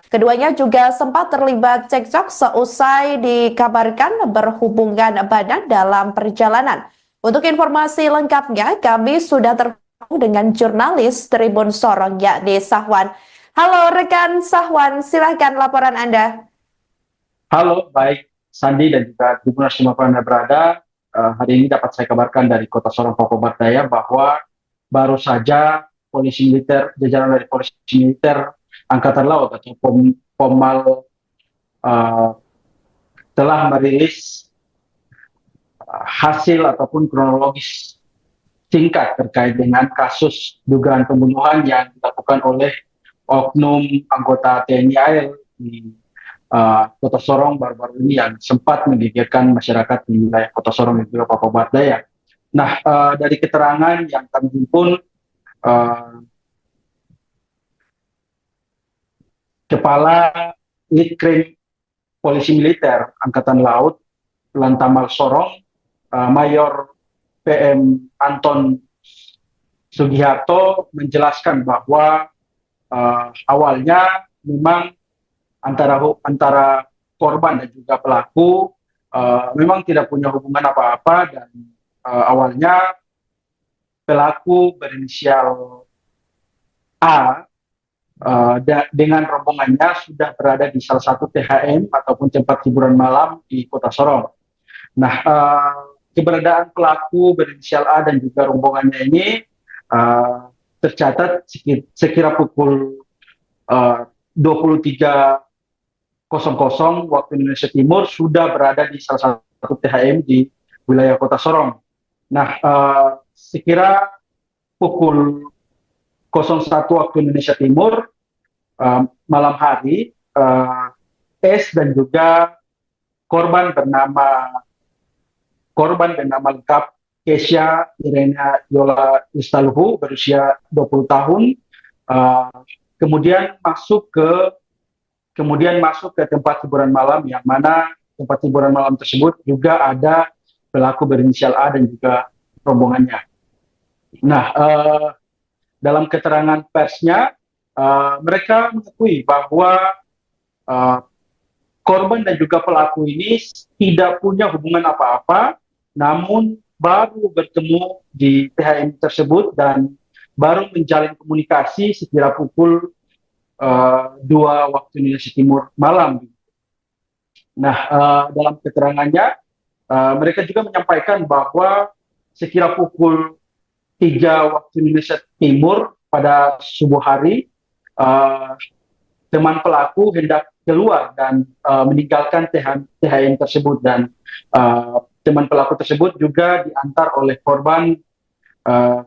Keduanya juga sempat terlibat cekcok seusai dikabarkan berhubungan badan dalam perjalanan. Untuk informasi lengkapnya, kami sudah terhubung dengan jurnalis Tribun Sorong yakni Sahwan. Halo rekan Sahwan, silahkan laporan Anda. Halo, baik Sandi dan juga Tribuners dimanapun Anda berada. Hari ini dapat saya kabarkan dari Kota Sorong, Papua Barat Daya bahwa baru saja polisi militer, jajaran dari polisi militer Angkatan Laut atau Pomal telah merilis hasil ataupun kronologis singkat terkait dengan kasus dugaan pembunuhan yang dilakukan oleh oknum anggota TNI AL di Kota Sorong baru-baru ini yang sempat menggegerkan masyarakat di wilayah Kota Sorong dan juga Papua Barat Daya. Nah, dari keterangan yang kami himpun, Kepala Litkrim Polisi Militer Angkatan Laut Lantamal Sorong, Mayor PM Anton Sugiharto menjelaskan bahwa awalnya memang antara korban dan juga pelaku memang tidak punya hubungan apa-apa, dan awalnya pelaku berinisial A dengan rombongannya sudah berada di salah satu THM ataupun tempat hiburan malam di Kota Sorong. Nah, keberadaan pelaku berinisial A dan juga rombongannya ini tercatat sekira pukul 23.00 waktu Indonesia Timur sudah berada di salah satu THM di wilayah Kota Sorong. Nah, sekira pukul 01 waktu Indonesia Timur malam hari, S dan juga korban bernama lengkap Keisha Irena Yola Lestaluhu berusia 20 tahun kemudian masuk ke tempat hiburan malam, yang mana tempat hiburan malam tersebut juga ada pelaku berinisial A dan juga rombongannya. Nah, dalam keterangan persnya, mereka mengakui bahwa korban dan juga pelaku ini tidak punya hubungan apa-apa, namun baru bertemu di THM tersebut dan baru menjalin komunikasi sekira pukul 2 waktu Indonesia Timur malam. Nah, dalam keterangannya, mereka juga menyampaikan bahwa sekira pukul 3 waktu Indonesia Timur pada subuh hari, eh, teman pelaku hendak keluar dan meninggalkan THM tersebut, dan teman pelaku tersebut juga diantar oleh korban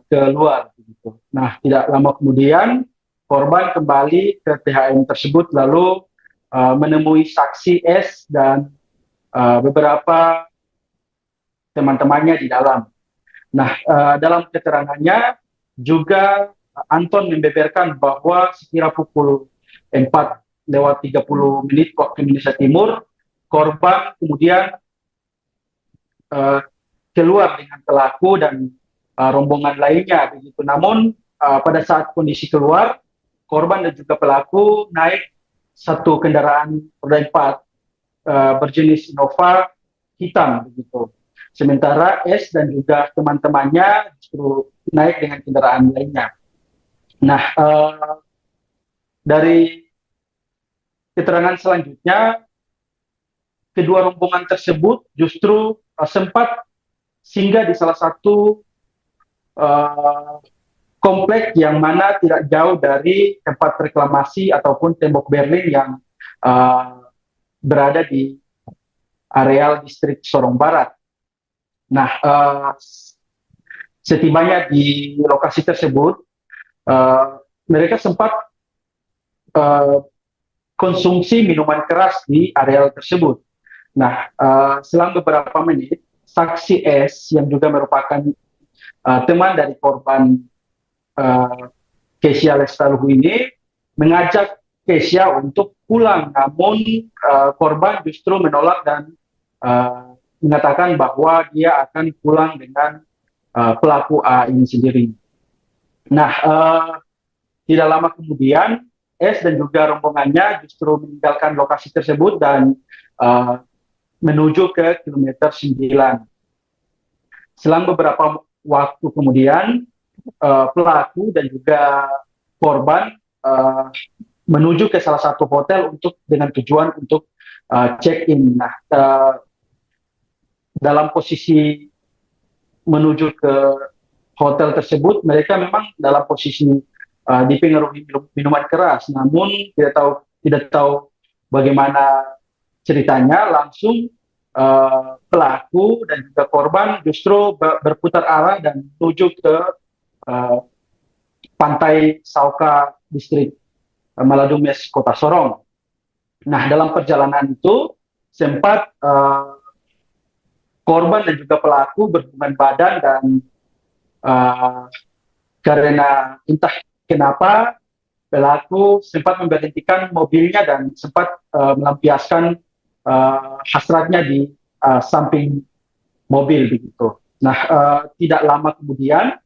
keluar. Gitu. Nah, tidak lama kemudian korban kembali ke THM tersebut lalu menemui saksi S dan beberapa teman-temannya di dalam. Nah, dalam keterangannya juga Anton membeberkan bahwa sekira pukul 4:30 waktu Indonesia Timur, korban kemudian keluar dengan pelaku dan rombongan lainnya begitu. Namun pada saat kondisi keluar, korban dan juga pelaku naik satu kendaraan roda 4 berjenis Innova hitam begitu. Sementara S dan juga teman-temannya justru naik dengan kendaraan lainnya. Nah, dari keterangan selanjutnya, kedua rombongan tersebut justru sempat singgah di salah satu komplek yang mana tidak jauh dari tempat reklamasi ataupun tembok Berlin yang berada di areal distrik Sorong Barat. Nah, setibanya di lokasi tersebut, mereka sempat konsumsi minuman keras di areal tersebut. Nah, selang beberapa menit, saksi S yang juga merupakan teman dari korban Kesia Lestaluhu ini mengajak Kesia untuk pulang, namun korban justru menolak dan mengatakan bahwa dia akan pulang dengan pelaku A ini sendiri. Nah, tidak lama kemudian S dan juga rombongannya justru meninggalkan lokasi tersebut dan menuju ke kilometer 9. Selang beberapa waktu kemudian, pelaku dan juga korban menuju ke salah satu hotel dengan tujuan untuk check-in. Nah, dalam posisi menuju ke hotel tersebut, mereka memang dalam posisi dipengaruhi minuman keras, namun tidak tahu bagaimana ceritanya, langsung pelaku dan juga korban justru berputar arah dan menuju ke pantai Sauka distrik Maladumes Kota Sorong. Nah, dalam perjalanan itu sempat korban dan juga pelaku berhubungan badan dan karena entah kenapa pelaku sempat memberhentikan mobilnya dan sempat melampiaskan hasratnya di samping mobil begitu. Nah, tidak lama kemudian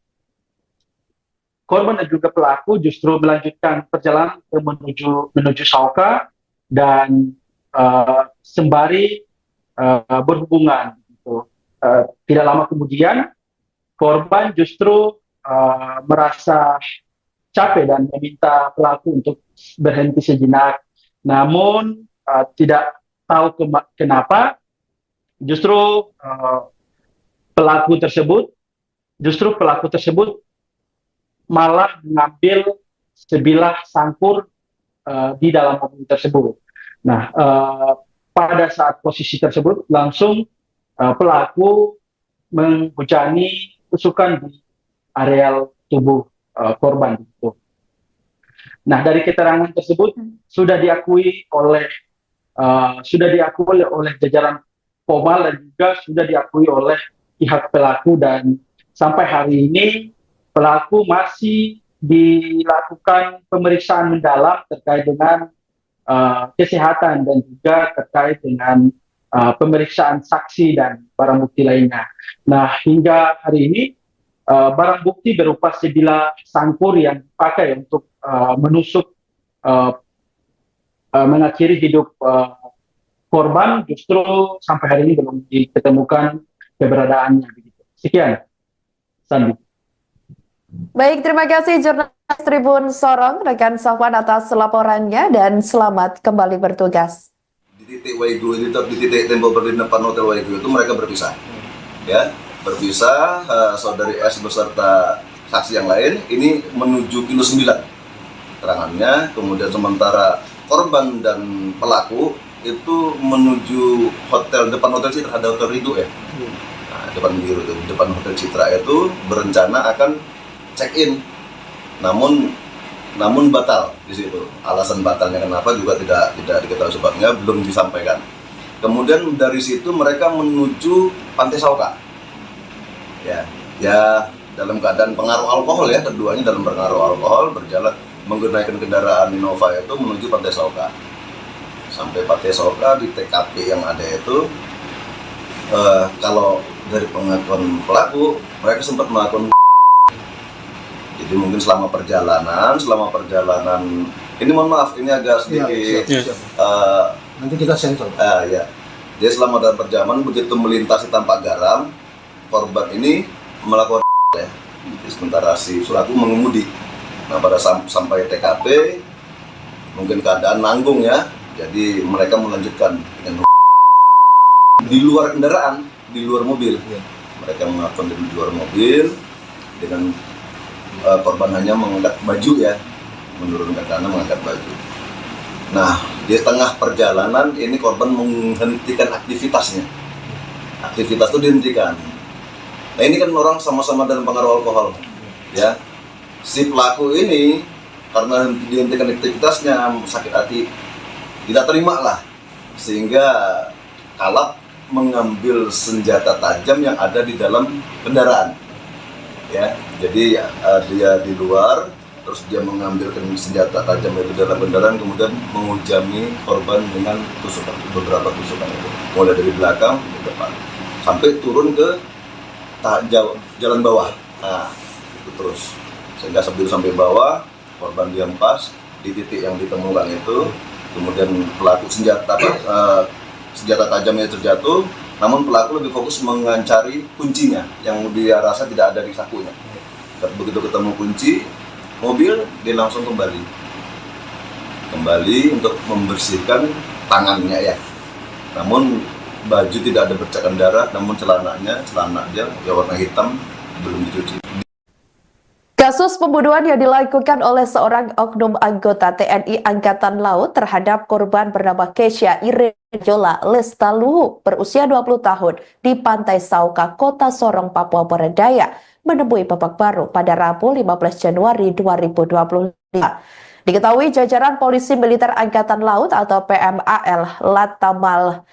korban dan juga pelaku justru melanjutkan perjalanan menuju Sauka dan sembari berhubungan. Gitu. Tidak lama kemudian korban justru merasa capek dan meminta pelaku untuk berhenti sejenak. Namun tidak tahu kenapa justru pelaku tersebut malah mengambil sebilah sangkur di dalam mobil tersebut. Nah, pada saat posisi tersebut langsung pelaku menghujani tusukan di areal tubuh korban itu. Nah, dari keterangan tersebut sudah diakui oleh jajaran Pomal dan juga sudah diakui oleh pihak pelaku, dan sampai hari ini pelaku masih dilakukan pemeriksaan mendalam terkait dengan kesehatan dan juga terkait dengan pemeriksaan saksi dan barang bukti lainnya. Nah, hingga hari ini barang bukti berupa sebilah sangkur yang dipakai untuk menusuk mengakhiri hidup korban justru sampai hari ini belum ditemukan keberadaannya. Sekian, Sandi. Baik, terima kasih jurnalis Tribun Sorong, rekan Safwan atas laporannya dan selamat kembali bertugas. di titik Waigu di titik tembok berdiri depan Hotel Waigu itu mereka berpisah. Ya, berpisah. Saudari S beserta saksi yang lain ini menuju kilo 9 keterangannya. Kemudian sementara korban dan pelaku itu menuju depan Hotel Citra, ada Hotel Ridho ya. Nah, depan Hotel Citra itu berencana akan check in, namun batal di situ. Alasan batalnya kenapa juga tidak diketahui sebabnya, belum disampaikan. Kemudian dari situ mereka menuju Pantai Sauka. Ya dalam keadaan pengaruh alkohol ya, keduanya dalam pengaruh alkohol berjalan menggunakan kendaraan Innova itu menuju Pantai Sauka. Sampai Pantai Sauka di TKP yang ada itu, kalau dari pengakuan pelaku mereka sempat melakukan. Jadi mungkin selama perjalanan ini mohon maaf ini agak sedikit nanti kita sensor. Ya. Jadi selama dalam perjalanan begitu melintasi Tampak Garam, korban ini melakukan ya. Sementara si pelaku mengemudi. Nah pada sampai TKP mungkin keadaan nanggung ya. Jadi mereka melanjutkan dengan di luar kendaraan, di luar mobil. Mereka melakukan di luar mobil dengan korban hanya mengangkat baju ya, menurunkan tangan mengangkat baju. Nah di tengah perjalanan ini korban menghentikan aktivitasnya. Aktivitas itu dihentikan. Nah ini kan orang sama-sama dalam pengaruh alkohol, ya. Si pelaku ini karena dihentikan aktivitasnya sakit hati, tidak terima lah, sehingga kalap mengambil senjata tajam yang ada di dalam kendaraan. Ya, jadi dia di luar, terus dia mengambil senjata tajam itu dalam kendaraan, kemudian menghujami korban dengan beberapa tusukan itu, mulai dari belakang ke depan, sampai turun ke jalan bawah. Nah, itu terus sehingga sampai bawah, korban dihempas di titik yang ditemukan itu. Kemudian pelaku senjata tajamnya terjatuh, namun pelaku lebih fokus mengancari kuncinya yang dia rasa tidak ada di sakunya. Begitu ketemu kunci mobil, dia langsung kembali untuk membersihkan tangannya ya. Namun baju tidak ada bercakan darah, namun celana dia ya warna hitam, belum dicuci. Kasus pembunuhan yang dilakukan oleh seorang oknum anggota TNI Angkatan Laut terhadap korban bernama Keisha Irejola Lestaluhu berusia 20 tahun di Pantai Sauka, Kota Sorong, Papua Barat Daya menemui babak baru pada Rabu 15 Januari 2025. Diketahui jajaran Polisi Militer Angkatan Laut atau PMAL Latamal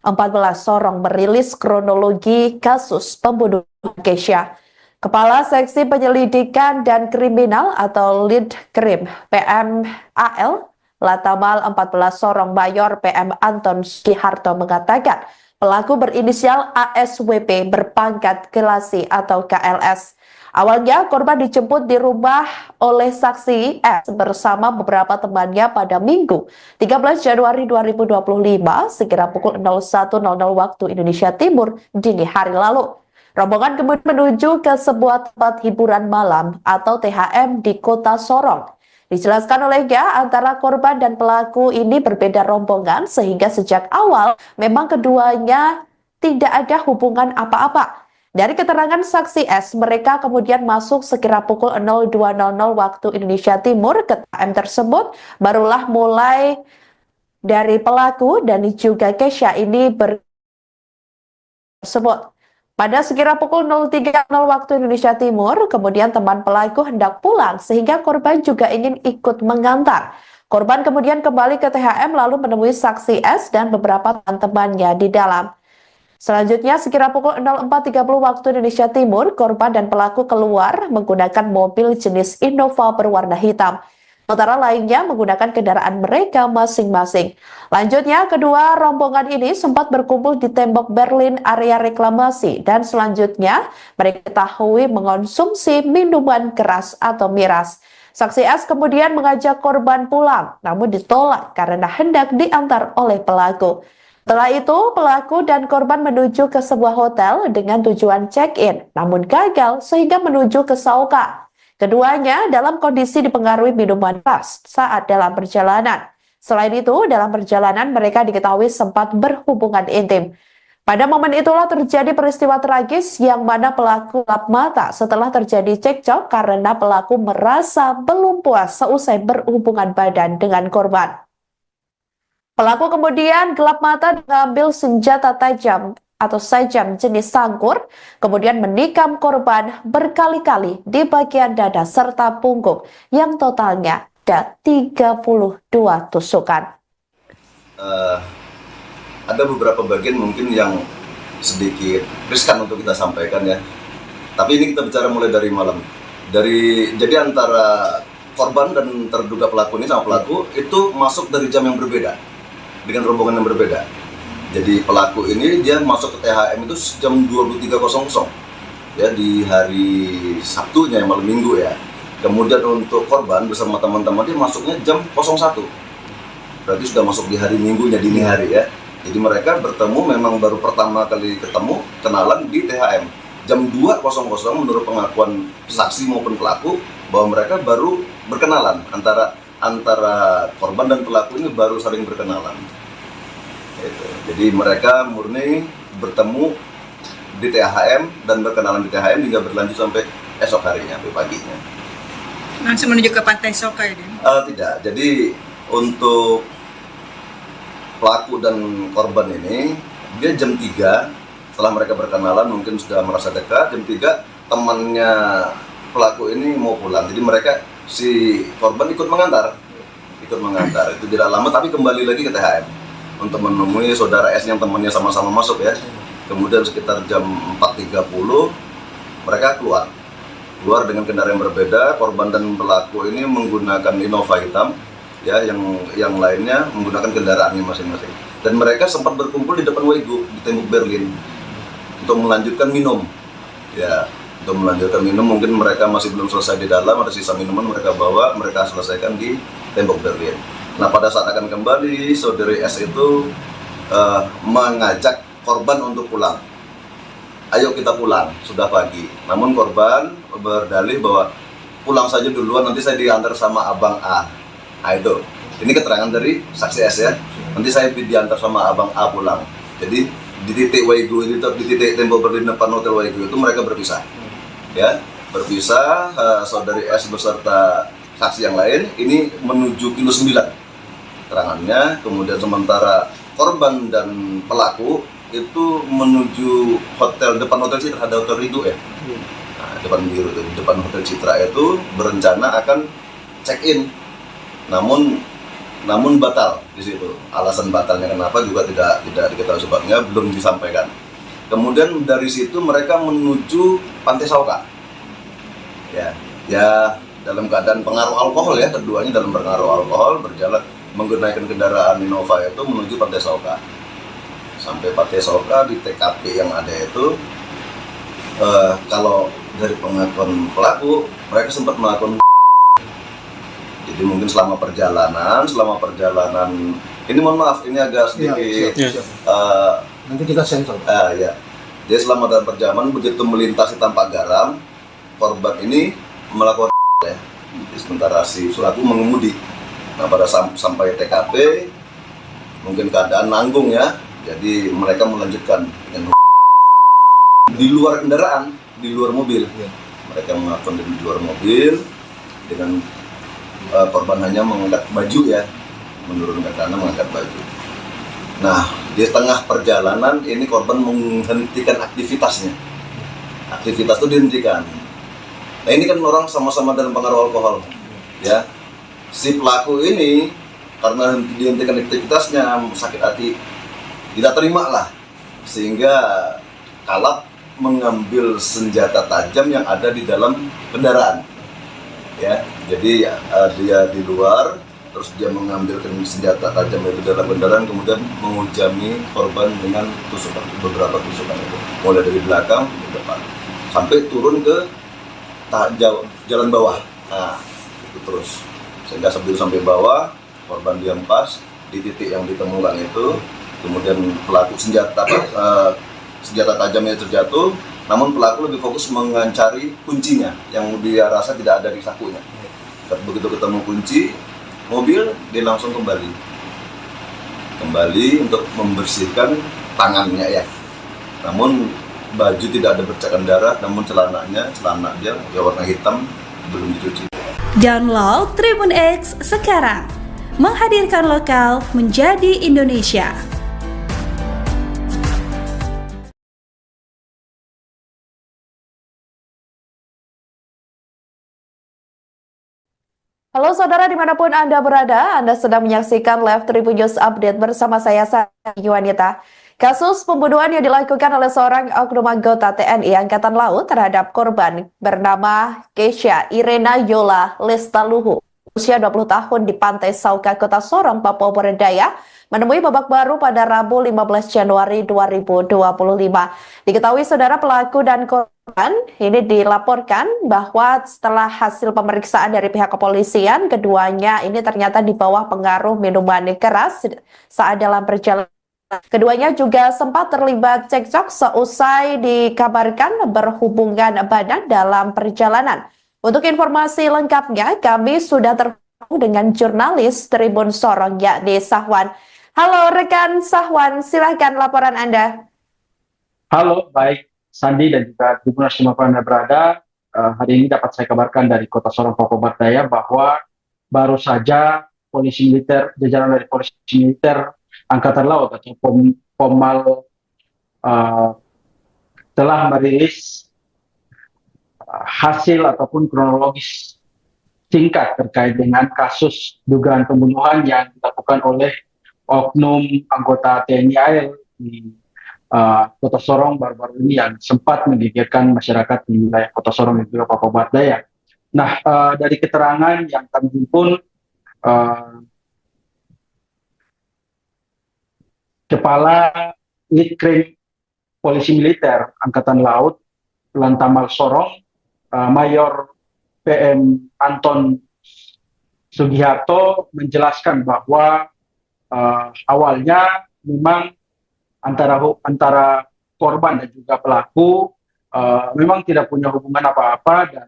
14 Sorong merilis kronologi kasus pembunuhan Keisha. Kepala Seksi Penyelidikan dan Kriminal atau Lead Krim PMAL Latamal 14 Sorong Mayor PM Anton Sugiharto mengatakan pelaku berinisial ASWP berpangkat Kelasi atau KLS. Awalnya korban dijemput di rumah oleh saksi S bersama beberapa temannya pada Minggu 13 Januari 2025 sekira pukul 01.00 waktu Indonesia Timur dini hari lalu. Rombongan kemudian menuju ke sebuah tempat hiburan malam atau THM di Kota Sorong. Dijelaskan olehnya antara korban dan pelaku ini berbeda rombongan sehingga sejak awal memang keduanya tidak ada hubungan apa-apa. Dari keterangan saksi S, mereka kemudian masuk sekira pukul 02.00 waktu Indonesia Timur ke THM tersebut. Barulah mulai dari pelaku dan juga Keisha ini tersebut. Pada sekira pukul 03.00 waktu Indonesia Timur, kemudian teman pelaku hendak pulang sehingga korban juga ingin ikut mengantar. Korban kemudian kembali ke THM lalu menemui saksi S dan beberapa teman-temannya di dalam. Selanjutnya sekira pukul 04.30 waktu Indonesia Timur, korban dan pelaku keluar menggunakan mobil jenis Innova berwarna hitam. Sementara lainnya menggunakan kendaraan mereka masing-masing. Lanjutnya, kedua rombongan ini sempat berkumpul di tembok Berlin area reklamasi dan selanjutnya mereka diketahui mengonsumsi minuman keras atau miras. Saksi S kemudian mengajak korban pulang, namun ditolak karena hendak diantar oleh pelaku. Setelah itu, pelaku dan korban menuju ke sebuah hotel dengan tujuan check-in, namun gagal sehingga menuju ke Sauka. Keduanya dalam kondisi dipengaruhi minuman keras saat dalam perjalanan. Selain itu, dalam perjalanan mereka diketahui sempat berhubungan intim. Pada momen itulah terjadi peristiwa tragis yang mana pelaku gelap mata setelah terjadi cekcok karena pelaku merasa belum puas seusai berhubungan badan dengan korban. Pelaku kemudian gelap mata mengambil senjata tajam atau sajam jenis sangkur, kemudian menikam korban berkali-kali di bagian dada serta punggung yang totalnya ada 32 tusukan. Ada beberapa bagian mungkin yang sedikit riskan untuk kita sampaikan ya. Tapi ini kita bicara mulai dari malam. Jadi antara korban dan terduga pelaku ini sama pelaku itu masuk dari jam yang berbeda dengan rombongan yang berbeda. Jadi pelaku ini dia masuk ke THM itu jam 23.00 ya di hari Sabtunya malam Minggu ya. Kemudian untuk korban bersama teman-teman dia masuknya jam 01. Berarti sudah masuk di hari Minggunya dini hari ya. Jadi mereka bertemu memang baru pertama kali ketemu, kenalan di THM. Jam 2.00 menurut pengakuan saksi maupun pelaku bahwa mereka baru berkenalan antara korban dan pelaku ini baru saling berkenalan. Gitu. Jadi mereka murni bertemu di THM dan berkenalan di THM hingga berlanjut sampai esok harinya, sampai paginya. Langsung menuju ke Pantai Sokai dia? Tidak. Jadi untuk pelaku dan korban ini dia jam 3 setelah mereka berkenalan mungkin sudah merasa dekat. Jam 3 temannya pelaku ini mau pulang, jadi mereka si korban ikut mengantar itu tidak lama tapi kembali lagi ke THM untuk menemui saudara S yang temannya sama-sama masuk ya. Kemudian sekitar jam 4.30 mereka keluar dengan kendaraan yang berbeda. Korban dan pelaku ini menggunakan Innova hitam ya, yang lainnya menggunakan kendaraannya masing-masing. Dan mereka sempat berkumpul di depan Waigo di tembok Berlin untuk melanjutkan minum. Ya, untuk melanjutkan minum mungkin mereka masih belum selesai di dalam, ada sisa minuman mereka bawa, mereka selesaikan di tembok Berlin. Nah, pada saat akan kembali, saudari S itu mengajak korban untuk pulang. Ayo kita pulang, sudah pagi. Namun korban berdalih bahwa pulang saja duluan, nanti saya diantar sama Abang A. Itu, ini keterangan dari saksi S ya. Nanti saya diantar sama Abang A pulang. Jadi di titik Waigo itu, di titik tembok Berlin depan Hotel Waigo itu mereka berpisah. Ya, berpisah. Saudari S beserta saksi yang lain ini menuju kilo 9 keterangannya. Kemudian sementara korban dan pelaku itu menuju hotel depan Hotel Citra, ada Hotel Ridho ya. Nah, depan Hotel Citra itu berencana akan check in. Namun batal di situ. Alasan batalnya kenapa juga tidak diketahui sebabnya, belum disampaikan. Kemudian dari situ mereka menuju Pantai Sauka. Ya dalam keadaan pengaruh alkohol ya, keduanya dalam pengaruh alkohol berjalan menggunakan kendaraan Innova itu menuju Pantai Sauka. Sampai Pantai Sauka di TKP yang ada itu kalau dari pengakuan pelaku mereka sempat melakukan. Jadi mungkin selama perjalanan ini mohon maaf ini agak sedikit nanti kita sensor. Ya. Jadi selama dalam perjalanan begitu melintasi tanpa garam, korban ini melakukan ya. Sementara si pelaku mengemudi. Nah, pada sampai TKP mungkin keadaan nanggung ya. Jadi mereka melanjutkan dengan di luar kendaraan, di luar mobil. Mereka melakukan di luar mobil dengan korban hanya mengangkat baju ya, menurunkan tanah mengangkat baju. Nah, di tengah perjalanan ini korban menghentikan aktivitasnya. Aktivitas itu dihentikan. Nah, ini kan orang sama-sama dalam pengaruh alkohol, ya. Si pelaku ini karena dihentikan aktivitasnya sakit hati, tidak terima lah, sehingga kalap mengambil senjata tajam yang ada di dalam kendaraan. Ya, jadi dia di luar, terus dia mengambil senjata tajam itu dalam kendaraan, kemudian menghujami korban dengan tusukan, beberapa tusukan itu, mulai dari belakang ke depan, sampai turun ke jalan bawah. Nah, itu terus, sehingga sebelum sampai bawah, korban dihempas di titik yang ditemukan itu, kemudian pelaku senjata tajamnya terjatuh. Namun pelaku lebih fokus mencari kuncinya yang dia rasa tidak ada di sakunya. Begitu ketemu kunci mobil, dia langsung kembali kembali untuk membersihkan tangannya ya. Namun baju tidak ada bercakan darah, namun celana dia ya warna hitam, belum dicuci. Download Tribun X sekarang, menghadirkan lokal menjadi Indonesia. Halo saudara dimanapun Anda berada, Anda sedang menyaksikan Live Tribun News Update bersama saya Sari Yuwanita. Kasus pembunuhan yang dilakukan oleh seorang oknum anggota TNI Angkatan Laut terhadap korban bernama Keisha Irena Yola Lestaluhu, usia 20 tahun di Pantai Sauka, Kota Sorong, Papua Barat menemui babak baru pada Rabu 15 Januari 2025. Diketahui saudara pelaku dan korban ini dilaporkan bahwa setelah hasil pemeriksaan dari pihak kepolisian, keduanya ini ternyata di bawah pengaruh minuman keras saat dalam perjalanan. Keduanya juga sempat terlibat cekcok seusai dikabarkan berhubungan badan dalam perjalanan. Untuk informasi lengkapnya, kami sudah terhubung dengan jurnalis Tribun Sorong yakni Sahwan. Halo rekan Sahwan, silahkan laporan Anda. Halo, baik Sandi dan juga Tribuners dimanapun Anda berada. Hari ini dapat saya kabarkan dari Kota Sorong, Papua Barat bahwa baru saja polisi militer, jajaran dari polisi militer Angkatan Laut atau Pomal telah merilis hasil ataupun kronologis singkat terkait dengan kasus dugaan pembunuhan yang dilakukan oleh oknum anggota TNI AL di Kota Sorong baru-baru ini yang sempat menggegerkan masyarakat di wilayah Kota Sorong dan juga Papua Barat Daya. Nah, dari keterangan yang kami himpun, Kepala Litkrim Polisi Militer Angkatan Laut Lantamal Sorong, Mayor PM Anton Sugiharto menjelaskan bahwa awalnya memang antara korban dan juga pelaku memang tidak punya hubungan apa-apa, dan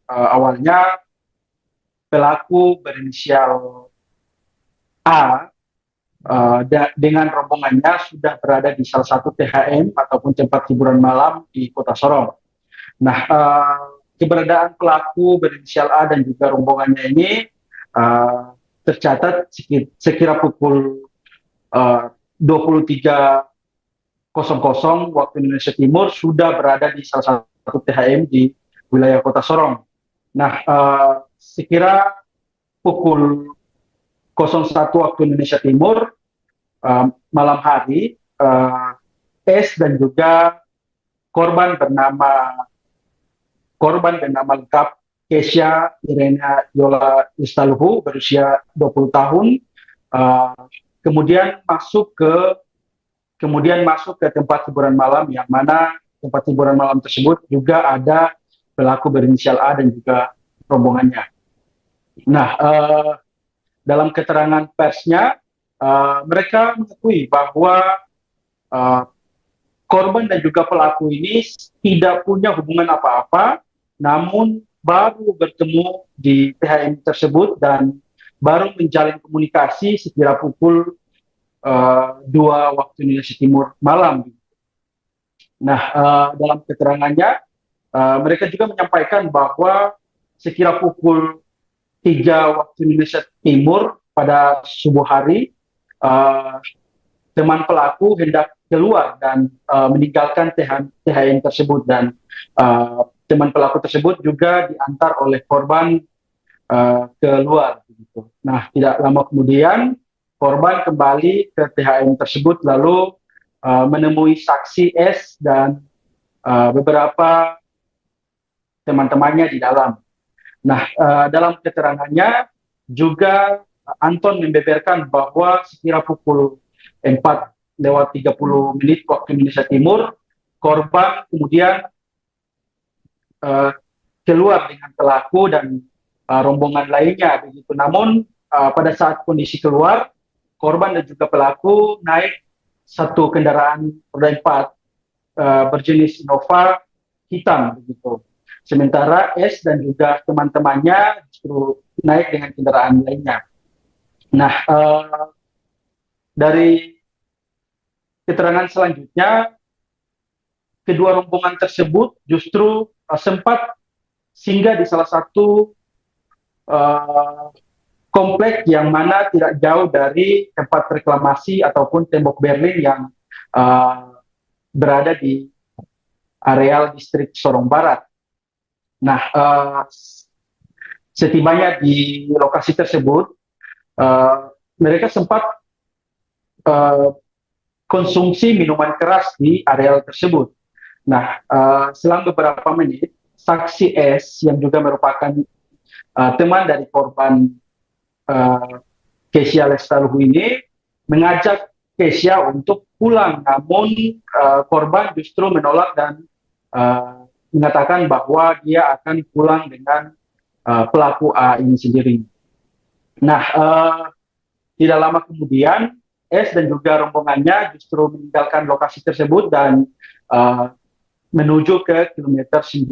awalnya pelaku berinisial A dengan rombongannya sudah berada di salah satu THM ataupun tempat hiburan malam di Kota Sorong. Nah, keberadaan pelaku berinisial A dan juga rombongannya ini tercatat sekira pukul 23.00 waktu Indonesia Timur sudah berada di salah satu THM di wilayah Kota Sorong. Nah, sekira pukul 01 waktu Indonesia Timur malam hari, S dan juga korban bernama lengkap Keisha Irena Yola Lestaluhu berusia 20 tahun kemudian masuk ke tempat hiburan malam, yang mana tempat hiburan malam tersebut juga ada pelaku berinisial A dan juga rombongannya. Nah, dalam keterangan persnya, mereka mengakui bahwa korban dan juga pelaku ini tidak punya hubungan apa-apa, namun baru bertemu di THM tersebut dan baru menjalin komunikasi sekira pukul 2 waktu Indonesia Timur malam. Nah, dalam keterangannya, mereka juga menyampaikan bahwa sekira pukul 3 waktu Indonesia Timur pada subuh hari, teman pelaku hendak keluar dan meninggalkan THM tersebut, dan teman pelaku tersebut juga diantar oleh korban keluar. Gitu. Nah, tidak lama kemudian korban kembali ke THM tersebut lalu menemui saksi S dan beberapa teman-temannya di dalam. Nah, dalam keterangannya juga Anton membeberkan bahwa sekira pukul 4:30 waktu Indonesia Timur, korban kemudian keluar dengan pelaku dan rombongan lainnya. Begitu. Namun pada saat kondisi keluar, korban dan juga pelaku naik satu kendaraan roda 4 berjenis Innova hitam. Begitu. Sementara S dan juga teman-temannya justru naik dengan kendaraan lainnya. Nah, dari keterangan selanjutnya, kedua rombongan tersebut justru sempat singgah di salah satu komplek yang mana tidak jauh dari tempat reklamasi ataupun tembok Berlin yang berada di areal distrik Sorong Barat. Nah, setibanya di lokasi tersebut, mereka sempat konsumsi minuman keras di areal tersebut. Nah, selang beberapa menit, saksi S yang juga merupakan teman dari korban Kesia Lestaluhu ini mengajak Kesia untuk pulang, namun korban justru menolak dan mengatakan bahwa dia akan pulang dengan pelaku A ini sendiri. Nah, tidak lama kemudian S dan juga rombongannya justru meninggalkan lokasi tersebut dan menuju ke kilometer 9.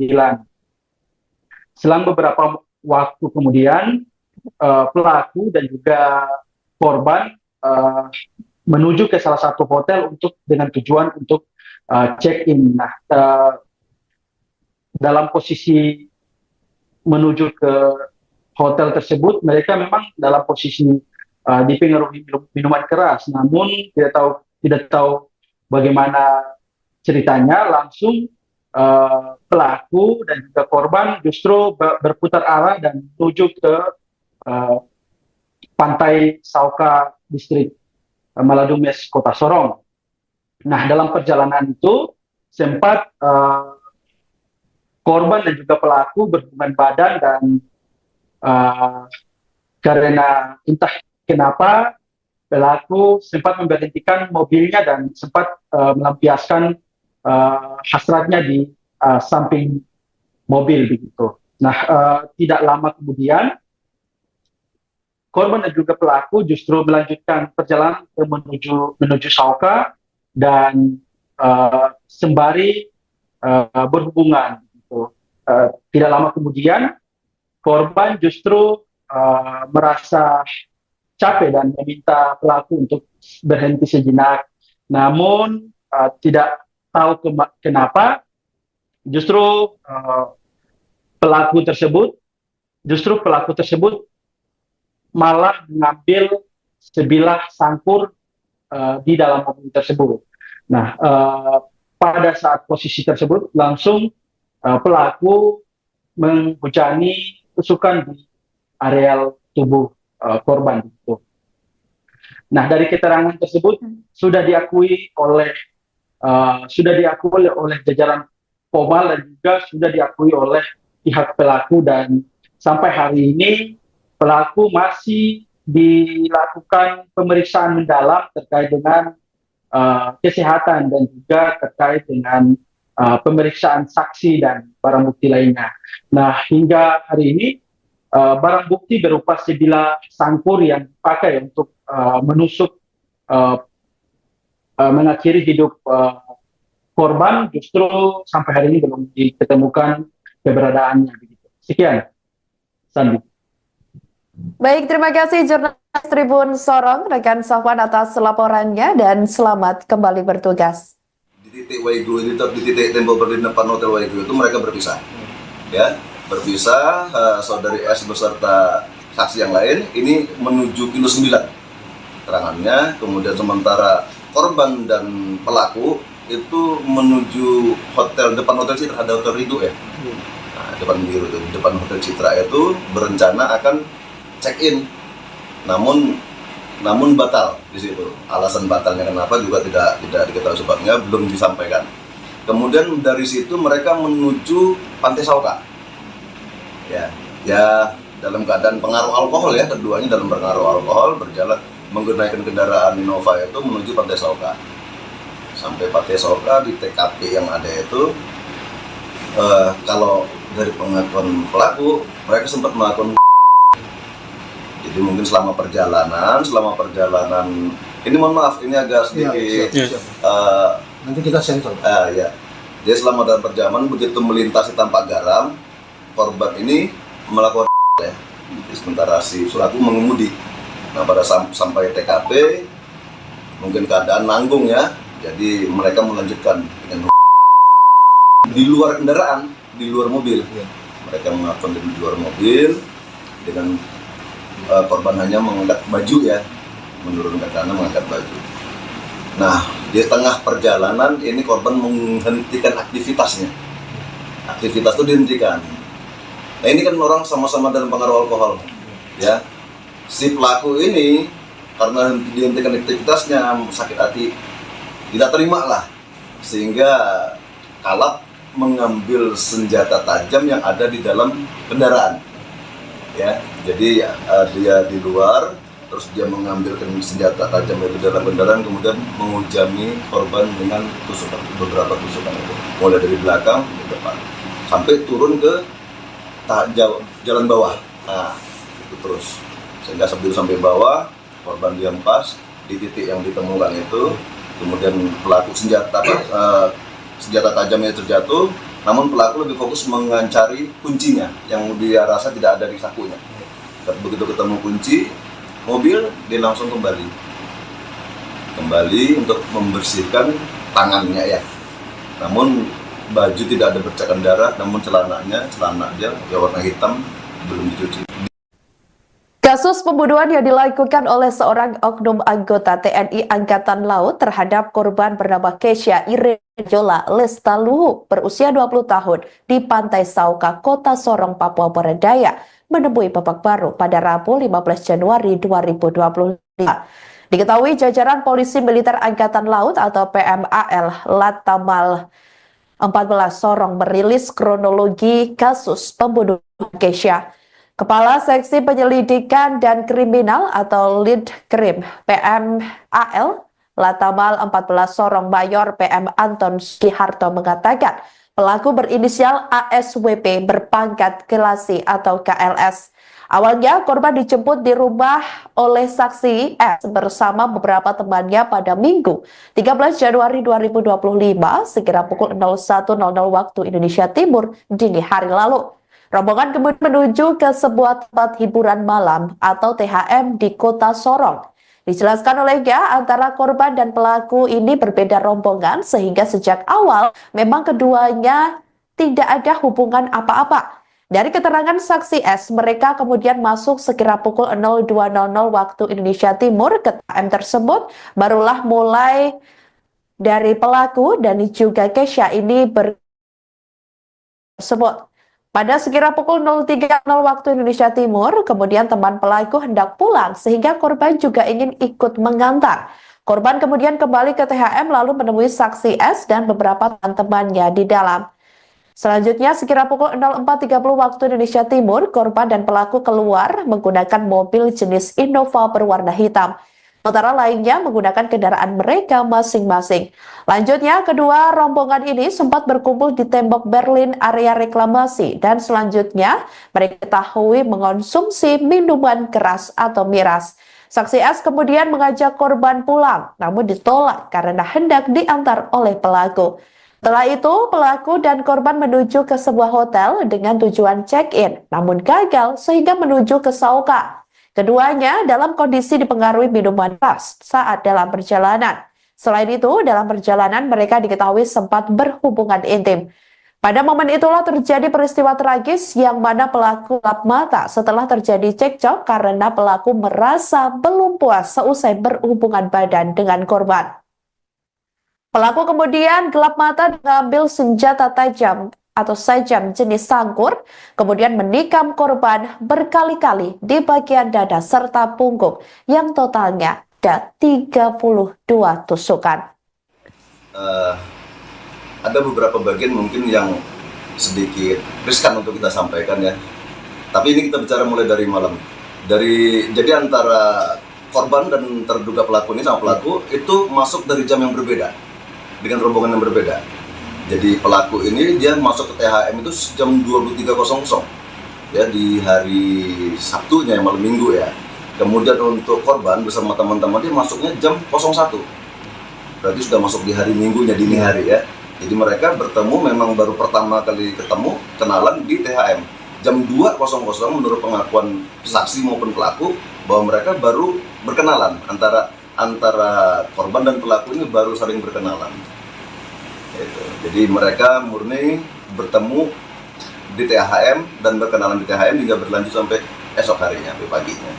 Selang beberapa waktu kemudian, pelaku dan juga korban menuju ke salah satu hotel dengan tujuan untuk check-in. Nah, dalam posisi menuju ke hotel tersebut, mereka memang dalam posisi dipengaruhi minuman keras, namun tidak tahu bagaimana ceritanya, langsung pelaku dan juga korban justru berputar arah dan menuju ke pantai Sauka distrik Maladumes Kota Sorong. Nah, dalam perjalanan itu sempat korban dan juga pelaku berhubungan badan dan karena entah kenapa pelaku sempat memberhentikan mobilnya dan sempat melampiaskan hasratnya di samping mobil begitu. Nah, tidak lama kemudian korban dan juga pelaku justru melanjutkan perjalanan menuju Sauka dan sembari berhubungan. Gitu. Tidak lama kemudian korban justru merasa capek dan meminta pelaku untuk berhenti sejenak. Namun tidak tahu kenapa justru pelaku tersebut malah mengambil sebilah sangkur di dalam mobil tersebut. Nah, pada saat posisi tersebut langsung pelaku menghujani tusukan di areal tubuh korban itu. Nah, dari keterangan tersebut sudah diakui oleh jajaran Pomal dan juga sudah diakui oleh pihak pelaku, dan sampai hari ini pelaku masih dilakukan pemeriksaan mendalam terkait dengan kesehatan dan juga terkait dengan pemeriksaan saksi dan barang bukti lainnya. Nah, hingga hari ini barang bukti berupa sebilah sangkur yang dipakai untuk menusuk mengakhiri hidup korban justru sampai hari ini belum ditemukan keberadaannya. Begitu. Sekian, Sandi. Baik, terima kasih jurnalis Tribun Sorong, rekan Safwan atas laporannya dan selamat kembali bertugas. Di titik Waigu ini, di titik tembok Berlin depan Hotel Waigu itu mereka berpisah. Ya, berpisah, saudari S beserta saksi yang lain ini menuju kilo 9 terangannya, kemudian sementara korban dan pelaku itu menuju depan Hotel Citra, ada Hotel Ridho ya. Nah, depan Hotel Citra itu berencana akan check-in, namun batal di situ. Alasan batalnya kenapa juga tidak diketahui sebabnya, belum disampaikan. Kemudian dari situ mereka menuju Pantai Sauka. Ya dalam keadaan pengaruh alkohol ya, keduanya dalam pengaruh alkohol berjalan menggunakan kendaraan Innova itu menuju Pantai Sauka. Sampai Pantai Sauka di TKP yang ada itu, kalau dari pengakuan pelaku mereka sempat melakukan. Jadi mungkin selama perjalanan ini mohon maaf ini agak sedikit nanti kita sensor. Ya. Jadi selama dalam perjalanan begitu melintasi Tampak Garam, korban ini melakukan sementara si pelaku mengemudi. Nah, pada sampai TKP mungkin keadaan nanggung ya, jadi mereka melanjutkan dengan di luar kendaraan, di luar mobil. Mereka melakukan di luar mobil dengan korban hanya mengangkat baju ya, menurunkan tangan mengangkat baju. Nah, di tengah perjalanan ini korban menghentikan aktivitasnya. Aktivitas itu dihentikan. Nah, ini kan orang sama-sama dalam pengaruh alkohol, ya. Si pelaku ini karena dihentikan aktivitasnya, sakit hati, tidak terima lah, sehingga kalap mengambil senjata tajam yang ada di dalam kendaraan, ya. Jadi dia di luar, terus dia mengambil senjata tajam dari dalam kendaraan, kemudian menghujani korban dengan tusukan, beberapa tusukan itu, mulai dari belakang ke depan, sampai turun ke jalan bawah. Nah, itu terus, sehingga sebelum sampai bawah, korban dihempas di titik yang ditemukan itu, kemudian pelaku senjata tajamnya terjatuh, namun pelaku lebih fokus mencari kuncinya yang dia rasa tidak ada di sakunya. Begitu ketemu kunci mobil, dia langsung kembali untuk membersihkan tangannya ya. Namun baju tidak ada bercakan darah, namun celana aja ya warna hitam, belum dicuci. Kasus pembunuhan yang dilakukan oleh seorang oknum anggota TNI Angkatan Laut terhadap korban bernama Keisha Irejola Lestaluhu berusia 20 tahun di Pantai Sauka, Kota Sorong, Papua Barat Daya menemui babak baru pada Rabu 15 Januari 2025. Diketahui jajaran Polisi Militer Angkatan Laut atau PMAL Latamal 14 Sorong merilis kronologi kasus pembunuhan Keisha. Kepala Seksi Penyelidikan dan Kriminal atau Lead Krim PMAL Latamal 14 Sorong Mayor PM Anton Sugiharto mengatakan pelaku berinisial ASWP berpangkat Kelasi atau KLS. Awalnya korban dijemput di rumah oleh saksi S bersama beberapa temannya pada Minggu 13 Januari 2025 sekira pukul 01.00 waktu Indonesia Timur dini hari lalu. Rombongan kemudian menuju ke sebuah tempat hiburan malam atau THM di Kota Sorong. Dijelaskan olehnya antara korban dan pelaku ini berbeda rombongan sehingga sejak awal memang keduanya tidak ada hubungan apa-apa. Dari keterangan saksi S, mereka kemudian masuk sekira pukul 02.00 waktu Indonesia Timur ke THM tersebut. Barulah mulai dari pelaku dan juga Keisha ini tersebut. Pada sekira pukul 03.00 waktu Indonesia Timur, kemudian teman pelaku hendak pulang sehingga korban juga ingin ikut mengantar. Korban kemudian kembali ke THM lalu menemui saksi S dan beberapa teman-temannya di dalam. Selanjutnya sekira pukul 04.30 waktu Indonesia Timur, korban dan pelaku keluar menggunakan mobil jenis Innova berwarna hitam. Sementara lainnya menggunakan kendaraan mereka masing-masing. Lanjutnya, kedua rombongan ini sempat berkumpul di tembok Berlin area reklamasi dan selanjutnya mereka diketahui mengonsumsi minuman keras atau miras. Saksi S kemudian mengajak korban pulang, namun ditolak karena hendak diantar oleh pelaku. Setelah itu, pelaku dan korban menuju ke sebuah hotel dengan tujuan check-in, namun gagal sehingga menuju ke Sauka. Keduanya dalam kondisi dipengaruhi minuman keras saat dalam perjalanan. Selain itu, dalam perjalanan mereka diketahui sempat berhubungan intim. Pada momen itulah terjadi peristiwa tragis yang mana pelaku gelap mata setelah terjadi cekcok karena pelaku merasa belum puas seusai berhubungan badan dengan korban. Pelaku kemudian gelap mata mengambil senjata tajam atau sajam jenis sangkur, kemudian menikam korban berkali-kali di bagian dada serta punggung yang totalnya ada 32 tusukan. Ada beberapa bagian mungkin yang sedikit riskan untuk kita sampaikan ya. Tapi ini kita bicara mulai dari malam. Jadi antara korban dan terduga pelaku ini sama pelaku itu masuk dari jam yang berbeda, dengan rombongan yang berbeda. Jadi pelaku ini dia masuk ke THM itu jam 23.00 ya di hari Sabtunya malam Minggu ya. Kemudian untuk korban bersama teman-teman dia masuknya jam 01. Berarti sudah masuk di hari Minggunya dini hari ya. Jadi mereka bertemu memang baru pertama kali ketemu kenalan di THM jam 2.00 menurut pengakuan saksi maupun pelaku bahwa mereka baru berkenalan antara antara korban dan pelaku ini baru saling berkenalan. Jadi mereka murni bertemu di THM dan berkenalan di THM hingga berlanjut sampai esok harinya, sampai paginya.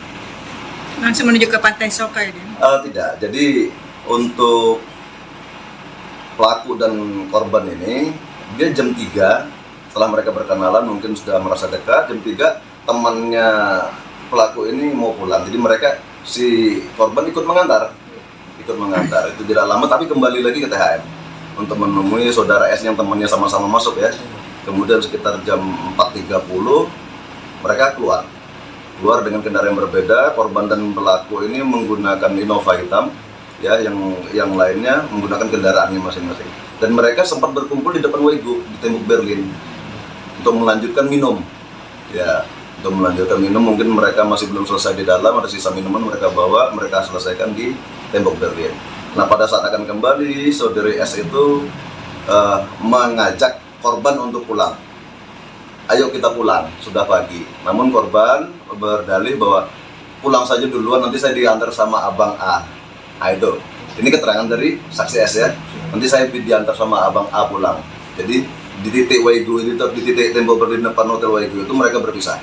Langsung menuju ke Pantai Soka ya, Den? Tidak, jadi untuk pelaku dan korban ini, dia jam 3 setelah mereka berkenalan mungkin sudah merasa dekat, jam 3 temannya pelaku ini mau pulang. Jadi mereka, si korban ikut mengantar, itu tidak lama tapi kembali lagi ke THM untuk menemui saudara S yang temannya sama-sama masuk ya. Kemudian sekitar jam 4.30 mereka keluar dengan kendaraan yang berbeda. Korban dan pelaku ini menggunakan Innova hitam ya, yang lainnya menggunakan kendaraannya masing-masing. Dan mereka sempat berkumpul di depan Wego di tembok Berlin untuk melanjutkan minum. Ya, untuk melanjutkan minum, mungkin mereka masih belum selesai di dalam, ada sisa minuman mereka bawa, mereka selesaikan di tembok Berlin. Nah, pada saat akan kembali, saudari S itu mengajak korban untuk pulang. Ayo kita pulang, sudah pagi. Namun korban berdalih bahwa pulang saja duluan, nanti saya diantar sama abang A. Nah, itu. Ini keterangan dari saksi S ya. Nanti saya diantar sama abang A pulang. Jadi di titik Wego ini, di titik tembok Berlin depan Hotel Wego itu mereka berpisah.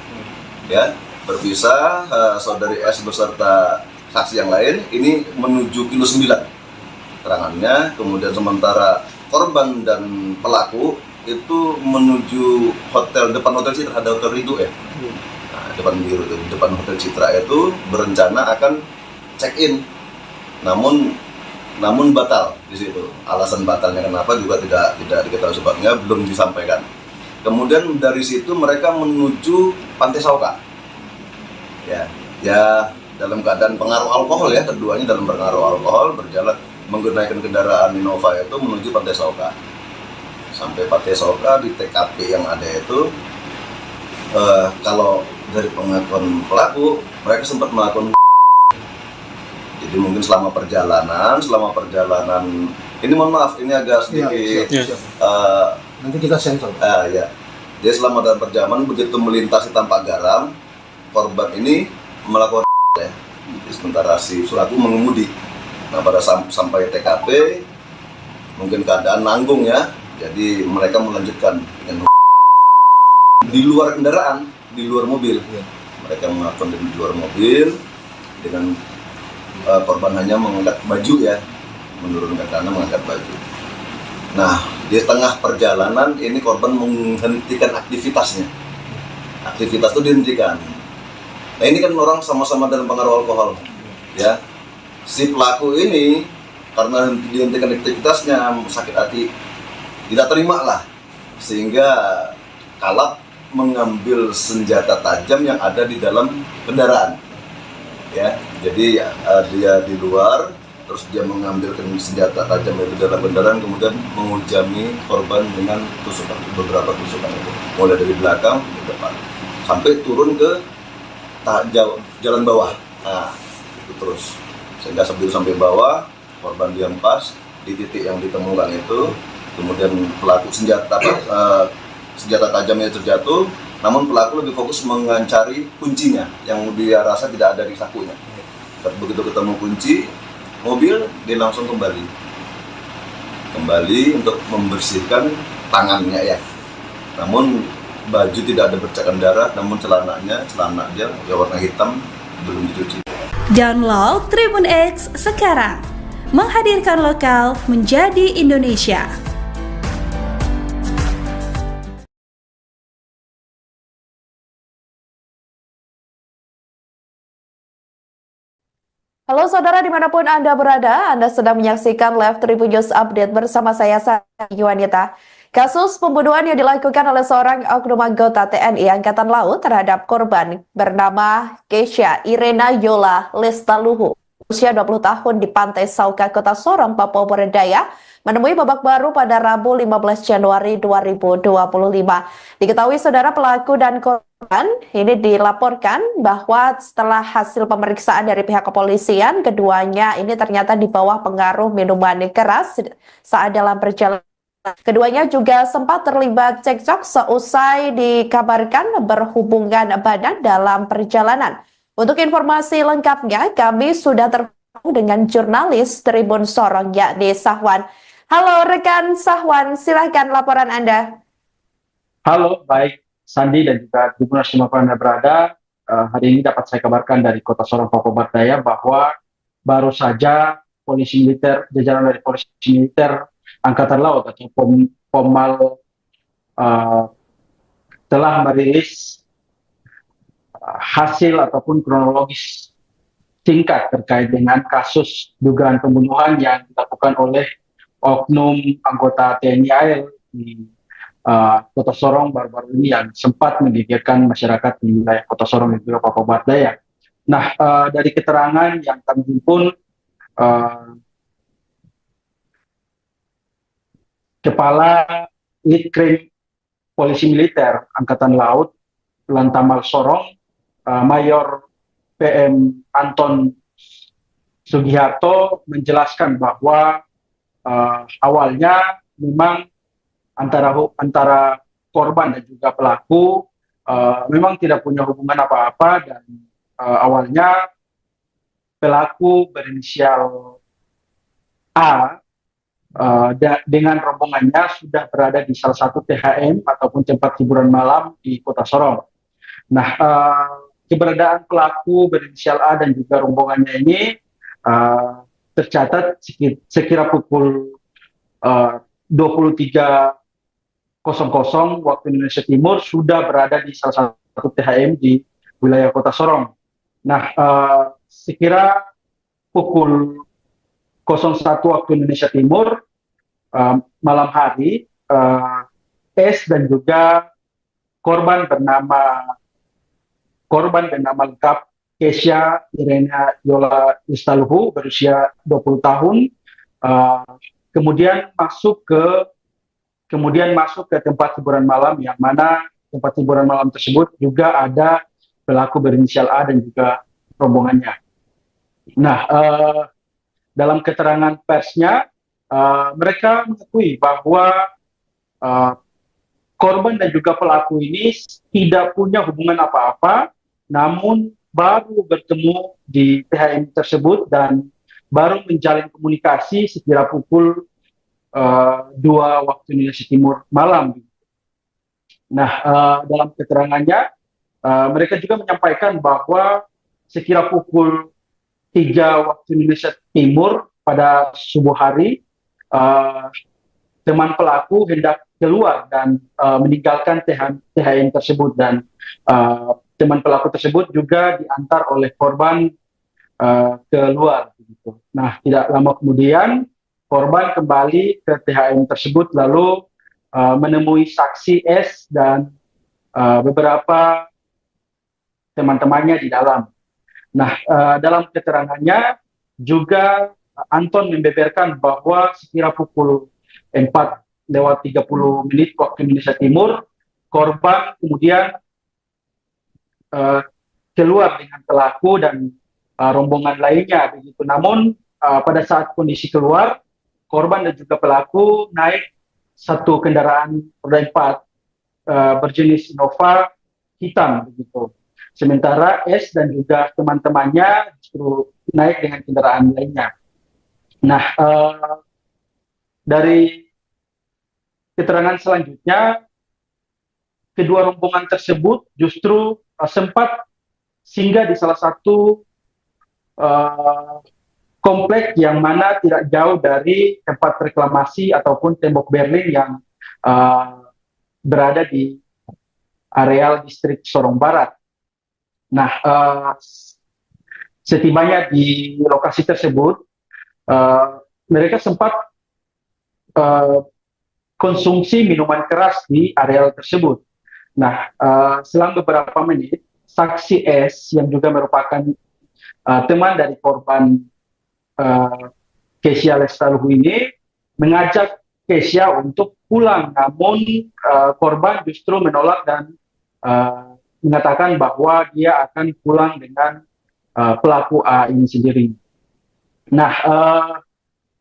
Ya, berpisah. Saudari S beserta saksi yang lain ini menuju kilo 9 keterangannya. Kemudian sementara korban dan pelaku itu menuju depan Hotel Citra, ada Hotel Ridho ya. Nah, depan Hotel Citra itu berencana akan check in, namun batal di situ. Alasan batalnya kenapa juga tidak diketahui sebabnya, belum disampaikan. Kemudian dari situ mereka menuju Pantai Sauka. Ya dalam keadaan pengaruh alkohol ya, keduanya dalam pengaruh alkohol berjalan menggunakan kendaraan Innova itu menuju Pantai Sauka. Sampai Pantai Sauka di TKP yang ada itu, kalau dari pengakuan pelaku mereka sempat melakukan. Jadi mungkin selama perjalanan ini mohon maaf ini agak sedikit nanti kita sensor. Ya. Jadi selama dalam perjalanan begitu melintasi Tampak Garam, korban ini melakukan ya. Sementara si pelaku mengemudi. Nah, pada sampai TKP mungkin keadaan nanggung ya. Jadi mereka melanjutkan dengan di luar kendaraan, di luar mobil. Mereka melakukan di luar mobil dengan korban hanya mengangkat baju ya, menurunkan tanah mengangkat baju. Nah, di tengah perjalanan ini korban menghentikan aktivitasnya. Aktivitas itu dihentikan. Nah, ini kan orang sama-sama dalam pengaruh alkohol, ya. Si pelaku ini karena dihentikan aktivitasnya sakit hati, tidak terima lah, sehingga kalap mengambil senjata tajam yang ada di dalam kendaraan. Ya, jadi dia di luar, terus dia mengambil senjata tajam itu dalam kendaraan, kemudian menghujani korban dengan tusukan, beberapa tusukan itu, mulai dari belakang ke depan, sampai turun ke jalan bawah. Nah, itu terus, sehingga sebelum sampai bawah, korban dihempas di titik yang ditemukan itu. Kemudian pelaku senjata tajamnya terjatuh, namun pelaku lebih fokus mencari kuncinya yang dia rasa tidak ada di sakunya. Begitu ketemu kunci mobil, dia langsung kembali untuk membersihkan tangannya ya. Namun baju tidak ada bercakan darah, namun celananya ya warna hitam, belum dicuci. Download Tribun X sekarang, menghadirkan lokal menjadi Indonesia. Halo saudara dimanapun Anda berada, Anda sedang menyaksikan Live Tribun News Update bersama saya Sari Yuwanita. Kasus pembunuhan yang dilakukan oleh seorang oknum anggota TNI Angkatan Laut terhadap korban bernama Keisha Irena Yola Lestaluhu, usia 20 tahun di Pantai Sauka, Kota Sorong, Papua Barat Daya, menemui babak baru pada Rabu 15 Januari 2025. Diketahui saudara pelaku dan korban ini dilaporkan bahwa setelah hasil pemeriksaan dari pihak kepolisian, keduanya ini ternyata di bawah pengaruh minuman keras saat dalam perjalanan. Keduanya juga sempat terlibat cekcok seusai dikabarkan berhubungan badan dalam perjalanan. Untuk informasi lengkapnya, kami sudah terhubung dengan jurnalis Tribun Sorong yakni Sahwan. Halo rekan Sahwan, silahkan laporan Anda. Halo, baik Sandi dan juga Tribuners dimanapun Anda berada. Hari ini dapat saya kabarkan dari Kota Sorong, Papua Barat Daya bahwa baru saja polisi militer, jajaran dari polisi militer Angkatan Laut atau Pomal telah merilis hasil ataupun kronologis singkat terkait dengan kasus dugaan pembunuhan yang dilakukan oleh oknum anggota TNI AL di Kota Sorong baru-baru ini yang sempat menggegerkan masyarakat di wilayah Kota Sorong dan juga Papua Barat Daya. Nah, dari keterangan yang kami himpun, Kepala Litkrim Polisi Militer Angkatan Laut Lantamal Sorong, Mayor PM Anton Sugiharto menjelaskan bahwa awalnya memang antara korban dan juga pelaku memang tidak punya hubungan apa-apa, dan awalnya pelaku berinisial A dengan rombongannya sudah berada di salah satu THM ataupun tempat hiburan malam di Kota Sorong. Nah, keberadaan pelaku berinisial A dan juga rombongannya ini tercatat sekira pukul 23.00 waktu Indonesia Timur sudah berada di salah satu THM di wilayah Kota Sorong. Nah, sekira pukul 01 waktu Indonesia Timur malam hari, S dan juga korban bernama lengkap Kesha Irena Yola Istaluhu berusia 20 tahun, kemudian masuk ke tempat hiburan malam, yang mana tempat hiburan malam tersebut juga ada pelaku berinisial A dan juga rombongannya. Nah, dalam keterangan persnya, mereka mengakui bahwa korban dan juga pelaku ini tidak punya hubungan apa-apa, namun baru bertemu di THM tersebut dan baru menjalin komunikasi sekira pukul 2 waktu Indonesia Timur malam. Nah, dalam keterangannya, mereka juga menyampaikan bahwa sekira pukul 3 waktu Indonesia Timur pada subuh hari, teman pelaku hendak keluar dan meninggalkan THM tersebut, dan teman pelaku tersebut juga diantar oleh korban keluar. Nah, tidak lama kemudian korban kembali ke THM tersebut lalu menemui saksi S dan beberapa teman-temannya di dalam. Nah, dalam keterangannya juga Anton membeberkan bahwa sekira pukul 4:30 waktu Indonesia Timur, korban kemudian keluar dengan pelaku dan rombongan lainnya begitu. Namun pada saat kondisi keluar, korban dan juga pelaku naik satu kendaraan roda 4 berjenis Innova hitam begitu. Sementara S dan juga teman-temannya justru naik dengan kendaraan lainnya. Nah, dari keterangan selanjutnya, kedua rombongan tersebut justru sempat singgah di salah satu komplek yang mana tidak jauh dari tempat reklamasi ataupun tembok Berlin yang berada di areal distrik Sorong Barat. Nah, setibanya di lokasi tersebut, mereka sempat konsumsi minuman keras di areal tersebut. Nah, selang beberapa menit, saksi S yang juga merupakan teman dari korban Kesha Lestaluhu ini mengajak Kesha untuk pulang, namun korban justru menolak dan mengatakan bahwa dia akan pulang dengan pelaku A ini sendiri. Nah,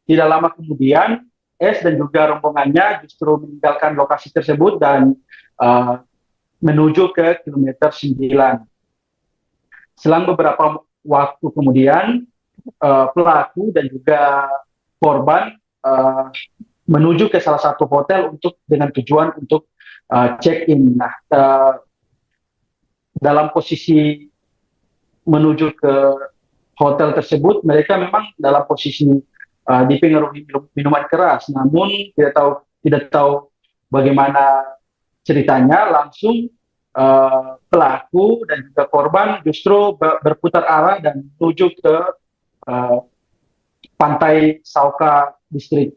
tidak lama kemudian S dan juga rombongannya justru meninggalkan lokasi tersebut dan menuju ke kilometer 9. Selang beberapa waktu kemudian, pelaku dan juga korban menuju ke salah satu hotel dengan tujuan untuk check-in. Nah, dalam posisi menuju ke hotel tersebut, mereka memang dalam posisi dipengaruhi minuman keras, namun tidak tahu bagaimana ceritanya. Langsung pelaku dan juga korban justru berputar arah dan menuju ke pantai Sauka, distrik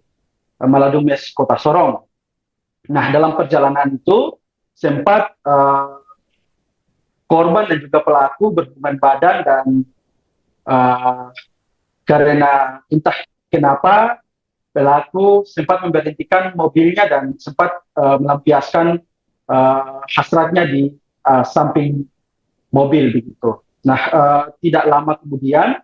Maladumes, Kota Sorong. Nah, dalam perjalanan itu sempat korban dan juga pelaku berhubungan badan, dan karena entah kenapa pelaku sempat memberhentikan mobilnya dan sempat melampiaskan hasratnya di samping mobil begitu. Nah, tidak lama kemudian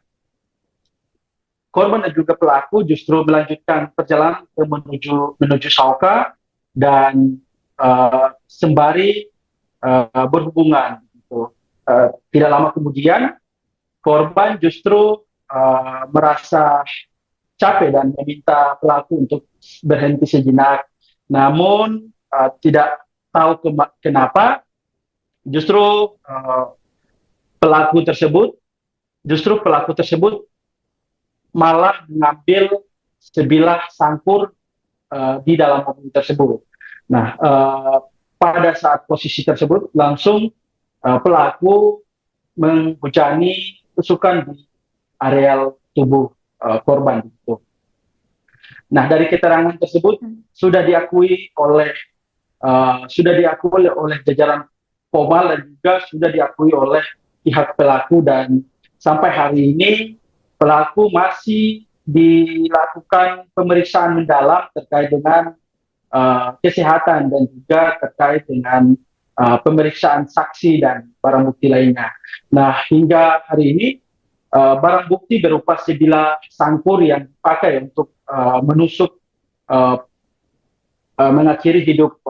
korban dan juga pelaku justru melanjutkan perjalanan menuju Sauka dan sembari berhubungan. Gitu. Tidak lama kemudian korban justru merasa capek dan meminta pelaku untuk berhenti sejenak. Namun tidak tahu kenapa justru pelaku tersebut malah mengambil sebilah sangkur di dalam mobil tersebut. Nah, pada saat posisi tersebut langsung pelaku menghujani tusukan di areal tubuh korban itu. Nah, dari keterangan tersebut sudah diakui oleh jajaran Pomal dan juga sudah diakui oleh pihak pelaku, dan sampai hari ini pelaku masih dilakukan pemeriksaan mendalam terkait dengan kesehatan dan juga terkait dengan pemeriksaan saksi dan barang bukti lainnya. Nah, hingga hari ini barang bukti berupa sebilah sangkur yang dipakai untuk menusuk mengakhiri hidup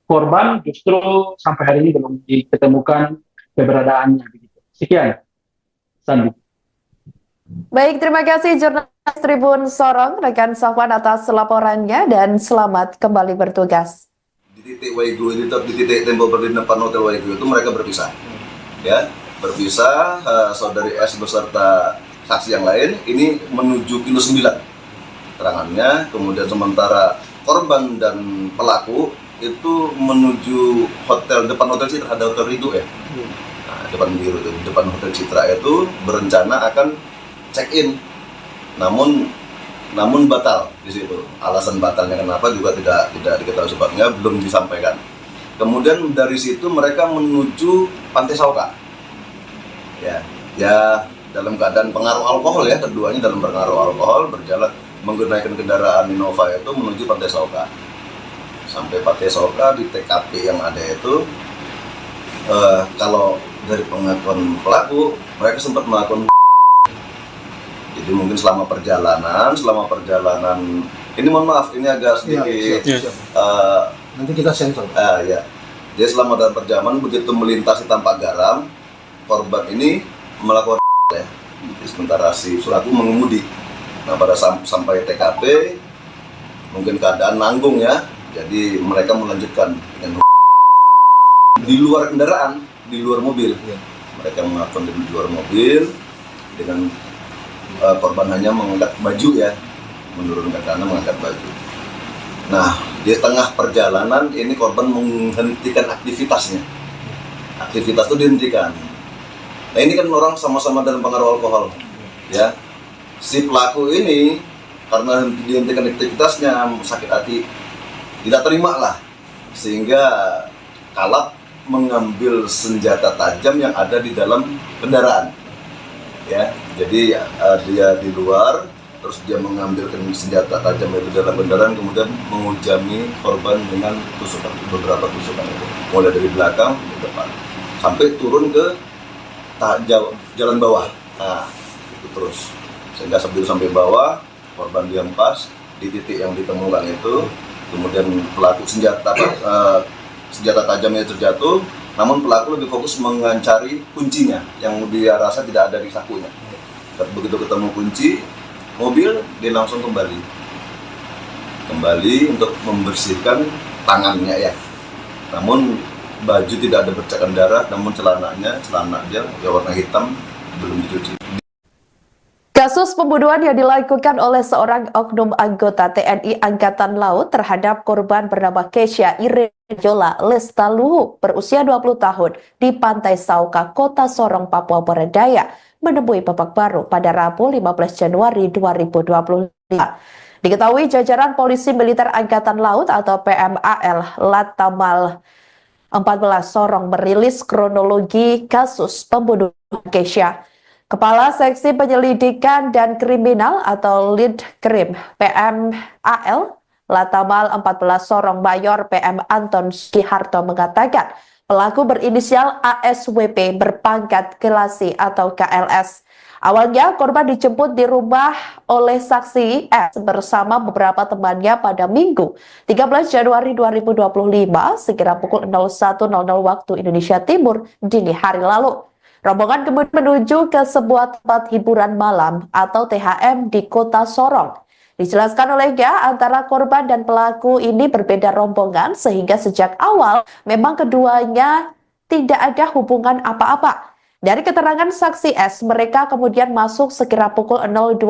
korban justru sampai hari ini belum ditemukan keberadaannya. Begitu. Sekian, Sandi. Baik, terima kasih jurnalis Tribun Sorong, rekan Safwan atas laporannya, dan selamat kembali bertugas. Di titik Waigu, di titik tembok berdiri depan Hotel Waigu itu mereka berpisah. Ya, berpisah, saudari S beserta saksi yang lain ini menuju kilo 9 keterangannya, kemudian sementara korban dan pelaku itu menuju depan Hotel Citra, ada Hotel Ridho ya. Nah, depan Hotel Citra itu berencana akan check-in, namun batal di situ. Alasan batalnya kenapa juga tidak diketahui sebabnya, belum disampaikan. Kemudian dari situ mereka menuju Pantai Sauka. Ya dalam keadaan pengaruh alkohol ya, keduanya dalam pengaruh alkohol berjalan menggunakan kendaraan Innova itu menuju Pantai Sauka. Sampai Pantai Sauka di TKP yang ada itu, kalau dari pengakuan pelaku mereka sempat melakukan. Jadi mungkin selama perjalanan ini mohon maaf ini agak sedikit nanti kita sensor. Ya. Jadi selama dalam perjalanan begitu melintasi Tampak Garam, korban ini melakukan ya. Sementara si pelaku mengemudi. Nah, pada sampai TKP mungkin keadaan nanggung ya. Jadi mereka melanjutkan dengan di luar kendaraan, di luar mobil. Mereka melakukan di luar mobil dengan korban hanya mengangkat baju ya, menurunkan kanan mengangkat baju. Nah, di tengah perjalanan ini korban menghentikan aktivitasnya. Aktivitas itu dihentikan. Nah, ini kan orang sama-sama dalam pengaruh alkohol, ya. Si pelaku ini karena dihentikan aktivitasnya sakit hati, tidak terima lah, sehingga kalap mengambil senjata tajam yang ada di dalam kendaraan. Ya, jadi dia di luar, terus dia mengambil senjata tajam itu dalam kendaraan, kemudian menghujani korban dengan beberapa tusukan itu, mulai dari belakang ke depan, sampai turun ke jalan bawah. Nah, itu terus sehingga sampai bawah, korban dihempas di titik yang ditemukan itu, kemudian pelaku senjata tajamnya terjatuh. Namun pelaku lebih fokus mengancari kuncinya yang dia rasa tidak ada di sakunya. Begitu ketemu kunci mobil, dia langsung kembali untuk membersihkan tangannya ya. Namun baju tidak ada bercakan darah, namun celana dia ya warna hitam, belum dicuci. Kasus pembunuhan yang dilakukan oleh seorang oknum anggota TNI Angkatan Laut terhadap korban bernama Keisha Irejola Lestaluhu berusia 20 tahun di Pantai Sauka, Kota Sorong, Papua Barat Daya menemui babak baru pada Rabu 15 Januari 2025. Diketahui jajaran Polisi Militer Angkatan Laut atau PMAL Latamal 14 Sorong merilis kronologi kasus pembunuhan Keisha. Kepala Seksi Penyelidikan dan Kriminal atau Lead Krim PMAL Latamal 14 Sorong Mayor PM Anton Sugiharto mengatakan pelaku berinisial ASWP berpangkat Kelasi atau KLS. Awalnya korban dijemput di rumah oleh saksi S bersama beberapa temannya pada Minggu 13 Januari 2025 sekira pukul 01.00 waktu Indonesia Timur dini hari lalu. Rombongan kemudian menuju ke sebuah tempat hiburan malam atau THM di Kota Sorong. Dijelaskan olehnya antara korban dan pelaku ini berbeda rombongan sehingga sejak awal memang keduanya tidak ada hubungan apa-apa. Dari keterangan saksi S, mereka kemudian masuk sekira pukul 02.00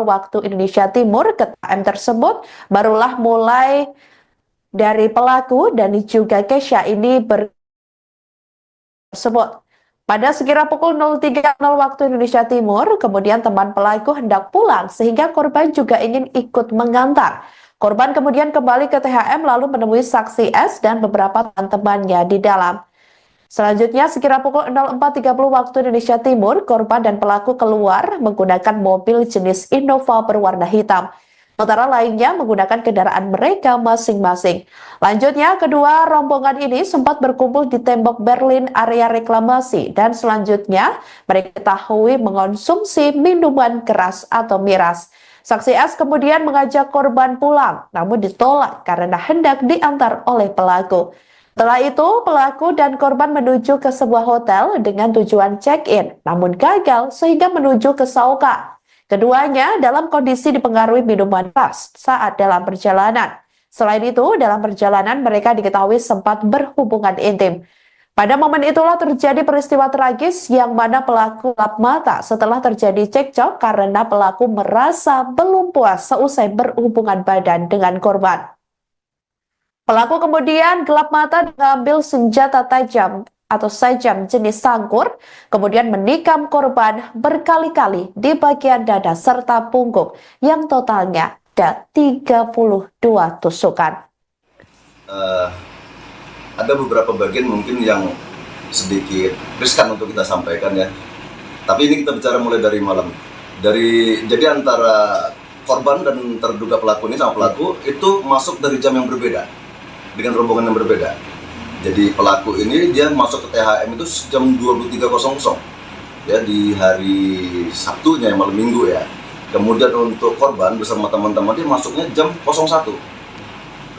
waktu Indonesia Timur ke THM tersebut. Barulah mulai dari pelaku dan juga Keisha ini tersebut. Pada sekira pukul 03.00 waktu Indonesia Timur, kemudian teman pelaku hendak pulang sehingga korban juga ingin ikut mengantar. Korban kemudian kembali ke THM lalu menemui saksi S dan beberapa teman-temannya di dalam. Selanjutnya sekira pukul 04.30 waktu Indonesia Timur, korban dan pelaku keluar menggunakan mobil jenis Innova berwarna hitam. Sementara lainnya menggunakan kendaraan mereka masing-masing. Lanjutnya, kedua rombongan ini sempat berkumpul di tembok Berlin area reklamasi dan selanjutnya mereka diketahui mengonsumsi minuman keras atau miras. Saksi S kemudian mengajak korban pulang, namun ditolak karena hendak diantar oleh pelaku. Setelah itu, pelaku dan korban menuju ke sebuah hotel dengan tujuan check-in, namun gagal sehingga menuju ke Sauka. Keduanya dalam kondisi dipengaruhi minuman keras saat dalam perjalanan. Selain itu, dalam perjalanan mereka diketahui sempat berhubungan intim. Pada momen itulah terjadi peristiwa tragis yang mana pelaku gelap mata setelah terjadi cekcok karena pelaku merasa belum puas seusai berhubungan badan dengan korban. Pelaku kemudian gelap mata mengambil senjata tajam atau sajam jenis sangkur, kemudian menikam korban berkali-kali di bagian dada serta punggung yang totalnya ada 32 tusukan. Ada beberapa bagian mungkin yang sedikit riskan untuk kita sampaikan ya. Tapi ini kita bicara mulai dari malam. Jadi antara korban dan terduga pelaku ini sama pelaku itu masuk dari jam yang berbeda dengan rombongan yang berbeda. Jadi pelaku ini dia masuk ke THM itu jam 23.00 ya di hari Sabtunya yang malam Minggu ya. Kemudian untuk korban bersama teman-teman dia masuknya jam 01.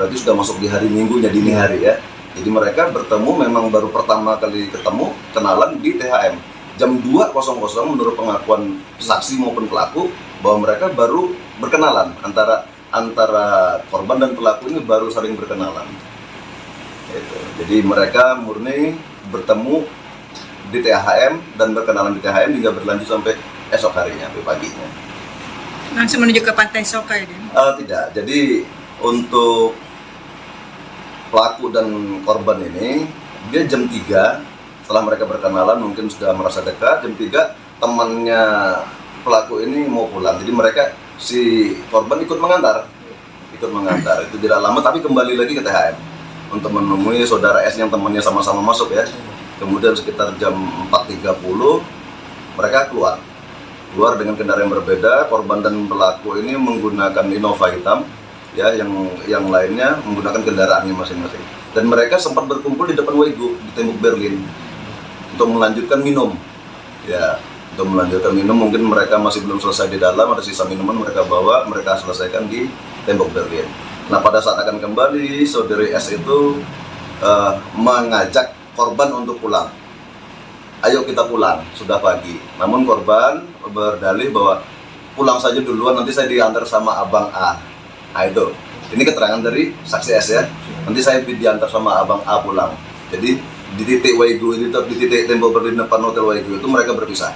Berarti sudah masuk di hari Minggunya dini hari ya. Jadi mereka bertemu memang baru pertama kali ketemu kenalan di THM jam 2.00 menurut pengakuan saksi maupun pelaku bahwa mereka baru berkenalan antara korban dan pelaku ini baru saling berkenalan. Jadi mereka murni bertemu di THM dan berkenalan di THM hingga berlanjut sampai esok harinya, sampai paginya. Langsung menuju ke Pantai Sauka ya? Tidak, jadi untuk pelaku dan korban ini, dia jam 3 setelah mereka berkenalan mungkin sudah merasa dekat, jam 3 temannya pelaku ini mau pulang. Jadi mereka, si korban ikut mengantar, itu tidak lama tapi kembali lagi ke THM untuk menemui saudara S yang temannya sama-sama masuk ya. Kemudian sekitar jam 4.30 mereka keluar dengan kendaraan yang berbeda. Korban dan pelaku ini menggunakan Innova hitam ya, yang lainnya menggunakan kendaraannya masing-masing. Dan mereka sempat berkumpul di depan Wego di tembok Berlin untuk melanjutkan minum ya. Untuk melanjutkan minum, mungkin mereka masih belum selesai di dalam, ada sisa minuman mereka bawa, mereka selesaikan di tembok Berlin. Nah, pada saat akan kembali, saudari S itu mengajak korban untuk pulang. ayo kita pulang, sudah pagi. Namun korban berdalih bahwa pulang saja duluan, nanti saya diantar sama Abang A. Nah itu, ini keterangan dari saksi S ya. Nanti saya diantar sama Abang A pulang. Jadi di titik Waigu, di titik tembok berdiri depan Hotel Waigu itu mereka berpisah.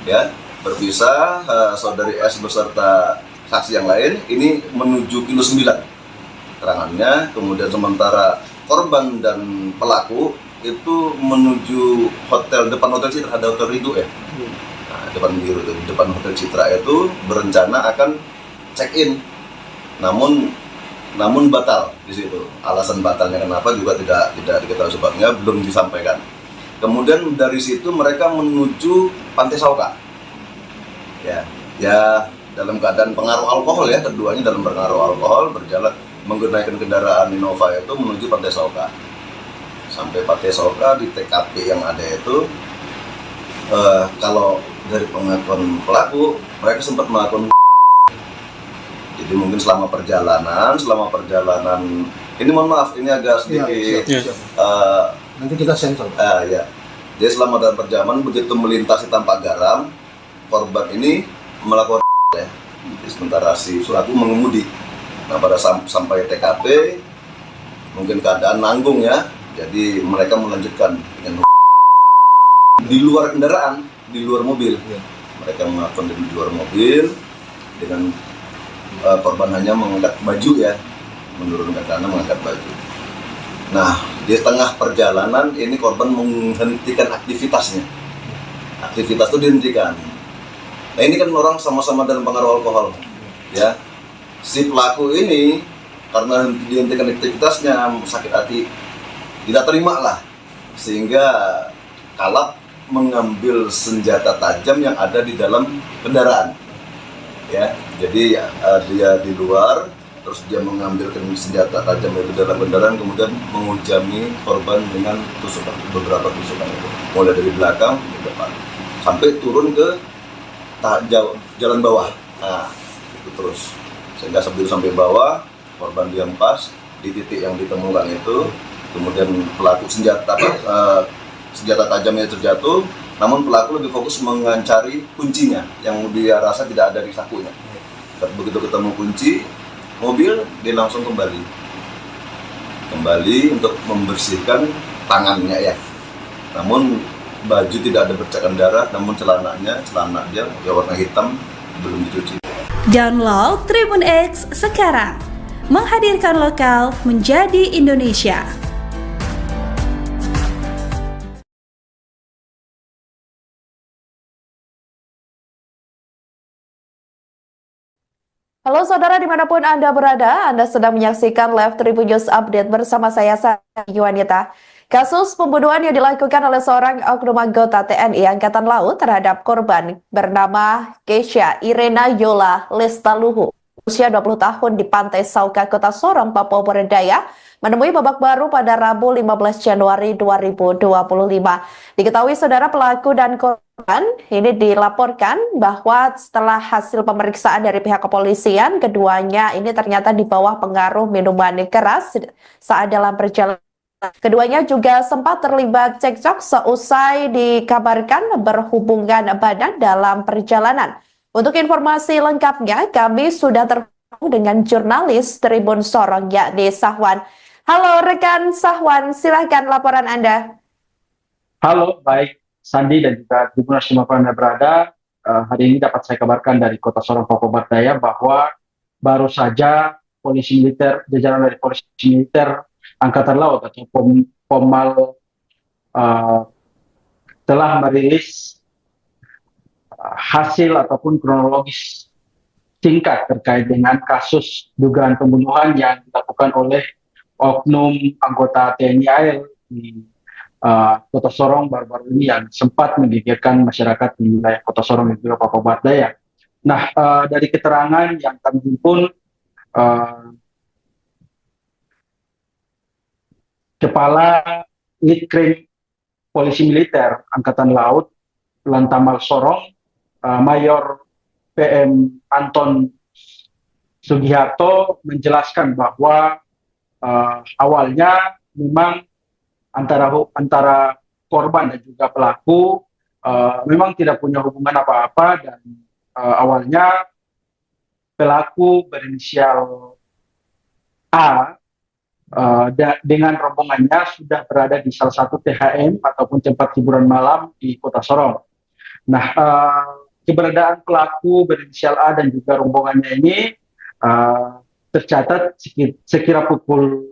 Ya, berpisah. Saudari S beserta saksi yang lain ini menuju kilo 9 keterangannya. Kemudian sementara korban dan pelaku itu menuju depan Hotel Citra, ada Hotel Ridho ya. Nah, depan Hotel Citra itu berencana akan check-in, namun batal di situ. Alasan batalnya kenapa juga tidak diketahui sebabnya, belum disampaikan. Kemudian dari situ mereka menuju Pantai Sauka. Ya dalam keadaan pengaruh alkohol ya, keduanya dalam pengaruh alkohol berjalan menggunakan kendaraan Innova itu menuju Pantai Sauka. Sampai Pantai Sauka di TKP yang ada itu, kalau dari pengakuan pelaku, mereka sempat melakukan. Jadi mungkin selama perjalanan ini mohon maaf, ini agak sedikit nanti kita sensor. Ya. Jadi selama dalam perjalanan begitu melintasi Tampak Garam, korban ini melakukan ya. Jadi sementara si pelaku mengemudi. Nah pada sampai TKP mungkin keadaan nanggung ya. Jadi mereka melanjutkan dengan di luar kendaraan, di luar mobil. Mereka melakukan di luar mobil dengan korban hanya mengangkat baju ya, menurunkan tangan mengangkat baju. Nah di tengah perjalanan ini korban menghentikan aktivitasnya. Aktivitas itu dihentikan. Nah ini kan orang sama-sama dalam pengaruh alkohol, ya. Si pelaku ini karena dihentikan aktivitasnya sakit hati, tidak terima lah, sehingga kalap mengambil senjata tajam yang ada di dalam kendaraan. Ya, jadi dia di luar, terus dia mengambil senjata tajam itu dalam kendaraan, kemudian menghujani korban dengan tusukan, beberapa tusukan itu, mulai dari belakang ke depan, sampai turun ke jalan bawah. Nah, itu terus, sehingga sebelum sampai bawah, korban dihempas di titik yang ditemukan itu. Kemudian pelaku senjata tajamnya terjatuh, namun pelaku lebih fokus mencari kuncinya yang dia rasa tidak ada di sakunya. Begitu ketemu kunci mobil, dia langsung kembali untuk membersihkan tangannya ya. Namun baju tidak ada bercakan darah, namun celana dia ya warna hitam, belum dicuci. Download Tribun X sekarang, menghadirkan lokal menjadi Indonesia. Halo saudara dimanapun Anda berada, Anda sedang menyaksikan live Tribun News Update bersama saya Sari Yuwanita. Kasus pembunuhan yang dilakukan oleh seorang oknum anggota TNI Angkatan Laut terhadap korban bernama Keisha Irena Yola Lestaluhu, usia 20 tahun di Pantai Sauka, Kota Sorong, Papua Barat Daya, menemui babak baru pada Rabu 15 Januari 2025. Diketahui saudara pelaku dan korban ini dilaporkan bahwa setelah hasil pemeriksaan dari pihak kepolisian, keduanya ini ternyata di bawah pengaruh minuman keras saat dalam perjalanan. Keduanya juga sempat terlibat cekcok seusai dikabarkan berhubungan badan dalam perjalanan. Untuk informasi lengkapnya, kami sudah terhubung dengan jurnalis Tribun Sorong, yakni Sahwan. Halo rekan Sahwan, silahkan laporan Anda. Halo, baik Sandi dan juga Tribuners dimanapun Anda berada. Hari ini dapat saya kabarkan dari Kota Sorong, Papua Barat Daya bahwa baru saja polisi militer, jajaran dari polisi militer Angkatan Laut atau Pomal telah merilis hasil ataupun kronologis singkat terkait dengan kasus dugaan pembunuhan yang dilakukan oleh oknum anggota TNI AL di Kota Sorong baru-baru ini yang sempat menggegerkan masyarakat di wilayah Kota Sorong dan juga Papua Barat Daya. Nah, dari keterangan yang kami himpun, Kepala Litkrim Polisi Militer Angkatan Laut Lantamal Sorong, Mayor PM Anton Sugiharto menjelaskan bahwa awalnya memang antara korban dan juga pelaku memang tidak punya hubungan apa-apa, dan awalnya pelaku berinisial A dengan rombongannya sudah berada di salah satu THM ataupun tempat hiburan malam di Kota Sorong. Nah, keberadaan pelaku berinisial A dan juga rombongannya ini tercatat sekira pukul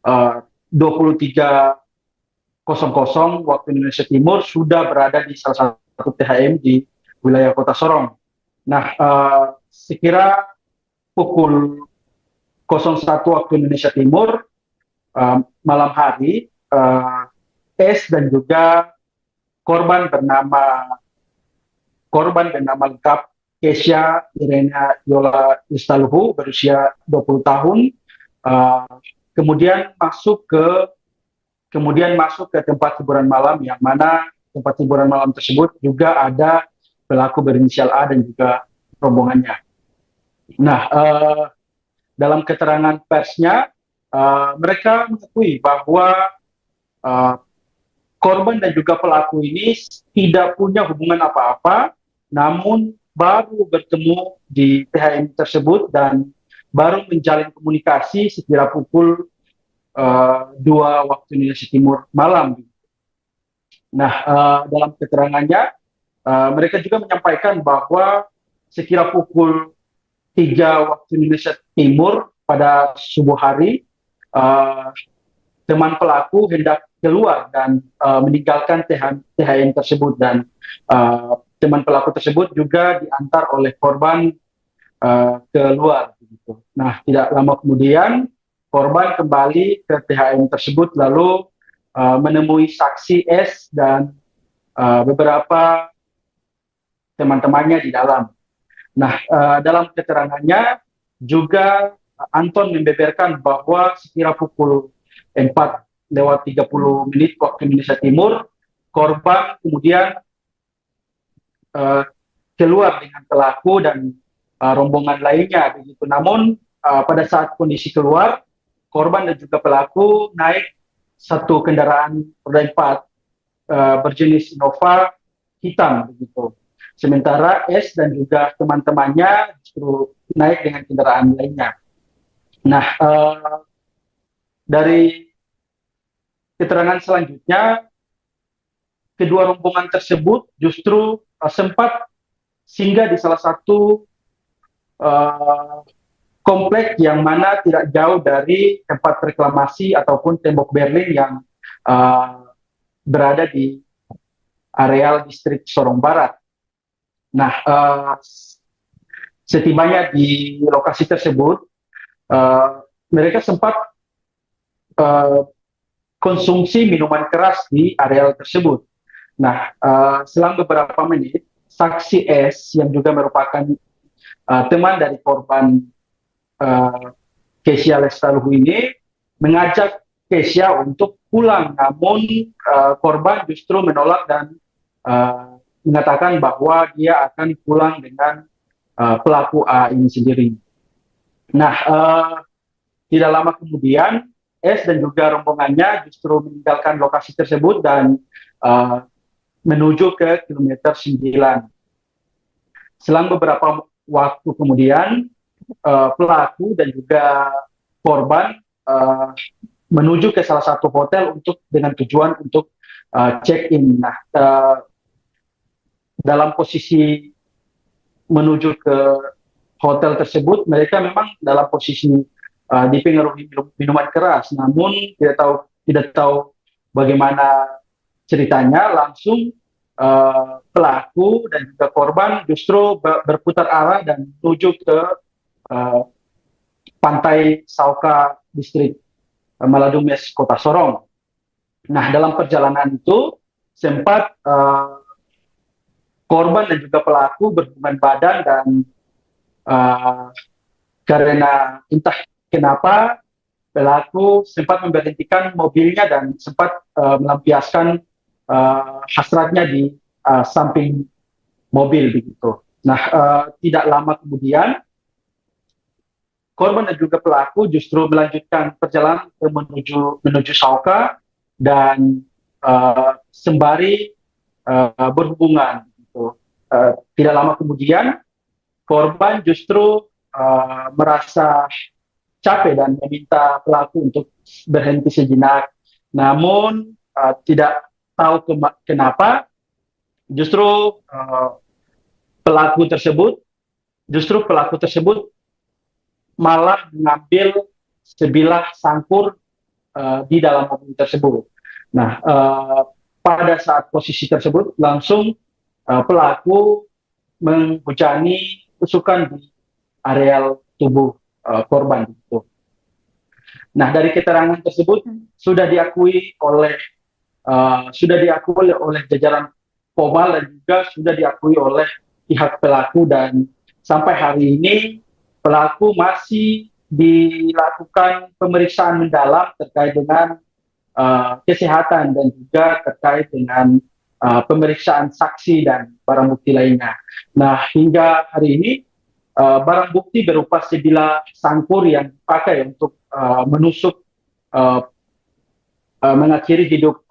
23.00 waktu Indonesia Timur sudah berada di salah satu THM di wilayah Kota Sorong. Nah, sekira pukul 01 waktu Indonesia Timur malam hari, S dan juga korban bernama lengkap Kesha Irena Yola Istaluhu, berusia 20 tahun, kemudian masuk ke tempat hiburan malam, yang mana tempat hiburan malam tersebut juga ada pelaku berinisial A dan juga rombongannya. Nah, dalam keterangan persnya, mereka mengakui bahwa korban dan juga pelaku ini tidak punya hubungan apa-apa, namun baru bertemu di THM tersebut dan baru menjalin komunikasi sekira pukul 2 waktu Indonesia Timur malam. Nah, dalam keterangannya, mereka juga menyampaikan bahwa sekira pukul 3 waktu Indonesia Timur pada subuh hari, teman pelaku hendak keluar dan meninggalkan THM tersebut, dan teman pelaku tersebut juga diantar oleh korban keluar. Gitu. Nah, tidak lama kemudian korban kembali ke THM tersebut lalu menemui saksi S dan beberapa teman-temannya di dalam. Nah, dalam keterangannya juga Anton membeberkan bahwa sekira pukul 4:30 waktu Indonesia Timur, korban kemudian keluar dengan pelaku dan rombongan lainnya begitu. Namun pada saat kondisi keluar, korban dan juga pelaku naik satu kendaraan roda 4 berjenis Innova hitam begitu. Sementara S dan juga teman-temannya justru naik dengan kendaraan lainnya. Nah, dari keterangan selanjutnya, kedua rombongan tersebut justru sempat singgah di salah satu komplek yang mana tidak jauh dari tempat reklamasi ataupun tembok Berlin yang berada di areal distrik Sorong Barat. Nah, setibanya di lokasi tersebut, mereka sempat konsumsi minuman keras di areal tersebut. Nah, selang beberapa menit, saksi S yang juga merupakan teman dari korban Kesha Lestaluhu ini mengajak Kesha untuk pulang, namun korban justru menolak dan mengatakan bahwa dia akan pulang dengan pelaku A ini sendiri. Nah, tidak lama kemudian S dan juga rombongannya justru meninggalkan lokasi tersebut dan menuju ke kilometer 9. Selang beberapa waktu kemudian, pelaku dan juga korban menuju ke salah satu hotel dengan tujuan untuk check-in. Nah, dalam posisi menuju ke hotel tersebut, mereka memang dalam posisi dipengaruhi minuman keras, namun tidak tahu bagaimana ceritanya, langsung pelaku dan juga korban justru berputar arah dan menuju ke Pantai Sauka distrik Maladumes Kota Sorong. Nah, dalam perjalanan itu sempat korban dan juga pelaku berhubungan badan, dan karena entah kenapa pelaku sempat memberhentikan mobilnya dan sempat melampiaskan hasratnya di samping mobil begitu. Nah, tidak lama kemudian korban dan juga pelaku justru melanjutkan perjalanan menuju Sauka, dan sembari berhubungan. Gitu. Tidak lama kemudian korban justru merasa capek dan meminta pelaku untuk berhenti sejenak. Namun tidak tahu kenapa justru pelaku tersebut malah mengambil sebilah sangkur di dalam mobil tersebut. Nah, pada saat posisi tersebut langsung pelaku menghujani tusukan di areal tubuh korban. Nah, dari keterangan tersebut sudah diakui oleh jajaran Polmal dan juga sudah diakui oleh pihak pelaku, dan sampai hari ini pelaku masih dilakukan pemeriksaan mendalam terkait dengan kesehatan dan juga terkait dengan pemeriksaan saksi dan barang bukti lainnya. Nah, hingga hari ini barang bukti berupa sebilah sangkur yang dipakai untuk menusuk mengakhiri hidup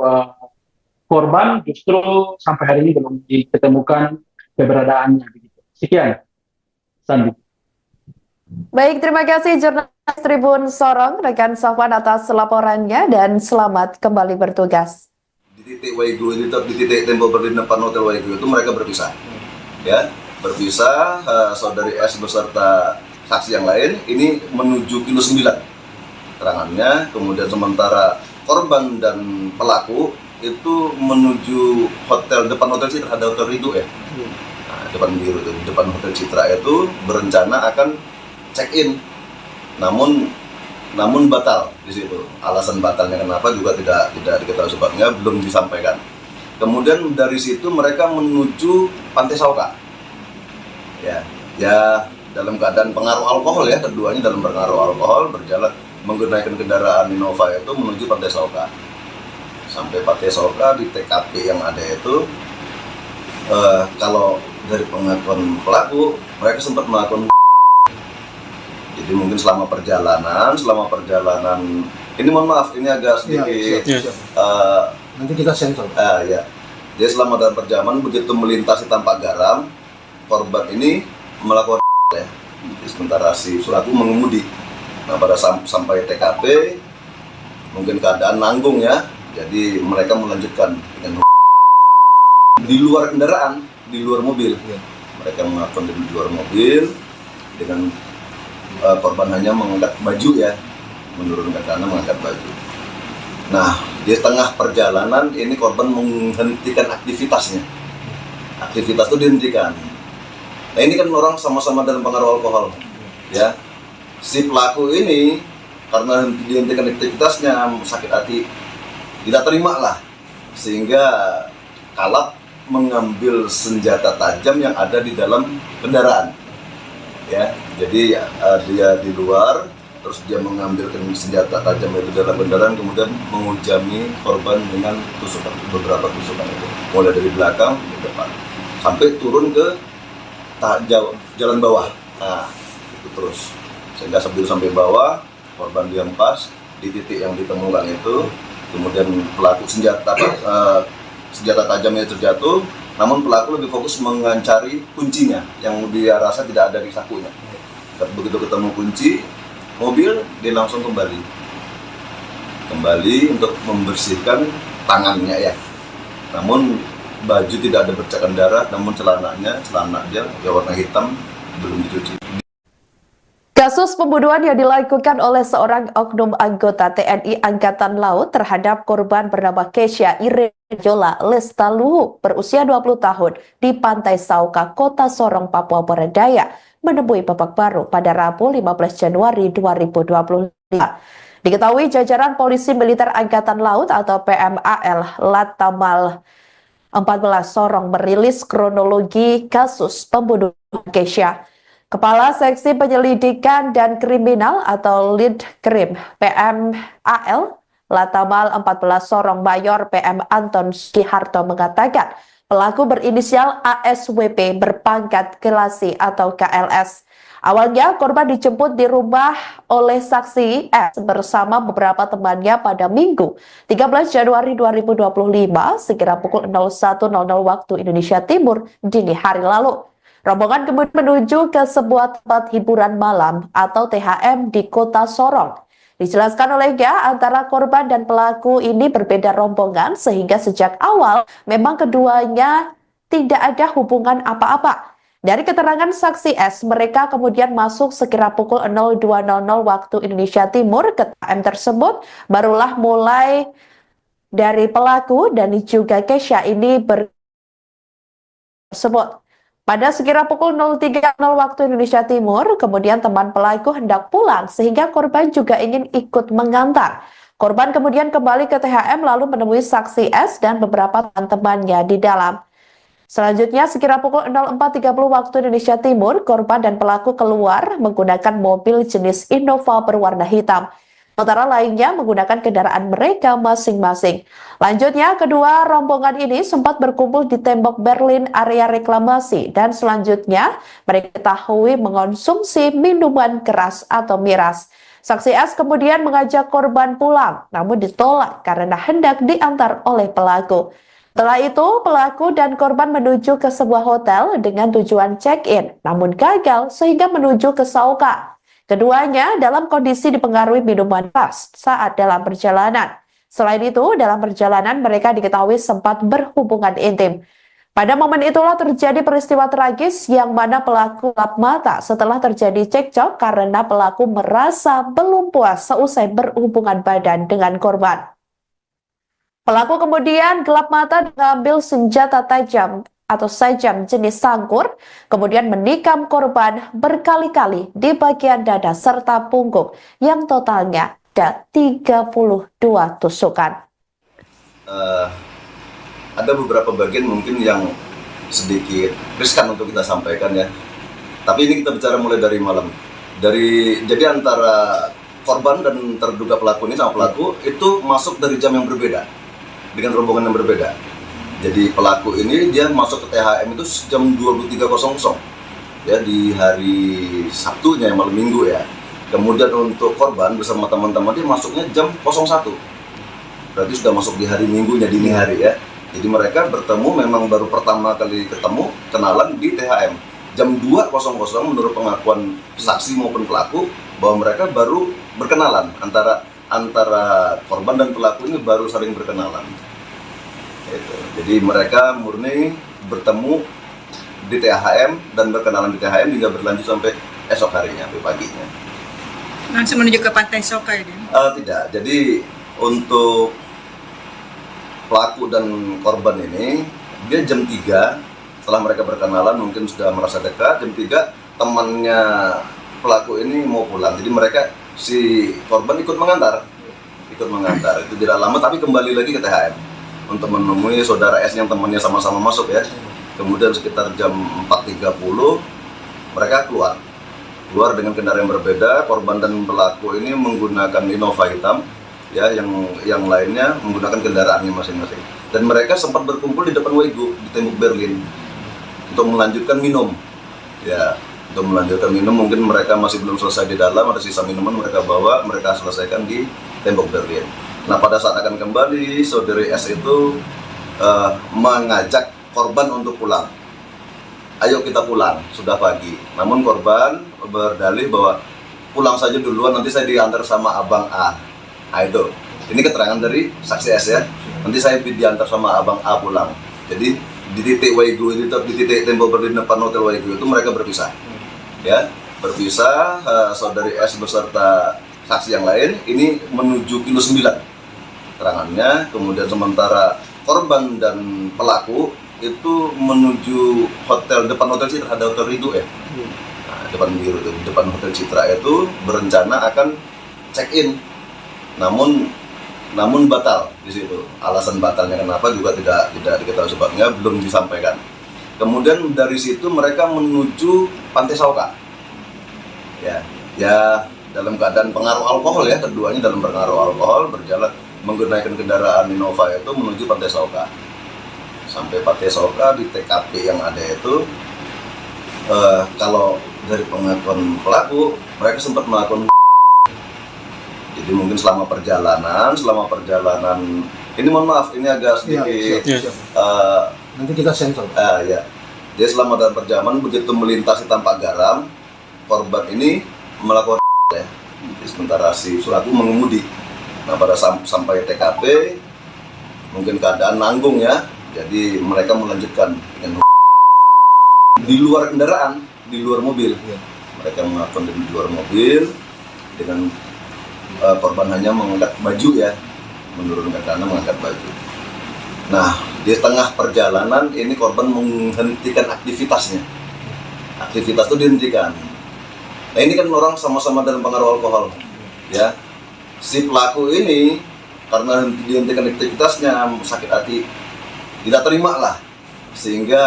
korban justru sampai hari ini belum ditemukan keberadaannya. Sekian, Sandi. Baik, terima kasih jurnalis Tribun Sorong, rekan Safwan atas laporannya, dan selamat kembali bertugas. Di titik Waigu, di titik tembok berdiri depan Hotel Waigu itu mereka berpisah. Ya, berpisah, saudari S beserta saksi yang lain ini menuju kilo 9 terangannya, kemudian sementara korban dan pelaku itu menuju depan Hotel Citra, ada Hotel Ridho ya. Nah, depan Hotel Citra itu berencana akan check-in, namun batal di situ. Alasan batalnya kenapa juga tidak diketahui sebabnya, belum disampaikan. Kemudian dari situ mereka menuju Pantai Sauka. Ya dalam keadaan pengaruh alkohol ya, keduanya dalam pengaruh alkohol berjalan menggunakan kendaraan Innova itu menuju Pantai Sauka. Sampai Pantai Sauka di TKP yang ada itu, kalau dari pengakuan pelaku mereka sempat melakukan. Jadi mungkin selama perjalanan ini mohon maaf ini agak sedikit nanti kita sensor. Ya. Jadi selama dalam perjalanan begitu melintasi Tampak Garam, korban ini melakukan ya. Sementara si pelaku mengemudi. Nah, pada sampai TKP mungkin keadaan nanggung ya. Jadi mereka melanjutkan dengan di luar kendaraan, di luar mobil. Mereka melakukan di luar mobil dengan korban hanya mengangkat baju ya, menurunkan tanah mengangkat baju. Nah, di tengah perjalanan ini korban menghentikan aktivitasnya. Aktivitas itu dihentikan. Nah, ini kan orang sama-sama dalam pengaruh alkohol, ya. Si pelaku ini karena dihentikan aktivitasnya sakit hati, tidak terima lah, sehingga kalap mengambil senjata tajam yang ada di dalam kendaraan. Ya, jadi dia di luar, terus dia mengambil senjata tajam itu dalam kendaraan, kemudian menghujani korban dengan beberapa tusukan itu, mulai dari belakang ke depan, sampai turun ke jalan bawah. Nah, itu terus, sehingga sampai bawah, korban dihempas di titik yang ditemukan itu, kemudian pelaku senjata tajamnya terjatuh. Namun pelaku lebih fokus mengancari kuncinya yang dia rasa tidak ada di sakunya. Begitu ketemu kunci mobil, dia langsung kembali untuk membersihkan tangannya ya. Namun baju tidak ada bercakan darah, namun celananya warna hitam belum dicuci. Kasus pembunuhan yang dilakukan oleh seorang oknum anggota TNI Angkatan Laut terhadap korban bernama Kesha Irejola Lestaluhu berusia 20 tahun di Pantai Sauka, Kota Sorong, Papua Barat Daya menemui babak baru pada Rabu 15 Januari 2025. Diketahui jajaran Polisi Militer Angkatan Laut atau PMAL Latamal 14 Sorong merilis kronologi kasus pembunuhan Kesha. Kepala Seksi Penyelidikan dan Kriminal atau Lead Krim PMAL Latamal 14 Sorong Mayor PM Anton Sugiharto mengatakan Pelaku berinisial ASWP berpangkat Kelasi atau KLS. Awalnya korban dijemput di rumah oleh saksi S bersama beberapa temannya pada Minggu 13 Januari 2025 sekira pukul 01.00 waktu Indonesia Timur dini hari lalu. Rombongan kemudian menuju ke sebuah tempat hiburan malam atau THM di Kota Sorong. Dijelaskan olehnya antara korban dan pelaku ini berbeda rombongan sehingga sejak awal memang keduanya tidak ada hubungan apa-apa. Dari keterangan saksi S, mereka kemudian masuk sekira pukul 02.00 waktu Indonesia Timur ke THM tersebut. Barulah mulai dari pelaku dan juga Kesha ini tersebut. Pada sekira pukul 03.00 waktu Indonesia Timur, kemudian teman pelaku hendak pulang sehingga korban juga ingin ikut mengantar. Korban kemudian kembali ke THM lalu menemui saksi S dan beberapa teman-temannya di dalam. Selanjutnya, sekira pukul 04.30 waktu Indonesia Timur, korban dan pelaku keluar menggunakan mobil jenis Innova berwarna hitam. Sementara lainnya menggunakan kendaraan mereka masing-masing. Lanjutnya, kedua rombongan ini sempat berkumpul di tembok Berlin area reklamasi dan selanjutnya mereka diketahui mengonsumsi minuman keras atau miras. Saksi S kemudian mengajak korban pulang, namun ditolak karena hendak diantar oleh pelaku. Setelah itu, pelaku dan korban menuju ke sebuah hotel dengan tujuan check-in, namun gagal sehingga menuju ke Sauka. Keduanya dalam kondisi dipengaruhi minuman keras saat dalam perjalanan. Selain itu, dalam perjalanan mereka diketahui sempat berhubungan intim. Pada momen itulah terjadi peristiwa tragis yang mana pelaku gelap mata setelah terjadi cekcok karena pelaku merasa belum puas seusai berhubungan badan dengan korban. Pelaku kemudian gelap mata mengambil senjata tajam atau sajam jenis sangkur, kemudian menikam korban berkali-kali di bagian dada serta punggung yang totalnya ada 32 tusukan. Ada beberapa bagian mungkin yang sedikit riskan untuk kita sampaikan ya. Tapi ini kita bicara mulai dari malam. Jadi antara korban dan terduga pelaku ini sama pelaku itu masuk dari jam yang berbeda. Dengan rombongan yang berbeda. Jadi pelaku ini dia masuk ke THM itu jam 23.00 ya di hari Sabtunya malam Minggu ya. Kemudian untuk korban bersama teman-teman dia masuknya jam 01. Berarti sudah masuk di hari Minggunya dini hari ya. Jadi mereka bertemu memang baru pertama kali ketemu kenalan di THM jam 2.00 menurut pengakuan saksi maupun pelaku bahwa mereka baru berkenalan antara korban dan pelaku ini baru saling berkenalan. Jadi mereka murni bertemu di THM dan berkenalan di THM hingga berlanjut sampai esok harinya, sampai paginya. Langsung menuju ke Pantai Soka ini? Tidak, jadi untuk pelaku dan korban ini, dia jam 3 setelah mereka berkenalan mungkin sudah merasa dekat, jam 3 temannya pelaku ini mau pulang. Jadi mereka, si korban ikut mengantar, itu tidak lama tapi kembali lagi ke THM untuk menemui saudara S yang temannya sama-sama masuk ya. Kemudian sekitar jam 4.30 mereka keluar dengan kendaraan yang berbeda. Korban dan pelaku ini menggunakan Innova hitam ya, yang lainnya menggunakan kendaraannya masing-masing. Dan mereka sempat berkumpul di depan Wego di tembok Berlin untuk melanjutkan minum ya. Untuk melanjutkan minum, mungkin mereka masih belum selesai di dalam, ada sisa minuman mereka bawa, mereka selesaikan di tembok Berlin. Nah pada saat akan kembali, saudari S itu mengajak korban untuk pulang. Ayo kita pulang, sudah pagi. Namun korban berdalih bahwa pulang saja duluan, nanti saya diantar sama abang A. Nah itu, ini keterangan dari saksi S ya. Nanti saya diantar sama abang A pulang. Jadi di titik Wego, di titik tembok Berlin depan Hotel Wego itu mereka berpisah. Ya, berpisah, saudari S beserta saksi yang lain ini menuju kilo 9 keterangannya. Kemudian sementara korban dan pelaku itu menuju depan Hotel Citra, ada Hotel Ridho ya. Nah, depan Hotel Citra itu berencana akan check-in, namun batal di situ. Alasan batalnya kenapa juga tidak diketahui sebabnya, belum disampaikan. Kemudian dari situ mereka menuju Pantai Sauka. Ya dalam keadaan pengaruh alkohol ya, keduanya dalam pengaruh alkohol berjalan menggunakan kendaraan Innova itu menuju Pantai Sauka. sampai Pantai Soka. Di TKP yang ada itu, kalau dari pengakuan pelaku, mereka sempat melakukan. Jadi mungkin selama perjalanan ini mohon maaf, ini agak sedikit Nanti kita sensor. ya. Dia selama dalam perjalanan begitu melintasi tanpa garam, korban ini melakukan ya. Sementara si Sulaku mengemudi. Nah, pada sampai TKP mungkin keadaan nanggung ya. Jadi mereka melanjutkan dengan di luar kendaraan, di luar mobil. Mereka melakukan di luar mobil dengan korban hanya mengangkat baju ya, menurunkan karena mengangkat baju. Nah, di tengah perjalanan ini korban menghentikan aktivitasnya. Aktivitas itu dihentikan. Nah, ini kan orang sama-sama dalam pengaruh alkohol, ya. Si pelaku ini karena dihentikan aktivitasnya, sakit hati, tidak terima lah, sehingga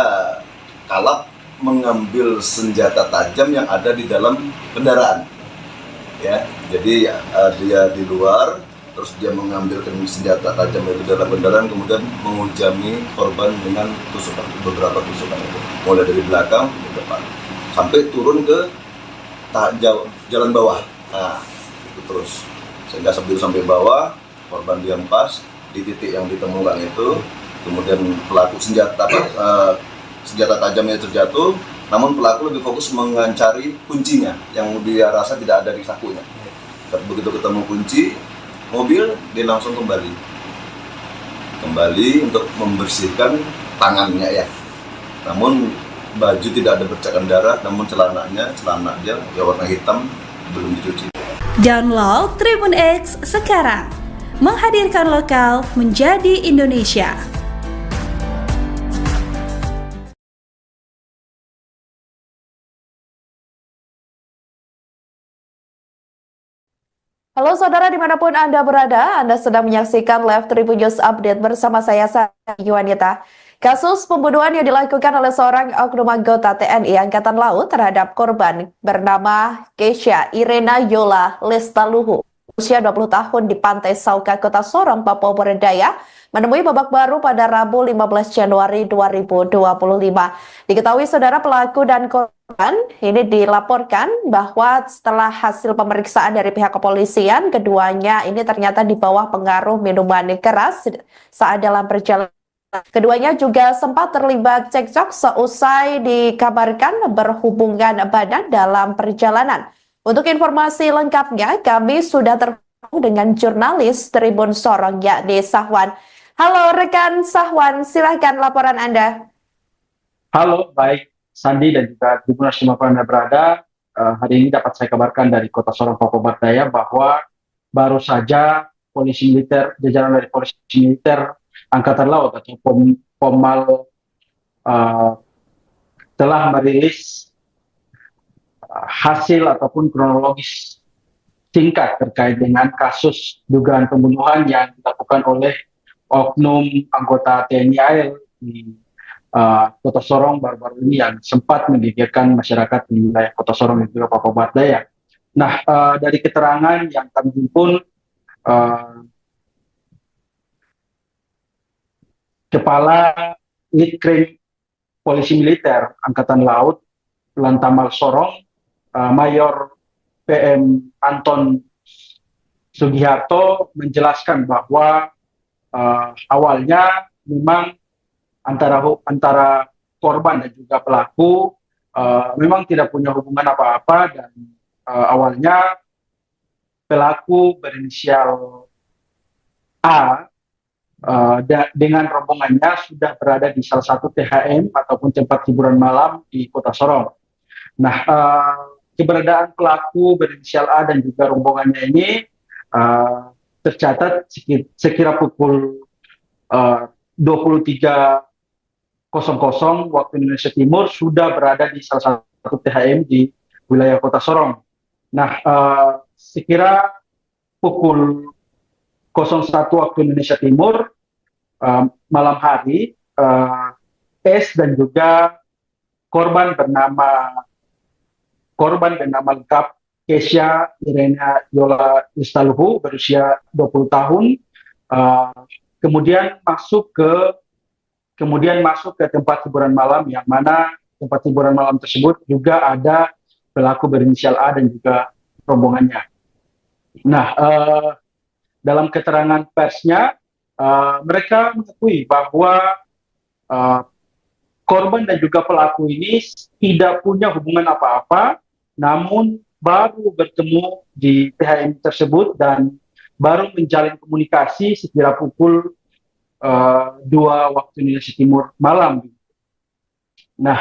kalap mengambil senjata tajam yang ada di dalam kendaraan. Ya, jadi dia di luar, terus dia mengambil senjata tajam dari dalam kendaraan, kemudian menghujami korban dengan tusukan, beberapa tusukan itu, mulai dari belakang ke depan, sampai turun ke jalan bawah. Nah, itu terus, sehingga sampai bawah, korban dihempas di titik yang ditemukan itu, kemudian pelaku senjata tajamnya terjatuh. Namun pelaku lebih fokus mengancari kuncinya yang dia rasa tidak ada di sakunya. Begitu ketemu kunci mobil, dia langsung kembali untuk membersihkan tangannya ya. Namun baju tidak ada bercakan darah, namun celana aja ya warna hitam, belum dicuci. Download Tribun X sekarang, menghadirkan lokal menjadi Indonesia. Halo saudara dimanapun Anda berada, Anda sedang menyaksikan Live Tribun News Update bersama saya Sari Yuwanita. Kasus pembunuhan yang dilakukan oleh seorang oknum anggota TNI Angkatan Laut terhadap korban bernama Keisha Irena Yola Lestaluhu, usia 20 tahun di Pantai Sauka, Kota Sorong, Papua Barat Daya, menemui babak baru pada Rabu 15 Januari 2025. Diketahui saudara pelaku dan korban ini dilaporkan bahwa setelah hasil pemeriksaan dari pihak kepolisian, keduanya ini ternyata di bawah pengaruh minuman keras saat dalam perjalanan. Keduanya juga sempat terlibat cekcok seusai dikabarkan berhubungan badan dalam perjalanan. Untuk informasi lengkapnya, kami sudah terhubung dengan jurnalis Tribun Sorong yakni Sahwan. Halo rekan Sahwan, silahkan laporan Anda. Halo, baik Sandi dan juga Tribunas dimanapun Anda berada. Hari ini dapat saya kabarkan dari Kota Sorong, Papua Barat Daya bahwa baru saja polisi militer, jajaran dari polisi militer Angkatan Laut atau Pomal telah merilis hasil ataupun kronologis singkat terkait dengan kasus dugaan pembunuhan yang dilakukan oleh oknum anggota TNI AL di Kota Sorong baru-baru ini yang sempat menggegerkan masyarakat di wilayah Kota Sorong dan juga Papua Barat Daya. Nah, dari keterangan yang kami himpun, Kepala Litkrim Polisi Militer Angkatan Laut Lantamal Sorong, Mayor PM Anton Sugiharto menjelaskan bahwa awalnya memang antara korban dan juga pelaku memang tidak punya hubungan apa-apa, dan awalnya pelaku berinisial A dengan rombongannya sudah berada di salah satu THM ataupun tempat hiburan malam di Kota Sorong. Nah, keberadaan pelaku berinisial A dan juga rombongannya ini tercatat sekira pukul 23.00 waktu Indonesia Timur sudah berada di salah satu THM di wilayah Kota Sorong. Nah, sekira pukul 01 waktu Indonesia Timur malam hari, S dan juga korban bernama lengkap Keisha Irena Yola Lestaluhu berusia 20 tahun kemudian masuk ke kemudian masuk ke tempat hiburan malam yang mana tempat hiburan malam tersebut juga ada pelaku berinisial A dan juga rombongannya. Nah, dalam keterangan persnya, mereka mengakui bahwa korban dan juga pelaku ini tidak punya hubungan apa-apa, namun baru bertemu di PHM tersebut dan baru menjalin komunikasi sekira pukul 2 waktu Indonesia Timur malam. Nah,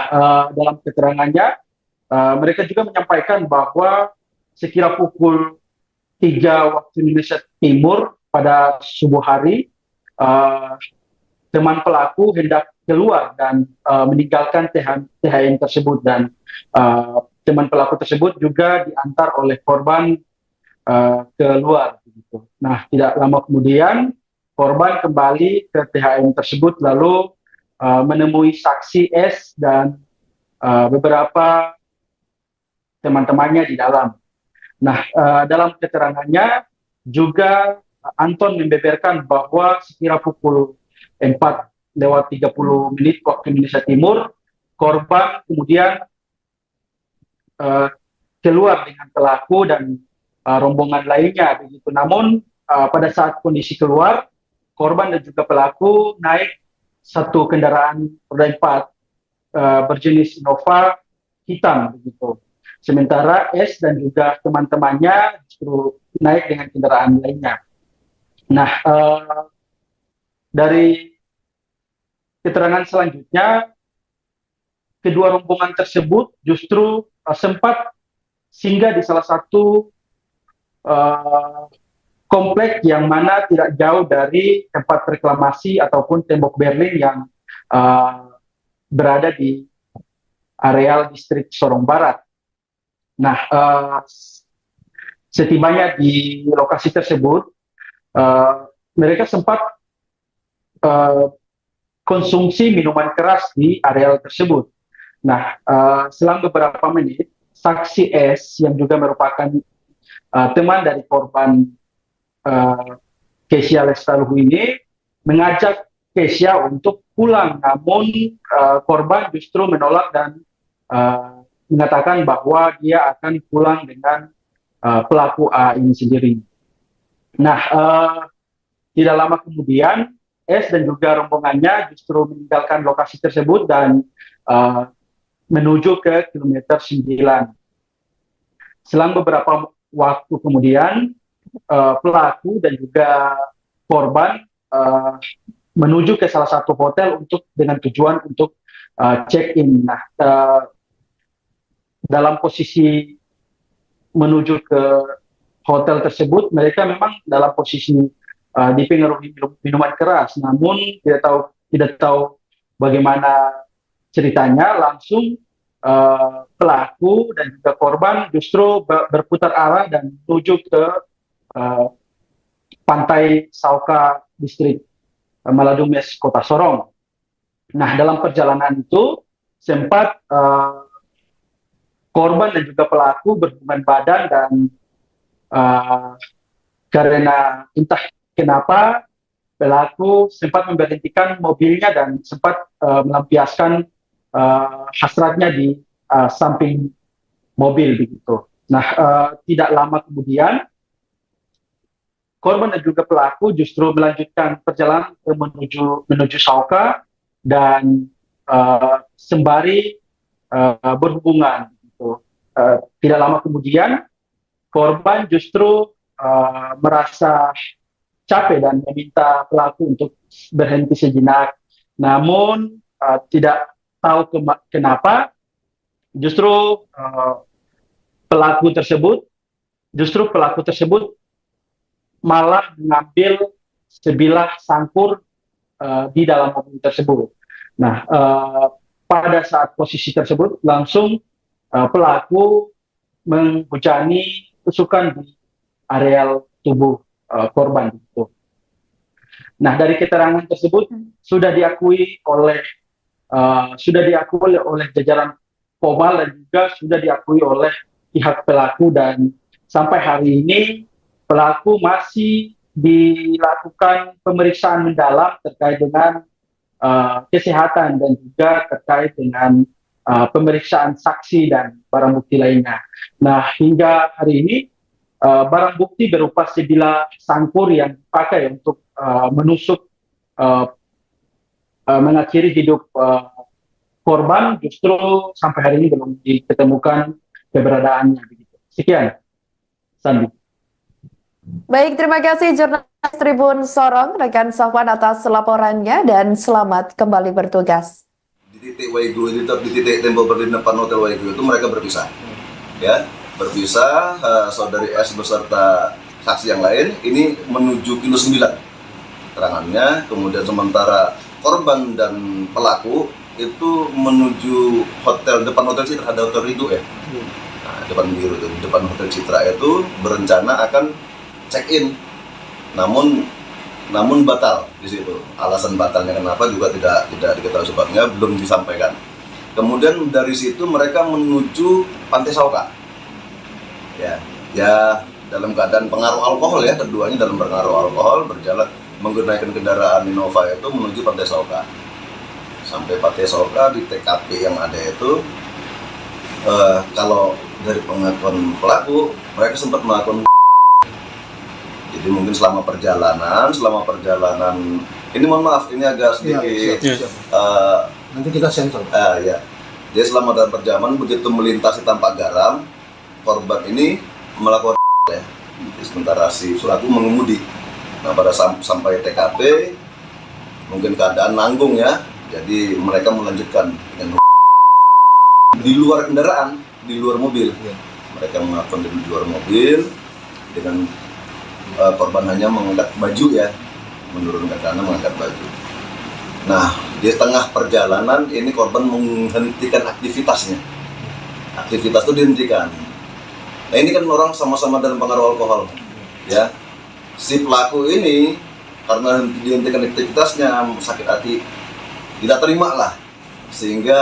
dalam keterangannya, mereka juga menyampaikan bahwa sekira pukul 3 waktu Indonesia Timur pada subuh hari, teman pelaku hendak keluar dan meninggalkan THM tersebut, dan teman pelaku tersebut juga diantar oleh korban keluar. Gitu. Nah, tidak lama kemudian korban kembali ke THM tersebut lalu menemui saksi S dan beberapa teman-temannya di dalam. Nah, dalam keterangannya juga Anton membeberkan bahwa sekira pukul 4:30 waktu Indonesia Timur, korban kemudian keluar dengan pelaku dan rombongan lainnya. Begitu. Namun pada saat kondisi keluar, korban dan juga pelaku naik satu kendaraan roda 4 berjenis Innova hitam. Begitu. Sementara S dan juga teman-temannya justru naik dengan kendaraan lainnya. Nah, dari keterangan selanjutnya, kedua rombongan tersebut justru sempat singgah di salah satu komplek yang mana tidak jauh dari tempat reklamasi ataupun tembok Berlin yang berada di areal distrik Sorong Barat. Nah, setibanya di lokasi tersebut, mereka sempat konsumsi minuman keras di areal tersebut. Nah, selang beberapa menit, saksi S yang juga merupakan teman dari korban Kesia Lestaluhu ini mengajak Kesia untuk pulang, namun korban justru menolak dan mengatakan bahwa dia akan pulang dengan pelaku A ini sendiri. Nah, tidak lama kemudian S dan juga rombongannya justru meninggalkan lokasi tersebut dan menuju ke kilometer 9. Selang beberapa waktu kemudian, pelaku dan juga korban menuju ke salah satu hotel dengan tujuan untuk check-in. Nah, dalam posisi menuju ke hotel tersebut, mereka memang dalam posisi dipengaruhi minuman keras, namun tidak tahu bagaimana ceritanya, langsung pelaku dan juga korban justru berputar arah dan menuju ke pantai Sauka distrik Maladumes Kota Sorong. Nah, dalam perjalanan itu sempat korban dan juga pelaku berhubungan badan dan karena entah kenapa pelaku sempat memberhentikan mobilnya dan sempat melampiaskan hasratnya di samping mobil begitu. Nah, tidak lama kemudian korban dan juga pelaku justru melanjutkan perjalanan menuju Sauka dan sembari berhubungan. Gitu. Tidak lama kemudian korban justru merasa capek dan meminta pelaku untuk berhenti sejenak. Namun tidak tahu kenapa justru pelaku tersebut malah mengambil sebilah sangkur di dalam mobil tersebut. Nah, pada saat posisi tersebut langsung pelaku menghujani tusukan di areal tubuh korban. Nah, dari keterangan tersebut sudah diakui oleh jajaran Pomal dan juga sudah diakui oleh pihak pelaku, dan sampai hari ini pelaku masih dilakukan pemeriksaan mendalam terkait dengan kesehatan dan juga terkait dengan pemeriksaan saksi dan barang bukti lainnya. Nah, hingga hari ini barang bukti berupa sebilah sangkur yang dipakai untuk menusuk mengakhiri hidup korban justru sampai hari ini belum ditemukan keberadaannya. Begitu. Sekian, Sandi. Baik, terima kasih jurnalis Tribun Sorong, rekan Safwan atas laporannya dan selamat kembali bertugas. Di titik Waigu, di titik tembok berdiri depan Hotel Waigu itu mereka berpisah. Ya, berpisah, saudari S beserta saksi yang lain ini menuju kilo 9 keterangannya, kemudian sementara korban dan pelaku itu menuju hotel, depan Hotel Citra, ada Hotel Ridho ya. Nah, depan Hotel Citra itu berencana akan check-in, namun batal di situ. Alasan batalnya kenapa juga tidak diketahui sebabnya, belum disampaikan. Kemudian dari situ mereka menuju Pantai Sauka. Ya dalam keadaan pengaruh alkohol ya, keduanya dalam pengaruh alkohol berjalan menggunakan kendaraan Innova itu menuju Pantai Sauka. Sampai Pantai Sauka di TKP yang ada itu, kalau dari pengakuan pelaku mereka sempat melakukan. Jadi mungkin selama perjalanan ini mohon maaf ini agak sedikit nanti kita sensor. Ya. Jadi selama dalam perjalanan begitu melintasi Tampak Garam, korban ini melakukan ya. Sementara si pelaku mengemudi. Nah, pada sampai TKP mungkin keadaan nanggung ya. Jadi mereka melanjutkan dengan di luar kendaraan, di luar mobil. Mereka melakukan di luar mobil dengan korban hanya mengangkat baju ya, menurunkan celana, mengangkat baju. Nah, di tengah perjalanan ini korban menghentikan aktivitasnya. Aktivitas itu dihentikan. Nah, ini kan orang sama-sama dalam pengaruh alkohol, ya. Si pelaku ini karena dihentikan aktivitasnya sakit hati, tidak terima lah, sehingga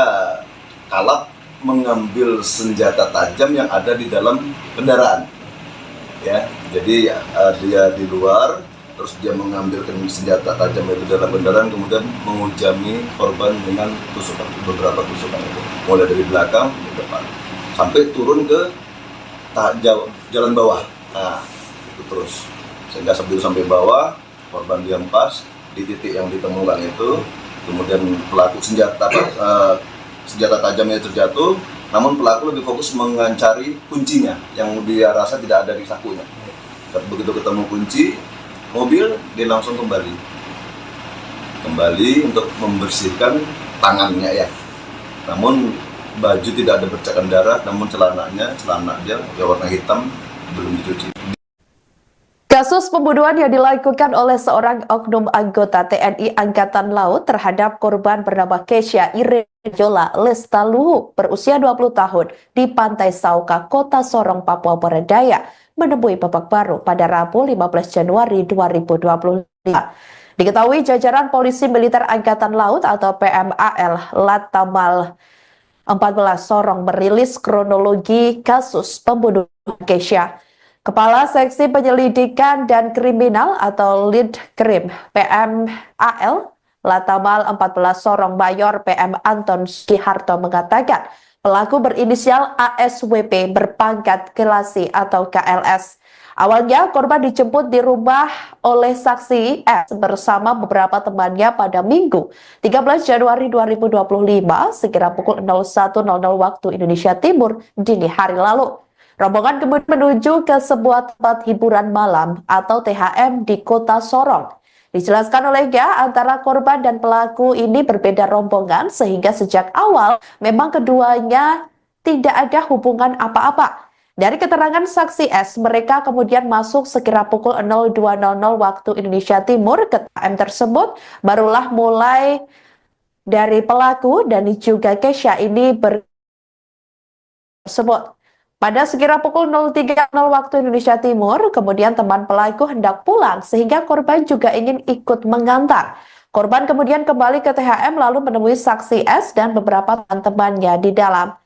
kalap mengambil senjata tajam yang ada di dalam kendaraan. Ya, jadi dia di luar, terus dia mengambil senjata tajam itu dalam kendaraan, kemudian menghujami korban dengan beberapa tusukan itu, mulai dari belakang ke depan, sampai turun ke jalan bawah. Nah, itu terus, sehingga sebelum sampai bawah, korban dihempas di titik yang ditemukan itu, kemudian pelaku senjata tajamnya terjatuh. Namun pelaku lebih fokus mencari kuncinya yang dia rasa tidak ada di sakunya. Begitu ketemu kunci mobil, dia langsung kembali untuk membersihkan tangannya ya. Namun baju tidak ada bercakan darah, namun celana dia warna hitam, belum dicuci. Kasus pembunuhan yang dilakukan oleh seorang oknum anggota TNI Angkatan Laut terhadap korban bernama Kesha Irejola Lestaluhu berusia 20 tahun di Pantai Sauka, Kota Sorong, Papua Barat Daya menemui babak baru pada Rabu 15 Januari 2025. Diketahui jajaran Polisi Militer Angkatan Laut atau PMAL Latamal 14 Sorong merilis kronologi kasus pembunuhan Kesha. Kepala Seksi Penyelidikan dan Kriminal atau Lead Krim PMAL Latamal 14 Sorong Mayor PM Anton Sugiharto mengatakan pelaku berinisial ASWP berpangkat Kelasi atau KLS. Awalnya korban dijemput di rumah oleh saksi S bersama beberapa temannya pada Minggu 13 Januari 2025 sekira pukul 01.00 waktu Indonesia Timur dini hari lalu. Rombongan kemudian menuju ke sebuah tempat hiburan malam atau THM di Kota Sorong. Dijelaskan olehnya, antara korban dan pelaku ini berbeda rombongan sehingga sejak awal memang keduanya tidak ada hubungan apa-apa. Dari keterangan saksi S, mereka kemudian masuk sekira pukul 02.00 waktu Indonesia Timur ke THM tersebut. Barulah mulai dari pelaku dan juga Kesha ini tersebut. Pada sekira pukul 03.00 waktu Indonesia Timur, kemudian teman pelaku hendak pulang sehingga korban juga ingin ikut mengantar. Korban kemudian kembali ke THM lalu menemui saksi S dan beberapa teman-temannya di dalam.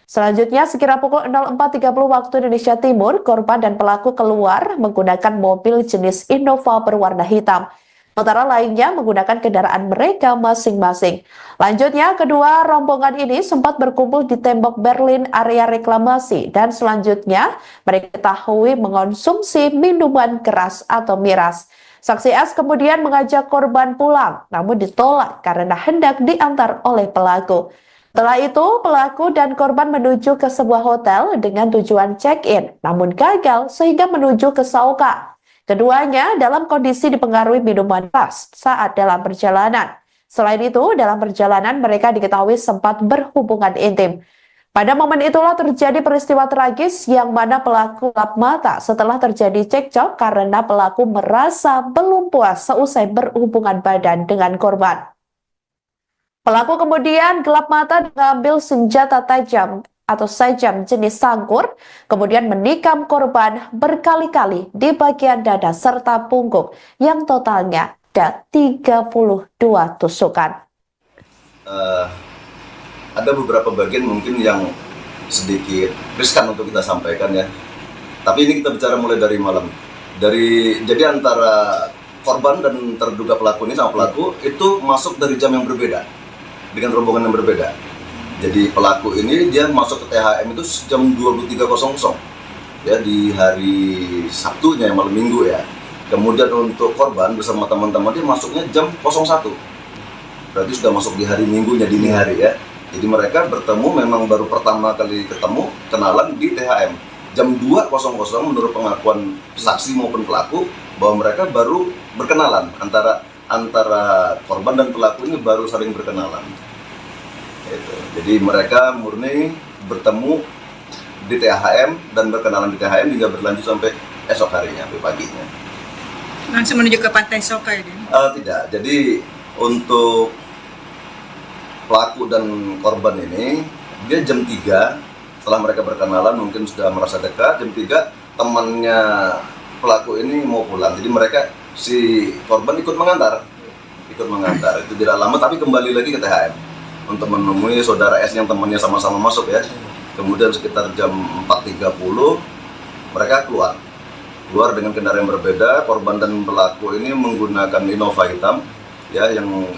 Selanjutnya sekira pukul 04.30 waktu Indonesia Timur, korban dan pelaku keluar menggunakan mobil jenis Innova berwarna hitam. sementara lainnya menggunakan kendaraan mereka masing-masing. Lanjutnya, kedua rombongan ini sempat berkumpul di tembok Berlin area reklamasi dan selanjutnya mereka diketahui mengonsumsi minuman keras atau miras. Saksi S kemudian mengajak korban pulang, namun ditolak karena hendak diantar oleh pelaku. Setelah itu, pelaku dan korban menuju ke sebuah hotel dengan tujuan check-in, namun gagal sehingga menuju ke Sauka. Keduanya dalam kondisi dipengaruhi minuman keras saat dalam perjalanan. Selain itu, dalam perjalanan mereka diketahui sempat berhubungan intim. Pada momen itulah terjadi peristiwa tragis yang mana pelaku gelap mata setelah terjadi cekcok karena pelaku merasa belum puas seusai berhubungan badan dengan korban. Pelaku kemudian gelap mata mengambil senjata tajam atau sajam jenis sangkur, kemudian menikam korban berkali-kali di bagian dada serta punggung yang totalnya ada 32 tusukan. Ada beberapa bagian mungkin yang sedikit riskan untuk kita sampaikan ya. Tapi ini kita bicara mulai dari malam. Jadi antara korban dan terduga pelaku ini sama pelaku itu masuk dari jam yang berbeda, dengan rombongan yang berbeda. Jadi pelaku ini dia masuk ke THM itu jam 23.00 ya, di hari Sabtunya yang malam minggu ya. Kemudian untuk korban bersama teman-teman dia masuknya jam 01. Berarti sudah masuk di hari Minggunya dini hari ya. Jadi mereka bertemu memang baru pertama kali ketemu, kenalan di THM jam 2.00 menurut pengakuan saksi maupun pelaku bahwa mereka baru berkenalan, antara korban dan pelaku ini baru saling berkenalan. Jadi mereka murni bertemu di THM dan berkenalan di THM hingga berlanjut sampai esok harinya, sampai paginya. Langsung menuju ke Pantai Soka ini? Tidak, jadi untuk pelaku dan korban ini, dia jam 3 setelah mereka berkenalan mungkin sudah merasa dekat, jam 3 temannya pelaku ini mau pulang, jadi mereka, si korban ikut mengantar, itu tidak lama tapi kembali lagi ke THM untuk menemui saudara S yang temannya sama-sama masuk ya. Kemudian sekitar jam 4.30 mereka keluar dengan kendaraan yang berbeda. Korban dan pelaku ini menggunakan Innova hitam ya,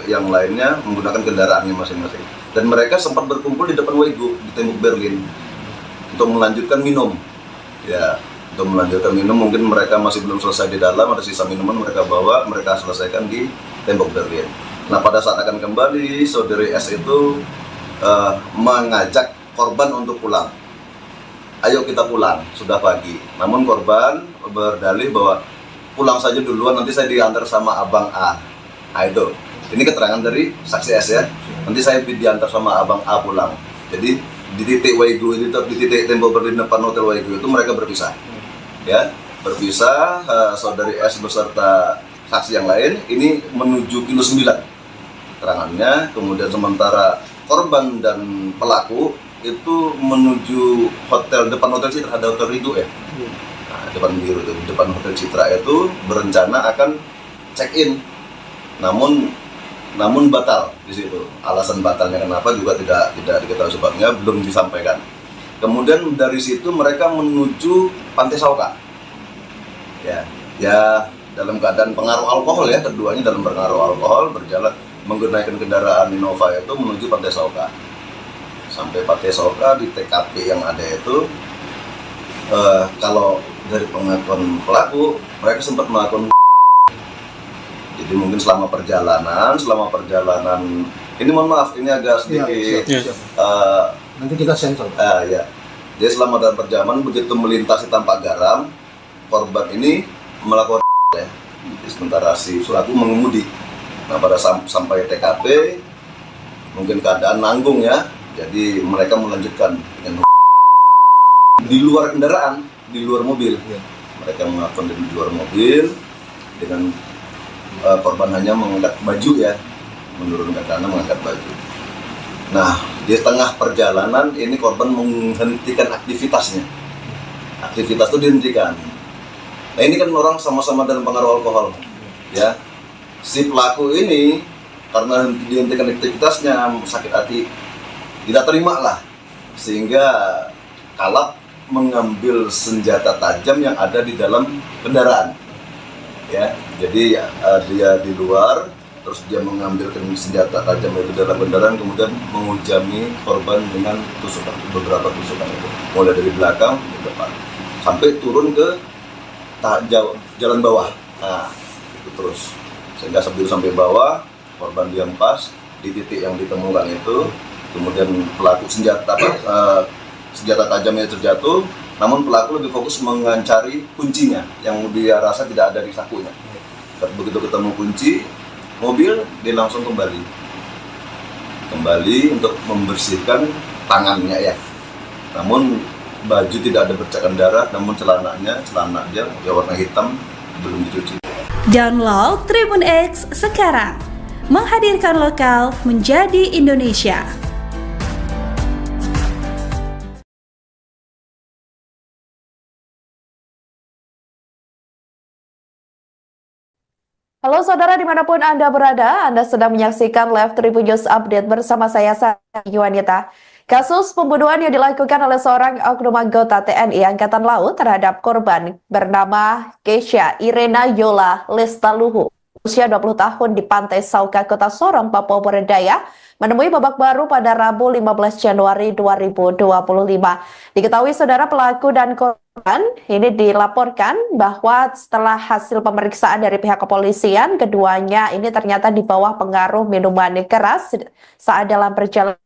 yang lainnya menggunakan kendaraannya masing-masing. Dan mereka sempat berkumpul di depan Wego di tembok Berlin untuk melanjutkan minum ya. Untuk melanjutkan minum, mungkin mereka masih belum selesai di dalam, ada sisa minuman mereka bawa, mereka selesaikan di tembok Berlin. Nah, pada saat akan kembali, saudari S itu mengajak korban untuk pulang. Ayo kita pulang, sudah pagi. Namun korban berdalih bahwa pulang saja duluan, nanti saya diantar sama Abang A. Nah, itu. Ini keterangan dari saksi S ya. Nanti saya diantar sama Abang A pulang. Jadi di titik Wego itu, di titik tembok Berlin depan Hotel Wego itu mereka berpisah. Ya, berpisah. Saudari S beserta saksi yang lain ini menuju kilo 9 keterangannya. Kemudian sementara korban dan pelaku itu menuju depan Hotel Citra, ada Hotel Ridho ya. Nah, depan Hotel Citra itu berencana akan check-in, namun batal di situ. Alasan batalnya kenapa juga tidak diketahui sebabnya, belum disampaikan. Kemudian dari situ mereka menuju Pantai Sauka. Ya dalam keadaan pengaruh alkohol ya, keduanya dalam pengaruh alkohol berjalan menggunakan kendaraan Innova itu menuju Pantai Sauka. Sampai Pantai Sauka di TKP yang ada itu, kalau dari pengakuan pelaku mereka sempat melakukan. Jadi mungkin selama perjalanan ini mohon maaf ini agak sedikit nanti kita sensor. Ya. Jadi selama dalam perjalanan begitu melintasi Tampak Garam, korban ini melakukan ya. Sementara si pelaku mengemudi. Nah, pada sampai TKP mungkin keadaan nanggung ya. Jadi mereka melanjutkan dengan di luar kendaraan, di luar mobil. Mereka melakukan di luar mobil dengan korban hanya mengangkat baju ya, menurunkan tangan mengangkat baju. Nah, di tengah perjalanan ini korban menghentikan aktivitasnya. Aktivitas itu dihentikan. Nah, ini kan orang sama-sama dalam pengaruh alkohol, ya. Si pelaku ini karena dihentikan aktivitasnya sakit hati, tidak terima lah, sehingga kalap mengambil senjata tajam yang ada di dalam kendaraan. ya. Jadi dia di luar, terus dia mengambilkan senjata tajam itu dalam kendaraan, kemudian menghujani korban dengan tusukan, beberapa tusukan itu, mulai dari belakang ke depan, sampai turun ke jalan bawah. Nah, itu terus sehingga sampai bawah, korban dihempas di titik yang ditemukan itu. Kemudian pelaku senjata tajamnya terjatuh, namun pelaku lebih fokus mengancari kuncinya yang dia rasa tidak ada di sakunya. Begitu ketemu kunci mobil, dia langsung kembali untuk membersihkan tangannya ya. Namun baju tidak ada bercakan darah, namun celana dia ya warna hitam, belum dicuci. Download Tribun X sekarang, menghadirkan lokal menjadi Indonesia. Halo saudara dimanapun Anda berada, Anda sedang menyaksikan Live Tribun News Update bersama saya Sari Yuwanita. Kasus pembunuhan yang dilakukan oleh seorang oknum anggota TNI Angkatan Laut terhadap korban bernama Keisha Irena Yola Lestaluhu, usia 20 tahun di Pantai Sauka, Kota Sorong, Papua Barat Daya, menemui babak baru pada Rabu 15 Januari 2025. Diketahui saudara pelaku dan korban ini dilaporkan bahwa setelah hasil pemeriksaan dari pihak kepolisian, keduanya ini ternyata di bawah pengaruh minuman keras saat dalam perjalanan.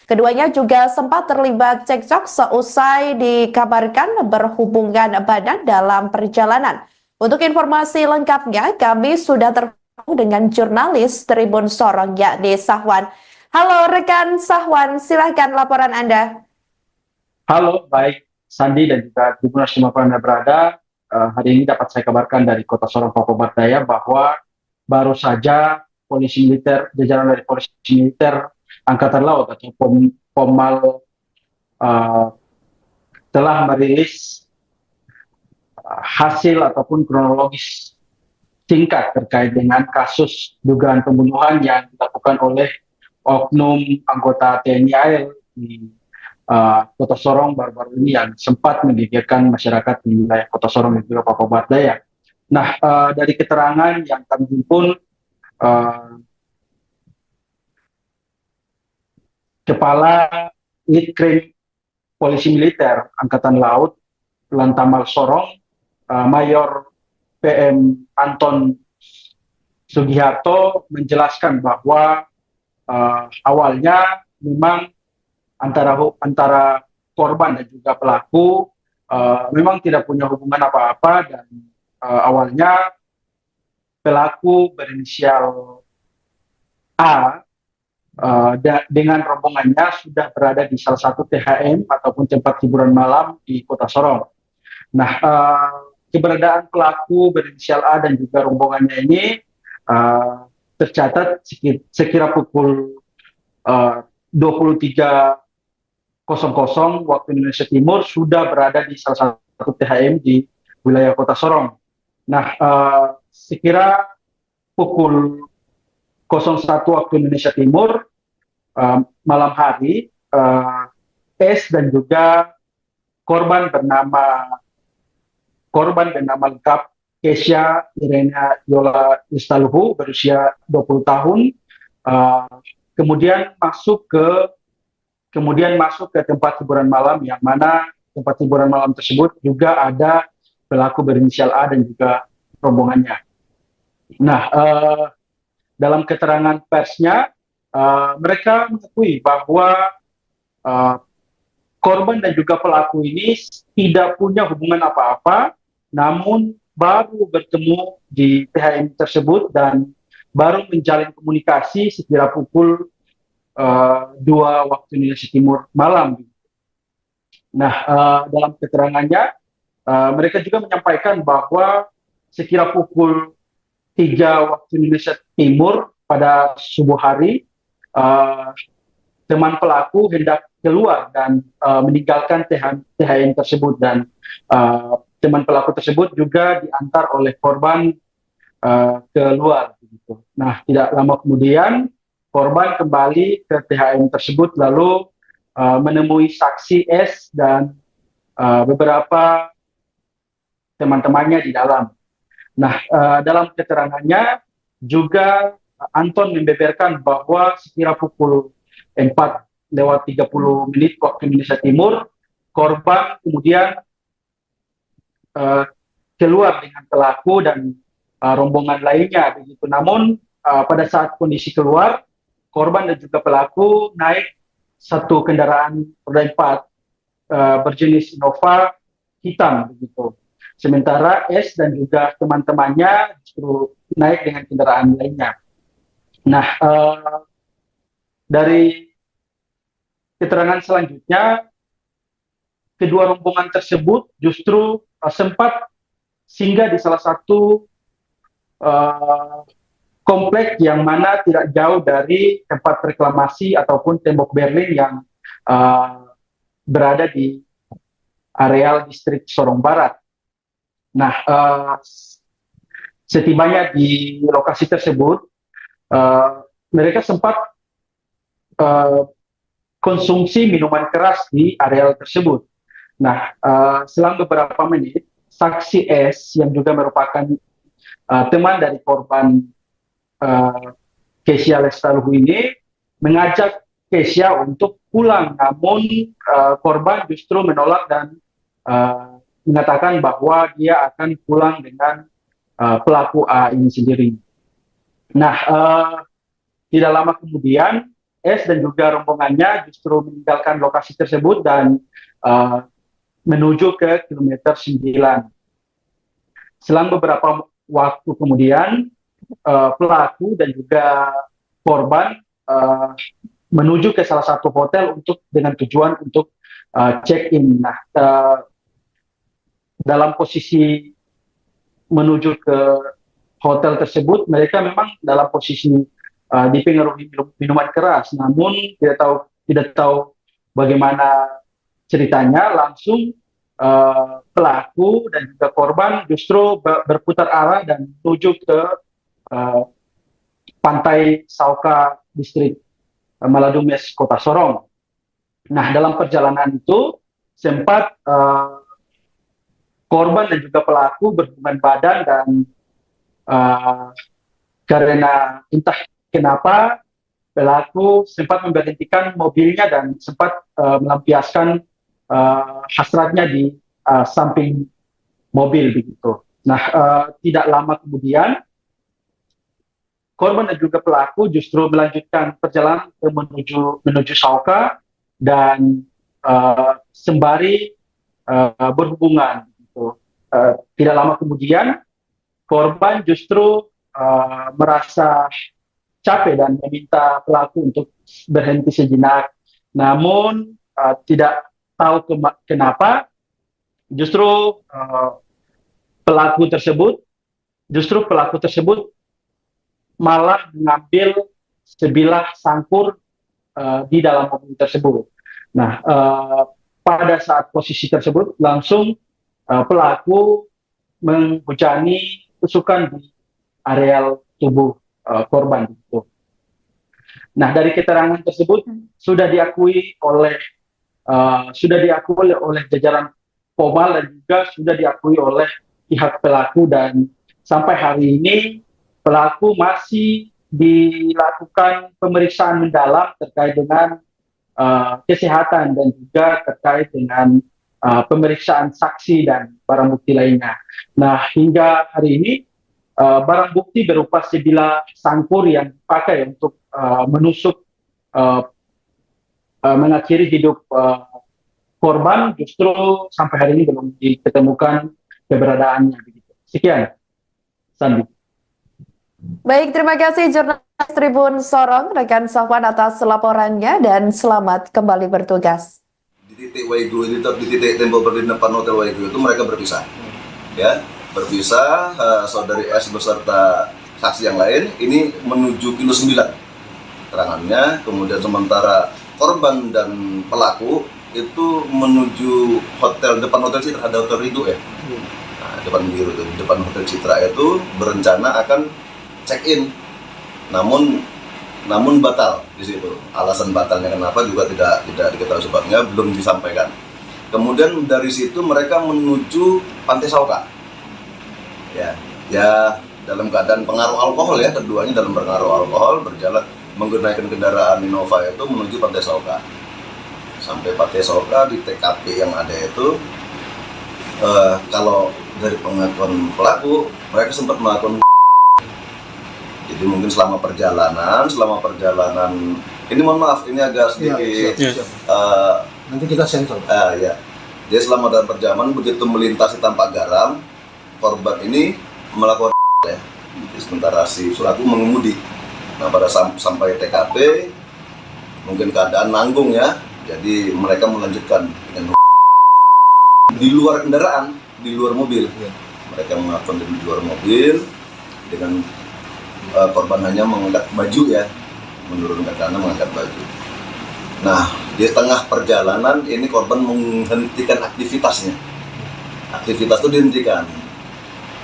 Keduanya juga sempat terlibat cekcok seusai dikabarkan berhubungan badan dalam perjalanan. Untuk informasi lengkapnya, kami sudah terhubung dengan jurnalis Tribun Sorong yakni Sahwan. Halo rekan Sahwan, silahkan laporan Anda. Halo, baik Sandi dan juga Tribuners dimanapun Anda berada. Hari ini dapat saya kabarkan dari Kota Sorong, Papua Barat Daya bahwa baru saja polisi militer, jajaran dari polisi militer Angkatan Laut atau Pomal telah merilis hasil ataupun kronologis singkat terkait dengan kasus dugaan pembunuhan yang dilakukan oleh oknum anggota TNI AL di Kota Sorong baru-baru ini yang sempat menggegerkan masyarakat di wilayah Kota Sorong dan juga Papua Barat Daya. Nah, dari keterangan yang kami himpun, Kepala Ditkrim Polisi Militer Angkatan Laut Lantamal Sorong, Mayor PM Anton Sugiharto menjelaskan bahwa awalnya memang antara korban dan juga pelaku memang tidak punya hubungan apa-apa, dan awalnya pelaku berinisial A dengan rombongannya sudah berada di salah satu THM ataupun tempat hiburan malam di Kota Sorong. Nah, keberadaan pelaku berinisial A dan juga rombongannya ini tercatat sekira pukul 23.00 waktu Indonesia Timur sudah berada di salah satu THM di wilayah Kota Sorong. Nah, sekira pukul 01 waktu Indonesia Timur malam hari, S dan juga korban bernama lengkap Keisha Irena Yola Lestaluhu berusia 20 tahun kemudian masuk ke tempat hiburan malam, yang mana tempat hiburan malam tersebut juga ada pelaku berinisial A dan juga rombongannya. Nah, dalam keterangan persnya, mereka mengakui bahwa korban dan juga pelaku ini tidak punya hubungan apa-apa, namun baru bertemu di THM tersebut dan baru menjalin komunikasi sekira pukul 2 waktu Indonesia Timur malam. Nah, dalam keterangannya, mereka juga menyampaikan bahwa sekira pukul 3 waktu Indonesia Timur pada subuh hari, teman pelaku hendak keluar dan meninggalkan THM tersebut, dan teman pelaku tersebut juga diantar oleh korban keluar. Nah, tidak lama kemudian korban kembali ke THM tersebut lalu menemui saksi S dan beberapa teman-temannya di dalam. Nah, dalam keterangannya juga Anton membeberkan bahwa sekira pukul 4:30 waktu Indonesia Timur, korban kemudian keluar dengan pelaku dan rombongan lainnya begitu. Namun pada saat kondisi keluar, korban dan juga pelaku naik satu kendaraan roda 4 berjenis Innova hitam begitu. Sementara S dan juga teman-temannya justru naik dengan kendaraan lainnya. Nah, dari keterangan selanjutnya, kedua rombongan tersebut justru sempat singgah di salah satu komplek yang mana tidak jauh dari tempat reklamasi ataupun tembok Berlin yang berada di areal distrik Sorong Barat. Nah, setibanya di lokasi tersebut, mereka sempat konsumsi minuman keras di areal tersebut. Nah, selang beberapa menit, saksi S yang juga merupakan teman dari korban Kesia Lestaluhu ini mengajak Kesia untuk pulang, namun korban justru menolak dan mengatakan bahwa dia akan pulang dengan pelaku A ini sendiri. Nah, tidak lama kemudian S dan juga rombongannya justru meninggalkan lokasi tersebut dan menuju ke kilometer 9. Selang beberapa waktu kemudian, pelaku dan juga korban menuju ke salah satu hotel dengan tujuan untuk check-in. Nah, dalam posisi menuju ke hotel tersebut, mereka memang dalam posisi dipengaruhi minuman keras, namun tidak tahu bagaimana ceritanya, langsung pelaku dan juga korban justru berputar arah dan menuju ke pantai Sauka distrik Maladumes Kota Sorong. Nah, dalam perjalanan itu sempat korban dan juga pelaku berhubungan badan dan karena entah kenapa pelaku sempat memberhentikan mobilnya dan sempat melampiaskan hasratnya di samping mobil begitu. Nah, tidak lama kemudian korban dan juga pelaku justru melanjutkan perjalanan menuju Sauka dan sembari berhubungan. Gitu. Tidak lama kemudian korban justru merasa capek dan meminta pelaku untuk berhenti sejenak. Namun tidak tahu kenapa justru pelaku tersebut malah mengambil sebilah sangkur di dalam mobil tersebut. Nah, pada saat posisi tersebut langsung pelaku menghujani tusukan di areal tubuh korban. Nah, dari keterangan tersebut sudah diakui oleh jajaran Pomal dan juga sudah diakui oleh pihak pelaku, dan sampai hari ini pelaku masih dilakukan pemeriksaan mendalam terkait dengan kesehatan dan juga terkait dengan pemeriksaan saksi dan barang bukti lainnya. Nah, hingga hari ini barang bukti berupa sebilah sangkur yang dipakai untuk menusuk mengakhiri hidup korban justru sampai hari ini belum ditemukan keberadaannya. Sekian, Sandi. Baik, terima kasih jurnalis Tribun Sorong, rekan Safwan atas laporannya, dan selamat kembali bertugas. Di titik Waigu, di titik tembok berdiri depan Hotel Waigu itu mereka berpisah. Ya, berpisah, saudari S beserta saksi yang lain ini menuju kilo 9 keterangannya, kemudian sementara korban dan pelaku itu menuju depan Hotel Citra, ada Hotel Ridho ya. Nah, depan Hotel Citra itu berencana akan check-in, namun batal di situ. Alasan batalnya kenapa juga tidak diketahui sebabnya, belum disampaikan. Kemudian dari situ mereka menuju Pantai Sauka. Ya, ya dalam keadaan pengaruh alkohol ya, keduanya dalam pengaruh alkohol berjalan menggunakan kendaraan Innova itu menuju Pantai Sauka. Sampai Pantai Sauka di TKP yang ada itu, kalau dari pengakuan pelaku, mereka sempat melakukan. Jadi mungkin selama perjalanan ini mohon maaf, ini agak sedikit nanti kita sensor. ya. Jadi selama dalam perjalanan begitu melintasi Tampak Garam, korban ini melakukan ya. Jadi sementara si pelaku mengemudi. Nah pada sampai TKP mungkin keadaan nanggung ya. Jadi mereka melanjutkan dengan di luar kendaraan, di luar mobil. Mereka melakukan di luar mobil dengan korban hanya mengangkat baju ya, menurunkan karena mengangkat baju. Nah di tengah perjalanan ini korban menghentikan aktivitasnya. Aktivitas itu dihentikan.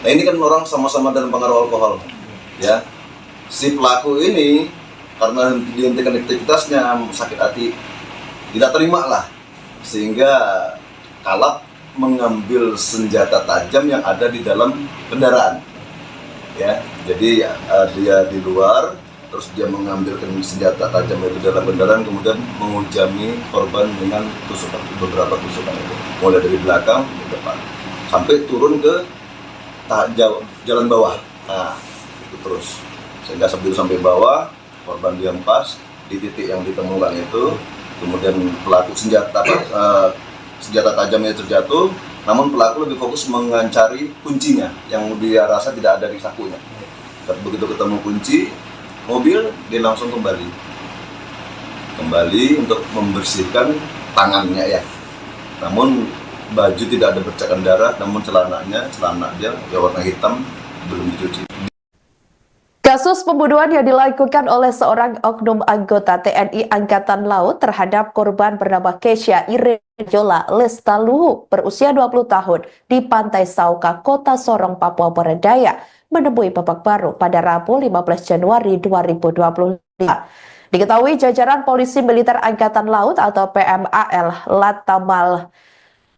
Nah ini kan orang sama-sama dalam pengaruh alkohol, ya. Si pelaku ini karena dihentikan aktivitasnya sakit hati, tidak terima lah, sehingga kalap mengambil senjata tajam yang ada di dalam kendaraan. Ya, jadi dia di luar, terus dia mengambil senjata tajam itu dalam kendaraan, kemudian menghujami korban dengan tusukan, beberapa tusukan itu, mulai dari belakang ke depan, sampai turun ke jalan bawah. Nah, itu terus, sehingga sampai bawah, korban dihempas di titik yang ditemukan itu, kemudian pelaku senjata tajamnya terjatuh. Namun pelaku lebih fokus mencari kuncinya yang dia rasa tidak ada di sakunya. Begitu ketemu kunci mobil, dia langsung kembali untuk membersihkan tangannya ya. Namun baju tidak ada bercakan darah, namun celana dia warna hitam, belum dicuci. Kasus pembunuhan yang dilakukan oleh seorang oknum anggota TNI Angkatan Laut terhadap korban bernama Kesha Irejola Lestaluhu berusia 20 tahun di Pantai Sauka, Kota Sorong, Papua Barat Daya menemui babak baru pada Rabu 15 Januari 2025. Diketahui jajaran Polisi Militer Angkatan Laut atau PMAL Latamal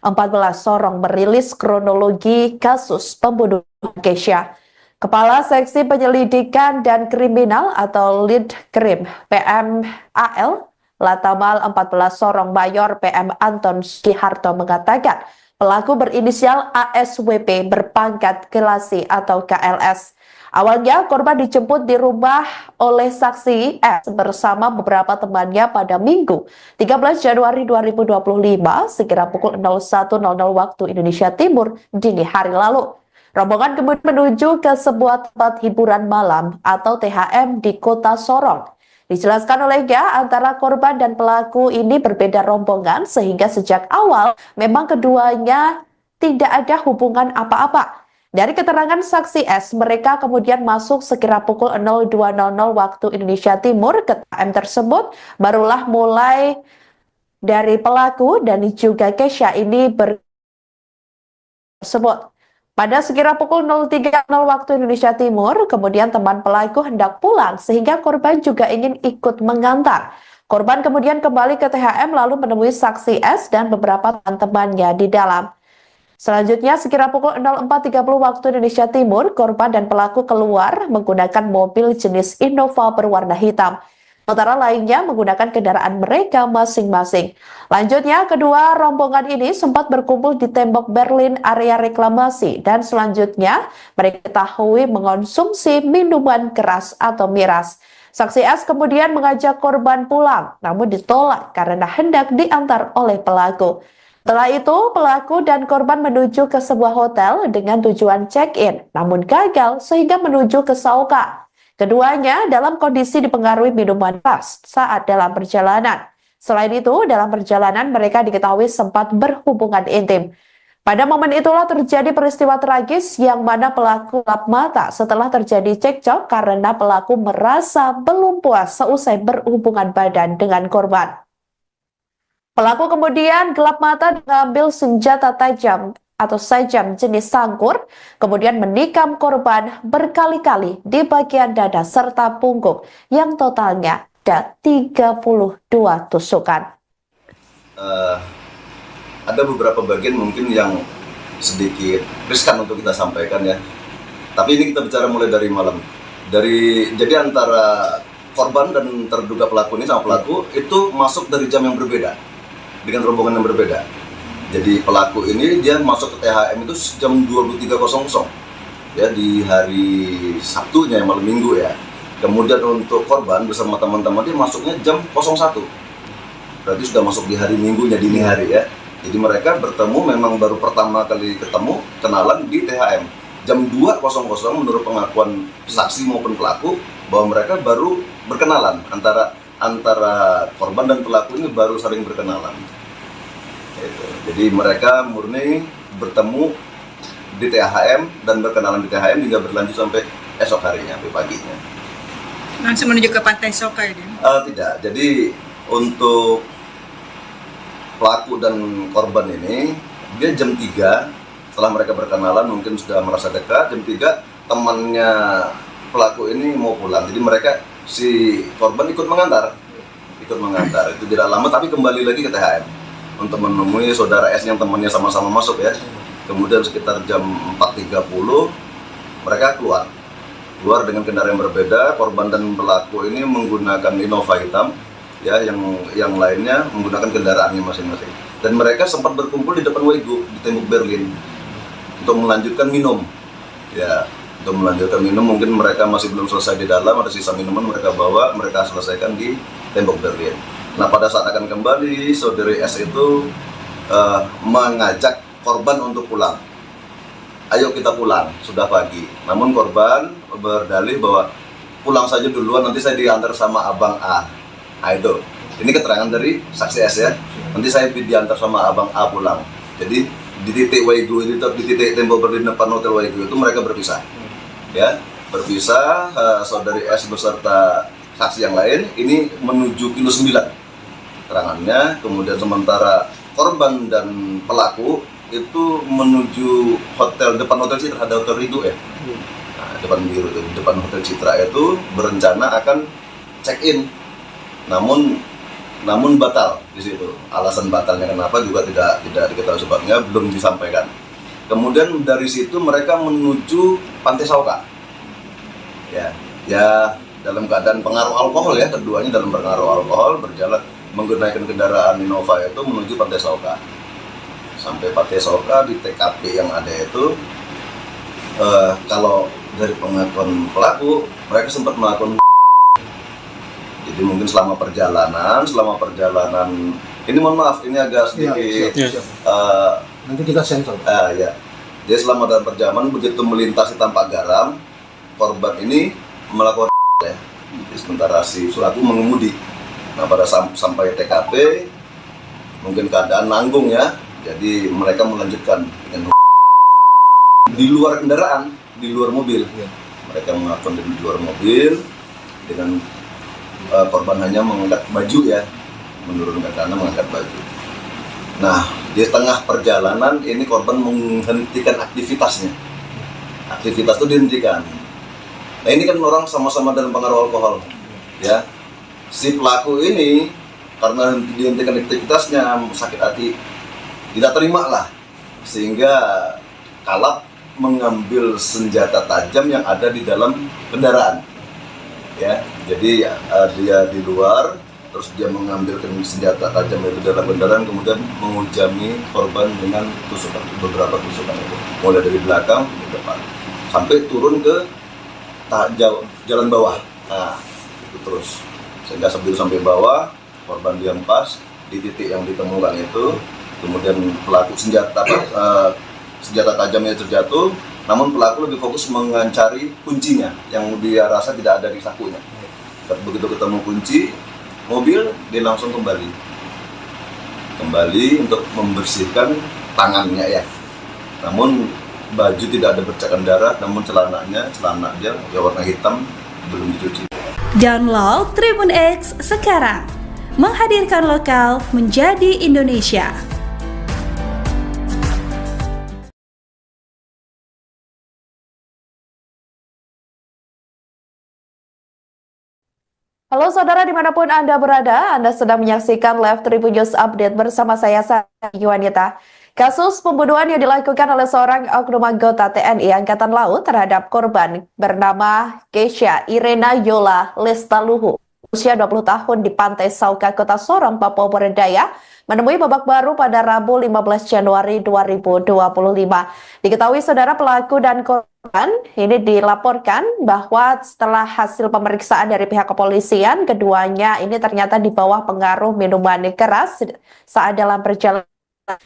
14 Sorong merilis kronologi kasus pembunuhan Kesha. Kepala Seksi Penyelidikan dan Kriminal atau Lead Krim PMAL Latamal 14 Sorong Mayor PM Anton Sugiharto mengatakan pelaku berinisial ASWP berpangkat Kelasi atau KLS. Awalnya korban dijemput di rumah oleh saksi S bersama beberapa temannya pada Minggu 13 Januari 2025 sekira pukul 01.00 waktu Indonesia Timur dini hari lalu. Rombongan kemudian menuju ke sebuah tempat hiburan malam atau THM di Kota Sorong. Dijelaskan olehnya antara korban dan pelaku ini berbeda rombongan sehingga sejak awal memang keduanya tidak ada hubungan apa-apa. Dari keterangan saksi S, mereka kemudian masuk sekira pukul 02.00 waktu Indonesia Timur ke THM tersebut. Barulah mulai dari pelaku dan juga Kesha ini tersebut. Pada sekira pukul 03.00 waktu Indonesia Timur, kemudian teman pelaku hendak pulang sehingga korban juga ingin ikut mengantar. Korban kemudian kembali ke THM lalu menemui saksi S dan beberapa teman-temannya di dalam. Selanjutnya sekira pukul 04.30 waktu Indonesia Timur, korban dan pelaku keluar menggunakan mobil jenis Innova berwarna hitam. Sementara lainnya menggunakan kendaraan mereka masing-masing. Lanjutnya, kedua rombongan ini sempat berkumpul di tembok Berlin area reklamasi dan selanjutnya mereka diketahui mengonsumsi minuman keras atau miras. Saksi S kemudian mengajak korban pulang, namun ditolak karena hendak diantar oleh pelaku. Setelah itu, pelaku dan korban menuju ke sebuah hotel dengan tujuan check-in, namun gagal sehingga menuju ke Sauka. Keduanya dalam kondisi dipengaruhi minuman keras saat dalam perjalanan. Selain itu, dalam perjalanan mereka diketahui sempat berhubungan intim. Pada momen itulah terjadi peristiwa tragis yang mana pelaku gelap mata setelah terjadi cekcok karena pelaku merasa belum puas seusai berhubungan badan dengan korban. Pelaku kemudian gelap mata mengambil senjata tajam atau sajam jenis sangkur, kemudian menikam korban berkali-kali di bagian dada serta punggung yang totalnya ada 32 tusukan. Ada beberapa bagian mungkin yang sedikit riskan untuk kita sampaikan ya. Tapi ini kita bicara mulai dari malam. Jadi antara korban dan terduga pelaku ini sama pelaku itu masuk dari jam yang berbeda, dengan rombongan yang berbeda. Jadi pelaku ini dia masuk ke THM itu jam 23.00 ya, di hari Sabtunya, malam Minggu ya. Kemudian untuk korban bersama teman-teman dia masuknya jam 01. Berarti sudah masuk di hari Minggunya, dini hari ya. Jadi mereka bertemu, memang baru pertama kali ketemu, kenalan di THM jam 2.00 menurut pengakuan saksi maupun pelaku, bahwa mereka baru berkenalan, antara korban dan pelaku ini baru saling berkenalan. Jadi mereka murni bertemu di THM dan berkenalan di THM hingga berlanjut sampai esok harinya, sampai paginya. Langsung menuju ke Pantai Soka ya, Den? Tidak. Jadi untuk pelaku dan korban ini, dia jam 3 setelah mereka berkenalan mungkin sudah merasa dekat. Jam 3 temannya pelaku ini mau pulang, jadi mereka, si korban ikut mengantar. Itu tidak lama tapi kembali lagi ke THM untuk menemui saudara S yang temannya sama-sama masuk ya. Kemudian sekitar jam 4.30 mereka keluar dengan kendaraan yang berbeda. Korban dan pelaku ini menggunakan Innova hitam ya, yang lainnya menggunakan kendaraannya masing-masing. Dan mereka sempat berkumpul di depan Wego di Tembok Berlin untuk melanjutkan minum ya. Untuk melanjutkan minum, mungkin mereka masih belum selesai di dalam, ada sisa minuman mereka bawa, mereka selesaikan di Tembok Berlin. Nah, pada saat akan kembali, saudari S itu mengajak korban untuk pulang. Ayo kita pulang, sudah pagi. Namun korban berdalih bahwa pulang saja duluan, nanti saya diantar sama Abang A. Nah, itu. Ini keterangan dari saksi S ya. Nanti saya diantar sama Abang A pulang. Jadi di titik Wego, di titik Tembok Berlin depan Hotel Wego itu mereka berpisah. Ya, berpisah. Saudari S beserta saksi yang lain ini menuju kilo 9 keterangannya. Kemudian sementara korban dan pelaku itu menuju depan Hotel Citra, ada Hotel Ridho ya. Nah, depan Hotel Citra itu berencana akan check-in, namun batal di situ. Alasan batalnya kenapa juga tidak diketahui sebabnya, belum disampaikan. Kemudian dari situ mereka menuju Pantai Sauka. Ya dalam keadaan pengaruh alkohol ya, keduanya dalam pengaruh alkohol berjalan menggunakan kendaraan Innova itu menuju Pantai Sauka. Sampai Pantai Sauka di TKP yang ada itu, kalau dari pengakuan pelaku, mereka sempat melakukan. Jadi mungkin selama perjalanan ini, mohon maaf, ini agak sedikit nanti kita sensor. Ya. Jadi selama dalam perjalanan begitu melintasi Tampak Garam, korban ini melakukan ya. Jadi sementara si pelaku mengemudi. Nah, pada sampai TKP mungkin keadaan nanggung ya. Jadi mereka melanjutkan dengan di luar kendaraan, di luar mobil. Mereka melakukan di luar mobil dengan korban hanya mengangkat baju ya, menurunkan tangan mengangkat baju. Nah, di tengah perjalanan ini korban menghentikan aktivitasnya. Aktivitas itu dihentikan. Nah, ini kan orang sama-sama dalam pengaruh alkohol, ya. Si pelaku ini karena dihentikan aktivitasnya, sakit hati, tidak terima lah, sehingga kalap mengambil senjata tajam yang ada di dalam kendaraan. Ya, jadi dia di luar, terus dia mengambil senjata tajam itu dalam kendaraan, kemudian menghujami korban dengan tusukan, beberapa tusukan itu, mulai dari belakang ke depan, sampai turun ke jalan bawah. Nah, itu terus, sehingga sebelum sampai bawah, korban dihempas di titik yang ditemukan itu, kemudian pelaku senjata tajamnya terjatuh. Namun pelaku lebih fokus mencari kuncinya yang dia rasa tidak ada di sakunya. Begitu ketemu kunci mobil, dia langsung kembali untuk membersihkan tangannya ya. Namun baju tidak ada bercakan darah, namun celana dia ya warna hitam, belum dicuci. Download Tribun X sekarang, menghadirkan lokal menjadi Indonesia. Halo saudara dimanapun Anda berada, Anda sedang menyaksikan live Tribun News Update bersama saya Sari Yuwanita. Kasus pembunuhan yang dilakukan oleh seorang oknum anggota TNI Angkatan Laut terhadap korban bernama Keisha Irena Yola Lestaluhu, usia 20 tahun di Pantai Sauka, Kota Sorong, Papua Barat menemui babak baru pada Rabu 15 Januari 2025. Diketahui saudara pelaku dan korban ini dilaporkan bahwa setelah hasil pemeriksaan dari pihak kepolisian, keduanya ini ternyata di bawah pengaruh minuman keras saat dalam perjalanan.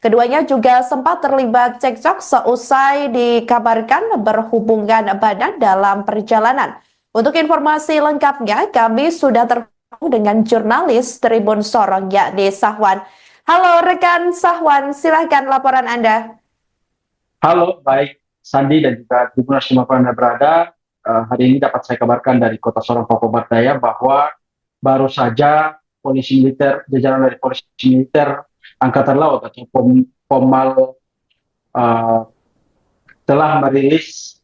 Keduanya juga sempat terlibat cekcok seusai dikabarkan berhubungan badan dalam perjalanan. Untuk informasi lengkapnya, kami sudah terhubung dengan jurnalis Tribun Sorong, yakni Sahwan. Halo rekan Sahwan, silahkan laporan Anda. Halo, baik Sandi dan juga Tribuners dimanapun Anda berada. Hari ini dapat saya kabarkan dari Kota Sorong, Papua Barat Daya bahwa baru saja polisi militer, jajaran dari polisi militer Angkatan Laut atau Pomal telah merilis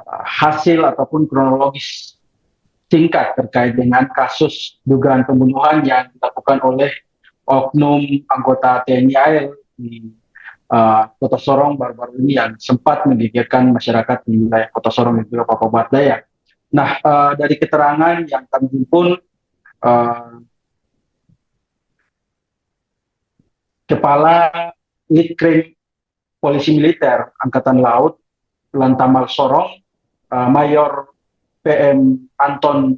hasil ataupun kronologis singkat terkait dengan kasus dugaan pembunuhan yang dilakukan oleh oknum anggota TNI AL di Kota Sorong baru-baru ini yang sempat menggegerkan masyarakat di wilayah Kota Sorong dan juga Papua Barat Daya. Nah, dari keterangan yang kami himpun, Kepala Litkrim Polisi Militer Angkatan Laut Lantamal Sorong, Mayor PM Anton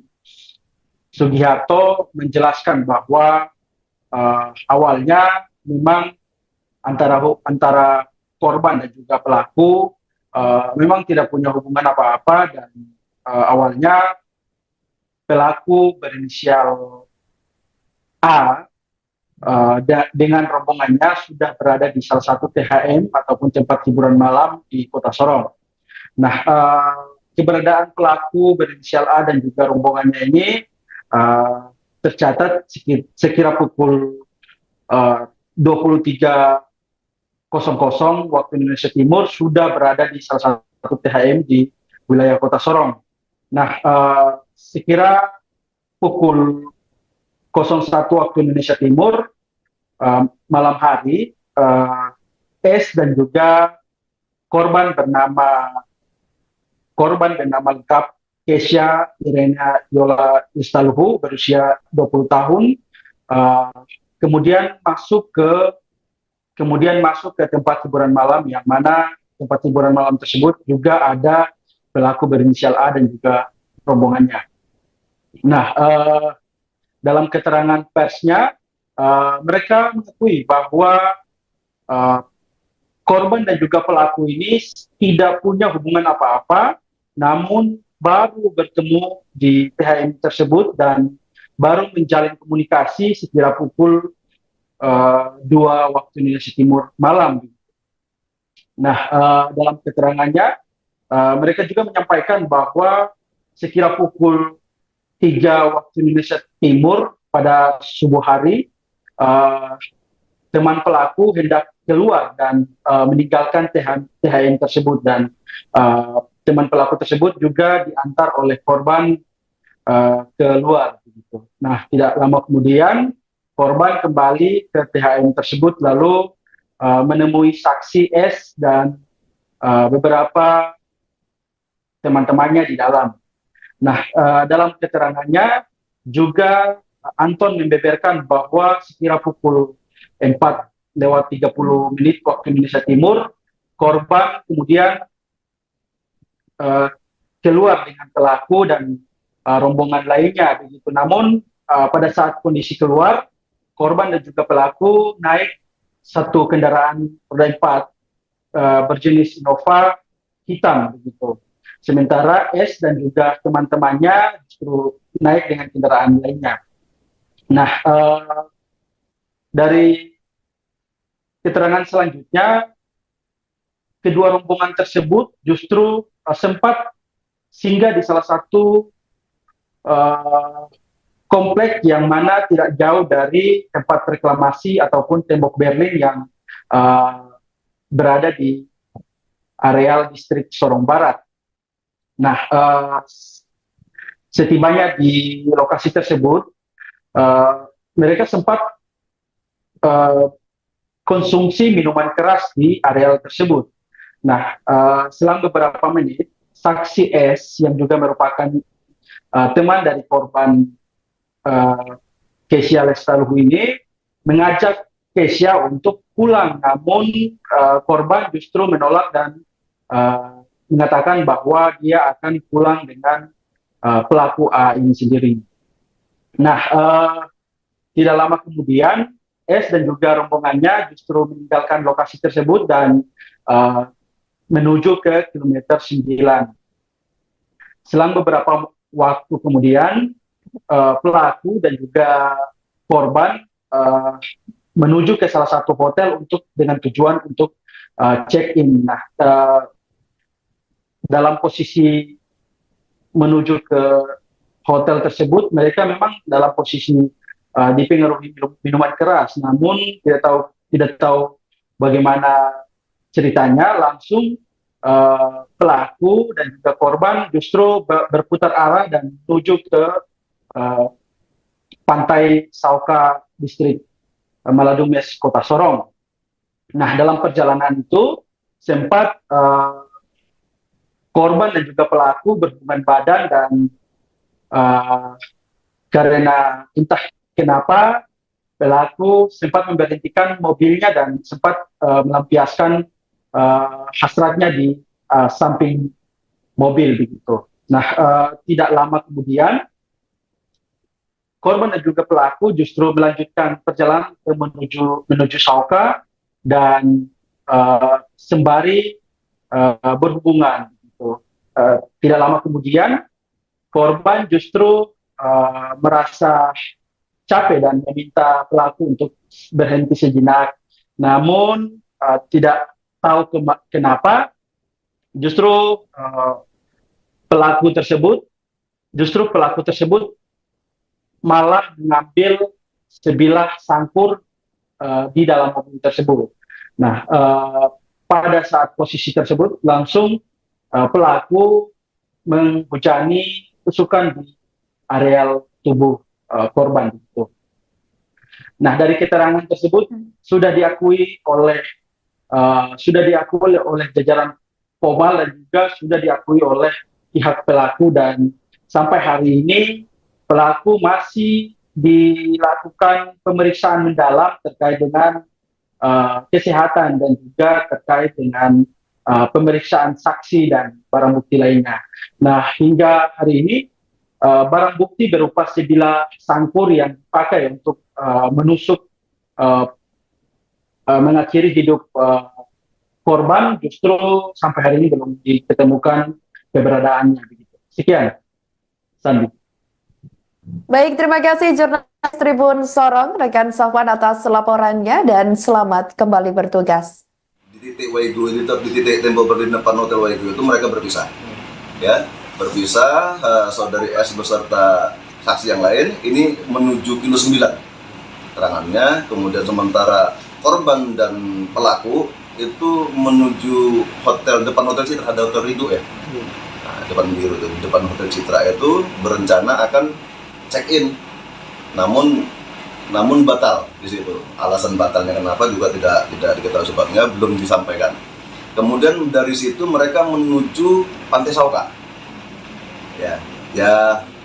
Sugiharto menjelaskan bahwa awalnya memang antara korban dan juga pelaku memang tidak punya hubungan apa-apa, dan awalnya pelaku berinisial A dengan rombongannya sudah berada di salah satu THM ataupun tempat hiburan malam di Kota Sorong. Nah, keberadaan pelaku berinisial A dan juga rombongannya ini tercatat sekira pukul 23.00 waktu Indonesia Timur sudah berada di salah satu THM di wilayah Kota Sorong. Nah, sekira pukul 01 waktu Indonesia Timur malam hari, S dan juga korban bernama lengkap Keisha Irena Yola Lestaluhu berusia 20 tahun kemudian masuk ke tempat hiburan malam, yang mana tempat hiburan malam tersebut juga ada pelaku berinisial A dan juga rombongannya. Nah, dalam keterangan persnya, mereka mengakui bahwa korban dan juga pelaku ini tidak punya hubungan apa-apa, namun baru bertemu di THM tersebut dan baru menjalin komunikasi sekira pukul 2 waktu Indonesia Timur malam. Nah, dalam keterangannya, mereka juga menyampaikan bahwa sekira pukul 3 waktu Indonesia Timur pada subuh hari, teman pelaku hendak keluar dan meninggalkan THM tersebut, dan teman pelaku tersebut juga diantar oleh korban keluar. Nah, tidak lama kemudian korban kembali ke THM tersebut lalu menemui saksi S dan beberapa teman-temannya di dalam. Nah, dalam keterangannya juga Anton membeberkan bahwa sekira pukul 4:30 waktu Indonesia Timur, korban kemudian keluar dengan pelaku dan rombongan lainnya begitu. Namun pada saat kondisi keluar, korban dan juga pelaku naik satu kendaraan roda 4 berjenis Innova hitam begitu. Sementara S dan juga teman-temannya justru naik dengan kendaraan lainnya. Nah, dari keterangan selanjutnya, kedua rombongan tersebut justru sempat singgah di salah satu komplek yang mana tidak jauh dari tempat reklamasi ataupun tembok Berlin yang berada di areal distrik Sorong Barat. Nah, setibanya di lokasi tersebut, mereka sempat konsumsi minuman keras di areal tersebut. Nah, selang beberapa menit, saksi S yang juga merupakan teman dari korban Kesia Lestaluhu ini mengajak Kesia untuk pulang, namun korban justru menolak dan mengatakan bahwa dia akan pulang dengan pelaku A ini sendiri. Nah, tidak lama kemudian S dan juga rombongannya justru meninggalkan lokasi tersebut dan menuju ke kilometer 9. Selang beberapa waktu kemudian, pelaku dan juga korban menuju ke salah satu hotel dengan tujuan untuk check-in. Nah, dalam posisi menuju ke hotel tersebut, mereka memang dalam posisi dipengaruhi minuman keras, namun tidak tahu bagaimana ceritanya. Langsung pelaku dan juga korban justru berputar arah dan menuju ke pantai Sauka, distrik Maladumes, Kota Sorong. Nah, dalam perjalanan itu sempat korban dan juga pelaku berhubungan badan dan karena entah kenapa pelaku sempat memberhentikan mobilnya dan sempat melampiaskan hasratnya di samping mobil begitu. Nah, tidak lama kemudian korban dan juga pelaku justru melanjutkan perjalanan menuju Sauka dan sembari berhubungan. Gitu. Tidak lama kemudian korban justru merasa capek dan meminta pelaku untuk berhenti sejenak. Namun tidak tahu kenapa justru pelaku tersebut malah mengambil sebilah sangkur di dalam mobil tersebut. Nah, pada saat posisi tersebut langsung pelaku menghujani tusukan di areal tubuh korban itu. Nah, dari keterangan tersebut sudah diakui oleh jajaran Pomal dan juga sudah diakui oleh pihak pelaku, dan sampai hari ini pelaku masih dilakukan pemeriksaan mendalam terkait dengan kesehatan dan juga terkait dengan pemeriksaan saksi dan barang bukti lainnya. Nah, hingga hari ini barang bukti berupa sebilah sangkur yang dipakai untuk menusuk mengakhiri hidup korban justru sampai hari ini belum ditemukan keberadaannya. Begitu. Sekian, Sandi. Baik, terima kasih jurnalis Tribun Sorong, rekan Safwan atas laporannya, dan selamat kembali bertugas. Di titik Waigu, di titik tembok berdiri depan Hotel Waigu itu mereka berpisah. Ya, berpisah, saudari S beserta saksi yang lain ini menuju kilo 9 keterangannya, kemudian sementara korban dan pelaku itu menuju depan Hotel Citra, ada Hotel Ridho ya. Nah, depan Hotel Citra itu berencana akan check-in, namun batal di situ. Alasan batalnya kenapa juga tidak diketahui sebabnya, belum disampaikan. Kemudian dari situ mereka menuju Pantai Sauka. Ya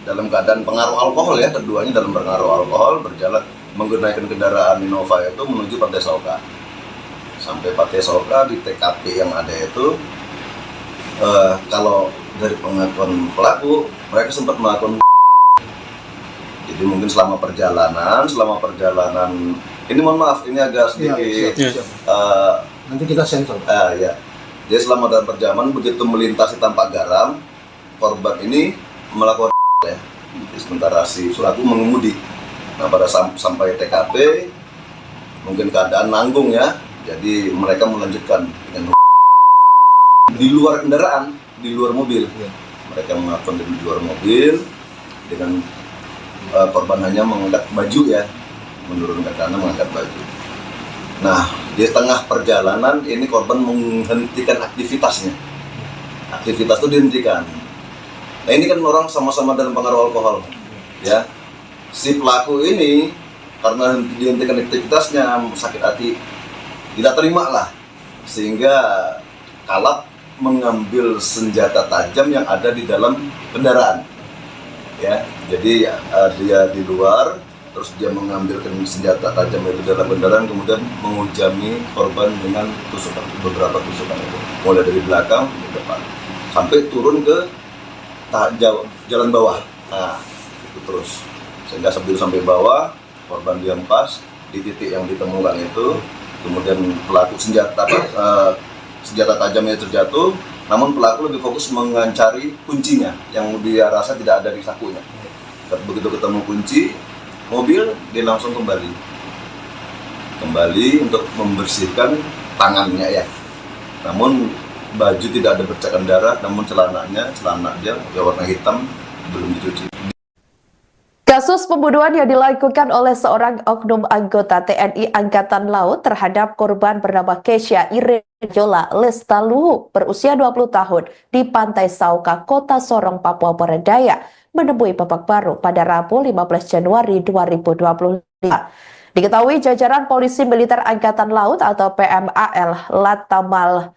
dalam keadaan pengaruh alkohol ya, keduanya dalam pengaruh alkohol berjalan menggunakan kendaraan Innova itu menuju Pantai Sauka. Sampai Pantai Sauka di TKP yang ada itu, kalau dari pengakuan pelaku mereka sempat melakukan. Jadi mungkin selama perjalanan ini mohon maaf ini agak sedikit nanti kita sensor. Ya. Jadi selama dalam perjalanan begitu melintasi Tampak Garam, korban ini melakukan ya. Sementara si pelaku mengemudi. Nah, pada sampai TKP mungkin keadaan nanggung ya. Jadi mereka melanjutkan dengan di luar kendaraan, di luar mobil. Mereka melakukan di luar mobil dengan korban hanya mengangkat baju ya, menurunkan karena mengangkat baju. Nah, di tengah perjalanan ini korban menghentikan aktivitasnya. Aktivitas itu dihentikan. Nah, ini kan orang sama-sama dalam pengaruh alkohol, ya. Si pelaku ini karena dihentikan aktivitasnya sakit hati, tidak terima lah, sehingga kalap mengambil senjata tajam yang ada di dalam kendaraan. Ya, jadi dia di luar, terus dia mengambil senjata tajam itu dalam kendaraan, kemudian menghujani korban dengan tusukan, beberapa tusukan itu, mulai dari belakang ke depan, sampai turun ke jalan bawah. Nah, itu terus, sehingga sampai bawah, korban dihempas di titik yang ditemukan itu, kemudian pelaku senjata tajamnya terjatuh. Namun pelaku lebih fokus mengancari kuncinya yang dia rasa tidak ada di sakunya. Begitu ketemu kunci mobil, dia langsung kembali untuk membersihkan tangannya ya. Namun baju tidak ada bercakan darah, namun celana dia warna hitam, belum dicuci. Kasus pembunuhan yang dilakukan oleh seorang oknum anggota TNI Angkatan Laut terhadap korban bernama Keisha Irejola Lestaluhu berusia 20 tahun di Pantai Sauka, Kota Sorong, Papua Barat Daya menemui babak baru pada Rabu 15 Januari 2025. Diketahui jajaran Polisi Militer Angkatan Laut atau PMAL Latamal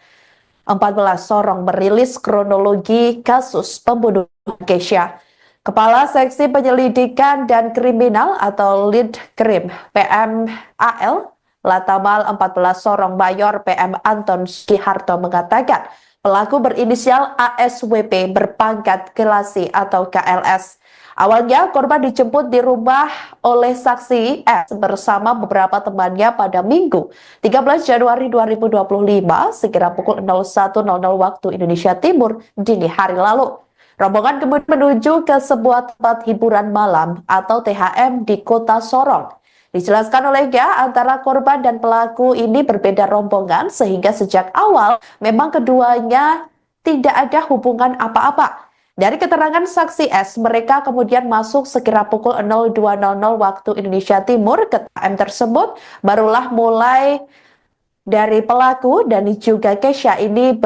14 Sorong merilis kronologi kasus pembunuhan Keisha. Kepala Seksi Penyelidikan dan Kriminal atau Lead Krim PMAL Latamal 14 Sorong Mayor PM Anton Sugiharto mengatakan pelaku berinisial ASWP berpangkat Kelasi atau KLS. Awalnya korban dijemput di rumah oleh saksi S bersama beberapa temannya pada Minggu 13 Januari 2025 sekira pukul 01.00 waktu Indonesia Timur dini hari lalu. Rombongan kemudian menuju ke sebuah tempat hiburan malam atau THM di Kota Sorong. Dijelaskan olehnya antara korban dan pelaku ini berbeda rombongan sehingga sejak awal memang keduanya tidak ada hubungan apa-apa. Dari keterangan saksi S, mereka kemudian masuk sekira pukul 02.00 waktu Indonesia Timur ke THM tersebut. Barulah mulai dari pelaku dan juga Keisha ini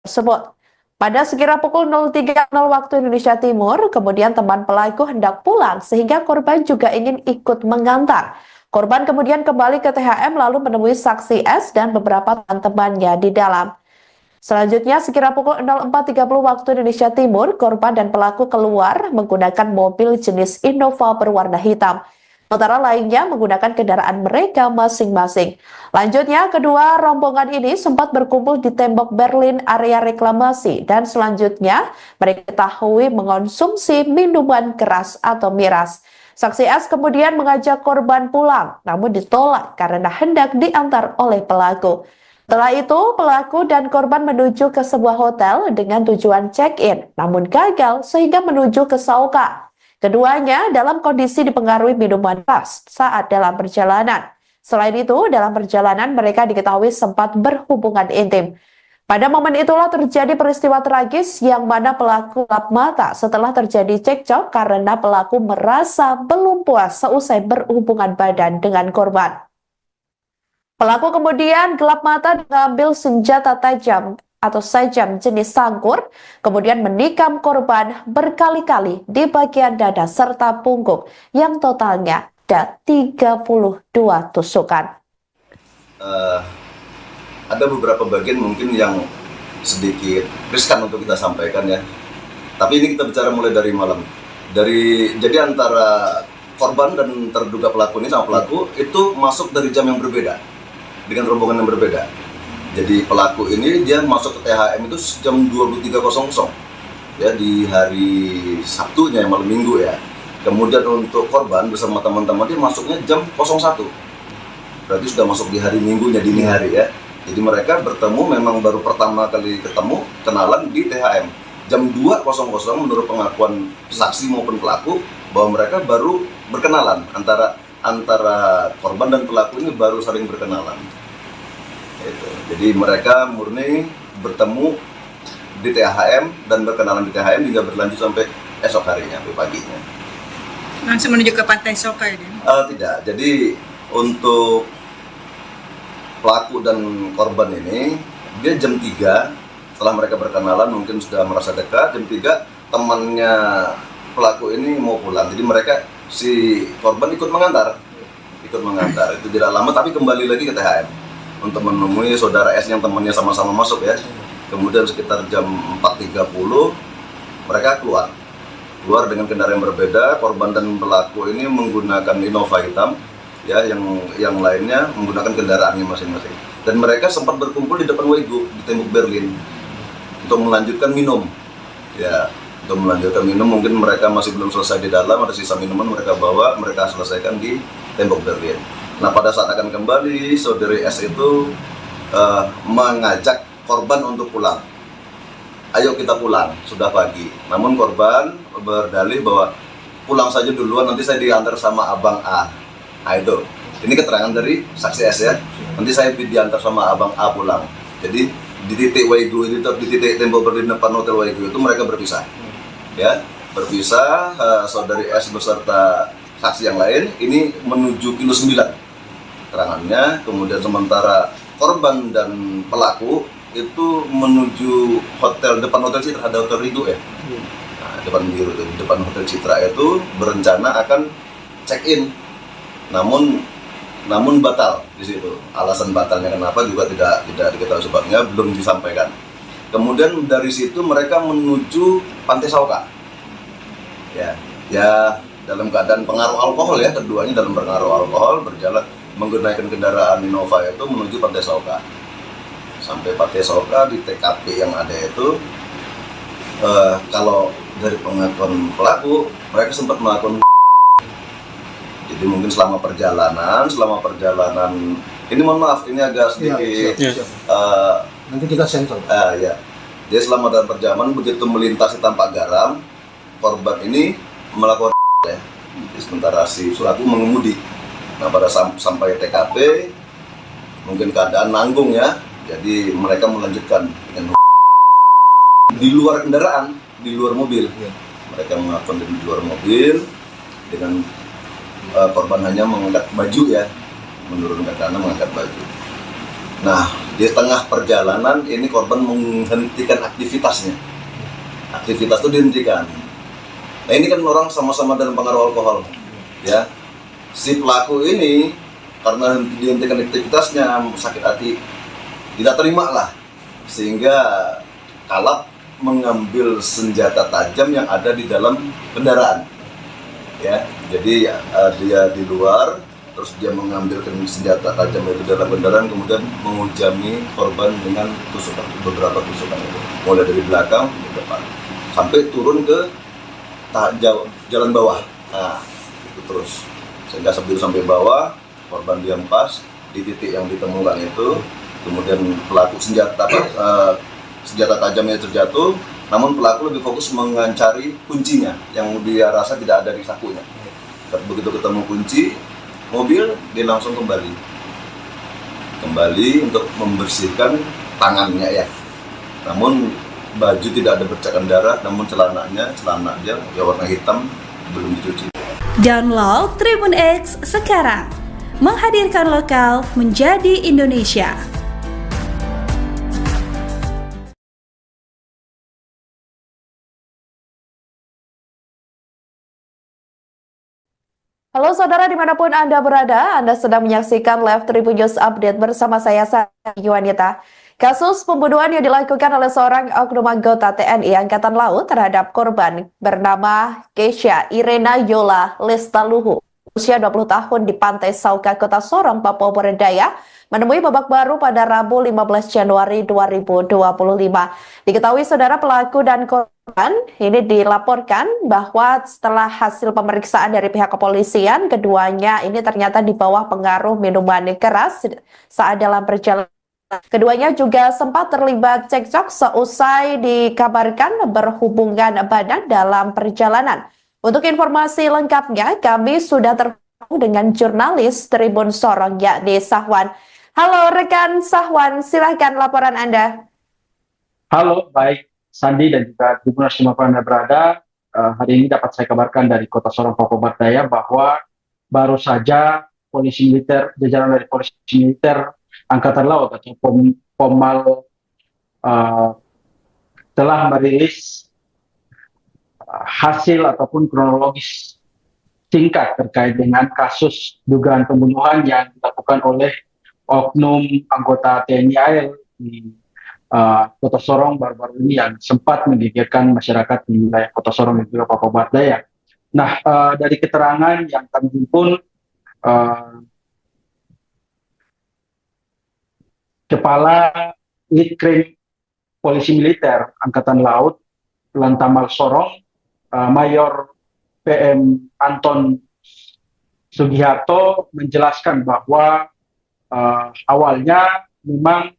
tersebut. Pada sekira pukul 03.00 waktu Indonesia Timur, kemudian teman pelaku hendak pulang sehingga korban juga ingin ikut mengantar. Korban kemudian kembali ke THM lalu menemui saksi S dan beberapa teman-temannya di dalam. Selanjutnya sekira pukul 04.30 waktu Indonesia Timur, korban dan pelaku keluar menggunakan mobil jenis Innova berwarna hitam. Sementara lainnya menggunakan kendaraan mereka masing-masing. Lanjutnya, kedua rombongan ini sempat berkumpul di tembok Berlin area reklamasi dan selanjutnya mereka diketahui mengonsumsi minuman keras atau miras. Saksi S kemudian mengajak korban pulang, namun ditolak karena hendak diantar oleh pelaku. Setelah itu, pelaku dan korban menuju ke sebuah hotel dengan tujuan check-in, namun gagal sehingga menuju ke Sauka. Keduanya dalam kondisi dipengaruhi minuman keras saat dalam perjalanan. Selain itu, dalam perjalanan mereka diketahui sempat berhubungan intim. Pada momen itulah terjadi peristiwa tragis yang mana pelaku gelap mata setelah terjadi cekcok karena pelaku merasa belum puas seusai berhubungan badan dengan korban. Pelaku kemudian gelap mata mengambil senjata tajam atau sajam jenis sangkur, kemudian menikam korban berkali-kali di bagian dada serta punggung yang totalnya ada 32 tusukan. Ada beberapa bagian mungkin yang sedikit riskan untuk kita sampaikan ya. Tapi ini kita bicara mulai dari malam. Jadi antara korban dan terduga pelaku ini sama pelaku itu masuk dari jam yang berbeda dengan rombongan yang berbeda. Jadi pelaku ini dia masuk ke THM itu jam 23.00 ya di hari Sabtunya yang malam Minggu ya. Kemudian untuk korban bersama teman-teman dia masuknya jam 01. Berarti sudah masuk di hari Minggunya dini hari ya. Jadi mereka bertemu memang baru pertama kali ketemu kenalan di THM jam 2.00 menurut pengakuan saksi maupun pelaku bahwa mereka baru berkenalan antara korban dan pelaku ini baru saling berkenalan. Jadi mereka murni bertemu di THM dan berkenalan di THM hingga berlanjut sampai esok harinya, sampai paginya. Langsung menuju ke Pantai Sauka ini? Tidak, jadi untuk pelaku dan korban ini, dia jam 3 setelah mereka berkenalan mungkin sudah merasa dekat, jam 3 temannya pelaku ini mau pulang. Jadi si korban ikut mengantar ikut mengantar. Itu tidak lama tapi kembali lagi ke THM untuk menemui saudara S yang temannya sama-sama masuk ya. Kemudian sekitar jam 4.30 mereka keluar dengan kendaraan yang berbeda. Korban dan pelaku ini menggunakan Innova hitam ya, yang lainnya menggunakan kendaraannya masing-masing. Dan mereka sempat berkumpul di depan Wego di tembok Berlin untuk melanjutkan minum. Ya, untuk melanjutkan minum, mungkin mereka masih belum selesai di dalam, ada sisa minuman mereka bawa, mereka selesaikan di tembok Berlin. Nah, pada saat akan kembali, saudari S itu mengajak korban untuk pulang. Ayo kita pulang, sudah pagi. Namun korban berdalih bahwa pulang saja duluan, nanti saya diantar sama Abang A. Nah, itu. Ini keterangan dari saksi S ya. Nanti saya diantar sama Abang A pulang. Jadi di titik Wego itu, di titik tembok Berlin depan Hotel Wego itu mereka berpisah. Ya, berpisah. Saudari S beserta saksi yang lain ini menuju kilo 9 keterangannya. Kemudian sementara korban dan pelaku itu menuju depan Hotel Citra, ada Hotel Rigo ya. Nah, depan Hotel Citra itu berencana akan check in. Namun batal di situ. Alasan batalnya kenapa juga tidak diketahui sebabnya, belum disampaikan. Kemudian dari situ mereka menuju Pantai Sauka. Ya dalam keadaan pengaruh alkohol ya, keduanya dalam pengaruh alkohol berjalan menggunakan kendaraan Innova itu menuju Pantai Sauka. Sampai Pantai Sauka di TKP yang ada itu, kalau dari pengakuan pelaku mereka sempat melakukan. Jadi mungkin selama perjalanan ini mohon maaf ini agak sedikit nanti kita sensor. Ya. Jadi selama dalam perjalanan begitu melintasi Tampak Garam, korban ini melakukan ya. Sementara si pelaku mengemudi. Nah, pada sampai TKP mungkin keadaan nanggung ya. Jadi mereka melanjutkan dengan di luar kendaraan, di luar mobil. Mereka melakukan di luar mobil dengan korban hanya mengangkat baju ya, menurunkan kanan mengangkat baju. Nah, di tengah perjalanan ini korban menghentikan aktivitasnya. Aktivitas itu dihentikan. Nah, ini kan orang sama-sama dalam pengaruh alkohol, ya. Si pelaku ini karena dihentikan aktivitasnya sakit hati, tidak terima lah, sehingga kalap mengambil senjata tajam yang ada di dalam kendaraan. Ya, jadi dia di luar, terus dia mengambil senjata tajam itu dalam kendaraan, kemudian menghujami korban dengan tusukan, beberapa tusukan itu, mulai dari belakang ke depan, sampai turun ke jalan bawah. Nah, itu terus sehingga sampai bawah, korban diempas di titik yang ditemukan itu, kemudian pelaku senjata tajamnya terjatuh. Namun pelaku lebih fokus mencari kuncinya yang dia rasa tidak ada di sakunya. Begitu ketemu kunci mobil, dia langsung kembali untuk membersihkan tangannya ya. Namun baju tidak ada bercakan darah, namun celananya ya warna hitam, belum dicuci. Download Tribun X sekarang, menghadirkan lokal menjadi Indonesia. Halo saudara dimanapun Anda berada, Anda sedang menyaksikan live Tribun News Update bersama saya Sari Yuwanita. Kasus pembunuhan yang dilakukan oleh seorang oknum anggota TNI Angkatan Laut terhadap korban bernama Keisha Irena Yola Lestaluhu, usia 20 tahun di Pantai Sauka, Kota Sorong, Papua Barat, menemui babak baru pada Rabu 15 Januari 2025. Diketahui saudara pelaku dan korban ini dilaporkan bahwa setelah hasil pemeriksaan dari pihak kepolisian, keduanya ini ternyata di bawah pengaruh minuman keras saat dalam perjalanan. Keduanya juga sempat terlibat cekcok seusai dikabarkan berhubungan badan dalam perjalanan. Untuk informasi lengkapnya, kami sudah terhubung dengan jurnalis Tribun Sorong yakni Sahwan. Halo rekan Sahwan, silahkan laporan Anda. Halo, baik Sandi dan juga Tribuners dimanapun Anda berada. Hari ini dapat saya kabarkan dari Kota Sorong, Papua Barat bahwa baru saja polisi militer, jajaran dari polisi militer Angkatan Laut atau Pomal telah merilis hasil ataupun kronologis singkat terkait dengan kasus dugaan pembunuhan yang dilakukan oleh oknum anggota TNI AL di Kota Sorong baru-baru ini yang sempat menggegerkan masyarakat di wilayah Kota Sorong dan juga Papua Barat Daya. Nah, dari keterangan yang kami himpun, Kepala Litkrim Polisi Militer Angkatan Laut Lantamal Sorong, Mayor PM Anton Sugiharto menjelaskan bahwa awalnya memang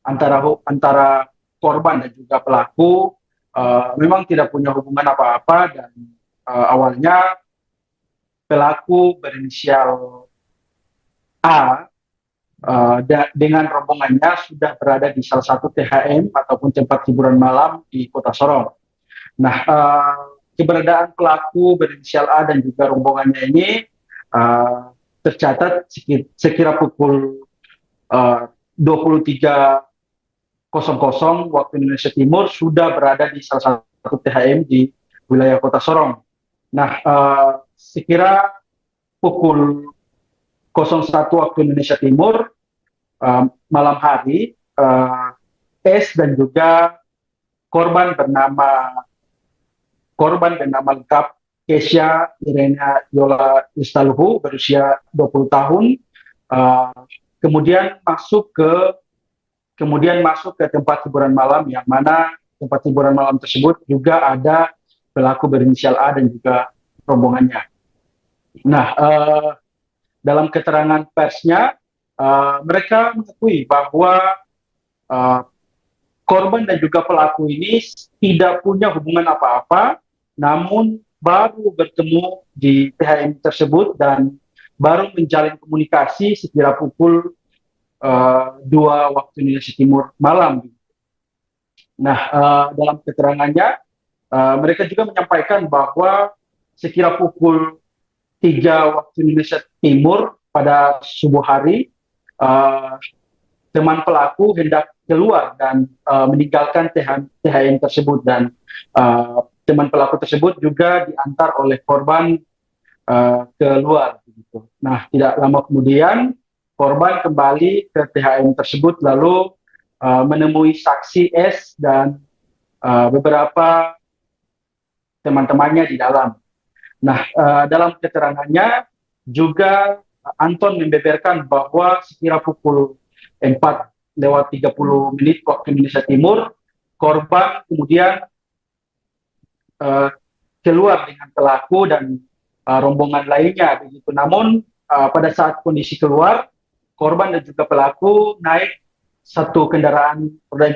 antara korban dan juga pelaku memang tidak punya hubungan apa-apa, dan awalnya pelaku berinisial A dengan rombongannya sudah berada di salah satu THM ataupun tempat hiburan malam di Kota Sorong. Nah, keberadaan pelaku berinisial A dan juga rombongannya ini tercatat sekira pukul 23.00 waktu Indonesia Timur sudah berada di salah satu THM di wilayah Kota Sorong. Nah, sekira pukul 01 waktu Indonesia Timur malam hari, S dan juga korban bernama lengkap Kesha Irena Yola Istaluhu berusia 20 tahun, kemudian masuk ke tempat hiburan malam, yang mana tempat hiburan malam tersebut juga ada pelaku berinisial A dan juga rombongannya. Nah, dalam keterangan persnya, mereka mengakui bahwa korban dan juga pelaku ini tidak punya hubungan apa-apa, namun baru bertemu di THM tersebut dan baru menjalin komunikasi sekira pukul 2 waktu Indonesia Timur malam. Nah, dalam keterangannya, mereka juga menyampaikan bahwa sekira pukul 3 waktu Indonesia Timur pada subuh hari, teman pelaku hendak keluar dan meninggalkan THM tersebut, dan teman pelaku tersebut juga diantar oleh korban keluar. Nah, tidak lama kemudian korban kembali ke THM tersebut lalu menemui saksi S dan beberapa teman-temannya di dalam. Nah, dalam keterangannya juga Anton membeberkan bahwa sekira pukul 4:30 waktu Indonesia Timur, korban kemudian keluar dengan pelaku dan rombongan lainnya begitu. Namun pada saat kondisi keluar, korban dan juga pelaku naik satu kendaraan roda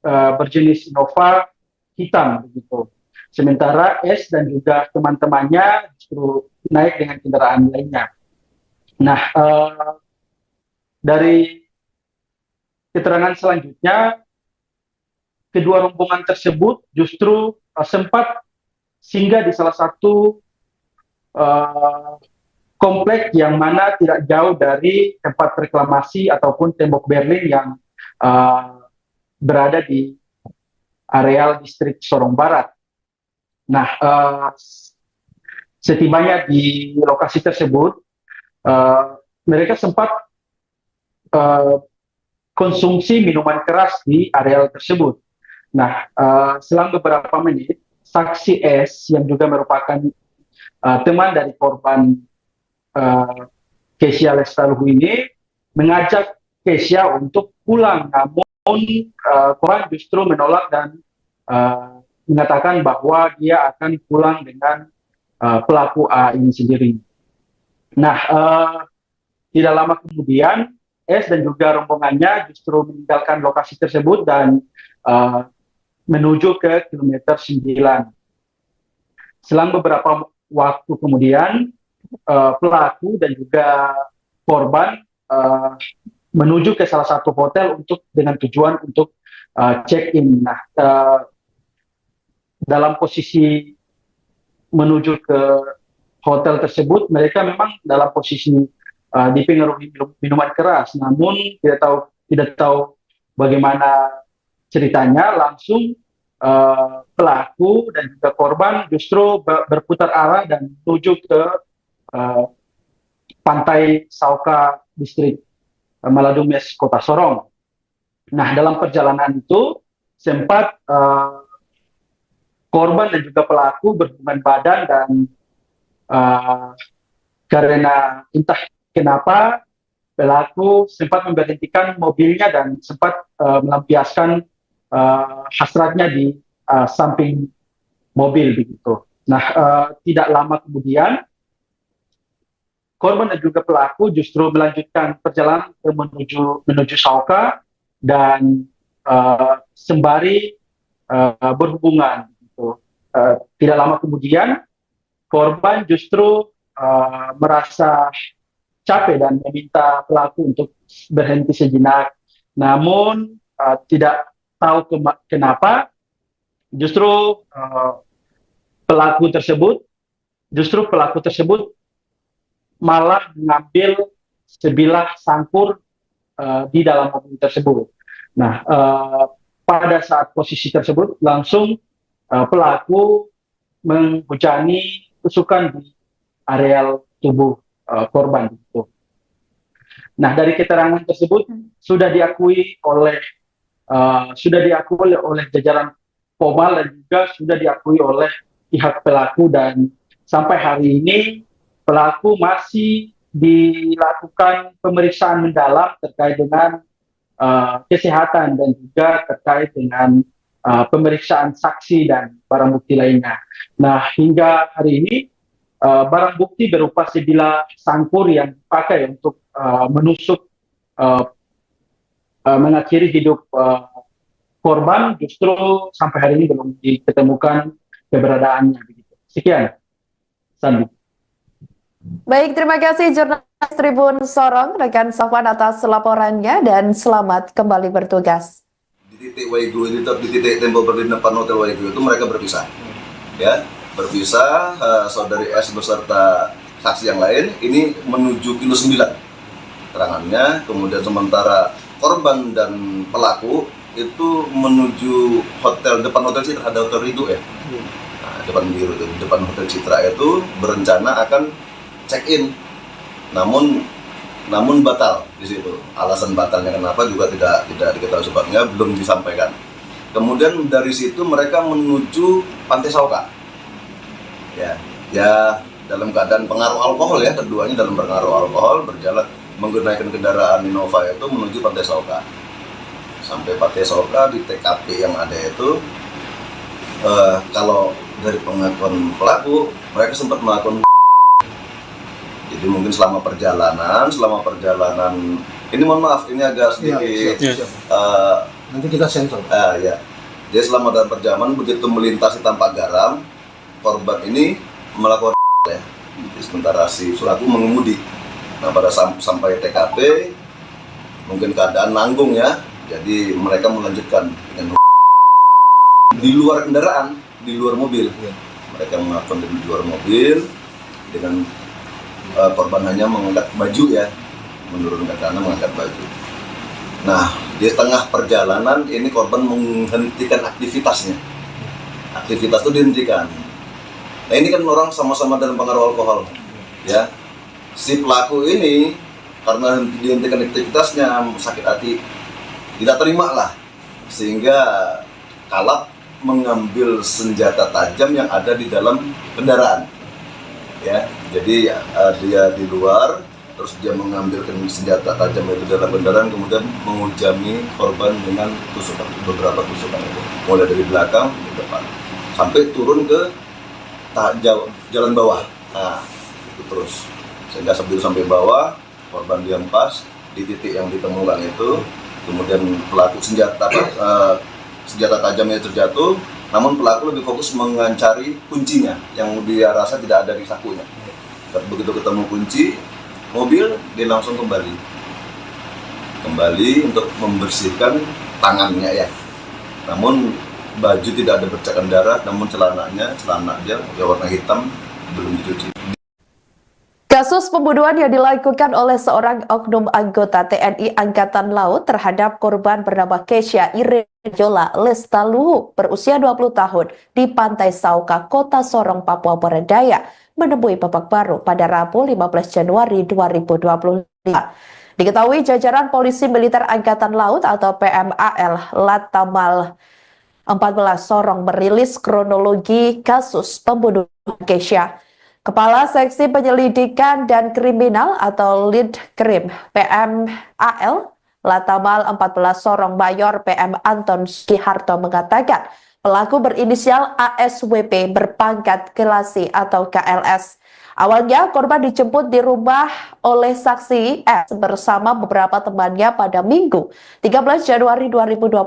4 berjenis Innova hitam begitu. Sementara S dan juga teman-temannya justru naik dengan kendaraan lainnya. Nah, dari keterangan selanjutnya, kedua rombongan tersebut justru sempat singgah di salah satu komplek yang mana tidak jauh dari tempat reklamasi ataupun tembok Berlin yang berada di areal distrik Sorong Barat. Nah, setibanya di lokasi tersebut, mereka sempat konsumsi minuman keras di areal tersebut. Nah, selang beberapa menit, saksi S yang juga merupakan teman dari korban Kesha Lestaluhu ini mengajak Kesha untuk pulang, namun korban justru menolak dan mengatakan bahwa dia akan pulang dengan pelaku A ini sendiri. Nah, tidak lama kemudian S dan juga rombongannya justru meninggalkan lokasi tersebut dan menuju ke kilometer 9. Selang beberapa waktu kemudian, pelaku dan juga korban menuju ke salah satu hotel dengan tujuan untuk check-in. Nah, dalam posisi menuju ke hotel tersebut, mereka memang dalam posisi dipengaruhi minuman keras, namun tidak tahu bagaimana ceritanya, langsung pelaku dan juga korban justru berputar arah dan menuju ke pantai Sauka distrik Maladumes Kota Sorong. Nah, dalam perjalanan itu sempat korban dan juga pelaku berhubungan badan dan karena entah kenapa pelaku sempat memberhentikan mobilnya dan sempat melampiaskan hasratnya di samping mobil begitu. Nah, tidak lama kemudian korban dan juga pelaku justru melanjutkan perjalanan menuju Sauka dan sembari berhubungan. Gitu. Tidak lama kemudian korban justru merasa capek dan meminta pelaku untuk berhenti sejenak. Namun tidak tahu kenapa justru pelaku tersebut malah mengambil sebilah sangkur di dalam mobil tersebut. Nah, pada saat posisi tersebut langsung pelaku menghujani tusukan di areal tubuh korban itu. Nah, dari keterangan tersebut sudah diakui oleh jajaran Pomal dan juga sudah diakui oleh pihak pelaku, dan sampai hari ini pelaku masih dilakukan pemeriksaan mendalam terkait dengan kesehatan dan juga terkait dengan pemeriksaan saksi dan barang bukti lainnya. Nah, hingga hari ini barang bukti berupa sebilah sangkur yang dipakai untuk menusuk mengakhiri hidup korban justru sampai hari ini belum ditemukan keberadaannya. Sekian, Sandi. Baik, terima kasih jurnalis Tribun Sorong, rekan Safwan atas laporannya dan selamat kembali bertugas. Di titik Waigu, di titik tembok berdiri depan Hotel Waigu itu mereka berpisah. Ya, berpisah, saudari S beserta saksi yang lain ini menuju kilo 9 keterangannya, kemudian sementara korban dan pelaku itu menuju depan Hotel Citra, ada Hotel Ridho ya. Nah, depan Hotel Citra itu berencana akan check-in, namun batal di situ. Alasan batalnya kenapa juga tidak diketahui sebabnya, belum disampaikan. Kemudian dari situ mereka menuju Pantai Sauka. Ya dalam keadaan pengaruh alkohol ya, keduanya dalam pengaruh alkohol berjalan menggunakan kendaraan Innova itu menuju Pantai Sauka. Sampai Pantai Sauka di TKP yang ada itu, kalau dari pengakuan pelaku mereka sempat melakukan. Jadi mungkin selama perjalanan ini mohon maaf ini agak sedikit nanti kita sensor. Ya. Jadi selama dalam perjalanan begitu melintasi tanpa garam, korban ini melakukan ya. Sementara si pelaku mengemudi. Nah, pada sampai TKP mungkin keadaan nanggung ya. Jadi mereka melanjutkan dengan di luar kendaraan, di luar mobil. Mereka melakukan di luar mobil dengan korban hanya mengangkat baju ya, menurunkan tangan mengangkat baju. Nah, di tengah perjalanan ini korban menghentikan aktivitasnya. Aktivitas itu dihentikan. Nah, ini kan orang sama-sama dalam pengaruh alkohol, ya. Si pelaku ini karena dihentikan aktivitasnya sakit hati, tidak terima lah, sehingga kalap mengambil senjata tajam yang ada di dalam kendaraan. Ya, jadi dia di luar, terus dia mengambil senjata tajam itu dalam kendaraan, kemudian menghujani korban dengan beberapa tusukan itu, mulai dari belakang ke depan, sampai turun ke jalan bawah. Nah, itu terus sehingga sampai bawah, korban dihempas di titik yang ditemukan itu, kemudian pelaku senjata tajamnya terjatuh. Namun pelaku lebih fokus mengancari kuncinya yang dia rasa tidak ada di sakunya. Begitu ketemu kunci mobil, dia langsung kembali untuk membersihkan tangannya ya. Namun baju tidak ada bercakan darah, namun celana dia warna hitam belum dicuci. Kasus pembunuhan yang dilakukan oleh seorang oknum anggota TNI Angkatan Laut terhadap korban bernama Keisha Irejola Lestaluhu berusia 20 tahun di Pantai Sauka, Kota Sorong, Papua Barat Daya menemui babak baru pada Rabu 15 Januari 2025. Diketahui jajaran Polisi Militer Angkatan Laut atau PMAL Latamal 14 Sorong merilis kronologi kasus pembunuhan Keisha. Kepala Seksi Penyelidikan dan Kriminal atau Lead Krim PMAL Latamal 14 Sorong Mayor PM Anton Sugiharto mengatakan pelaku berinisial ASWP berpangkat Kelasi atau KLS. Awalnya korban dijemput di rumah oleh saksi S bersama beberapa temannya pada Minggu 13 Januari 2025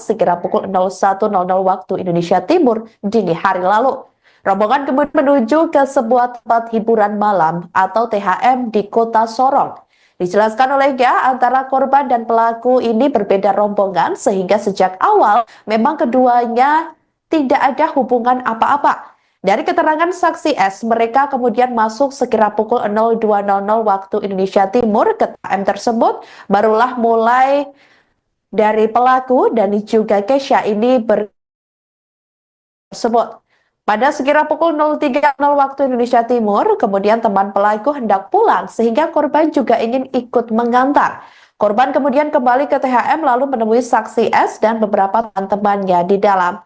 sekira pukul 01.00 waktu Indonesia Timur dini hari lalu. Rombongan kemudian menuju ke sebuah tempat hiburan malam atau THM di Kota Sorong. Dijelaskan olehnya antara korban dan pelaku ini berbeda rombongan sehingga sejak awal memang keduanya tidak ada hubungan apa-apa. Dari keterangan saksi S, mereka kemudian masuk sekira pukul 02.00 waktu Indonesia Timur ke THM tersebut. Barulah mulai dari pelaku dan juga Keisha ini tersebut. Pada sekira pukul 03.00 waktu Indonesia Timur, kemudian teman pelaku hendak pulang sehingga korban juga ingin ikut mengantar. Korban kemudian kembali ke THM lalu menemui saksi S dan beberapa teman-temannya di dalam.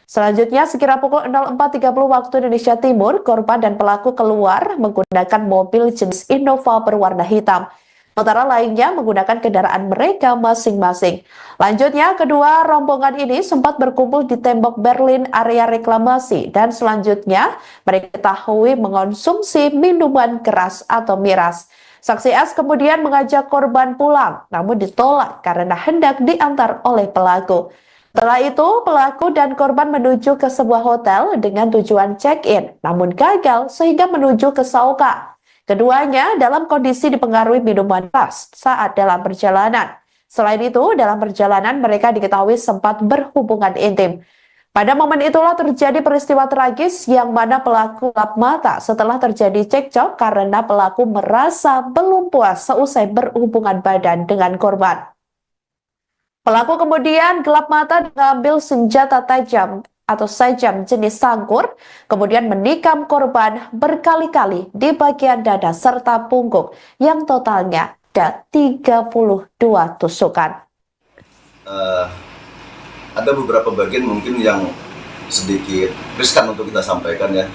Selanjutnya sekira pukul 04.30 waktu Indonesia Timur, korban dan pelaku keluar menggunakan mobil jenis Innova berwarna hitam. Sementara lainnya menggunakan kendaraan mereka masing-masing. Lanjutnya, kedua rombongan ini sempat berkumpul di tembok Berlin area reklamasi dan selanjutnya mereka diketahui mengonsumsi minuman keras atau miras. Saksi S kemudian mengajak korban pulang, namun ditolak karena hendak diantar oleh pelaku. Setelah itu, pelaku dan korban menuju ke sebuah hotel dengan tujuan check-in, namun gagal sehingga menuju ke Sauka. Keduanya dalam kondisi dipengaruhi minuman keras saat dalam perjalanan. Selain itu, dalam perjalanan mereka diketahui sempat berhubungan intim. Pada momen itulah terjadi peristiwa tragis yang mana pelaku gelap mata setelah terjadi cekcok karena pelaku merasa belum puas seusai berhubungan badan dengan korban. Pelaku kemudian gelap mata mengambil senjata tajam atau sajam jenis sangkur, kemudian menikam korban berkali-kali di bagian dada serta punggung yang totalnya ada 32 tusukan. Ada beberapa bagian mungkin yang sedikit riskan untuk kita sampaikan ya.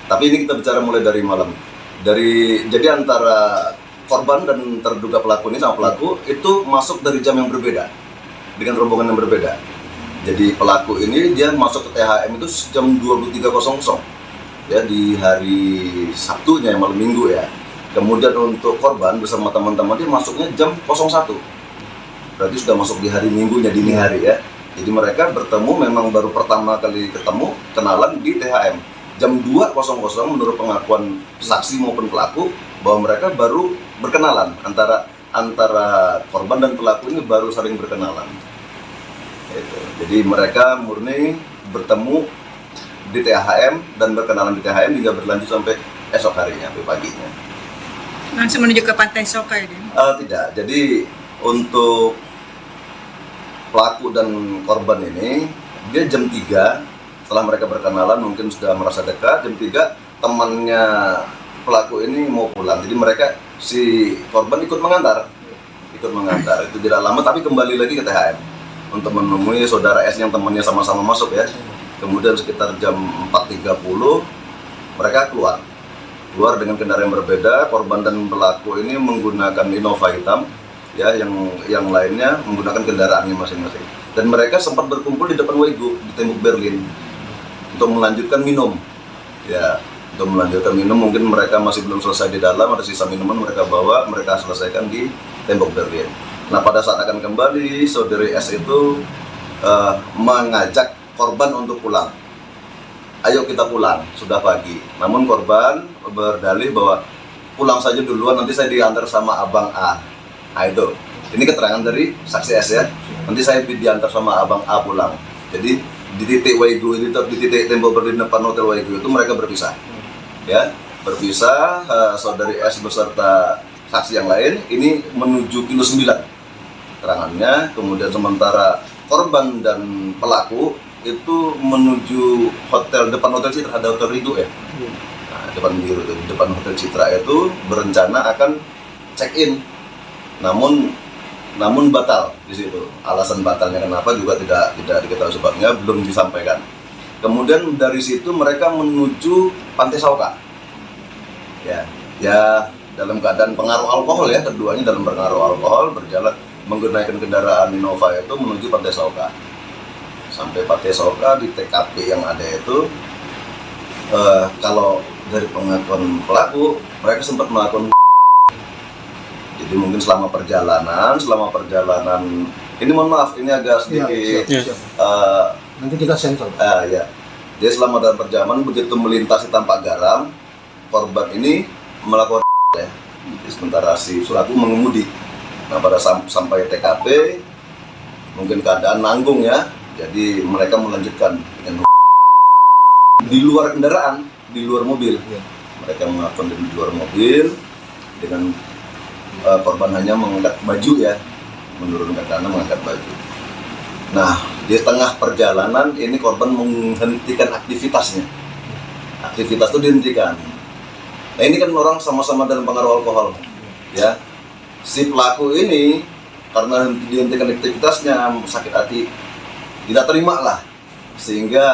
Tapi ini kita bicara mulai dari malam. Jadi antara korban dan terduga pelaku ini sama pelaku itu masuk dari jam yang berbeda dengan rombongan yang berbeda. Jadi pelaku ini dia masuk ke THM itu jam 23.00 ya di hari Sabtunya yang malam Minggu ya. Kemudian untuk korban bersama teman-teman dia masuknya jam 01. Berarti sudah masuk di hari Minggunya dini hari ya. Jadi mereka bertemu memang baru pertama kali ketemu kenalan di THM jam 2.00 menurut pengakuan saksi maupun pelaku bahwa mereka baru berkenalan antara korban dan pelaku ini baru saling berkenalan. Jadi mereka murni bertemu di THM dan berkenalan di THM hingga berlanjut sampai esok harinya, sampai paginya. Langsung menuju ke Pantai Sauka ya? Tidak, jadi untuk pelaku dan korban ini, dia jam 3 setelah mereka berkenalan mungkin sudah merasa dekat, jam 3 temannya pelaku ini mau pulang. Jadi mereka, si korban ikut mengantar, itu tidak lama tapi kembali lagi ke THM untuk menemui saudara S yang temannya sama-sama masuk ya. Kemudian sekitar jam 4.30 mereka keluar dengan kendaraan yang berbeda. Korban dan pelaku ini menggunakan Innova hitam ya, yang lainnya menggunakan kendaraannya masing-masing. Dan mereka sempat berkumpul di depan Weigo di tembok Berlin untuk melanjutkan minum. Ya, untuk melanjutkan minum mungkin mereka masih belum selesai di dalam, ada sisa minuman mereka bawa, mereka selesaikan di tembok Berlin. Nah, pada saat akan kembali, saudari S itu mengajak korban untuk pulang. Ayo kita pulang, sudah pagi. Namun korban berdalih bahwa pulang saja duluan, nanti saya diantar sama Abang A. Nah itu, ini keterangan dari saksi S ya. Nanti saya diantar sama Abang A pulang. Jadi di titik Weigo ini, di titik tembok Berlin depan Hotel Weigo itu mereka berpisah. Ya, berpisah, saudari S beserta saksi yang lain ini menuju kilo 9 keterangannya, kemudian sementara korban dan pelaku itu menuju depan hotel Citra, ada hotel Ridho ya. Nah, depan hotel Citra itu berencana akan check in, namun batal di situ. Alasan batalnya kenapa juga tidak diketahui sebabnya, belum disampaikan. Kemudian dari situ mereka menuju Pantai Sauka. Ya dalam keadaan pengaruh alkohol ya, keduanya dalam pengaruh alkohol berjalan menggunakan kendaraan Innova itu menuju Pantai Sauka. Sampai Pantai Sauka di TKP yang ada itu, kalau dari pengakuan pelaku mereka sempat melakukan. Jadi mungkin selama perjalanan ini mohon maaf ini agak sedikit nanti kita sensor. Ya. Jadi selama dalam perjalanan begitu melintasi Tampak Garam, korban ini melakukan ya. Sementara si pelaku mengemudi. Nah pada sampai TKP mungkin keadaan nanggung ya. Jadi mereka melanjutkan dengan di luar kendaraan, di luar mobil. Mereka melakukan di luar mobil dengan korban hanya mengangkat baju ya, menurunkan tangan mengangkat baju. Nah di tengah perjalanan ini korban menghentikan aktivitasnya. Aktivitas itu dihentikan. Nah ini kan orang sama-sama dalam pengaruh alkohol, ya. Si pelaku ini karena dihentikan aktivitasnya sakit hati, tidak terima lah, sehingga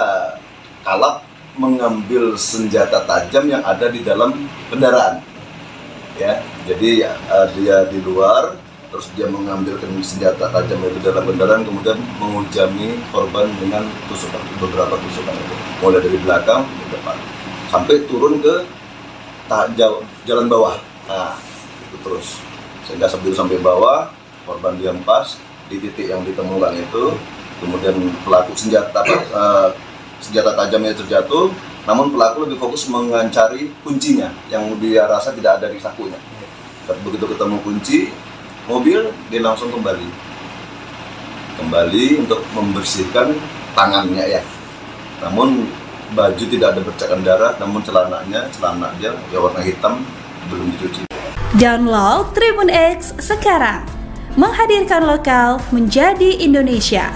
kalap mengambil senjata tajam yang ada di dalam kendaraan. Ya, jadi dia di luar, terus dia mengambil senjata tajam itu dalam kendaraan, kemudian menghujani korban dengan tusukan, beberapa tusukan itu, mulai dari belakang ke depan, sampai turun ke jalan bawah. Nah, itu terus sehingga sampai bawah, korban dihempas di titik yang ditemukan itu. Kemudian pelaku senjata tajamnya terjatuh, namun pelaku lebih fokus mengancari kuncinya yang dia rasa tidak ada di sakunya. Begitu ketemu kunci mobil, dia langsung kembali untuk membersihkan tangannya ya. Namun baju tidak ada bercakan darah, namun celana dia ya warna hitam, belum dicuci. Download Tribun X sekarang, menghadirkan lokal menjadi Indonesia.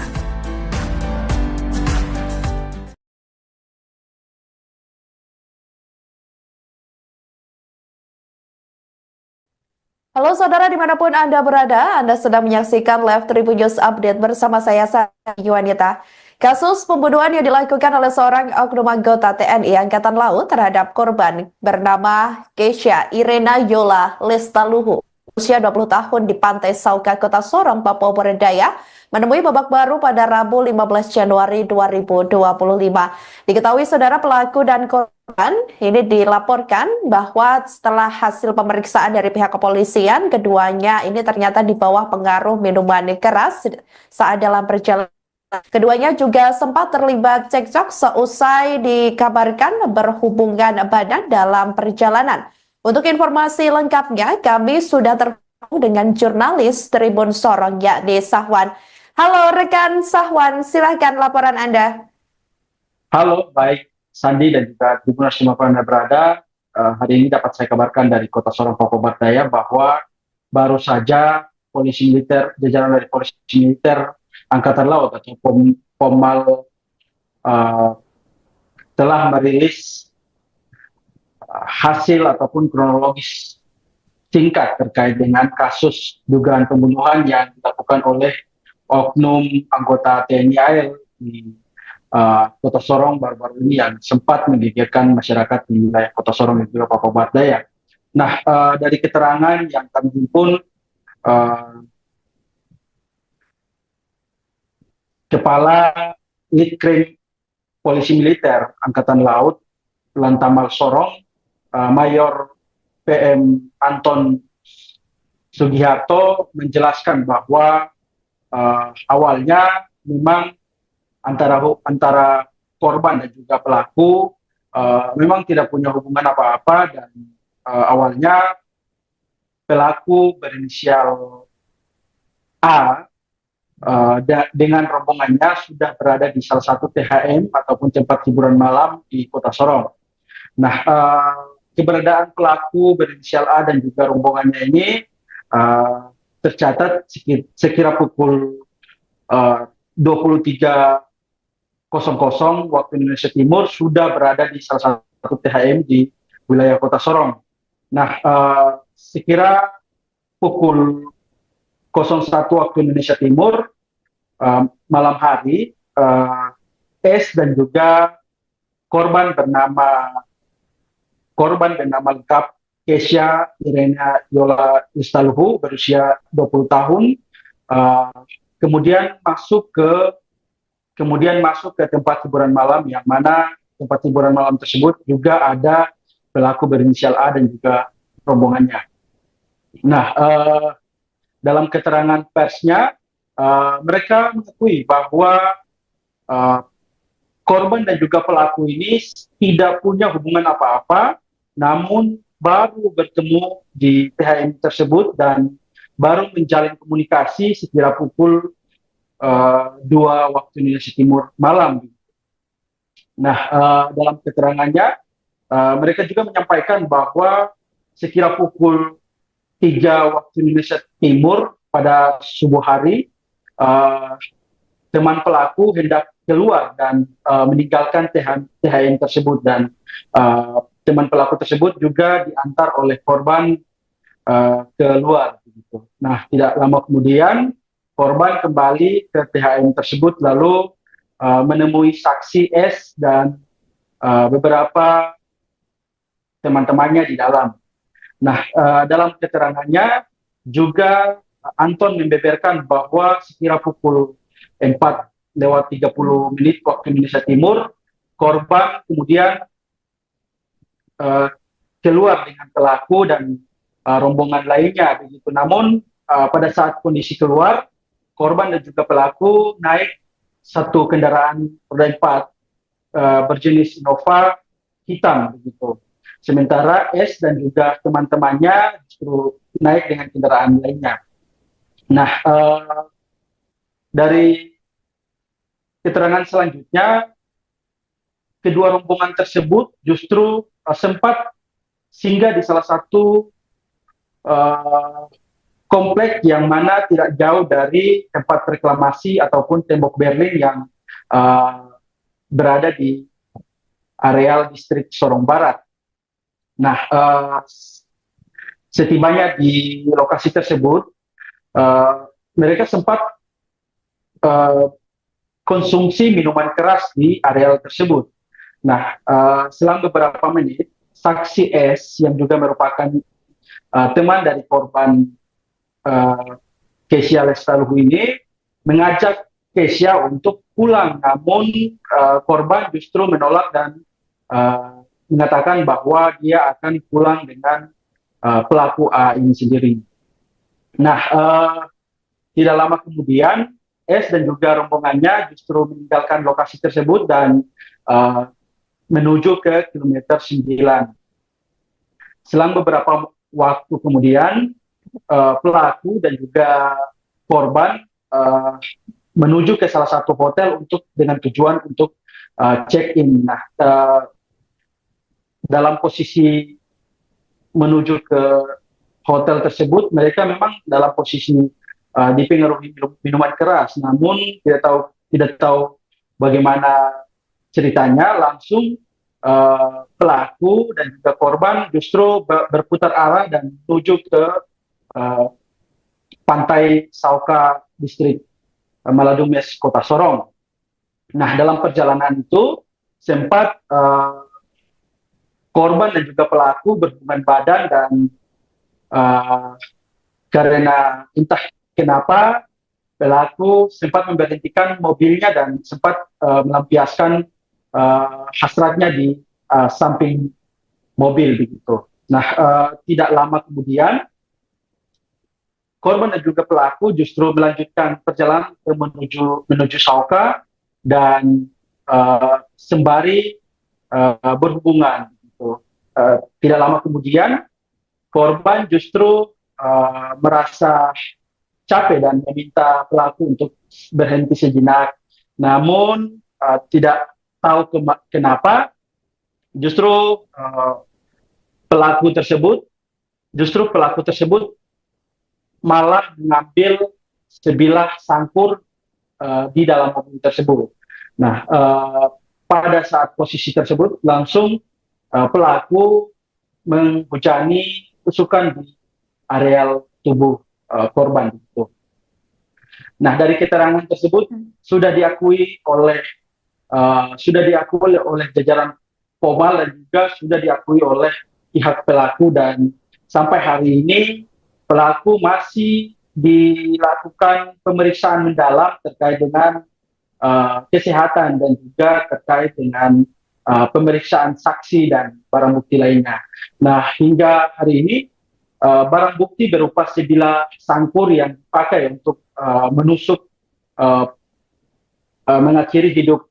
Halo saudara dimanapun Anda berada, Anda sedang menyaksikan live Tribun News Update bersama saya Sari Yuwanita. Kasus pembunuhan yang dilakukan oleh seorang oknum anggota TNI Angkatan Laut terhadap korban bernama Keisha Irena Yola Lestaluhu, usia 20 tahun di Pantai Sauka, Kota Sorong, Papua Barat Daya, menemui babak baru pada Rabu 15 Januari 2025. Diketahui saudara pelaku dan korban ini dilaporkan bahwa setelah hasil pemeriksaan dari pihak kepolisian, keduanya ini ternyata di bawah pengaruh minuman keras saat dalam perjalanan. Keduanya juga sempat terlibat cekcok seusai dikabarkan berhubungan badan dalam perjalanan. Untuk informasi lengkapnya, kami sudah terhubung dengan jurnalis Tribun Sorong yakni Sahwan. Halo rekan Sahwan, silahkan laporan Anda. Halo, baik Sandi dan juga Tribuners dimanapun Anda berada. Hari ini dapat saya kabarkan dari Kota Sorong, Papua Barat Daya bahwa baru saja polisi militer, jajaran dari polisi militer Angkatan Laut atau Pomal telah merilis hasil ataupun kronologis singkat terkait dengan kasus dugaan pembunuhan yang dilakukan oleh oknum anggota TNI AL di Kota Sorong baru-baru ini yang sempat menggegerkan masyarakat di wilayah Kota Sorong dan juga Papua Barat Daya. Nah, dari keterangan yang kami himpun, Kepala Litkrim Polisi Militer Angkatan Laut Lantamal Sorong, Mayor PM Anton Sugiharto menjelaskan bahwa awalnya memang antara korban dan juga pelaku memang tidak punya hubungan apa-apa, dan awalnya pelaku berinisial A dengan rombongannya sudah berada di salah satu THM ataupun tempat hiburan malam di Kota Sorong. Nah, keberadaan pelaku berinisial A dan juga rombongannya ini tercatat sekira pukul 23.00 waktu Indonesia Timur sudah berada di salah satu THM di wilayah Kota Sorong. Nah, sekira pukul 01 waktu Indonesia Timur malam hari, S dan juga korban bernama lengkap Kesha Irena Yola Istaluhu berusia 20 tahun, kemudian masuk ke tempat hiburan malam, yang mana tempat hiburan malam tersebut juga ada pelaku berinisial A dan juga rombongannya. Nah, dalam keterangan persnya, mereka mengakui bahwa korban dan juga pelaku ini tidak punya hubungan apa-apa, namun baru bertemu di THM tersebut dan baru menjalin komunikasi sekira pukul 2 waktu Indonesia Timur malam. Nah, dalam keterangannya, mereka juga menyampaikan bahwa sekira pukul 3 waktu Indonesia Timur pada subuh hari, teman pelaku hendak keluar dan meninggalkan THM tersebut, dan teman pelaku tersebut juga diantar oleh korban keluar. Nah, tidak lama kemudian korban kembali ke THM tersebut lalu menemui saksi S dan beberapa teman-temannya di dalam. Nah, dalam keterangannya juga Anton membeberkan bahwa sekira pukul 4:30 waktu Indonesia Timur, korban kemudian keluar dengan pelaku dan rombongan lainnya begitu. Namun pada saat kondisi keluar, korban dan juga pelaku naik satu kendaraan roda 4 berjenis Innova hitam begitu. Sementara S dan juga teman-temannya justru naik dengan kendaraan lainnya. Nah, dari keterangan selanjutnya, kedua rombongan tersebut justru sempat singgah di salah satu komplek yang mana tidak jauh dari tempat reklamasi ataupun tembok Berlin yang berada di areal distrik Sorong Barat. Nah, setibanya di lokasi tersebut, mereka sempat konsumsi minuman keras di areal tersebut. Nah, selang beberapa menit, saksi S yang juga merupakan teman dari korban Kesha Lestaluhu ini mengajak Kesha untuk pulang, namun korban justru menolak dan mengatakan bahwa dia akan pulang dengan pelaku A ini sendiri. Nah, tidak lama kemudian S dan juga rombongannya justru meninggalkan lokasi tersebut dan menuju ke kilometer 9. Selang beberapa waktu kemudian, pelaku dan juga korban menuju ke salah satu hotel dengan tujuan untuk check-in. Nah, dalam posisi menuju ke hotel tersebut, mereka memang dalam posisi dipengaruhi minuman keras, namun tidak tahu bagaimana ceritanya, langsung pelaku dan juga korban justru berputar arah dan menuju ke pantai Sauka distrik Maladumes Kota Sorong. Nah, dalam perjalanan itu sempat korban dan juga pelaku berhubungan badan, dan karena entah kenapa pelaku sempat memberhentikan mobilnya dan sempat melampiaskan hasratnya di samping mobil begitu. Nah, tidak lama kemudian korban dan juga pelaku justru melanjutkan perjalanan menuju Sauka dan sembari berhubungan. Gitu. Tidak lama kemudian korban justru merasa capek dan meminta pelaku untuk berhenti sejenak. Namun tidak tahu kenapa justru justru pelaku tersebut malah mengambil sebilah sangkur di dalam mobil tersebut. Nah, pada saat posisi tersebut langsung pelaku menghujani tusukan di areal tubuh korban. Nah, dari keterangan tersebut sudah diakui oleh jajaran Polmal dan juga sudah diakui oleh pihak pelaku, dan sampai hari ini pelaku masih dilakukan pemeriksaan mendalam terkait dengan kesehatan dan juga terkait dengan pemeriksaan saksi dan barang bukti lainnya. Nah, hingga hari ini barang bukti berupa sebilah sangkur yang dipakai untuk menusuk mengakhiri hidup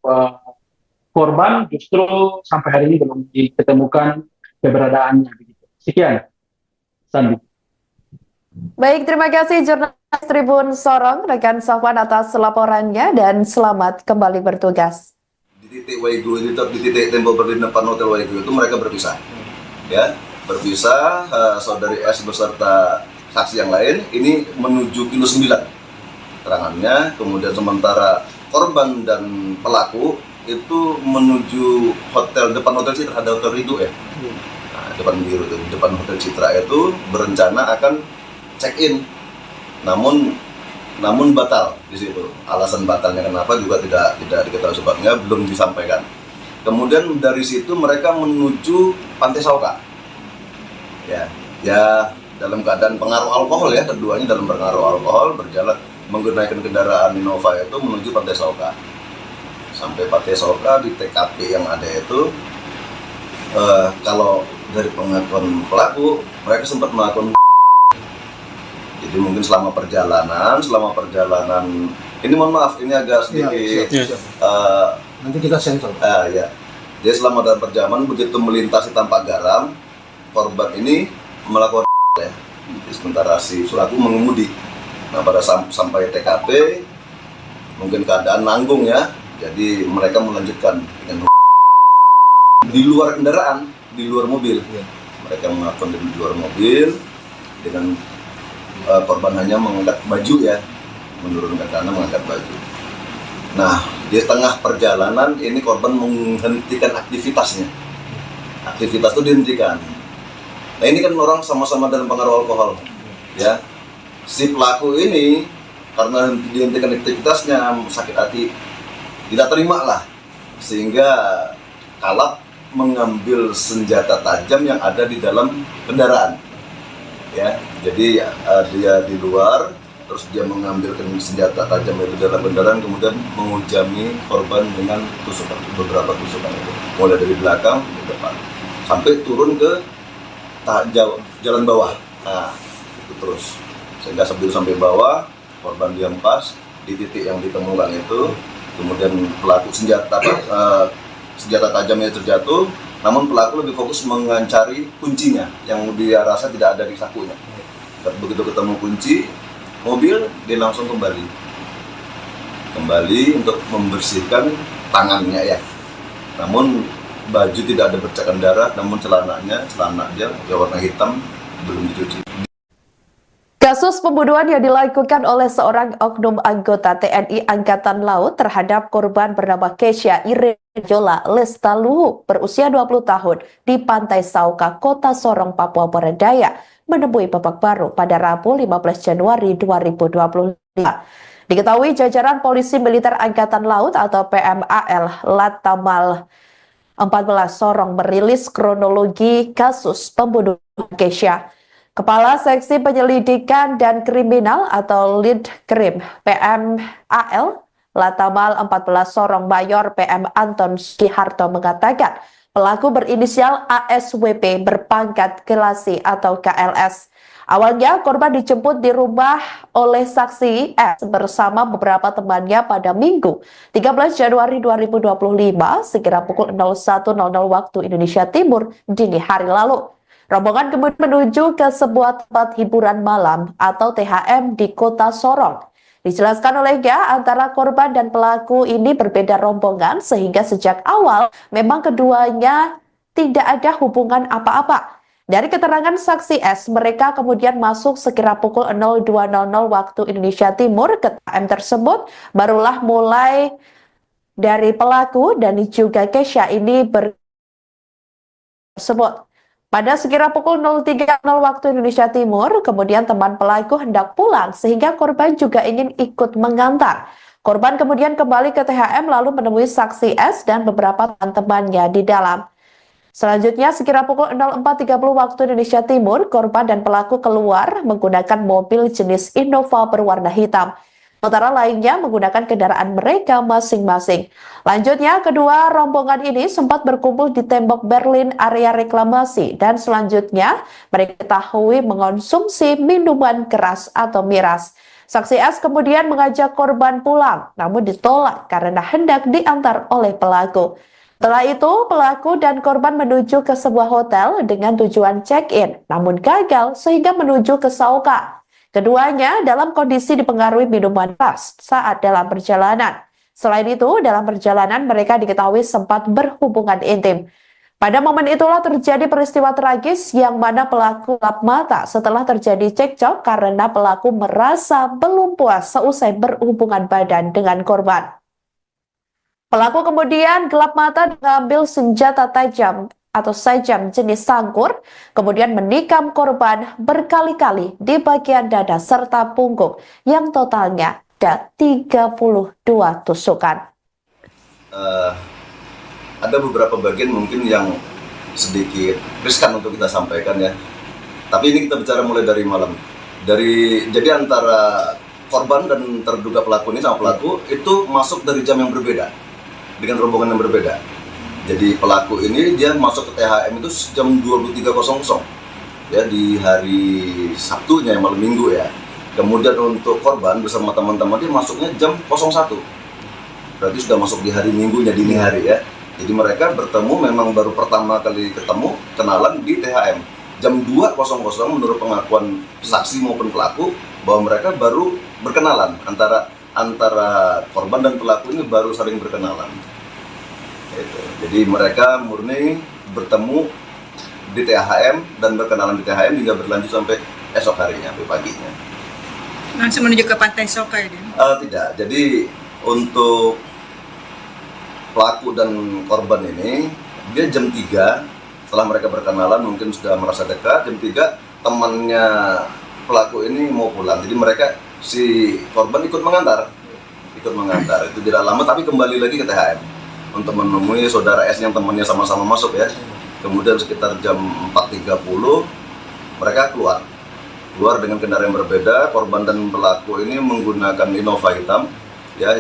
korban justru sampai hari ini belum ditemukan keberadaannya. Sekian, Sandi. Baik, terima kasih jurnalis Tribun Sorong, rekan Safwan atas laporannya, dan selamat kembali bertugas. Di titik Waigu, di titik tembok berdiri depan Hotel Waigu itu mereka berpisah. Ya, berpisah, saudari S beserta saksi yang lain ini menuju kilo 9 terangannya, kemudian sementara korban dan pelaku itu menuju depan Hotel Citra, ada Hotel Ridho ya. Nah, depan Hotel Citra itu berencana akan check-in, namun batal di situ. Alasan batalnya kenapa juga tidak diketahui sebabnya, belum disampaikan. Kemudian dari situ mereka menuju Pantai Sauka. Ya dalam keadaan pengaruh alkohol ya, keduanya dalam pengaruh alkohol berjalan menggunakan kendaraan Innova itu menuju Pantai Sauka. Sampai Pantai Sauka di TKP yang ada itu, kalau dari pengakuan pelaku mereka sempat melakukan. Jadi mungkin selama perjalanan ini mohon maaf ini agak sedikit nanti kita sensor. Ya. Jadi selama dalam perjalanan begitu melintasi Tampak Garam, korban ini melakukan ya. Sementara si pelaku mengemudi. Nah, pada sampai TKP mungkin keadaan nanggung ya. Jadi mereka melanjutkan dengan di luar kendaraan, di luar mobil. Mereka melakukan di luar mobil dengan korban hanya mengangkat baju ya, menurunkan tanah mengangkat baju. Nah, di tengah perjalanan ini korban menghentikan aktivitasnya. Aktivitas itu dihentikan. Nah, ini kan orang sama-sama dalam pengaruh alkohol, ya. Si pelaku ini karena dihentikan aktivitasnya sakit hati, tidak terima lah, sehingga kalap mengambil senjata tajam yang ada di dalam kendaraan. Ya, jadi dia di luar, terus dia mengambil senjata tajam dari dalam kendaraan, kemudian menghujani korban dengan beberapa tusukan itu, mulai dari belakang ke depan, sampai turun ke jalan bawah. Nah, itu terus, sehingga sebelum sampai bawah, korban dihempas di titik yang ditemukan itu, kemudian pelaku senjata tajamnya terjatuh. Namun pelaku lebih fokus mengancari kuncinya yang dia rasa tidak ada di sakunya. Begitu ketemu kunci mobil, dia langsung kembali untuk membersihkan tangannya ya. Namun baju tidak ada bercakan darah, namun celananya warna hitam belum dicuci. Kasus pembunuhan yang dilakukan oleh seorang oknum anggota TNI Angkatan Laut terhadap korban bernama Kesha Irejola Lestaluhu berusia 20 tahun di Pantai Sauka, Kota Sorong, Papua Barat Daya menemui babak baru pada Rabu 15 Januari 2025. Diketahui jajaran Polisi Militer Angkatan Laut atau PMAL Latamal 14 Sorong merilis kronologi kasus pembunuhan Kesha. Kepala Seksi Penyelidikan dan Kriminal atau Lead Krim PMAL Latamal 14 Sorong Mayor PM Anton Sugiharto mengatakan pelaku berinisial ASWP berpangkat Kelasi atau KLS. Awalnya korban dijemput di rumah oleh saksi S bersama beberapa temannya pada Minggu 13 Januari 2025 sekira pukul 01.00 waktu Indonesia Timur dini hari lalu. Rombongan kemudian menuju ke sebuah tempat hiburan malam atau THM di Kota Sorong. Dijelaskan olehnya antara korban dan pelaku ini berbeda rombongan sehingga sejak awal memang keduanya tidak ada hubungan apa-apa. Dari keterangan saksi S, mereka kemudian masuk sekira pukul 02.00 waktu Indonesia Timur ke THM tersebut. Barulah mulai dari pelaku dan juga Kesha ini tersebut. Pada sekira pukul 03.00 waktu Indonesia Timur, kemudian teman pelaku hendak pulang sehingga korban juga ingin ikut mengantar. Korban kemudian kembali ke THM lalu menemui saksi S dan beberapa teman-temannya di dalam. Selanjutnya, sekira pukul 04.30 waktu Indonesia Timur, korban dan pelaku keluar menggunakan mobil jenis Innova berwarna hitam. Sementara lainnya menggunakan kendaraan mereka masing-masing. Lanjutnya, kedua rombongan ini sempat berkumpul di tembok Berlin area reklamasi dan selanjutnya mereka diketahui mengonsumsi minuman keras atau miras. Saksi S kemudian mengajak korban pulang, namun ditolak karena hendak diantar oleh pelaku. Setelah itu, pelaku dan korban menuju ke sebuah hotel dengan tujuan check-in, namun gagal sehingga menuju ke Sauka. Keduanya dalam kondisi dipengaruhi minuman keras saat dalam perjalanan. Selain itu, dalam perjalanan mereka diketahui sempat berhubungan intim. Pada momen itulah terjadi peristiwa tragis yang mana pelaku gelap mata setelah terjadi cekcok karena pelaku merasa belum puas seusai berhubungan badan dengan korban. Pelaku kemudian gelap mata mengambil senjata tajam atau sajam jenis sangkur, kemudian menikam korban berkali-kali di bagian dada serta punggung yang totalnya ada 32 tusukan. Ada beberapa bagian mungkin yang sedikit riskan untuk kita sampaikan ya. Tapi ini kita bicara mulai dari malam. Jadi antara korban dan terduga pelaku ini sama pelaku itu masuk dari jam yang berbeda. Dengan rombongan yang berbeda. Jadi pelaku ini dia masuk ke THM itu jam 23.00 ya di hari Sabtunya malam Minggu ya. Kemudian untuk korban bersama teman-teman dia masuknya jam 01. Berarti sudah masuk di hari Minggunya dini hari ya. Jadi mereka bertemu memang baru pertama kali ketemu kenalan di THM jam 2.00 menurut pengakuan saksi maupun pelaku bahwa mereka baru berkenalan antara korban dan pelaku ini baru saling berkenalan. Jadi mereka murni bertemu di THM dan berkenalan di THM hingga berlanjut sampai esok harinya, sampai paginya. Langsung menuju ke Pantai Soka ya? Tidak, jadi untuk pelaku dan korban ini, dia jam 3 setelah mereka berkenalan mungkin sudah merasa dekat, jam 3 temannya pelaku ini mau pulang. Jadi mereka, si korban ikut mengantar, itu tidak lama tapi kembali lagi ke THM untuk menemui saudara S yang temannya sama-sama masuk ya. Kemudian sekitar jam 4.30 mereka keluar dengan kendaraan yang berbeda. Korban dan pelaku ini menggunakan Innova hitam ya,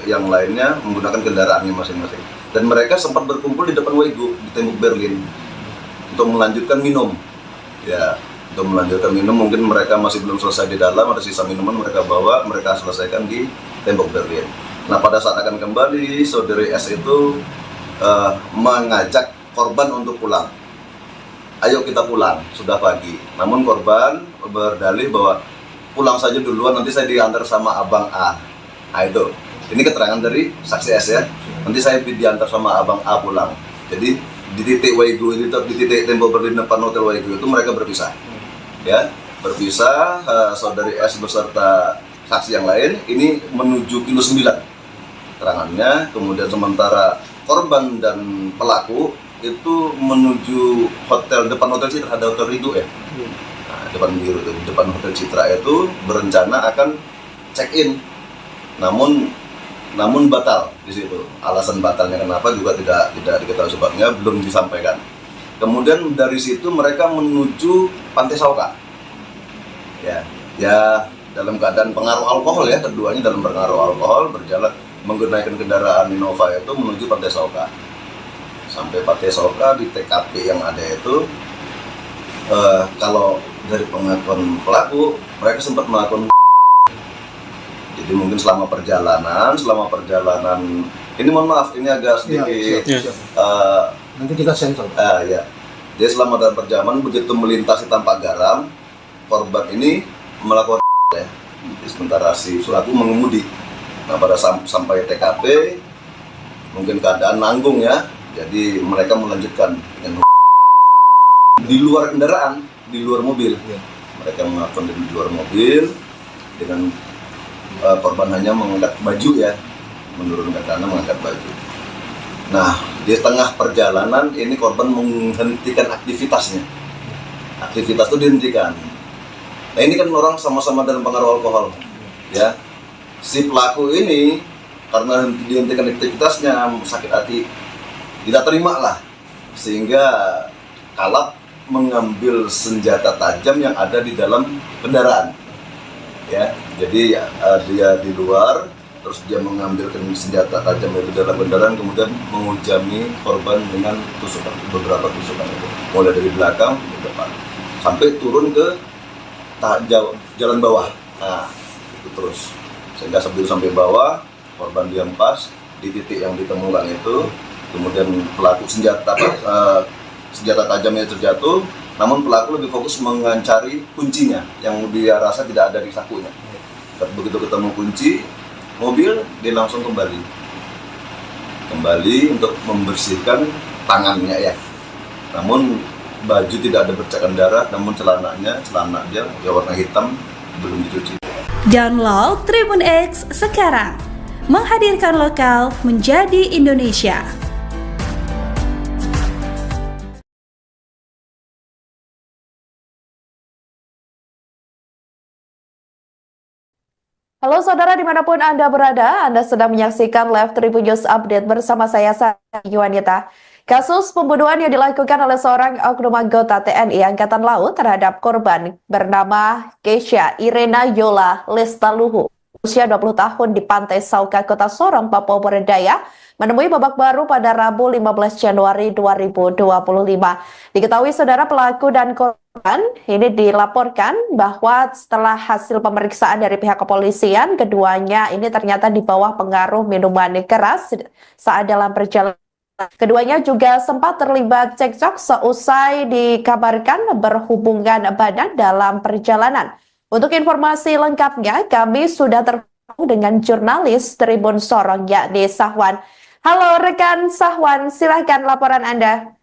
yang lainnya menggunakan kendaraannya masing-masing. Dan mereka sempat berkumpul di depan Wego di tembok Berlin untuk melanjutkan minum ya. Untuk melanjutkan minum, mungkin mereka masih belum selesai di dalam, ada sisa minuman mereka bawa, mereka selesaikan di tembok Berlin. Nah pada saat akan kembali, saudari S itu mengajak korban untuk pulang. Ayo kita pulang, sudah pagi. Namun korban berdalih bahwa pulang saja duluan, nanti saya diantar sama abang A. Nah itu, ini keterangan dari saksi S ya. Nanti saya diantar sama abang A pulang. Jadi di titik Wego, di titik tembok Berlin depan Hotel Wego itu mereka berpisah. Ya, berpisah, saudari S beserta saksi yang lain ini menuju kilo 9 keterangannya. Kemudian sementara korban dan pelaku itu menuju depan Hotel Citra, ada Hotel Ridho ya. Nah, depan Hotel Citra itu berencana akan check-in, namun batal di situ. Alasan batalnya kenapa juga tidak diketahui sebabnya, belum disampaikan. Kemudian dari situ mereka menuju Pantai Sauka. Ya dalam keadaan pengaruh alkohol ya, keduanya dalam pengaruh alkohol berjalan menggunakan kendaraan Innova itu menuju Pantai Sauka. Sampai Pantai Sauka di TKP yang ada itu, kalau dari pengakuan pelaku mereka sempat melakukan. Jadi mungkin selama perjalanan ini mohon maaf ini agak sedikit nanti kita sensor. Ya. Dia selama dalam perjalanan begitu melintasi Tampak Garam, korban ini melakukan ya. Sementara si pelaku mengemudi. Nah pada sampai TKP mungkin keadaan nanggung ya, jadi mereka melanjutkan dengan di luar kendaraan, di luar mobil. Mereka melakukan di luar mobil dengan korban hanya mengangkat baju ya, menurunkan tanah mengangkat baju. Nah, di tengah perjalanan ini korban menghentikan aktivitasnya. Aktivitas itu dihentikan. Nah, ini kan orang sama-sama dalam pengaruh alkohol, ya. Si pelaku ini karena dihentikan aktivitasnya sakit hati, tidak terima lah, sehingga kalap mengambil senjata tajam yang ada di dalam kendaraan. Ya, jadi dia di luar, terus dia mengambil senjata tajam dari dalam kendaraan, kemudian menghujami korban dengan tusukan, beberapa tusukan itu, mulai dari belakang ke depan, sampai turun ke jalan bawah. Nah, itu terus, sehingga sampai bawah, korban dihempas di titik yang ditemukan itu, kemudian pelaku senjata tajamnya terjatuh, namun pelaku lebih fokus mencari kuncinya yang dia rasa tidak ada di sakunya. Begitu ketemu kunci mobil, dia langsung kembali untuk membersihkan tangannya ya. Namun baju tidak ada bercakan darah, namun celana dia warna hitam, belum dicuci. Download Tribun X sekarang, menghadirkan lokal menjadi Indonesia. Halo saudara dimanapun Anda berada, Anda sedang menyaksikan live Tribun News Update bersama saya Sari Yuwanita. Kasus pembunuhan yang dilakukan oleh seorang oknum anggota TNI Angkatan Laut terhadap korban bernama Keisha Irena Yola Lestaluhu, usia 20 tahun di Pantai Sauka, Kota Sorong, Papua Barat, menemui babak baru pada Rabu 15 Januari 2025. Diketahui saudara pelaku dan korban ini dilaporkan bahwa setelah hasil pemeriksaan dari pihak kepolisian, keduanya ini ternyata di bawah pengaruh minuman keras saat dalam perjalanan. Keduanya juga sempat terlibat cekcok seusai dikabarkan berhubungan badan dalam perjalanan. Untuk informasi lengkapnya, kami sudah terhubung dengan jurnalis Tribun Sorong, yakni Sahwan. Halo rekan Sahwan, silahkan laporan Anda.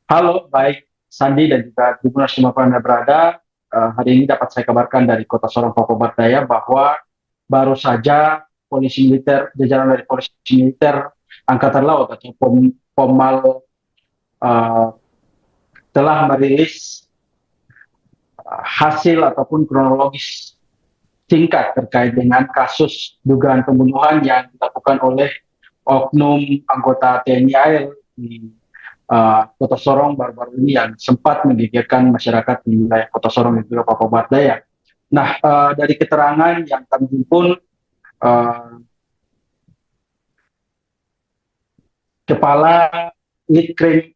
Halo, baik Sandi dan juga Tribuners dimanapun Anda berada. Hari ini dapat saya kabarkan dari Kota Sorong, Papua Barat bahwa baru saja polisi militer, jajaran dari polisi militer Angkatan Laut atau Pomal telah merilis hasil ataupun kronologis singkat terkait dengan kasus dugaan pembunuhan yang dilakukan oleh oknum anggota TNI AL di Kota Sorong baru-baru ini yang sempat menggegerkan masyarakat di wilayah Kota Sorong dan juga Papua Barat. Nah, dari keterangan yang kami himpun, Kepala Litkrim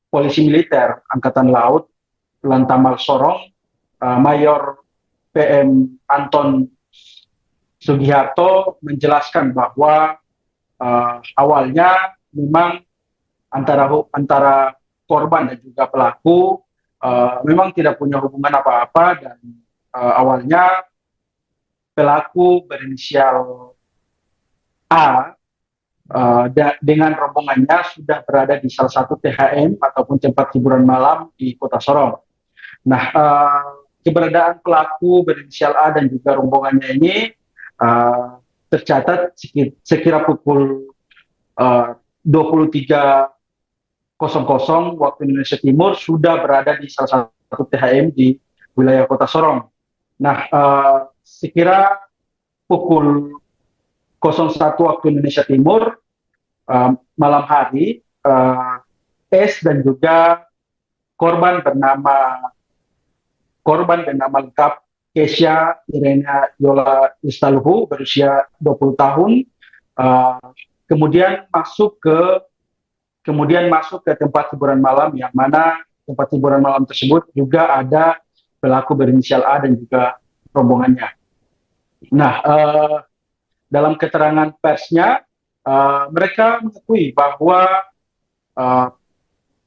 Polisi Militer Angkatan Laut Lantamal Sorong, Mayor PM Anton Sugiharto menjelaskan bahwa awalnya memang antara korban dan juga pelaku memang tidak punya hubungan apa-apa, dan awalnya pelaku berinisial A dengan rombongannya sudah berada di salah satu THM ataupun tempat hiburan malam di Kota Sorong. Nah, keberadaan pelaku berinisial A dan juga rombongannya ini tercatat sekira pukul 23.00 waktu Indonesia Timur sudah berada di salah satu THM di wilayah Kota Sorong. Nah, sekira pukul 01 waktu Indonesia Timur malam hari, S dan juga korban bernama lengkap Keisha Irena Yola Lestaluhu berusia 20 tahun kemudian masuk ke tempat hiburan malam, yang mana tempat hiburan malam tersebut juga ada pelaku berinisial A dan juga rombongannya. Nah, dalam keterangan persnya, mereka mengakui bahwa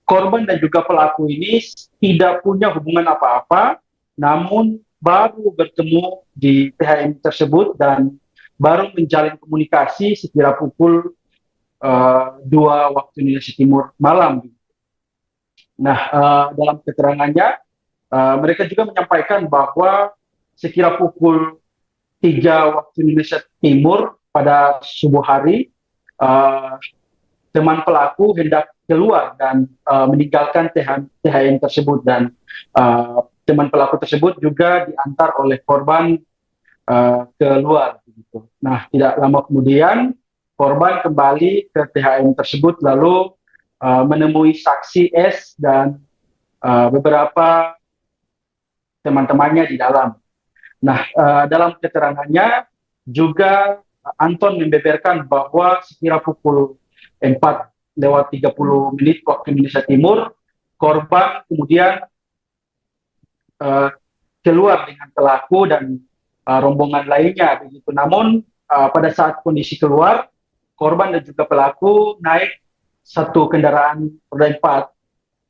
korban dan juga pelaku ini tidak punya hubungan apa-apa, namun baru bertemu di THM tersebut dan baru menjalin komunikasi sekira pukul 2 waktu Indonesia Timur malam. Nah, dalam keterangannya, mereka juga menyampaikan bahwa sekira pukul 3 waktu Indonesia Timur pada subuh hari, teman pelaku hendak keluar dan meninggalkan THM tersebut, dan teman pelaku tersebut juga diantar oleh korban keluar. Begitu. Nah, tidak lama kemudian korban kembali ke THM tersebut lalu menemui saksi S dan beberapa teman-temannya di dalam. Nah, dalam keterangannya juga Anton membeberkan bahwa sekira pukul 4:30 waktu Indonesia Timur, korban kemudian keluar dengan pelaku dan rombongan lainnya. Begitu. Namun pada saat kondisi keluar, korban dan juga pelaku naik satu kendaraan roda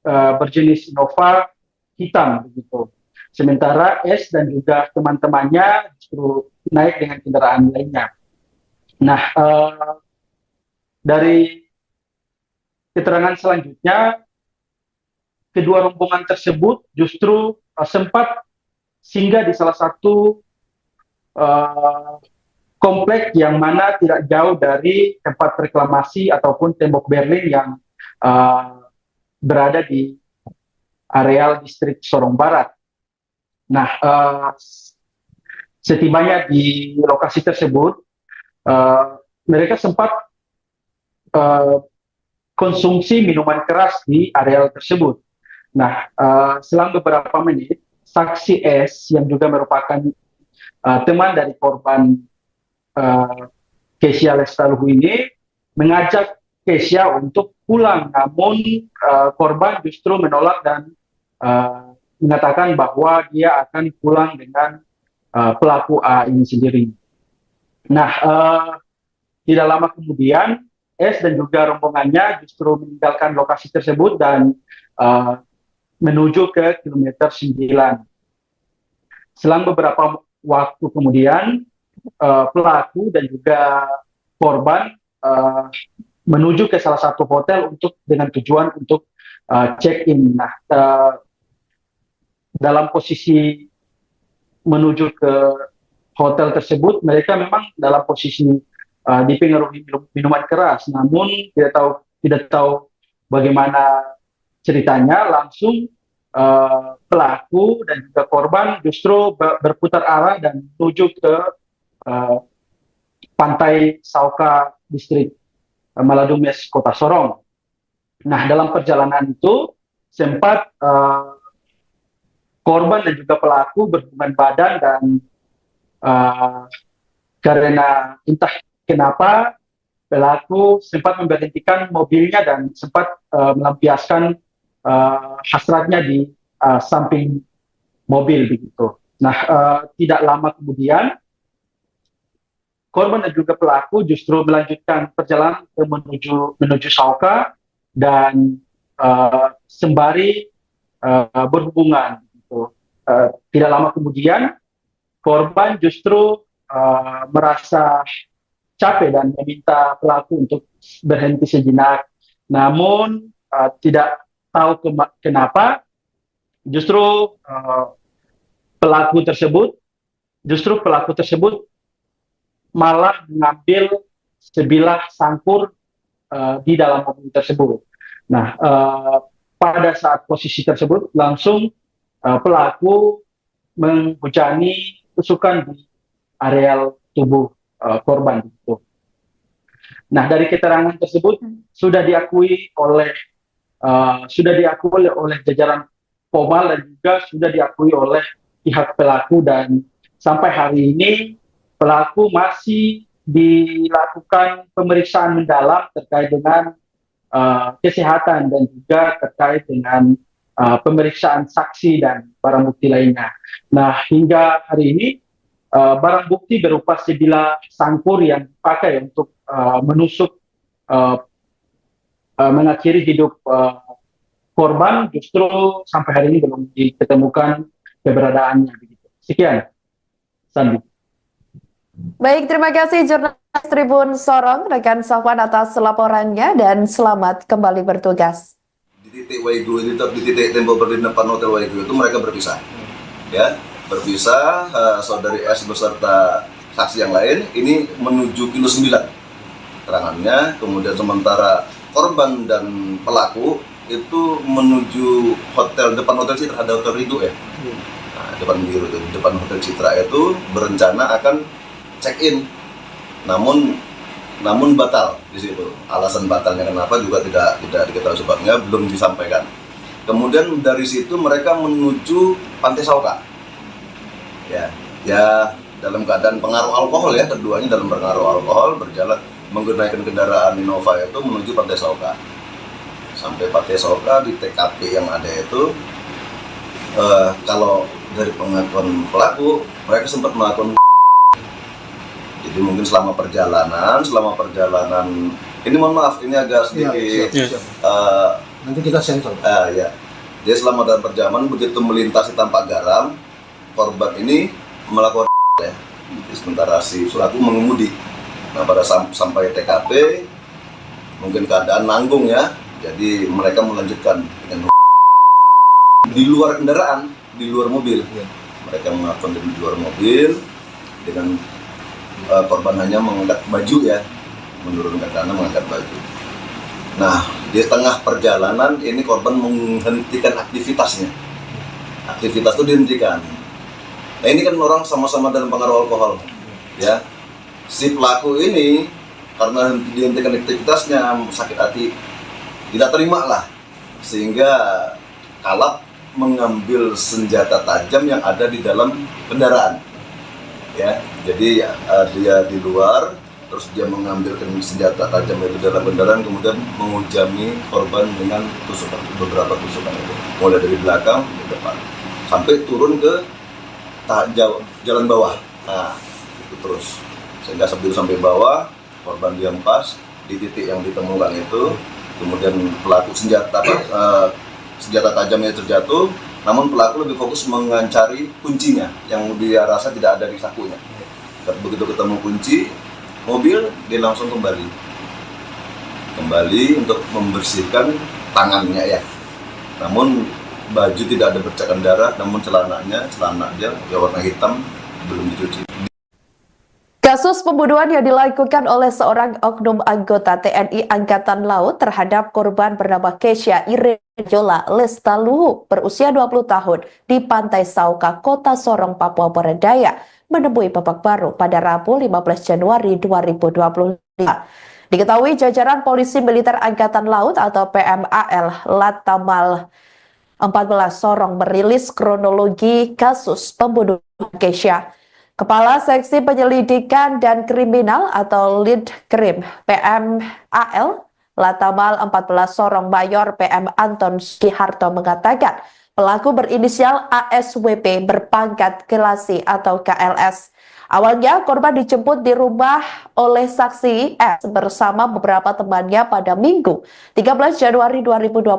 4 berjenis Innova hitam. Begitu. Sementara S dan juga teman-temannya justru naik dengan kendaraan lainnya. Nah, dari keterangan selanjutnya, kedua rombongan tersebut justru sempat singgah di salah satu komplek yang mana tidak jauh dari tempat reklamasi ataupun tembok Berlin yang berada di areal distrik Sorong Barat. Nah, setibanya di lokasi tersebut, mereka sempat konsumsi minuman keras di areal tersebut. Nah, selang beberapa menit, saksi S yang juga merupakan teman dari korban Kesia Lestaluhu ini mengajak Kesia untuk pulang, namun korban justru menolak dan mengatakan bahwa dia akan pulang dengan pelaku A ini sendiri. Nah, tidak lama kemudian S dan juga rombongannya justru meninggalkan lokasi tersebut dan menuju ke kilometer 9. Selang beberapa waktu kemudian, pelaku dan juga korban menuju ke salah satu hotel dengan tujuan untuk check-in. Nah, dalam posisi menuju ke hotel tersebut, mereka memang dalam posisi dipengaruhi minuman keras, namun tidak tahu bagaimana ceritanya, langsung pelaku dan juga korban justru berputar arah dan menuju ke pantai Sauka distrik Maladumes Kota Sorong. Nah, dalam perjalanan itu sempat korban dan juga pelaku berhubungan badan dan karena entah kenapa pelaku sempat memberhentikan mobilnya dan sempat melampiaskan hasratnya di samping mobil begitu. Nah, tidak lama kemudian korban dan juga pelaku justru melanjutkan perjalanan menuju Sauka dan sembari berhubungan. Tidak lama kemudian korban justru merasa capek dan meminta pelaku untuk berhenti sejenak. Namun tidak tahu kenapa justru pelaku tersebut malah mengambil sebilah sangkur di dalam mobil tersebut. Nah, pada saat posisi tersebut langsung pelaku menghujani tusukan di areal tubuh korban itu. Nah, dari keterangan tersebut sudah diakui oleh jajaran Pomal dan juga sudah diakui oleh pihak pelaku, dan sampai hari ini pelaku masih dilakukan pemeriksaan mendalam terkait dengan kesehatan dan juga terkait dengan pemeriksaan saksi dan barang bukti lainnya. Nah, hingga hari ini barang bukti berupa sebilah sangkur yang dipakai untuk menusuk mengakhiri hidup korban justru sampai hari ini belum diketemukan keberadaannya. Begitu. Sekian, Sandi. Baik, terima kasih jurnalis Tribun Sorong, rekan Safwan atas laporannya dan selamat kembali bertugas. titik Waigu ini, di titik tembok berdiri depan Hotel Waigu itu mereka berpisah. Ya, berpisah. Saudari S beserta saksi yang lain ini menuju kilo 9 keterangannya. Kemudian sementara korban dan pelaku itu menuju depan Hotel Citra, ada Hotel Ridho ya. Nah, depan Hotel Citra itu berencana akan check-in, namun batal di situ. Alasan batalnya kenapa juga tidak diketahui sebabnya, belum disampaikan. Kemudian dari situ mereka menuju Pantai Sauka. Ya dalam keadaan pengaruh alkohol ya, keduanya dalam pengaruh alkohol berjalan menggunakan kendaraan Innova itu menuju Pantai Sauka. Sampai Pantai Sauka di TKP yang ada itu, kalau dari pengakuan pelaku mereka sempat melakukan. Jadi mungkin selama perjalanan ini mohon maaf ini agak sedikit nanti kita sensor. Ya. Jadi selama dalam perjalanan begitu melintasi Tampak Garam, korban ini melakukan ya. Sementara si pelaku mengemudi. Nah, pada sampai TKP mungkin keadaan nanggung ya. Jadi mereka melanjutkan dengan di luar kendaraan, di luar mobil. Mereka melakukan di luar mobil dengan korban hanya mengangkat baju ya, menurunkan tangan mengangkat baju. Nah, di tengah perjalanan ini korban menghentikan aktivitasnya. Aktivitas itu dihentikan. Nah, ini kan orang sama-sama dalam pengaruh alkohol, ya. Si pelaku ini karena dihentikan aktivitasnya sakit hati, tidak terima lah, sehingga kalap mengambil senjata tajam yang ada di dalam kendaraan. Ya, jadi dia di luar, terus dia mengambil senjata tajam itu dalam kendaraan, kemudian menghujani korban dengan beberapa tusukan itu, mulai dari belakang ke depan, sampai turun ke jalan bawah. Nah, itu terus, sehingga sebelum sampai bawah, korban dihempas di titik yang ditemukan itu, kemudian pelaku senjata tajamnya terjatuh. Namun pelaku lebih fokus mencari kuncinya yang dia rasa tidak ada di sakunya. Begitu ketemu kunci mobil, dia langsung kembali untuk membersihkan tangannya ya. Namun baju tidak ada bercakan darah, namun celana dia warna hitam, belum dicuci. Kasus pembunuhan yang dilakukan oleh seorang oknum anggota TNI Angkatan Laut terhadap korban bernama Kesha Irejola Lestaluhu berusia 20 tahun di Pantai Sauka, Kota Sorong, Papua Barat Daya menemui babak baru pada Rabu 15 Januari 2025. Diketahui jajaran Polisi Militer Angkatan Laut atau PMAL Latamal 14 Sorong merilis kronologi kasus pembunuhan Kesha. Kepala Seksi Penyelidikan dan Kriminal atau Lead Krim PMAL Latamal 14 Sorong Mayor PM Anton Sugiharto mengatakan pelaku berinisial ASWP berpangkat Kelasi atau KLS. Awalnya korban dijemput di rumah oleh saksi S bersama beberapa temannya pada Minggu 13 Januari 2025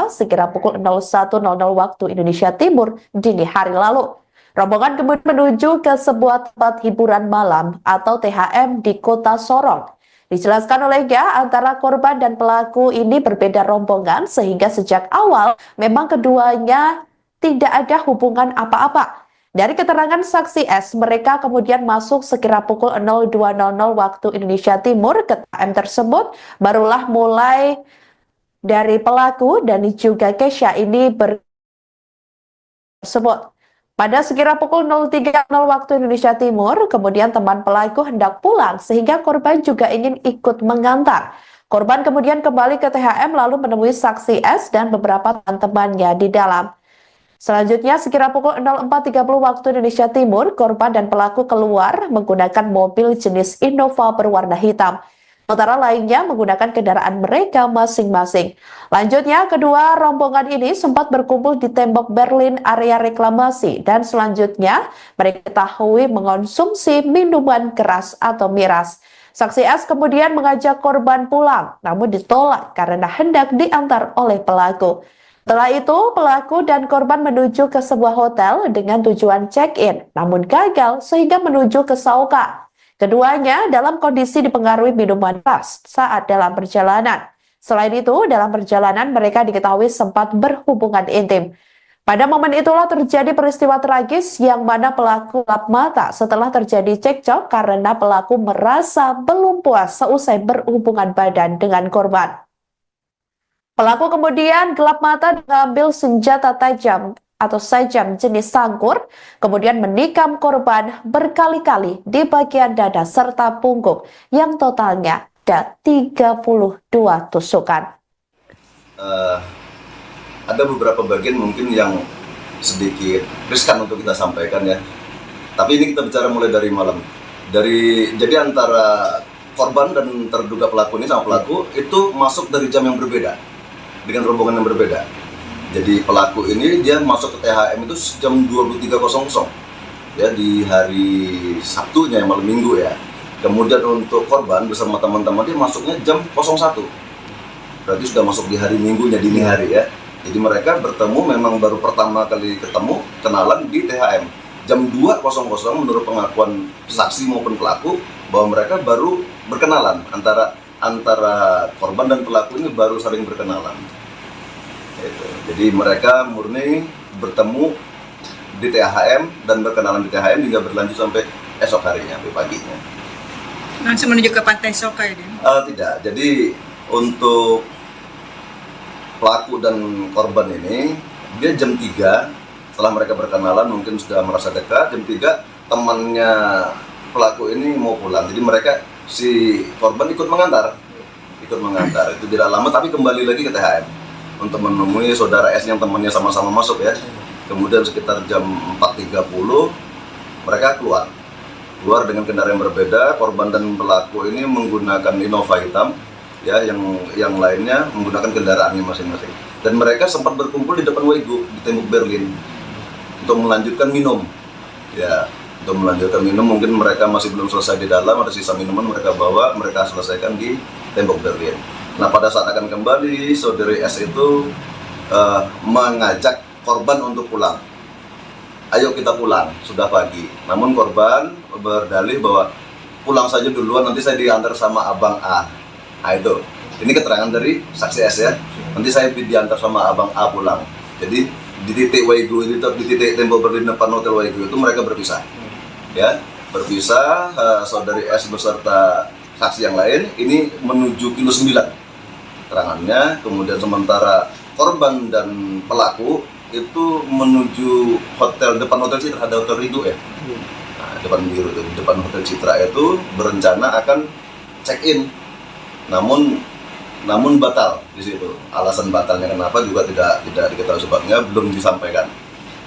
sekira pukul 01.00 waktu Indonesia Timur dini hari lalu. Rombongan kemudian menuju ke sebuah tempat hiburan malam atau THM di Kota Sorong. Dijelaskan olehnya antara korban dan pelaku ini berbeda rombongan sehingga sejak awal memang keduanya tidak ada hubungan apa-apa. Dari keterangan saksi S, mereka kemudian masuk sekira pukul 02.00 waktu Indonesia Timur ke THM tersebut. Barulah mulai dari pelaku dan juga Kesha ini tersebut. Pada sekira pukul 03.00 waktu Indonesia Timur, kemudian teman pelaku hendak pulang sehingga korban juga ingin ikut mengantar. Korban kemudian kembali ke THM lalu menemui saksi S dan beberapa teman-temannya di dalam. Selanjutnya sekira pukul 04.30 waktu Indonesia Timur, korban dan pelaku keluar menggunakan mobil jenis Innova berwarna hitam. Sementara lainnya menggunakan kendaraan mereka masing-masing. Lanjutnya, kedua rombongan ini sempat berkumpul di tembok Berlin area reklamasi dan selanjutnya mereka diketahui mengonsumsi minuman keras atau miras. Saksi S kemudian mengajak korban pulang, namun ditolak karena hendak diantar oleh pelaku. Setelah itu, pelaku dan korban menuju ke sebuah hotel dengan tujuan check-in, namun gagal sehingga menuju ke Sauka. Keduanya dalam kondisi dipengaruhi minuman keras saat dalam perjalanan. Selain itu, dalam perjalanan mereka diketahui sempat berhubungan intim. Pada momen itulah terjadi peristiwa tragis yang mana pelaku gelap mata setelah terjadi cekcok karena pelaku merasa belum puas seusai berhubungan badan dengan korban. Pelaku kemudian gelap mata mengambil senjata tajam atau sajam jenis sangkur, kemudian menikam korban berkali-kali di bagian dada serta punggung yang totalnya ada 32 tusukan. Ada beberapa bagian mungkin yang sedikit riskan untuk kita sampaikan ya. Tapi ini kita bicara mulai dari malam. Jadi antara korban dan terduga pelaku ini sama pelaku itu masuk dari jam yang berbeda, dengan rombongan yang berbeda. Jadi pelaku ini dia masuk ke THM itu jam 23.00 ya, di hari Sabtunya, malam Minggu ya. Kemudian untuk korban bersama teman-teman dia masuknya jam 01. Berarti sudah masuk di hari Minggunya, dini hari ya. Jadi mereka bertemu memang baru pertama kali ketemu, kenalan di THM. Jam 2.00 menurut pengakuan saksi maupun pelaku bahwa mereka baru berkenalan, antara korban dan pelaku ini baru saling berkenalan. Jadi mereka murni bertemu di THM dan berkenalan di THM hingga berlanjut sampai esok harinya, sampai paginya. Langsung menuju ke Pantai Sokai dia? Tidak, jadi untuk pelaku dan korban ini, dia jam 3 setelah mereka berkenalan mungkin sudah merasa dekat. Jam 3 temannya pelaku ini mau pulang, jadi mereka, si korban ikut mengantar itu tidak lama, tapi kembali lagi ke THM untuk menemui saudara S yang temannya sama-sama masuk ya. Kemudian sekitar jam 4.30 mereka keluar dengan kendaraan yang berbeda. Korban dan pelaku ini menggunakan Innova hitam ya, yang lainnya menggunakan kendaraannya masing-masing. Dan mereka sempat berkumpul di depan Wego di tembok Berlin untuk melanjutkan minum. Ya, untuk melanjutkan minum, mungkin mereka masih belum selesai di dalam, ada sisa minuman mereka bawa, mereka selesaikan di tembok Berlin. Nah, pada saat akan kembali, saudari S itu mengajak korban untuk pulang. Ayo kita pulang, sudah pagi. Namun korban berdalih bahwa pulang saja duluan, nanti saya diantar sama Abang A. Nah itu, ini keterangan dari saksi S ya. Nanti saya diantar sama Abang A pulang. Jadi di titik Wego itu, di titik tembok Berlin depan Hotel Wego itu mereka berpisah. Ya, berpisah. Saudari S beserta saksi yang lain ini menuju kilo 9 keterangannya. Kemudian sementara korban dan pelaku itu menuju depan Hotel Citra, ada Hotel Ridho ya. Nah, depan Hotel Citra itu berencana akan check-in. Namun batal di situ. Alasan batalnya kenapa juga tidak diketahui sebabnya, belum disampaikan.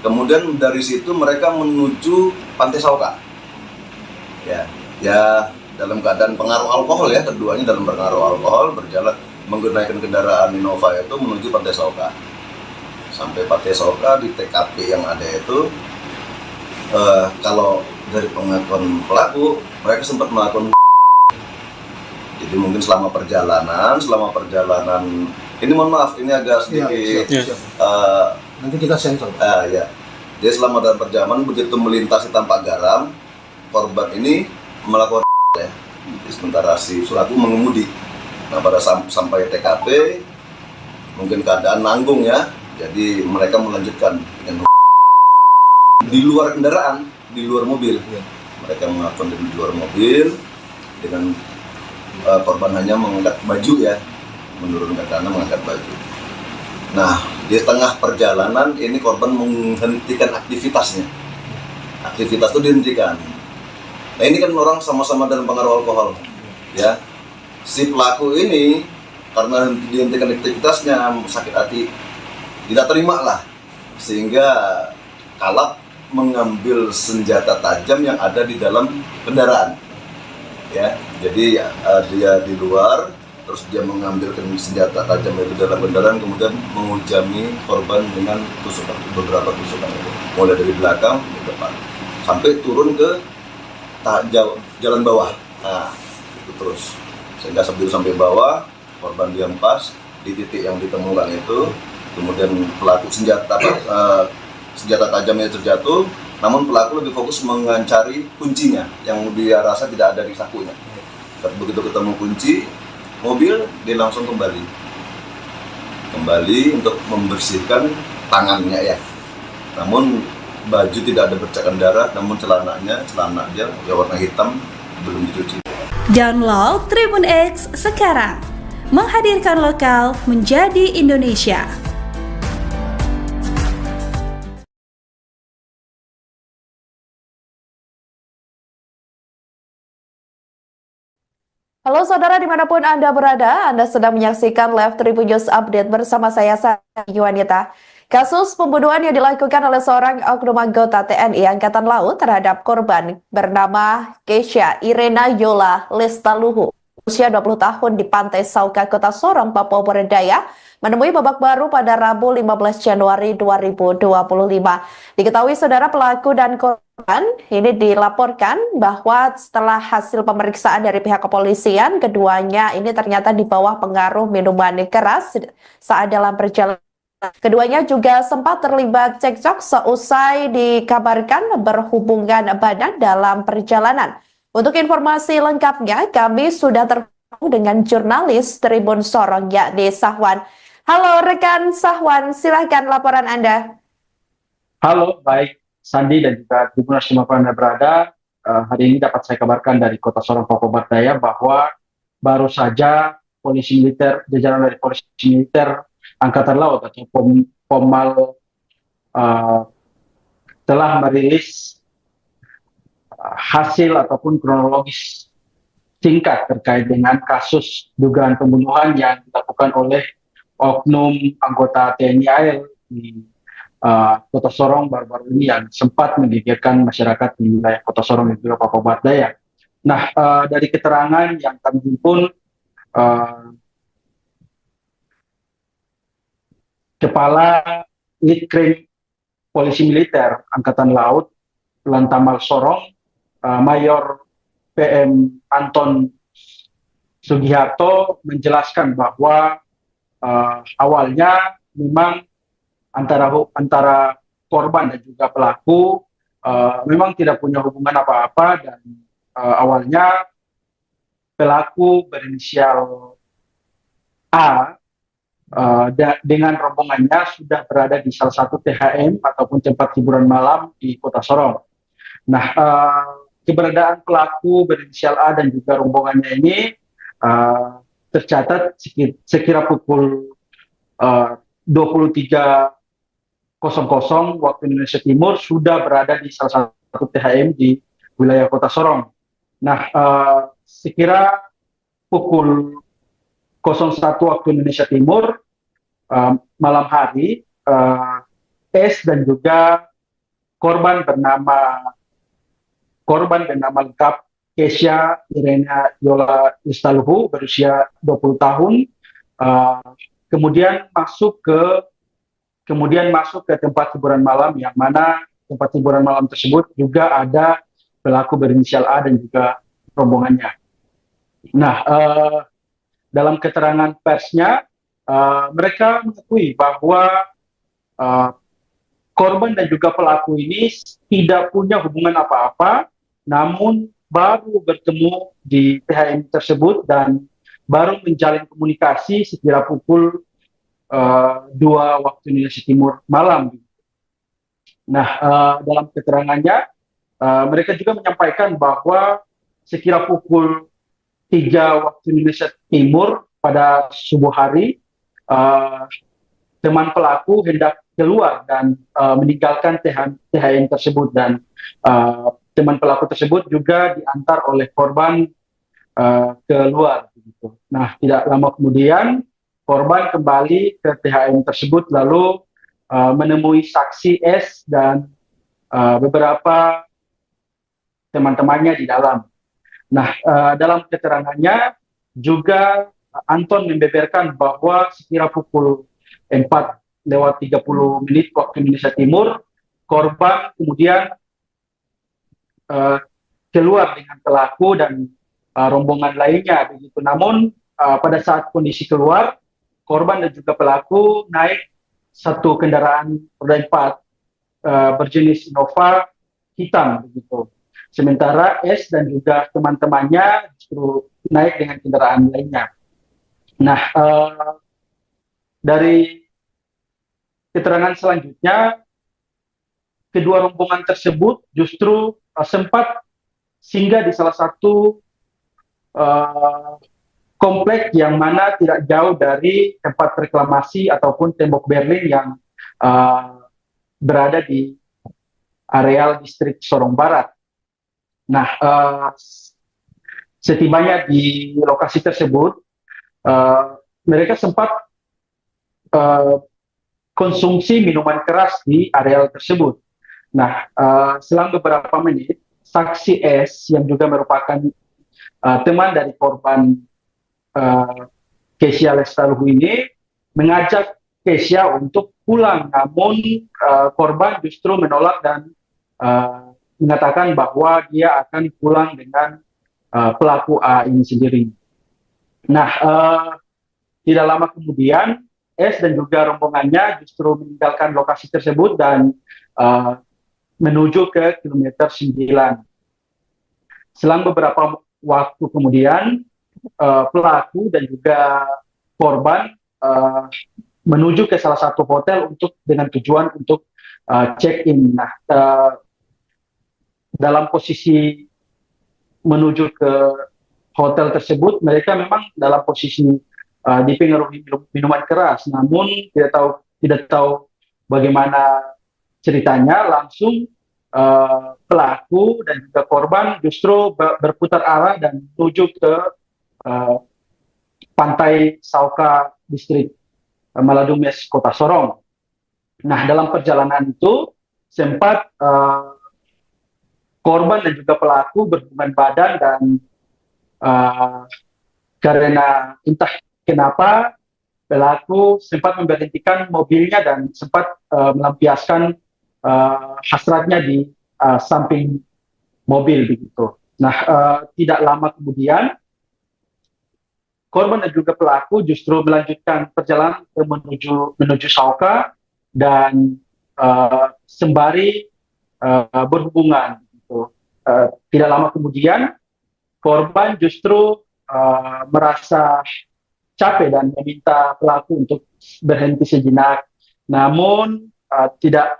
Kemudian dari situ mereka menuju Pantai Sauka. Ya dalam keadaan pengaruh alkohol ya, keduanya dalam pengaruh alkohol berjalan menggunakan kendaraan Innova itu menuju Pantai Sauka. Sampai Pantai Sauka di TKP yang ada itu, kalau dari pengakuan pelaku mereka sempat melakukan. Jadi mungkin selama perjalanan ini mohon maaf, ini agak sedikit nanti kita sensor. Ya. Jadi selama dalam perjalanan begitu melintasi Tampak Garam, korban ini melakukan ya. Sementara si pelaku mengemudi. Nah, pada sampai TKP mungkin keadaan nanggung ya. Jadi mereka melanjutkan dengan di luar kendaraan, di luar mobil. Mereka melakukan di luar mobil dengan korban hanya mengangkat baju ya, menurunkan tanah mengangkat baju. Nah, di tengah perjalanan ini korban menghentikan aktivitasnya. Aktivitas itu dihentikan. Nah, ini kan orang sama-sama dalam pengaruh alkohol, ya. Si pelaku ini karena dihentikan aktivitasnya sakit hati, tidak terima lah, sehingga kalap mengambil senjata tajam yang ada di dalam kendaraan. Ya, jadi dia di luar, terus dia mengambil senjata tajam itu dalam kendaraan, kemudian menghujani korban dengan beberapa tusukan, mulai dari belakang ke depan, sampai turun ke jalan bawah. Nah, itu terus, sehingga sebelum sampai bawah, korban dihempas di titik yang ditemukan itu, kemudian pelaku senjata tajamnya terjatuh. Namun pelaku lebih fokus mencari kuncinya yang dia rasa tidak ada di sakunya. Begitu ketemu kunci, mobil, dia langsung kembali untuk membersihkan tangannya ya. Namun baju tidak ada bercakan darah, namun celana dia ya warna hitam, belum dicuci. Download Tribun X sekarang, menghadirkan lokal menjadi Indonesia. Halo saudara dimanapun Anda berada, Anda sedang menyaksikan Live Tribun News Update bersama saya Sari Yuwanita. Kasus pembunuhan yang dilakukan oleh seorang oknum anggota TNI Angkatan Laut terhadap korban bernama Keisha Irena Yola Lestaluhu, usia 20 tahun di Pantai Sauka, Kota Sorong, Papua Barat Daya, menemui babak baru pada Rabu 15 Januari 2025. Diketahui saudara pelaku dan korban ini dilaporkan bahwa setelah hasil pemeriksaan dari pihak kepolisian, keduanya ini ternyata di bawah pengaruh minuman keras saat dalam perjalanan. Keduanya juga sempat terlibat cekcok seusai dikabarkan berhubungan badan dalam perjalanan. Untuk informasi lengkapnya, kami sudah terhubung dengan jurnalis Tribun Sorong, yakni Sahwan. Halo rekan Sahwan, silahkan laporan Anda. Halo, baik Sandi dan juga Tribuners dimanapun Anda berada. Hari ini dapat saya kabarkan dari Kota Sorong, Papua Barat Daya bahwa baru saja polisi militer, jajaran dari polisi militer Angkatan Laut atau Pomal telah merilis hasil ataupun kronologis singkat terkait dengan kasus dugaan pembunuhan yang dilakukan oleh oknum anggota TNI AL di Kota Sorong baru-baru ini yang sempat menggegerkan masyarakat di wilayah Kota Sorong dan juga Papua Barat Daya. Nah, dari keterangan yang kami himpun, Kepala Litkrim Polisi Militer Angkatan Laut Lantamal Sorong, Mayor PM Anton Sugiharto menjelaskan bahwa awalnya memang antara korban dan juga pelaku memang tidak punya hubungan apa-apa, dan awalnya pelaku berinisial A dengan rombongannya sudah berada di salah satu THM ataupun tempat hiburan malam di Kota Sorong. Nah, keberadaan pelaku berinisial A dan juga rombongannya ini tercatat sekira pukul 23.00 waktu Indonesia Timur sudah berada di salah satu THM di wilayah Kota Sorong. Nah, sekira pukul 01 waktu Indonesia Timur malam hari, S dan juga korban bernama lengkap Keisha Irena Yola Lestaluhu berusia 20 tahun kemudian masuk ke tempat hiburan malam, yang mana tempat hiburan malam tersebut juga ada pelaku berinisial A dan juga rombongannya. Nah, dalam keterangan persnya, mereka mengakui bahwa korban dan juga pelaku ini tidak punya hubungan apa-apa, namun baru bertemu di THM tersebut dan baru menjalin komunikasi sekira pukul 2 waktu Indonesia Timur malam. Nah, dalam keterangannya, mereka juga menyampaikan bahwa sekira pukul 3 waktu Indonesia Timur pada subuh hari, teman pelaku hendak keluar dan meninggalkan THM tersebut, dan teman pelaku tersebut juga diantar oleh korban keluar. Gitu. Nah, tidak lama kemudian korban kembali ke THM tersebut lalu menemui saksi S dan beberapa teman-temannya di dalam. Nah, dalam keterangannya juga Anton membeberkan bahwa sekira pukul 4:30 waktu Indonesia Timur, korban kemudian keluar dengan pelaku dan rombongan lainnya begitu. Namun pada saat kondisi keluar, korban dan juga pelaku naik satu kendaraan roda 4 berjenis Innova hitam begitu. Sementara S dan juga teman-temannya justru naik dengan kendaraan lainnya. Nah, dari keterangan selanjutnya, kedua rombongan tersebut justru sempat singgah di salah satu komplek yang mana tidak jauh dari tempat reklamasi ataupun tembok Berlin yang berada di areal distrik Sorong Barat. Nah, setibanya di lokasi tersebut, mereka sempat konsumsi minuman keras di areal tersebut. Nah, selang beberapa menit, saksi S yang juga merupakan teman dari korban Kesia Lestaluhu ini mengajak Kesia untuk pulang, namun korban justru menolak dan mengatakan bahwa dia akan pulang dengan pelaku A ini sendiri. Nah, tidak lama kemudian S dan juga rombongannya justru meninggalkan lokasi tersebut dan menuju ke kilometer 9. Selang beberapa waktu kemudian, pelaku dan juga korban menuju ke salah satu hotel dengan tujuan untuk check-in. Nah, dalam posisi menuju ke hotel tersebut, mereka memang dalam posisi dipengaruhi minuman keras, namun tidak tahu bagaimana ceritanya, langsung pelaku dan juga korban justru berputar arah dan menuju ke pantai Sauka distrik Maladumes Kota Sorong. Nah, dalam perjalanan itu sempat korban dan juga pelaku berhubungan badan dan karena entah kenapa pelaku sempat memberhentikan mobilnya dan sempat melampiaskan hasratnya di samping mobil begitu. Nah, tidak lama kemudian korban dan juga pelaku justru melanjutkan perjalanan menuju Sauka dan sembari berhubungan. Gitu. Tidak lama kemudian korban justru merasa capek dan meminta pelaku untuk berhenti sejenak, namun tidak